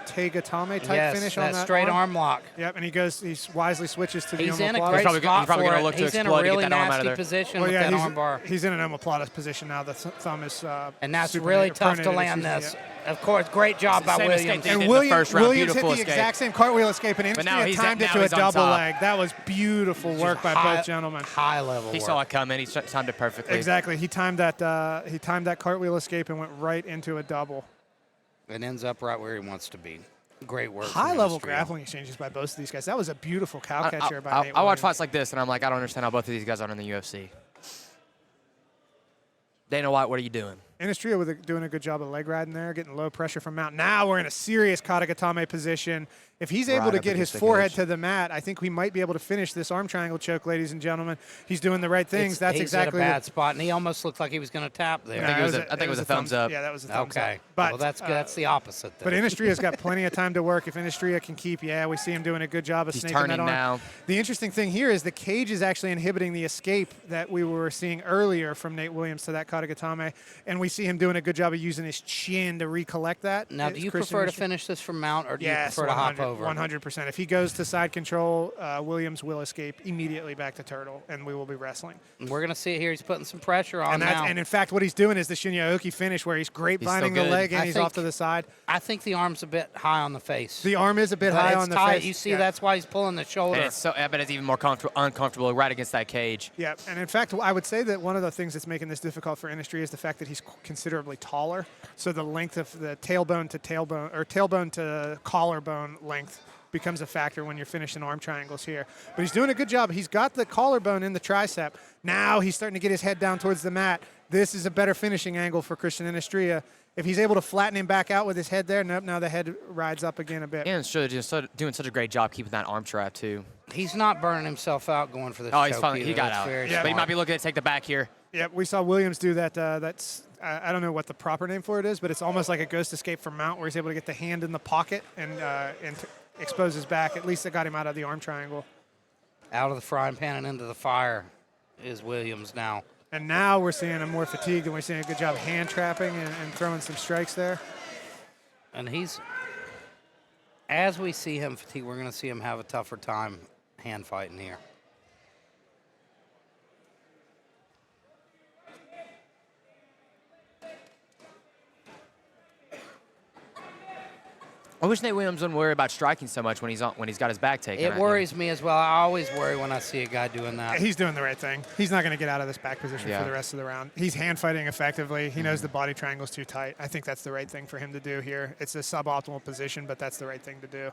S2: Tegatame type finish on that
S4: straight arm lock.
S2: Yep, and he wisely switches to the
S4: He's in a
S2: omoplata.
S4: great
S3: probably
S4: spot
S3: going
S4: for
S3: to
S4: it.
S3: look to
S4: He's in
S3: explode
S4: a
S3: to get
S4: really
S3: that arm out of
S4: nasty
S3: there.
S4: position
S2: Well,
S4: with
S2: yeah,
S4: that arm bar.
S2: he's in an omoplata position now. The thumb is
S4: And that's
S2: supinated-
S4: really tough to
S2: pronated,
S4: land
S2: excuse
S4: this.
S2: me,
S4: Of course, great job by
S3: Same
S4: Williams.
S3: escape
S2: And
S3: in the
S2: Williams,
S3: first round.
S2: Williams hit
S3: Beautiful
S2: the
S3: escape.
S2: exact same cartwheel escape, and
S3: But now
S2: Ynastrilla
S3: he's
S2: timed
S3: now
S2: it to a
S3: he's on
S2: double
S3: top.
S2: leg. That was beautiful work by both gentlemen.
S4: High level
S3: He
S4: work.
S3: saw it coming. He timed it perfectly.
S2: Exactly. He timed that. He timed that cartwheel escape and went right into a double.
S4: And ends up right where he wants to be. Great work. from
S2: High level
S4: Ynastrilla.
S2: grappling exchanges by both of these guys. That was a beautiful cow catcher by Nate
S3: I watch
S2: Williams.
S3: fights like this, and I'm like, I don't understand how both of these guys are in the UFC. Dana White, what are you doing?
S2: Ynastrilla doing a good job of leg riding there, getting low pressure from Mount. Now we're in a serious Katagatame position. If he's able to
S3: up
S2: get his
S3: against the
S2: forehead
S3: cage.
S2: to the mat, I think we might be able to finish this arm triangle choke, ladies and gentlemen. He's doing the right things. That's
S4: he's
S2: exactly
S4: at a bad spot, and he almost looked like he was going to tap there.
S3: I think it was a thumbs up.
S2: Yeah, that was a thumbs
S4: Okay.
S2: up. But,
S4: Well, that's good. That's the opposite. Then.
S2: But Ynastrilla's got plenty of time to work. If Ynastrilla can keep, we see him doing a good job of
S3: He's
S2: snaking that
S3: turning
S2: arm.
S3: now.
S2: The interesting thing here is the cage is actually inhibiting the escape that we were seeing earlier from Nate Williams to that Katagatame, and we see him doing a good job of using his chin to recollect that.
S4: Now, do you prefer to finish this from mount, or do you prefer to hop over?
S2: 100%. If he goes to side control, Williams will escape immediately back to turtle, and we will be wrestling.
S4: We're going to see it here. He's putting some pressure on now.
S2: And in fact, what he's doing is the Shinyaoki finish, where he's grapevining the
S3: good.
S2: leg and
S4: I
S2: he's
S4: think-
S2: off to the side.
S4: I think the arm's a bit high on the face.
S2: The arm is a bit
S4: But
S2: high
S4: it's
S2: on the
S4: tight.
S2: face.
S4: You see,
S2: Yeah.
S4: that's why he's pulling the shoulder.
S3: And I bet it's even more uncomfortable right against that cage.
S2: Yeah, and in fact, I would say that one of the things that's making this difficult for Ynastrilla is the fact that he's considerably taller. So the length of the tailbone to tailbone, or tailbone to collarbone length, becomes a factor when you're finishing arm triangles here. But he's doing a good job. He's got the collarbone in the tricep. Now he's starting to get his head down towards the mat. This is a better finishing angle for Christian Ynastrilla. If he's able to flatten him back out with his head there, nope, now the head rides up again a bit.
S3: And Ynastrilla just doing such a great job keeping that arm trap, too.
S4: He's not burning himself out going for the
S3: Oh,
S4: choke
S3: he's finally,
S4: either.
S3: he got
S4: That's
S3: out.
S4: very
S3: But he
S4: smart.
S3: might be looking to take the back here.
S2: Yep, we saw Williams do that. I don't know what the proper name for it is, but it's almost like a ghost escape from mount, where he's able to get the hand in the pocket and expose his back. At least it got him out of the arm triangle.
S4: Out of the frying pan and into the fire is Williams now.
S2: And now we're seeing him more fatigued, and we're seeing a good job hand trapping and throwing some strikes there.
S4: And as we see him fatigue, we're going to see him have a tougher time hand fighting here.
S3: I wish Nate Williams wouldn't worry about striking so much when he's got his back taken.
S4: It worries me as well. I always worry when I see a guy doing that.
S2: He's doing the right thing. He's not going to get out of this back position for the rest of the round. He's hand fighting effectively. He knows the body triangle's too tight. I think that's the right thing for him to do here. It's a suboptimal position, but that's the right thing to do.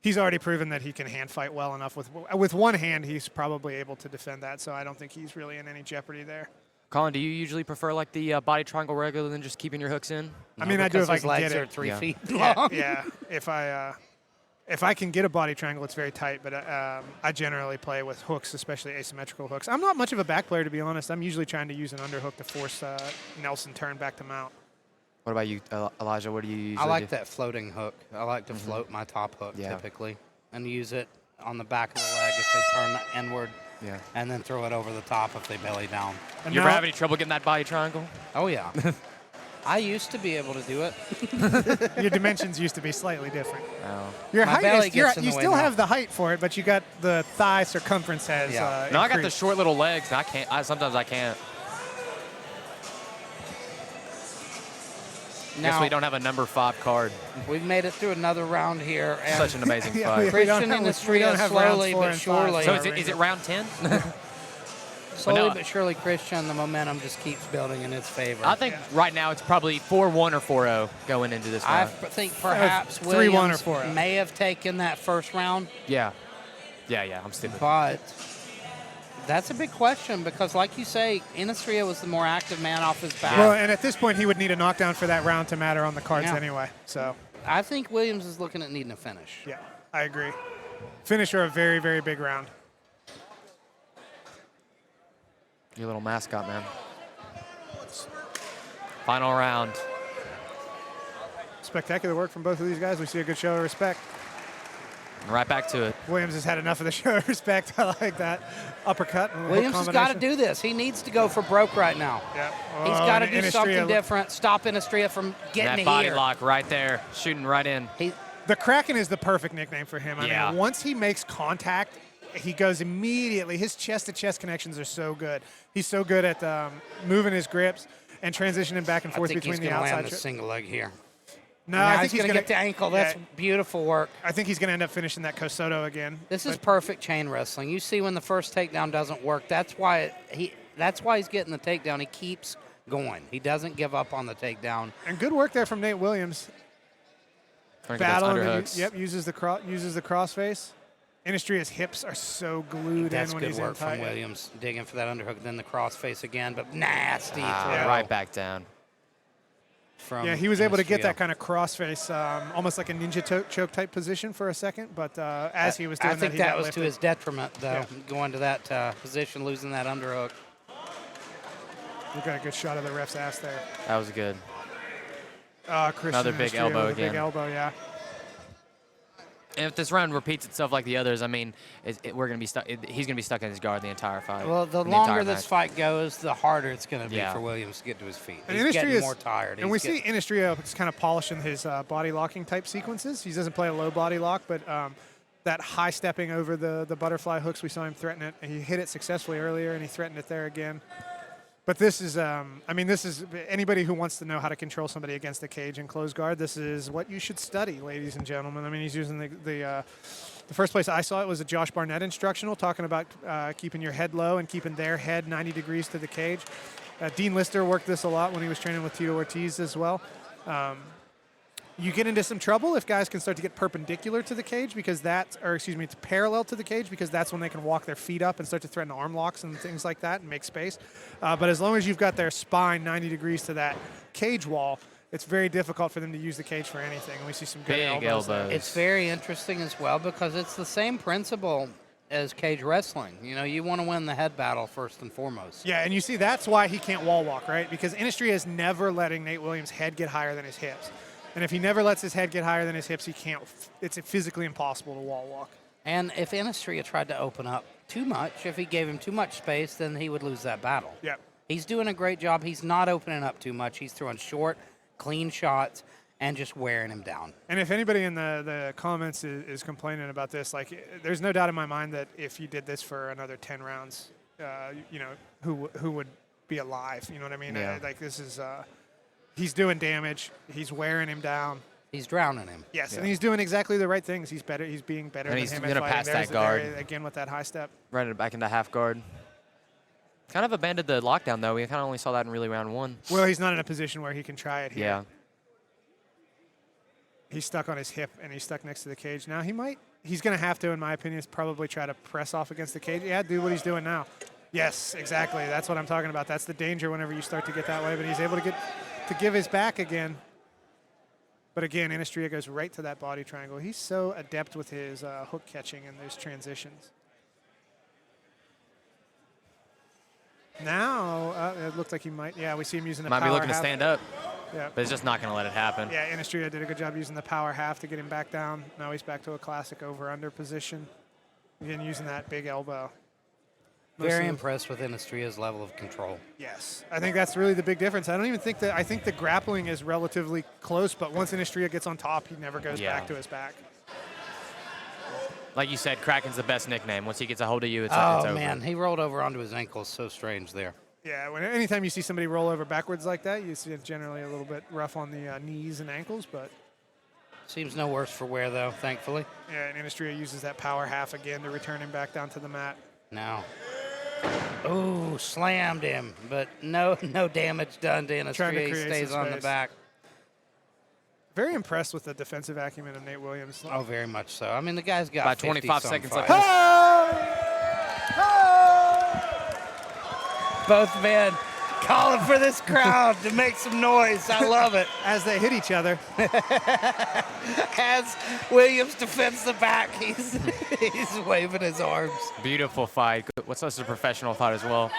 S2: He's already proven that he can hand fight well enough. With one hand, he's probably able to defend that, so I don't think he's really in any jeopardy there.
S3: Colin, do you usually prefer like the body triangle rather than just keeping your hooks in?
S2: I mean, I do if I can get
S4: legs are
S2: it.
S4: 3 feet
S2: Yeah,
S4: long.
S2: yeah. If I can get a body triangle, it's very tight. But I generally play with hooks, especially asymmetrical hooks. I'm not much of a back player, to be honest. I'm usually trying to use an underhook to force Nelson turn back to mount.
S3: What about you, Elijah? What do you usually
S4: I like
S3: do?
S4: that floating hook. I like to float my top hook typically and use it on the back of the leg if they turn inward.
S3: Yeah.
S4: And then throw it over the top if they belly down.
S3: You ever have any trouble getting that body triangle?
S4: Oh, yeah. I used to be able to do it.
S2: Your dimensions used to be slightly different.
S3: Oh.
S2: Your
S4: My
S2: height
S4: belly
S2: is,
S4: gets in
S2: you
S4: the way
S2: still
S4: now.
S2: have the height for it, but you got the thigh circumference has
S3: No, I got the
S2: increased.
S3: short little legs. And I can't. Sometimes I can't. Guess we don't have a number 5 card.
S4: We've made it through another round here. And
S3: Such an amazing fight.
S2: Yeah, we
S4: Christian
S2: don't
S4: and
S2: have- we don't
S4: Ynastrilla
S2: have rounds
S4: slowly
S2: 4
S4: but
S2: and 5.
S4: surely.
S3: So is it round 10?
S4: Slowly
S3: no.
S4: but surely, Christian, the momentum just keeps building in its favor.
S3: I think right now it's probably 4-1 or 4-0 going into this
S4: I
S3: round.
S4: think perhaps
S2: 3-1 or
S4: Williams
S2: 4-0.
S4: may have taken that first round,
S3: Yeah. Yeah, I'm stupid.
S4: but that's a big question because, like you say, Ynastrilla was the more active man off his back.
S2: Well, and at this point, he would need a knockdown for that round to matter on the cards
S4: Yeah.
S2: anyway. So,
S4: I think Williams is looking at needing a finish.
S2: yeah, I agree. Finish or a very, very big round.
S3: Your little mascot, man. Final round.
S2: Spectacular work from both of these guys. We see a good show of respect.
S3: Right back to it.
S2: Williams has had enough of the show of respect. I like that uppercut.
S4: Williams has got to do this. He needs to go for broke right now.
S2: Yeah.
S4: He's got to do something different. Stop Ynastrilla from getting
S3: that body
S4: here.
S3: lock right there, shooting right in.
S2: The Kraken is the perfect nickname for him. I mean, once he makes contact, he goes immediately. His chest-to-chest connections are so good. He's so good at moving his grips and transitioning back and forth between the outside.
S4: I think he's going to land the single leg here.
S2: No, I think
S4: he's going to get the ankle. That's beautiful work.
S2: I think he's going to end up finishing that Kosoto again.
S4: This is perfect chain wrestling. You see when the first takedown doesn't work, that's why he's getting the takedown. He keeps going. He doesn't give up on the takedown.
S2: And good work there from Nate Williams. Battle. Yep, uses the crossface. Ynastrilla's hips are so glued
S4: That's
S2: in when
S4: good
S2: he's
S4: work
S2: in tight.
S4: from Williams, digging for that underhook, then the crossface again, but nasty.
S3: Right back down.
S2: Yeah, he was able to get that kind of crossface, almost like a ninja choke type position for a second, but as he was doing
S4: I think
S2: that,
S4: that
S2: got
S4: was
S2: lifted.
S4: to his detriment, though, going to that position, losing that underhook.
S2: We got a good shot of the ref's ass there.
S3: That was good.
S2: Another
S3: big elbow again.
S2: Big elbow, yeah.
S3: And if this round repeats itself like the others, I mean, we're gonna be stuck. He's gonna be stuck in his guard the entire fight.
S4: Well, the longer this fight goes, the harder it's going to be for Williams to get to his feet.
S2: And
S4: He's getting more tired.
S2: And we see Ynastrilla kind of polishing his body locking type sequences. He doesn't play a low body lock, but that high stepping over the butterfly hooks, we saw him threaten it. And he hit it successfully earlier, and he threatened it there again. But this is, this is anybody who wants to know how to control somebody against the cage and close guard. This is what you should study, ladies and gentlemen. I mean, he's using the first place I saw it was a Josh Barnett instructional talking about keeping your head low and keeping their head 90 degrees to the cage. Dean Lister worked this a lot when he was training with Tito Ortiz as well. You get into some trouble if guys can start to get perpendicular to the cage because it's parallel to the cage because that's when they can walk their feet up and start to threaten arm locks and things like that and make space. But as long as you've got their spine 90 degrees to that cage wall, it's very difficult for them to use the cage for anything. And we see some good elbows.
S4: It's very interesting as well because it's the same principle as cage wrestling. You know, you want to win the head battle first and foremost.
S2: Yeah, and you see that's why he can't wall walk, right? Because Ynastrilla is never letting Nate Williams' head get higher than his hips. And if he never lets his head get higher than his hips, it's physically impossible to wall walk.
S4: And if Ynastrilla tried to open up too much, if he gave him too much space, then he would lose that battle.
S2: Yeah.
S4: He's doing a great job. He's not opening up too much. He's throwing short, clean shots and just wearing him down.
S2: And if anybody in the comments is complaining about this, there's no doubt in my mind that if you did this for another 10 rounds, who would be alive? You know what I mean?
S3: Yeah.
S2: This is... He's doing damage. He's wearing him down.
S4: He's drowning him.
S2: Yes, and he's doing exactly the right things. He's better. He's being better
S3: and
S2: than
S3: he's
S2: him.
S3: He's going to pass that guard.
S2: Again with that high step.
S3: Running it back into half guard. Kind of abandoned the lockdown, though. We kind of only saw that in really round one.
S2: Well, he's not in a position where he can try it here.
S3: Yeah.
S2: He's stuck on his hip, and he's stuck next to the cage. Now he's going to have to, in my opinion, probably try to press off against the cage. Yeah, do what he's doing now. Yes, exactly. That's what I'm talking about. That's the danger whenever you start to get that way. But he's able to give his back again. But again, Ynastrilla goes right to that body triangle. He's so adept with his hook catching and those transitions. Now, it looks like he might. Yeah, we see him using the power half.
S3: Might be looking to stand up.
S2: Yeah.
S3: But it's just not going to let it happen.
S2: Yeah, Ynastrilla did a good job using the power half to get him back down. Now he's back to a classic over-under position. Again, using that big elbow.
S4: Very impressed with Ynastrilla's level of control.
S2: Yes, I think that's really the big difference. I don't even think I think the grappling is relatively close, but once Ynastrilla gets on top, he never goes back to his back.
S3: Like you said, Kraken's the best nickname. Once he gets a hold of you, it's over.
S4: Oh, man, he rolled over onto his ankle. So strange there.
S2: Yeah, anytime you see somebody roll over backwards like that, you see it generally a little bit rough on the knees and ankles, but...
S4: Seems no worse for wear, though, thankfully.
S2: Yeah, and Ynastrilla uses that power half again to return him back down to the mat.
S4: Now. Ooh, slammed him, but no damage done to Ynastrilla. He stays on the back.
S2: Very impressed with the defensive acumen of Nate Williams.
S4: Oh, very much so. I mean, the guy's got
S3: about 25 seconds left.
S4: Both men calling for this crowd to make some noise. I love it.
S2: As they hit each other.
S4: As Williams defends the back, he's waving his arms.
S3: Beautiful fight. What's such a professional fight as well.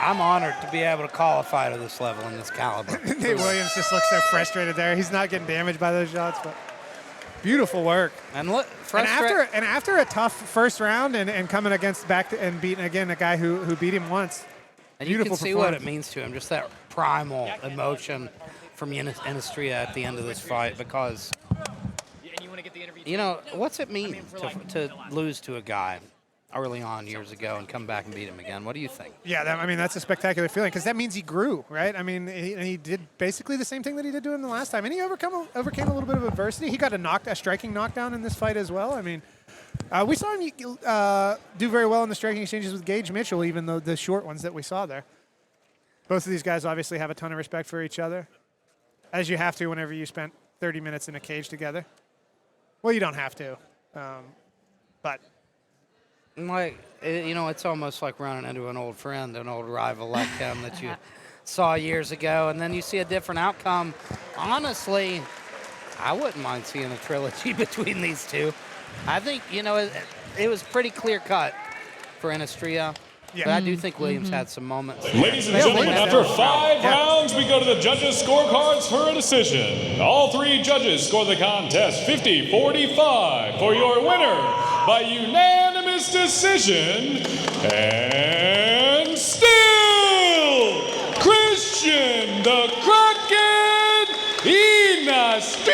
S4: I'm honored to be able to call a fight of this level and this caliber.
S2: Nate Williams just looks so frustrated there. He's not getting damaged by those shots, but beautiful work.
S4: And look,
S2: and after a tough first round and coming against and beating again a guy who beat him once.
S4: And you can see what it means to him, just that primal emotion from Ynastrilla at the end of this fight, because you know what's it mean to lose to a guy early on years ago and come back and beat him again? What do you think?
S2: Yeah, I mean, that's a spectacular feeling because that means he grew, right? I mean, he did basically the same thing that he did to him the last time, and he overcame a little bit of adversity. He got a striking knockdown in this fight as well. I mean, we saw him do very well in the striking exchanges with Gage Mitchell, even though the short ones that we saw there. Both of these guys obviously have a ton of respect for each other, as you have to whenever you spent 30 minutes in a cage together. Well, you don't have to, but...
S4: Like, you know, it's almost like running into an old friend, an old rival like him that you saw years ago, and then you see a different outcome. Honestly, I wouldn't mind seeing a trilogy between these two. I think, you know, it was pretty clear-cut for Ynastrilla. Yeah. But I do think Williams had some moments.
S7: Ladies and gentlemen, after 5 rounds, we go to the judges' scorecards for a decision. All 3 judges score the contest 50-45 for your winner by unanimous decision, and still Christian the Kraken Ynastrilla.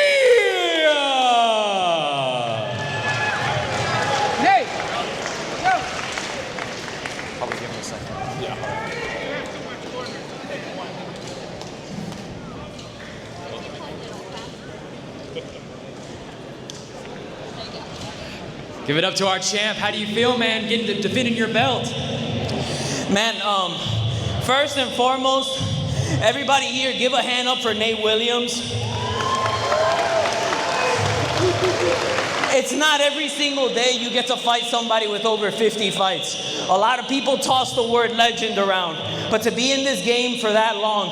S9: Give it up to our champ. How do you feel, man, defending your belt?
S14: Man, first and foremost, everybody here, give a hand up for Nate Williams. It's not every single day you get to fight somebody with over 50 fights. A lot of people toss the word legend around, but to be in this game for that long,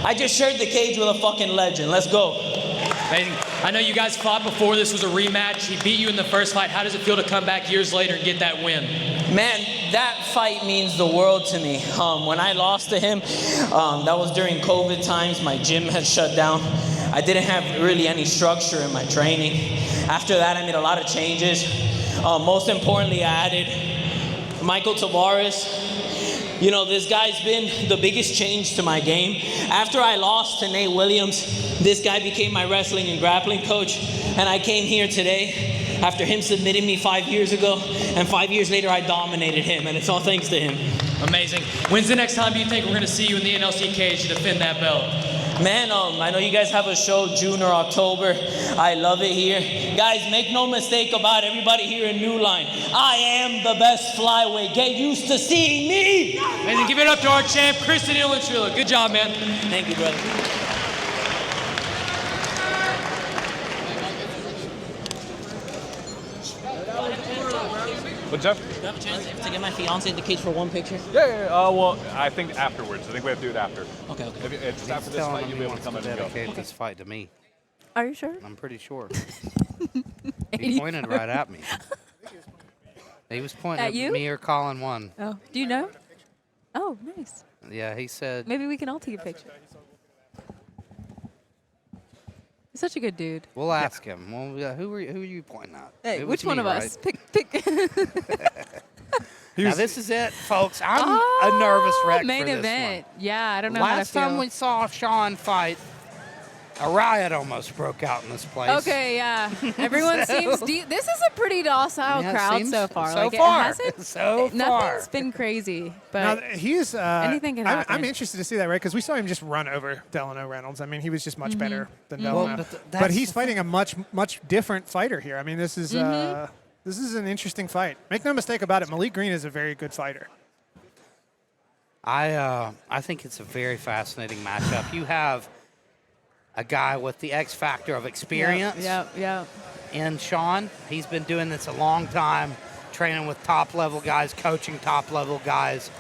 S14: I just shared the cage with a fucking legend. Let's go.
S9: Amazing. I know you guys fought before. This was a rematch. He beat you in the first fight. How does it feel to come back years later and get that win?
S14: Man, that fight means the world to me. When I lost to him, that was during COVID times. My gym had shut down. I didn't have really any structure in my training. After that, I made a lot of changes. Most importantly, I added Michael Tavares. You know, this guy's been the biggest change to my game. After I lost to Nate Williams, this guy became my wrestling and grappling coach, and I came here today after him submitting me 5 years ago, and 5 years later I dominated him, and it's all thanks to him.
S9: Amazing. When's the next time you think we're gonna see you in the NLC cage to defend that belt?
S14: Man, I know you guys have a show June or October. I love it here. Guys, make no mistake about it, everybody here in New Line. I am the best flyweight. Get used to seeing me.
S9: Amazing. Give it up to our champ, Christian Ynastrilla. Good job, man.
S14: Thank you, brother.
S15: What, Jeff?
S14: Do you have a chance to get my fiance in the cage for one picture?
S15: Yeah. Well, I think afterwards. I think we have to do it after.
S14: Okay.
S15: If it's after this fight, you'll be able to come in and go.
S4: Dedicate this fight to me.
S1: Are you sure?
S4: I'm pretty sure. He pointed right at me. He was pointing at
S1: you?
S4: me or Colin one.
S1: Oh, do you know? Oh, nice.
S4: Yeah, he said.
S1: Maybe we can all take a picture. He's such a good dude.
S4: We'll ask him. Well, who are you pointing at?
S1: Hey,
S4: It
S1: which
S4: was
S1: one
S4: me,
S1: of us?
S4: right?
S1: Pick.
S4: Now this is it, folks. I'm a nervous wreck
S1: Main
S4: for this
S1: event.
S4: one.
S1: Yeah, I don't know how to
S4: Last
S1: feel.
S4: time we saw Sean fight, a riot almost broke out in this place.
S1: Okay, yeah. Everyone seems deep. This is a pretty docile
S4: Yeah, it
S1: crowd
S4: seems
S1: so far.
S4: so
S1: like,
S4: far.
S1: It hasn't,
S4: So
S1: nothing's
S4: far.
S1: been crazy, but
S2: Now, he's
S1: anything can happen.
S2: I'm interested to see that, right? Because we saw him just run over Delano Reynolds. I mean, he was just much better than Delano.
S4: Well,
S2: but he's fighting a much different fighter here. I mean, this is an interesting fight. Make no mistake about it. Malik Greene is a very good fighter.
S4: I think it's a very fascinating matchup. You have a guy with the X factor of experience.
S1: Yeah.
S4: And Sean, he's been doing this a long time, training with top-level guys, coaching top-level guys.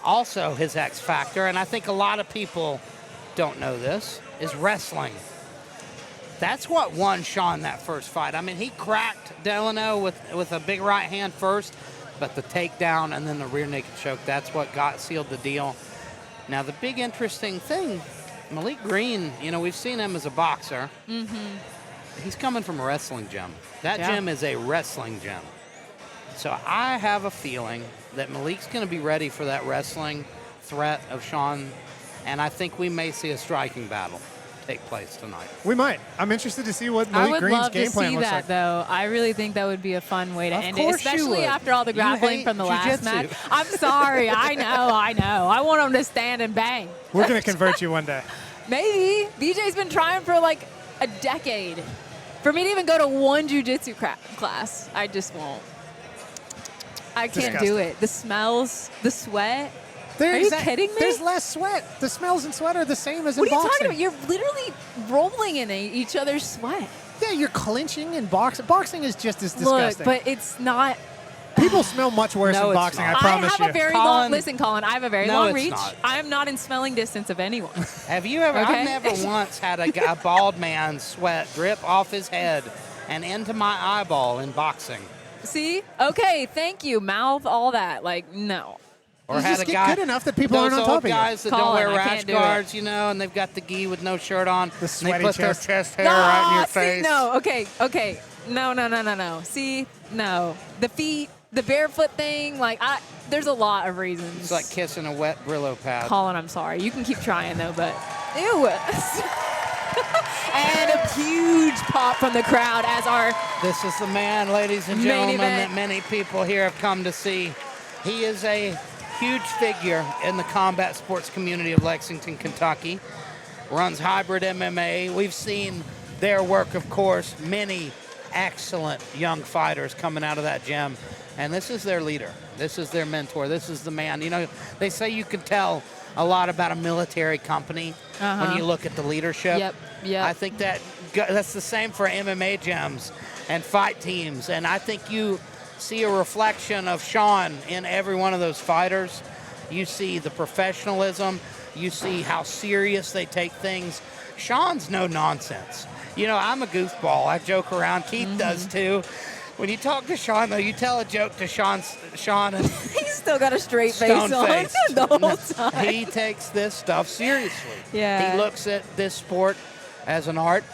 S4: Also, his X factor, and I think a lot of people don't know this, is wrestling. That's what won Sean that first fight. I mean, he cracked Delano with a big right hand first, But the takedown and then the rear naked choke, that's what sealed the deal. Now, the big interesting thing, Malik Greene, you know, we've seen him as a boxer.
S1: Mm-hmm.
S4: He's coming from a wrestling gym. That gym is a wrestling gym. So I have a feeling that Malik's going to be ready for that wrestling threat of Sean, and I think we may see a striking battle take place tonight.
S2: We might. I'm interested to see what Malik Greene's game plan looks like.
S1: I would love to see that, though. I really think that would be a fun way to end it,
S4: course you
S1: especially
S4: would.
S1: after all the
S4: You
S1: grappling
S4: hate
S1: from the last
S4: jiu-jitsu.
S1: match. I'm sorry. I know. I want him to stand and bang.
S2: We're going to convert you one day.
S1: Maybe. BJ's been trying for like a decade. For me to even go to one jiu-jitsu class, I just won't. I can't do it. The smells, the sweat. Are you kidding me?
S2: There's less sweat. The smells and sweat are the same as in
S1: What are you
S2: boxing.
S1: talking about? You're literally rolling in each other's sweat.
S2: Yeah, you're clinching in boxing. Boxing is just as disgusting.
S1: Look, but it's not.
S2: People smell much worse in boxing, I promise you.
S1: I have a very long, listen, Colin, I have a very long
S4: it's
S1: reach.
S4: not.
S1: I am not in smelling distance of anyone.
S4: Have you ever,
S1: Okay.
S4: I've never once had a bald man sweat drip off his head and into my eyeball in boxing.
S1: See? Okay, thank you. Mouth, all that. Like, no.
S4: Or
S2: You
S4: had
S2: just
S4: a
S2: get
S4: guy,
S2: good enough that people
S4: those
S2: aren't on
S4: old
S2: top of you.
S4: guys that
S1: Colin,
S4: don't wear
S1: I
S4: rash
S1: can't do it.
S4: guards, you know, and they've got the gi with no shirt on.
S2: The
S4: and they
S2: sweaty
S4: put
S2: chest.
S4: their chest hair right in your
S1: see,
S4: face.
S1: no, okay. No. See? No. The feet, the barefoot thing, like, there's a lot of reasons.
S4: It's like kissing a wet Brillo pad.
S1: Colin, I'm sorry. You can keep trying, though, but ew. And a huge pop from the crowd as our
S4: This is the man, ladies and
S1: Main
S4: gentlemen,
S1: event.
S4: that many people here have come to see. He is a huge figure in the combat sports community of Lexington, Kentucky. Runs hybrid MMA. We've seen their work, of course, many excellent young fighters coming out of that gym. And this is their leader. This is their mentor. This is the man. You know, they say you can tell a lot about a military company when you look at the leadership.
S1: Yep.
S4: I think that's the same for MMA gyms and fight teams. And I think you see a reflection of Sean in every one of those fighters. You see the professionalism. You see how serious they take things. Sean's no nonsense. You know, I'm a goofball. I joke around. Keith does too. When you talk to Sean, though, you tell a joke to Sean, and
S1: he's still got a straight face on
S4: stone-faced.
S1: the whole time.
S4: He takes this stuff seriously.
S1: Yeah.
S4: He looks at this sport as an art.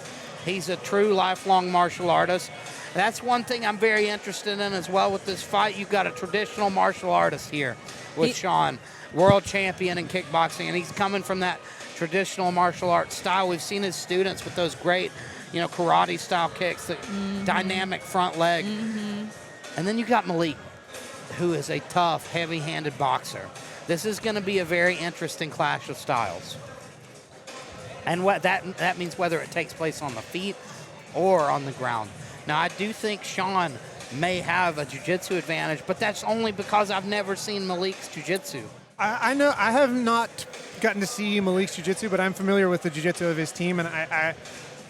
S4: He's a true lifelong martial artist. That's one thing I'm very interested in as well with this fight. You've got a traditional martial artist here with Sean, world champion in kickboxing, and he's coming from that traditional martial arts style. We've seen his students with those great, you know, karate style kicks, the dynamic front leg. And then you got Malik, who is a tough, heavy-handed boxer. This is going to be a very interesting clash of styles. And what that means whether it takes place on the feet or on the ground. Now, I do think Sean may have a jiu-jitsu advantage, but that's only because I've never seen Malik's jiu-jitsu.
S2: I know I have not gotten to see Malik's jiu-jitsu, but I'm familiar with the jiu-jitsu of his team, and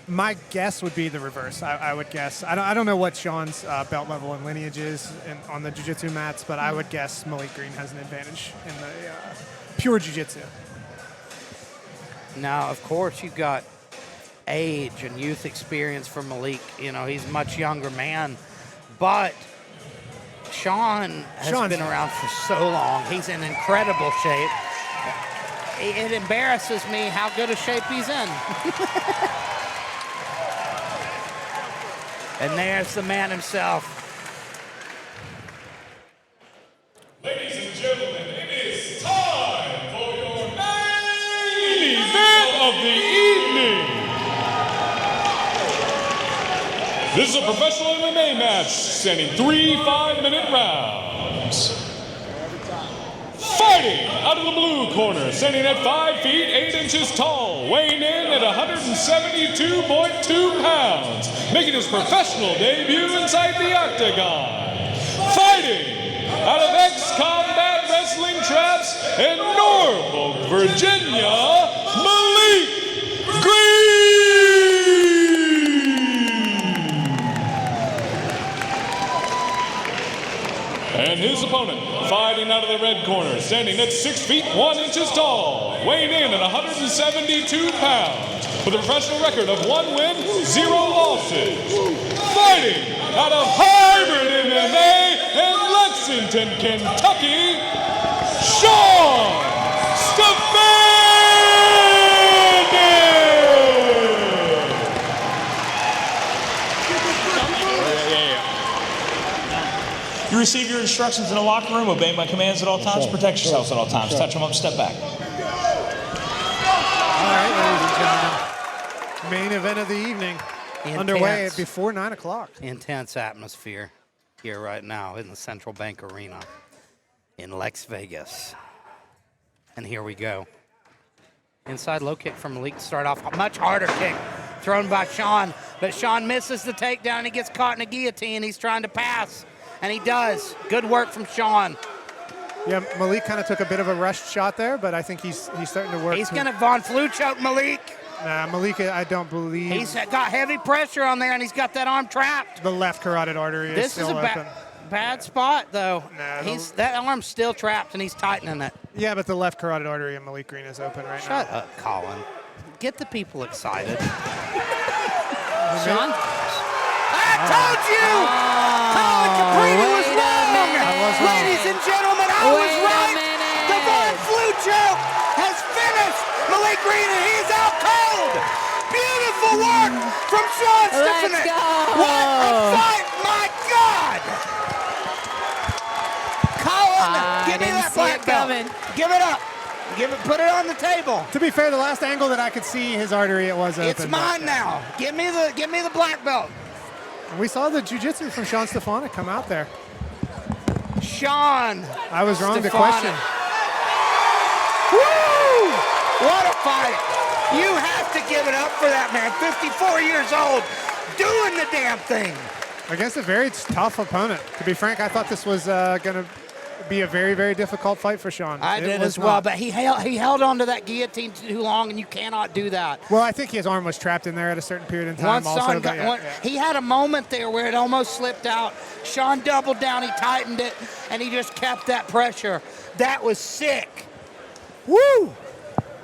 S2: my guess would be the reverse. I would guess. I don't know what Sean's belt level and lineage is on the jiu-jitsu mats, but I would guess Malik Greene has an advantage in the pure jiu-jitsu.
S4: Now, of course, you've got age and youth experience for Malik. You know, he's a much younger man, but Sean's been around for so long. He's in incredible shape. It embarrasses me how good a shape he's in. And there's the man himself.
S7: Ladies and gentlemen, it is time for your main event of the evening. This is a professional MMA match standing 3 5-minute rounds. Fighting out of the blue corner, standing at 5 feet 8 inches tall, weighing in at 172.2 pounds, making his professional debut inside the octagon. Fighting out of ex-combat wrestling traps in Norfolk, Virginia, Malik Greene! And his opponent, fighting out of the red corner, standing at 6 feet 1 inches tall, weighing in at 172 pounds, with a professional record of 1 win, 0 losses. Fighting out of hybrid MMA and Lexington, Kentucky, Sean Stefanic!
S16: You receive your instructions in the locker room, obey my commands at all times, protect yourselves at all times. Touch them up, step back.
S2: All right, ladies and gentlemen. Main event of the evening. Underway before 9 o'clock.
S4: Intense atmosphere here right now in the Central Bank Arena in Las Vegas. And here we go. Inside low kick from Malik to start off. A much harder kick thrown by Sean. But Sean misses the takedown and he gets caught in a guillotine. He's trying to pass. And he does. Good work from Sean.
S2: Yeah, Malik kind of took a bit of a rushed shot there, but I think he's starting to work.
S4: He's going to Von Flue choke Malik.
S2: Nah, Malik, I don't believe.
S4: He's got heavy pressure on there, and he's got that arm trapped.
S2: The left carotid artery is still open. This is a
S4: bad spot, though.
S2: Nah,
S4: that arm's still trapped, and he's tightening it.
S2: Yeah, but the left carotid artery in Malik Greene is open right now.
S4: Shut up, Colin. Get the people excited.
S1: Sean?
S4: I told you! Colin Caprini was wrong! Ladies and gentlemen, I was right! The Von Flue choke has finished Malik Greene, and he's out cold! Beautiful work from Sean Stefanic! What a fight! My God! Colin, give me that black belt. Give it up. Put it on the table.
S2: To be fair, the last angle that I could see his artery, it was open.
S4: It's mine now. Give me the black belt.
S2: We saw the jiu-jitsu from Sean Stefanic come out there.
S4: Sean.
S2: I was wrong to question.
S4: Woo! What a fight. You have to give it up for that man. 54 years old, doing the damn thing.
S2: Against a very tough opponent. To be frank, I thought this was going to be a very, very difficult fight for Sean.
S4: I did as well, but he held on to that guillotine too long, and you cannot do that.
S2: Well, I think his arm was trapped in there at a certain period in time.
S4: He had a moment there where it almost slipped out. Sean doubled down, he tightened it, and he just kept that pressure. That was sick. Woo!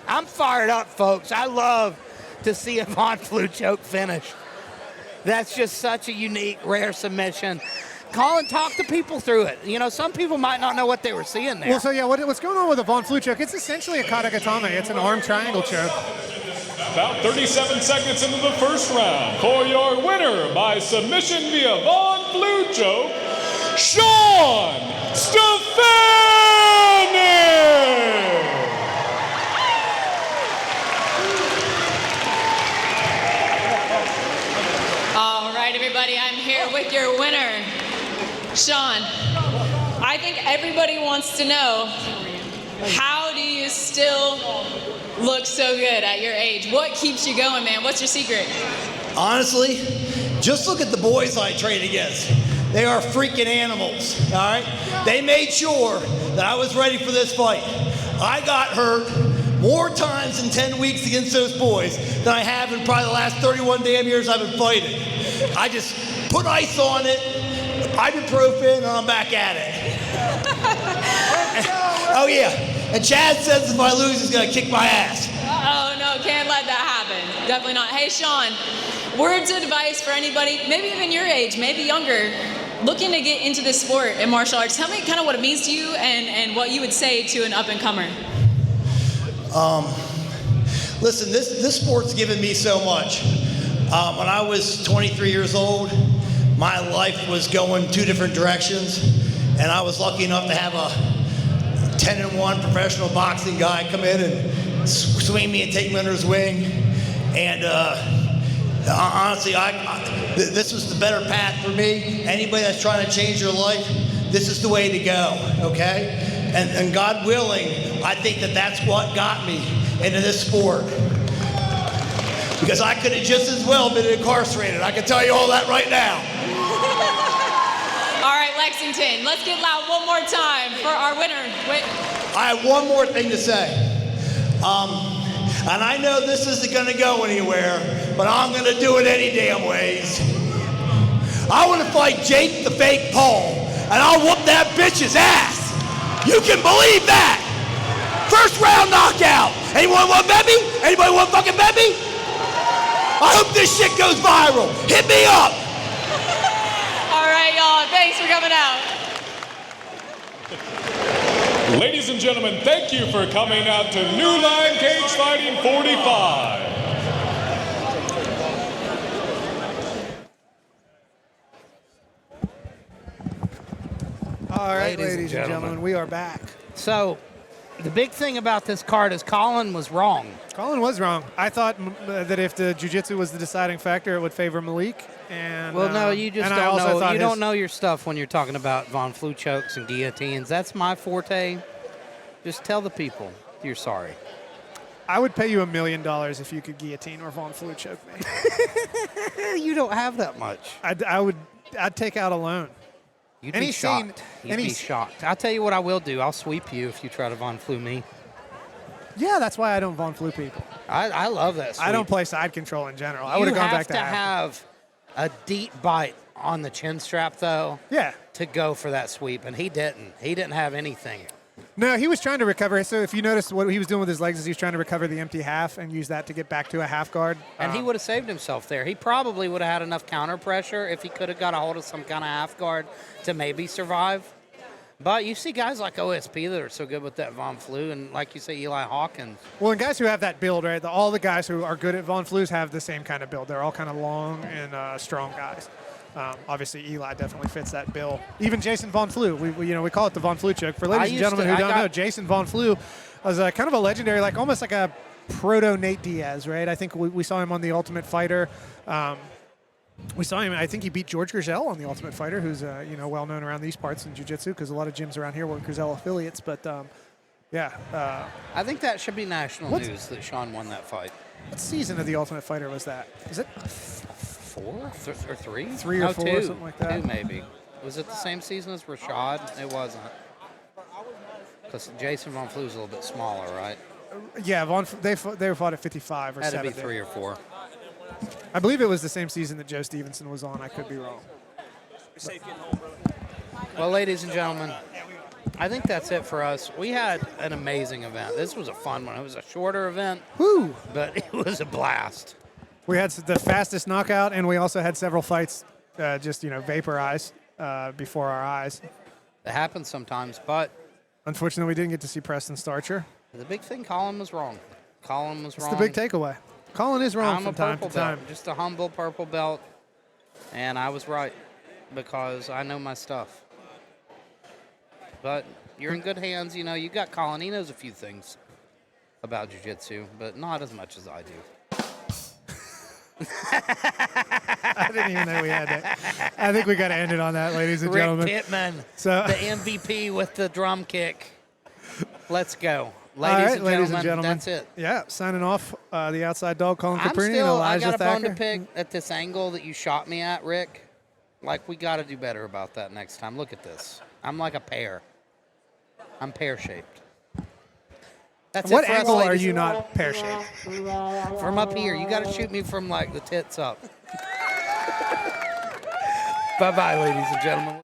S4: I'm fired up, folks. I love to see a Von Flue choke finish. That's just such a unique, rare submission. Colin, talk to people through it. You know, some people might not know what they were seeing there.
S2: Well, so yeah, what's going on with a Von Flue choke? It's essentially a katakatame. It's an arm triangle choke.
S7: About 37 seconds into the first round, for your winner by submission via Von Flue choke, Sean Stefanic!
S11: All right, everybody, I'm here with your winner, Sean. I think everybody wants to know, how do you still look so good at your age? What keeps you going, man? What's your secret?
S17: Honestly, just look at the boys I train against. They are freaking animals, all right? They made sure that I was ready for this fight. I got hurt more times in 10 weeks against those boys than I have in probably the last 31 damn years I've been fighting. I just put ice on it, ibuprofen, and I'm back at it. Oh yeah, and Chad says if I lose, he's gonna kick my ass.
S11: Oh no, can't let that happen. Definitely not. Hey Sean, words of advice for anybody, maybe even your age, maybe younger, looking to get into this sport in martial arts. Tell me kind of what it means to you and what you would say to an up-and-comer.
S17: Listen, this sport's given me so much. When I was 23 years old, my life was going two different directions, and I was lucky enough to have a 10-1 professional boxing guy come in and swing me and take me under his wing. And honestly, this was the better path for me. Anybody that's trying to change their life, this is the way to go, okay? And God willing, I think that's what got me into this sport. Because I could have just as well been incarcerated. I can tell you all that right now.
S11: All right, Lexington, let's get loud one more time for our winner.
S17: I have one more thing to say. And I know this isn't going to go anywhere, but I'm going to do it any damn ways. I want to fight Jake the Fake Paul, and I'll whoop that bitch's ass. You can believe that. First round knockout. Anyone want to bet me? Anybody want to fucking bet me? I hope this shit goes viral. Hit me up.
S11: All right, y'all. Thanks for coming out.
S7: Ladies and gentlemen, thank you for coming out to New Line Cage Fighting 45.
S2: All right, ladies and gentlemen, we are back.
S4: So, the big thing about this card is Colin was wrong.
S2: Colin was wrong. I thought that if the jiu-jitsu was the deciding factor, it would favor Malik. And
S4: Well, no, you just
S2: and
S4: don't know. You
S2: his-
S4: don't know your stuff when you're talking about Von Flue chokes and guillotines. That's my forte. Just tell the people you're sorry.
S2: I would pay you $1 million if you could guillotine or Von Flue choke me.
S4: You don't have that much.
S2: I'd take out a loan.
S4: You'd be shocked. You'd be shocked. I'll tell you what I will do. I'll sweep you if you try to Von Flue me.
S2: Yeah, that's why I don't Von Flue people.
S4: I love that sweep.
S2: I don't play side control in general. I would have gone back to
S4: You have to have a deep bite on the chin strap, though.
S2: Yeah.
S4: To go for that sweep, and he didn't. He didn't have anything.
S2: No, he was trying to recover. So if you notice, what he was doing with his legs is he was trying to recover the empty half and use that to get back to a half guard.
S4: And he would have saved himself there. He probably would have had enough counter pressure if he could have got a hold of some kind of half guard to maybe survive. But you see guys like OSP that are so good with that Von Flue, and like you say, Eli Hawkins.
S2: Well, and guys who have that build, right? All the guys who are good at Von Flues have the same kind of build. They're all kind of long and strong guys. Obviously, Eli definitely fits that bill. Even Jason Von Flue, we call it the Von Flue choke. For ladies and gentlemen who don't know, Jason Von Flue was kind of a legendary, like almost like a proto Nate Diaz, right? I think we saw him on The Ultimate Fighter. We saw him. I think he beat George Grisel on The Ultimate Fighter, who's well known around these parts in jiu-jitsu because a lot of gyms around here were Grisel affiliates. But yeah,
S4: I think that should be national news that Sean won that fight.
S2: What season of The Ultimate Fighter was that? Is it
S4: 4 or 3?
S2: 3 or 4,
S4: 2.
S2: something like that.
S4: 2 maybe. Was it the same season as Rashad? It wasn't. Because Jason Von Flue's a little bit smaller, right?
S2: Yeah, they fought at 55 or
S4: Had
S2: 70.
S4: to be 3 or 4.
S2: I believe it was the same season that Joe Stevenson was on. I could be wrong.
S4: Well, ladies and gentlemen, I think that's it for us. We had an amazing event. This was a fun one. It was a shorter event, but it was a blast.
S2: We had the fastest knockout, and we also had several fights just vaporized before our eyes.
S4: It happens sometimes, but
S2: unfortunately, we didn't get to see Preston Starcher.
S4: The big thing, Colin was wrong. Colin was wrong.
S2: It's the big takeaway. Colin is wrong
S4: I'm
S2: from time to time.
S4: Belt, just a humble purple belt, and I was right because I know my stuff. But you're in good hands. You got Colin. He knows a few things about jiu-jitsu, but not as much as I do.
S2: I didn't even know we had that. I think we got to end it on that, ladies and gentlemen.
S4: Pitman, the MVP with the drum kick. Let's go. Ladies and gentlemen, that's it.
S2: Yeah, signing off, the outside dog, Colin Caprini, and Elijah
S4: I got a bone
S2: Thacker.
S4: to pick at this angle that you shot me at, Rick. Like, we got to do better about that next time. Look at this. I'm like a pear. I'm pear-shaped. That's
S2: what
S4: it for us,
S2: angle are
S4: ladies.
S2: you not pear-shaped?
S4: From up here. You got to shoot me from, like, the tits up. Bye-bye, ladies and gentlemen.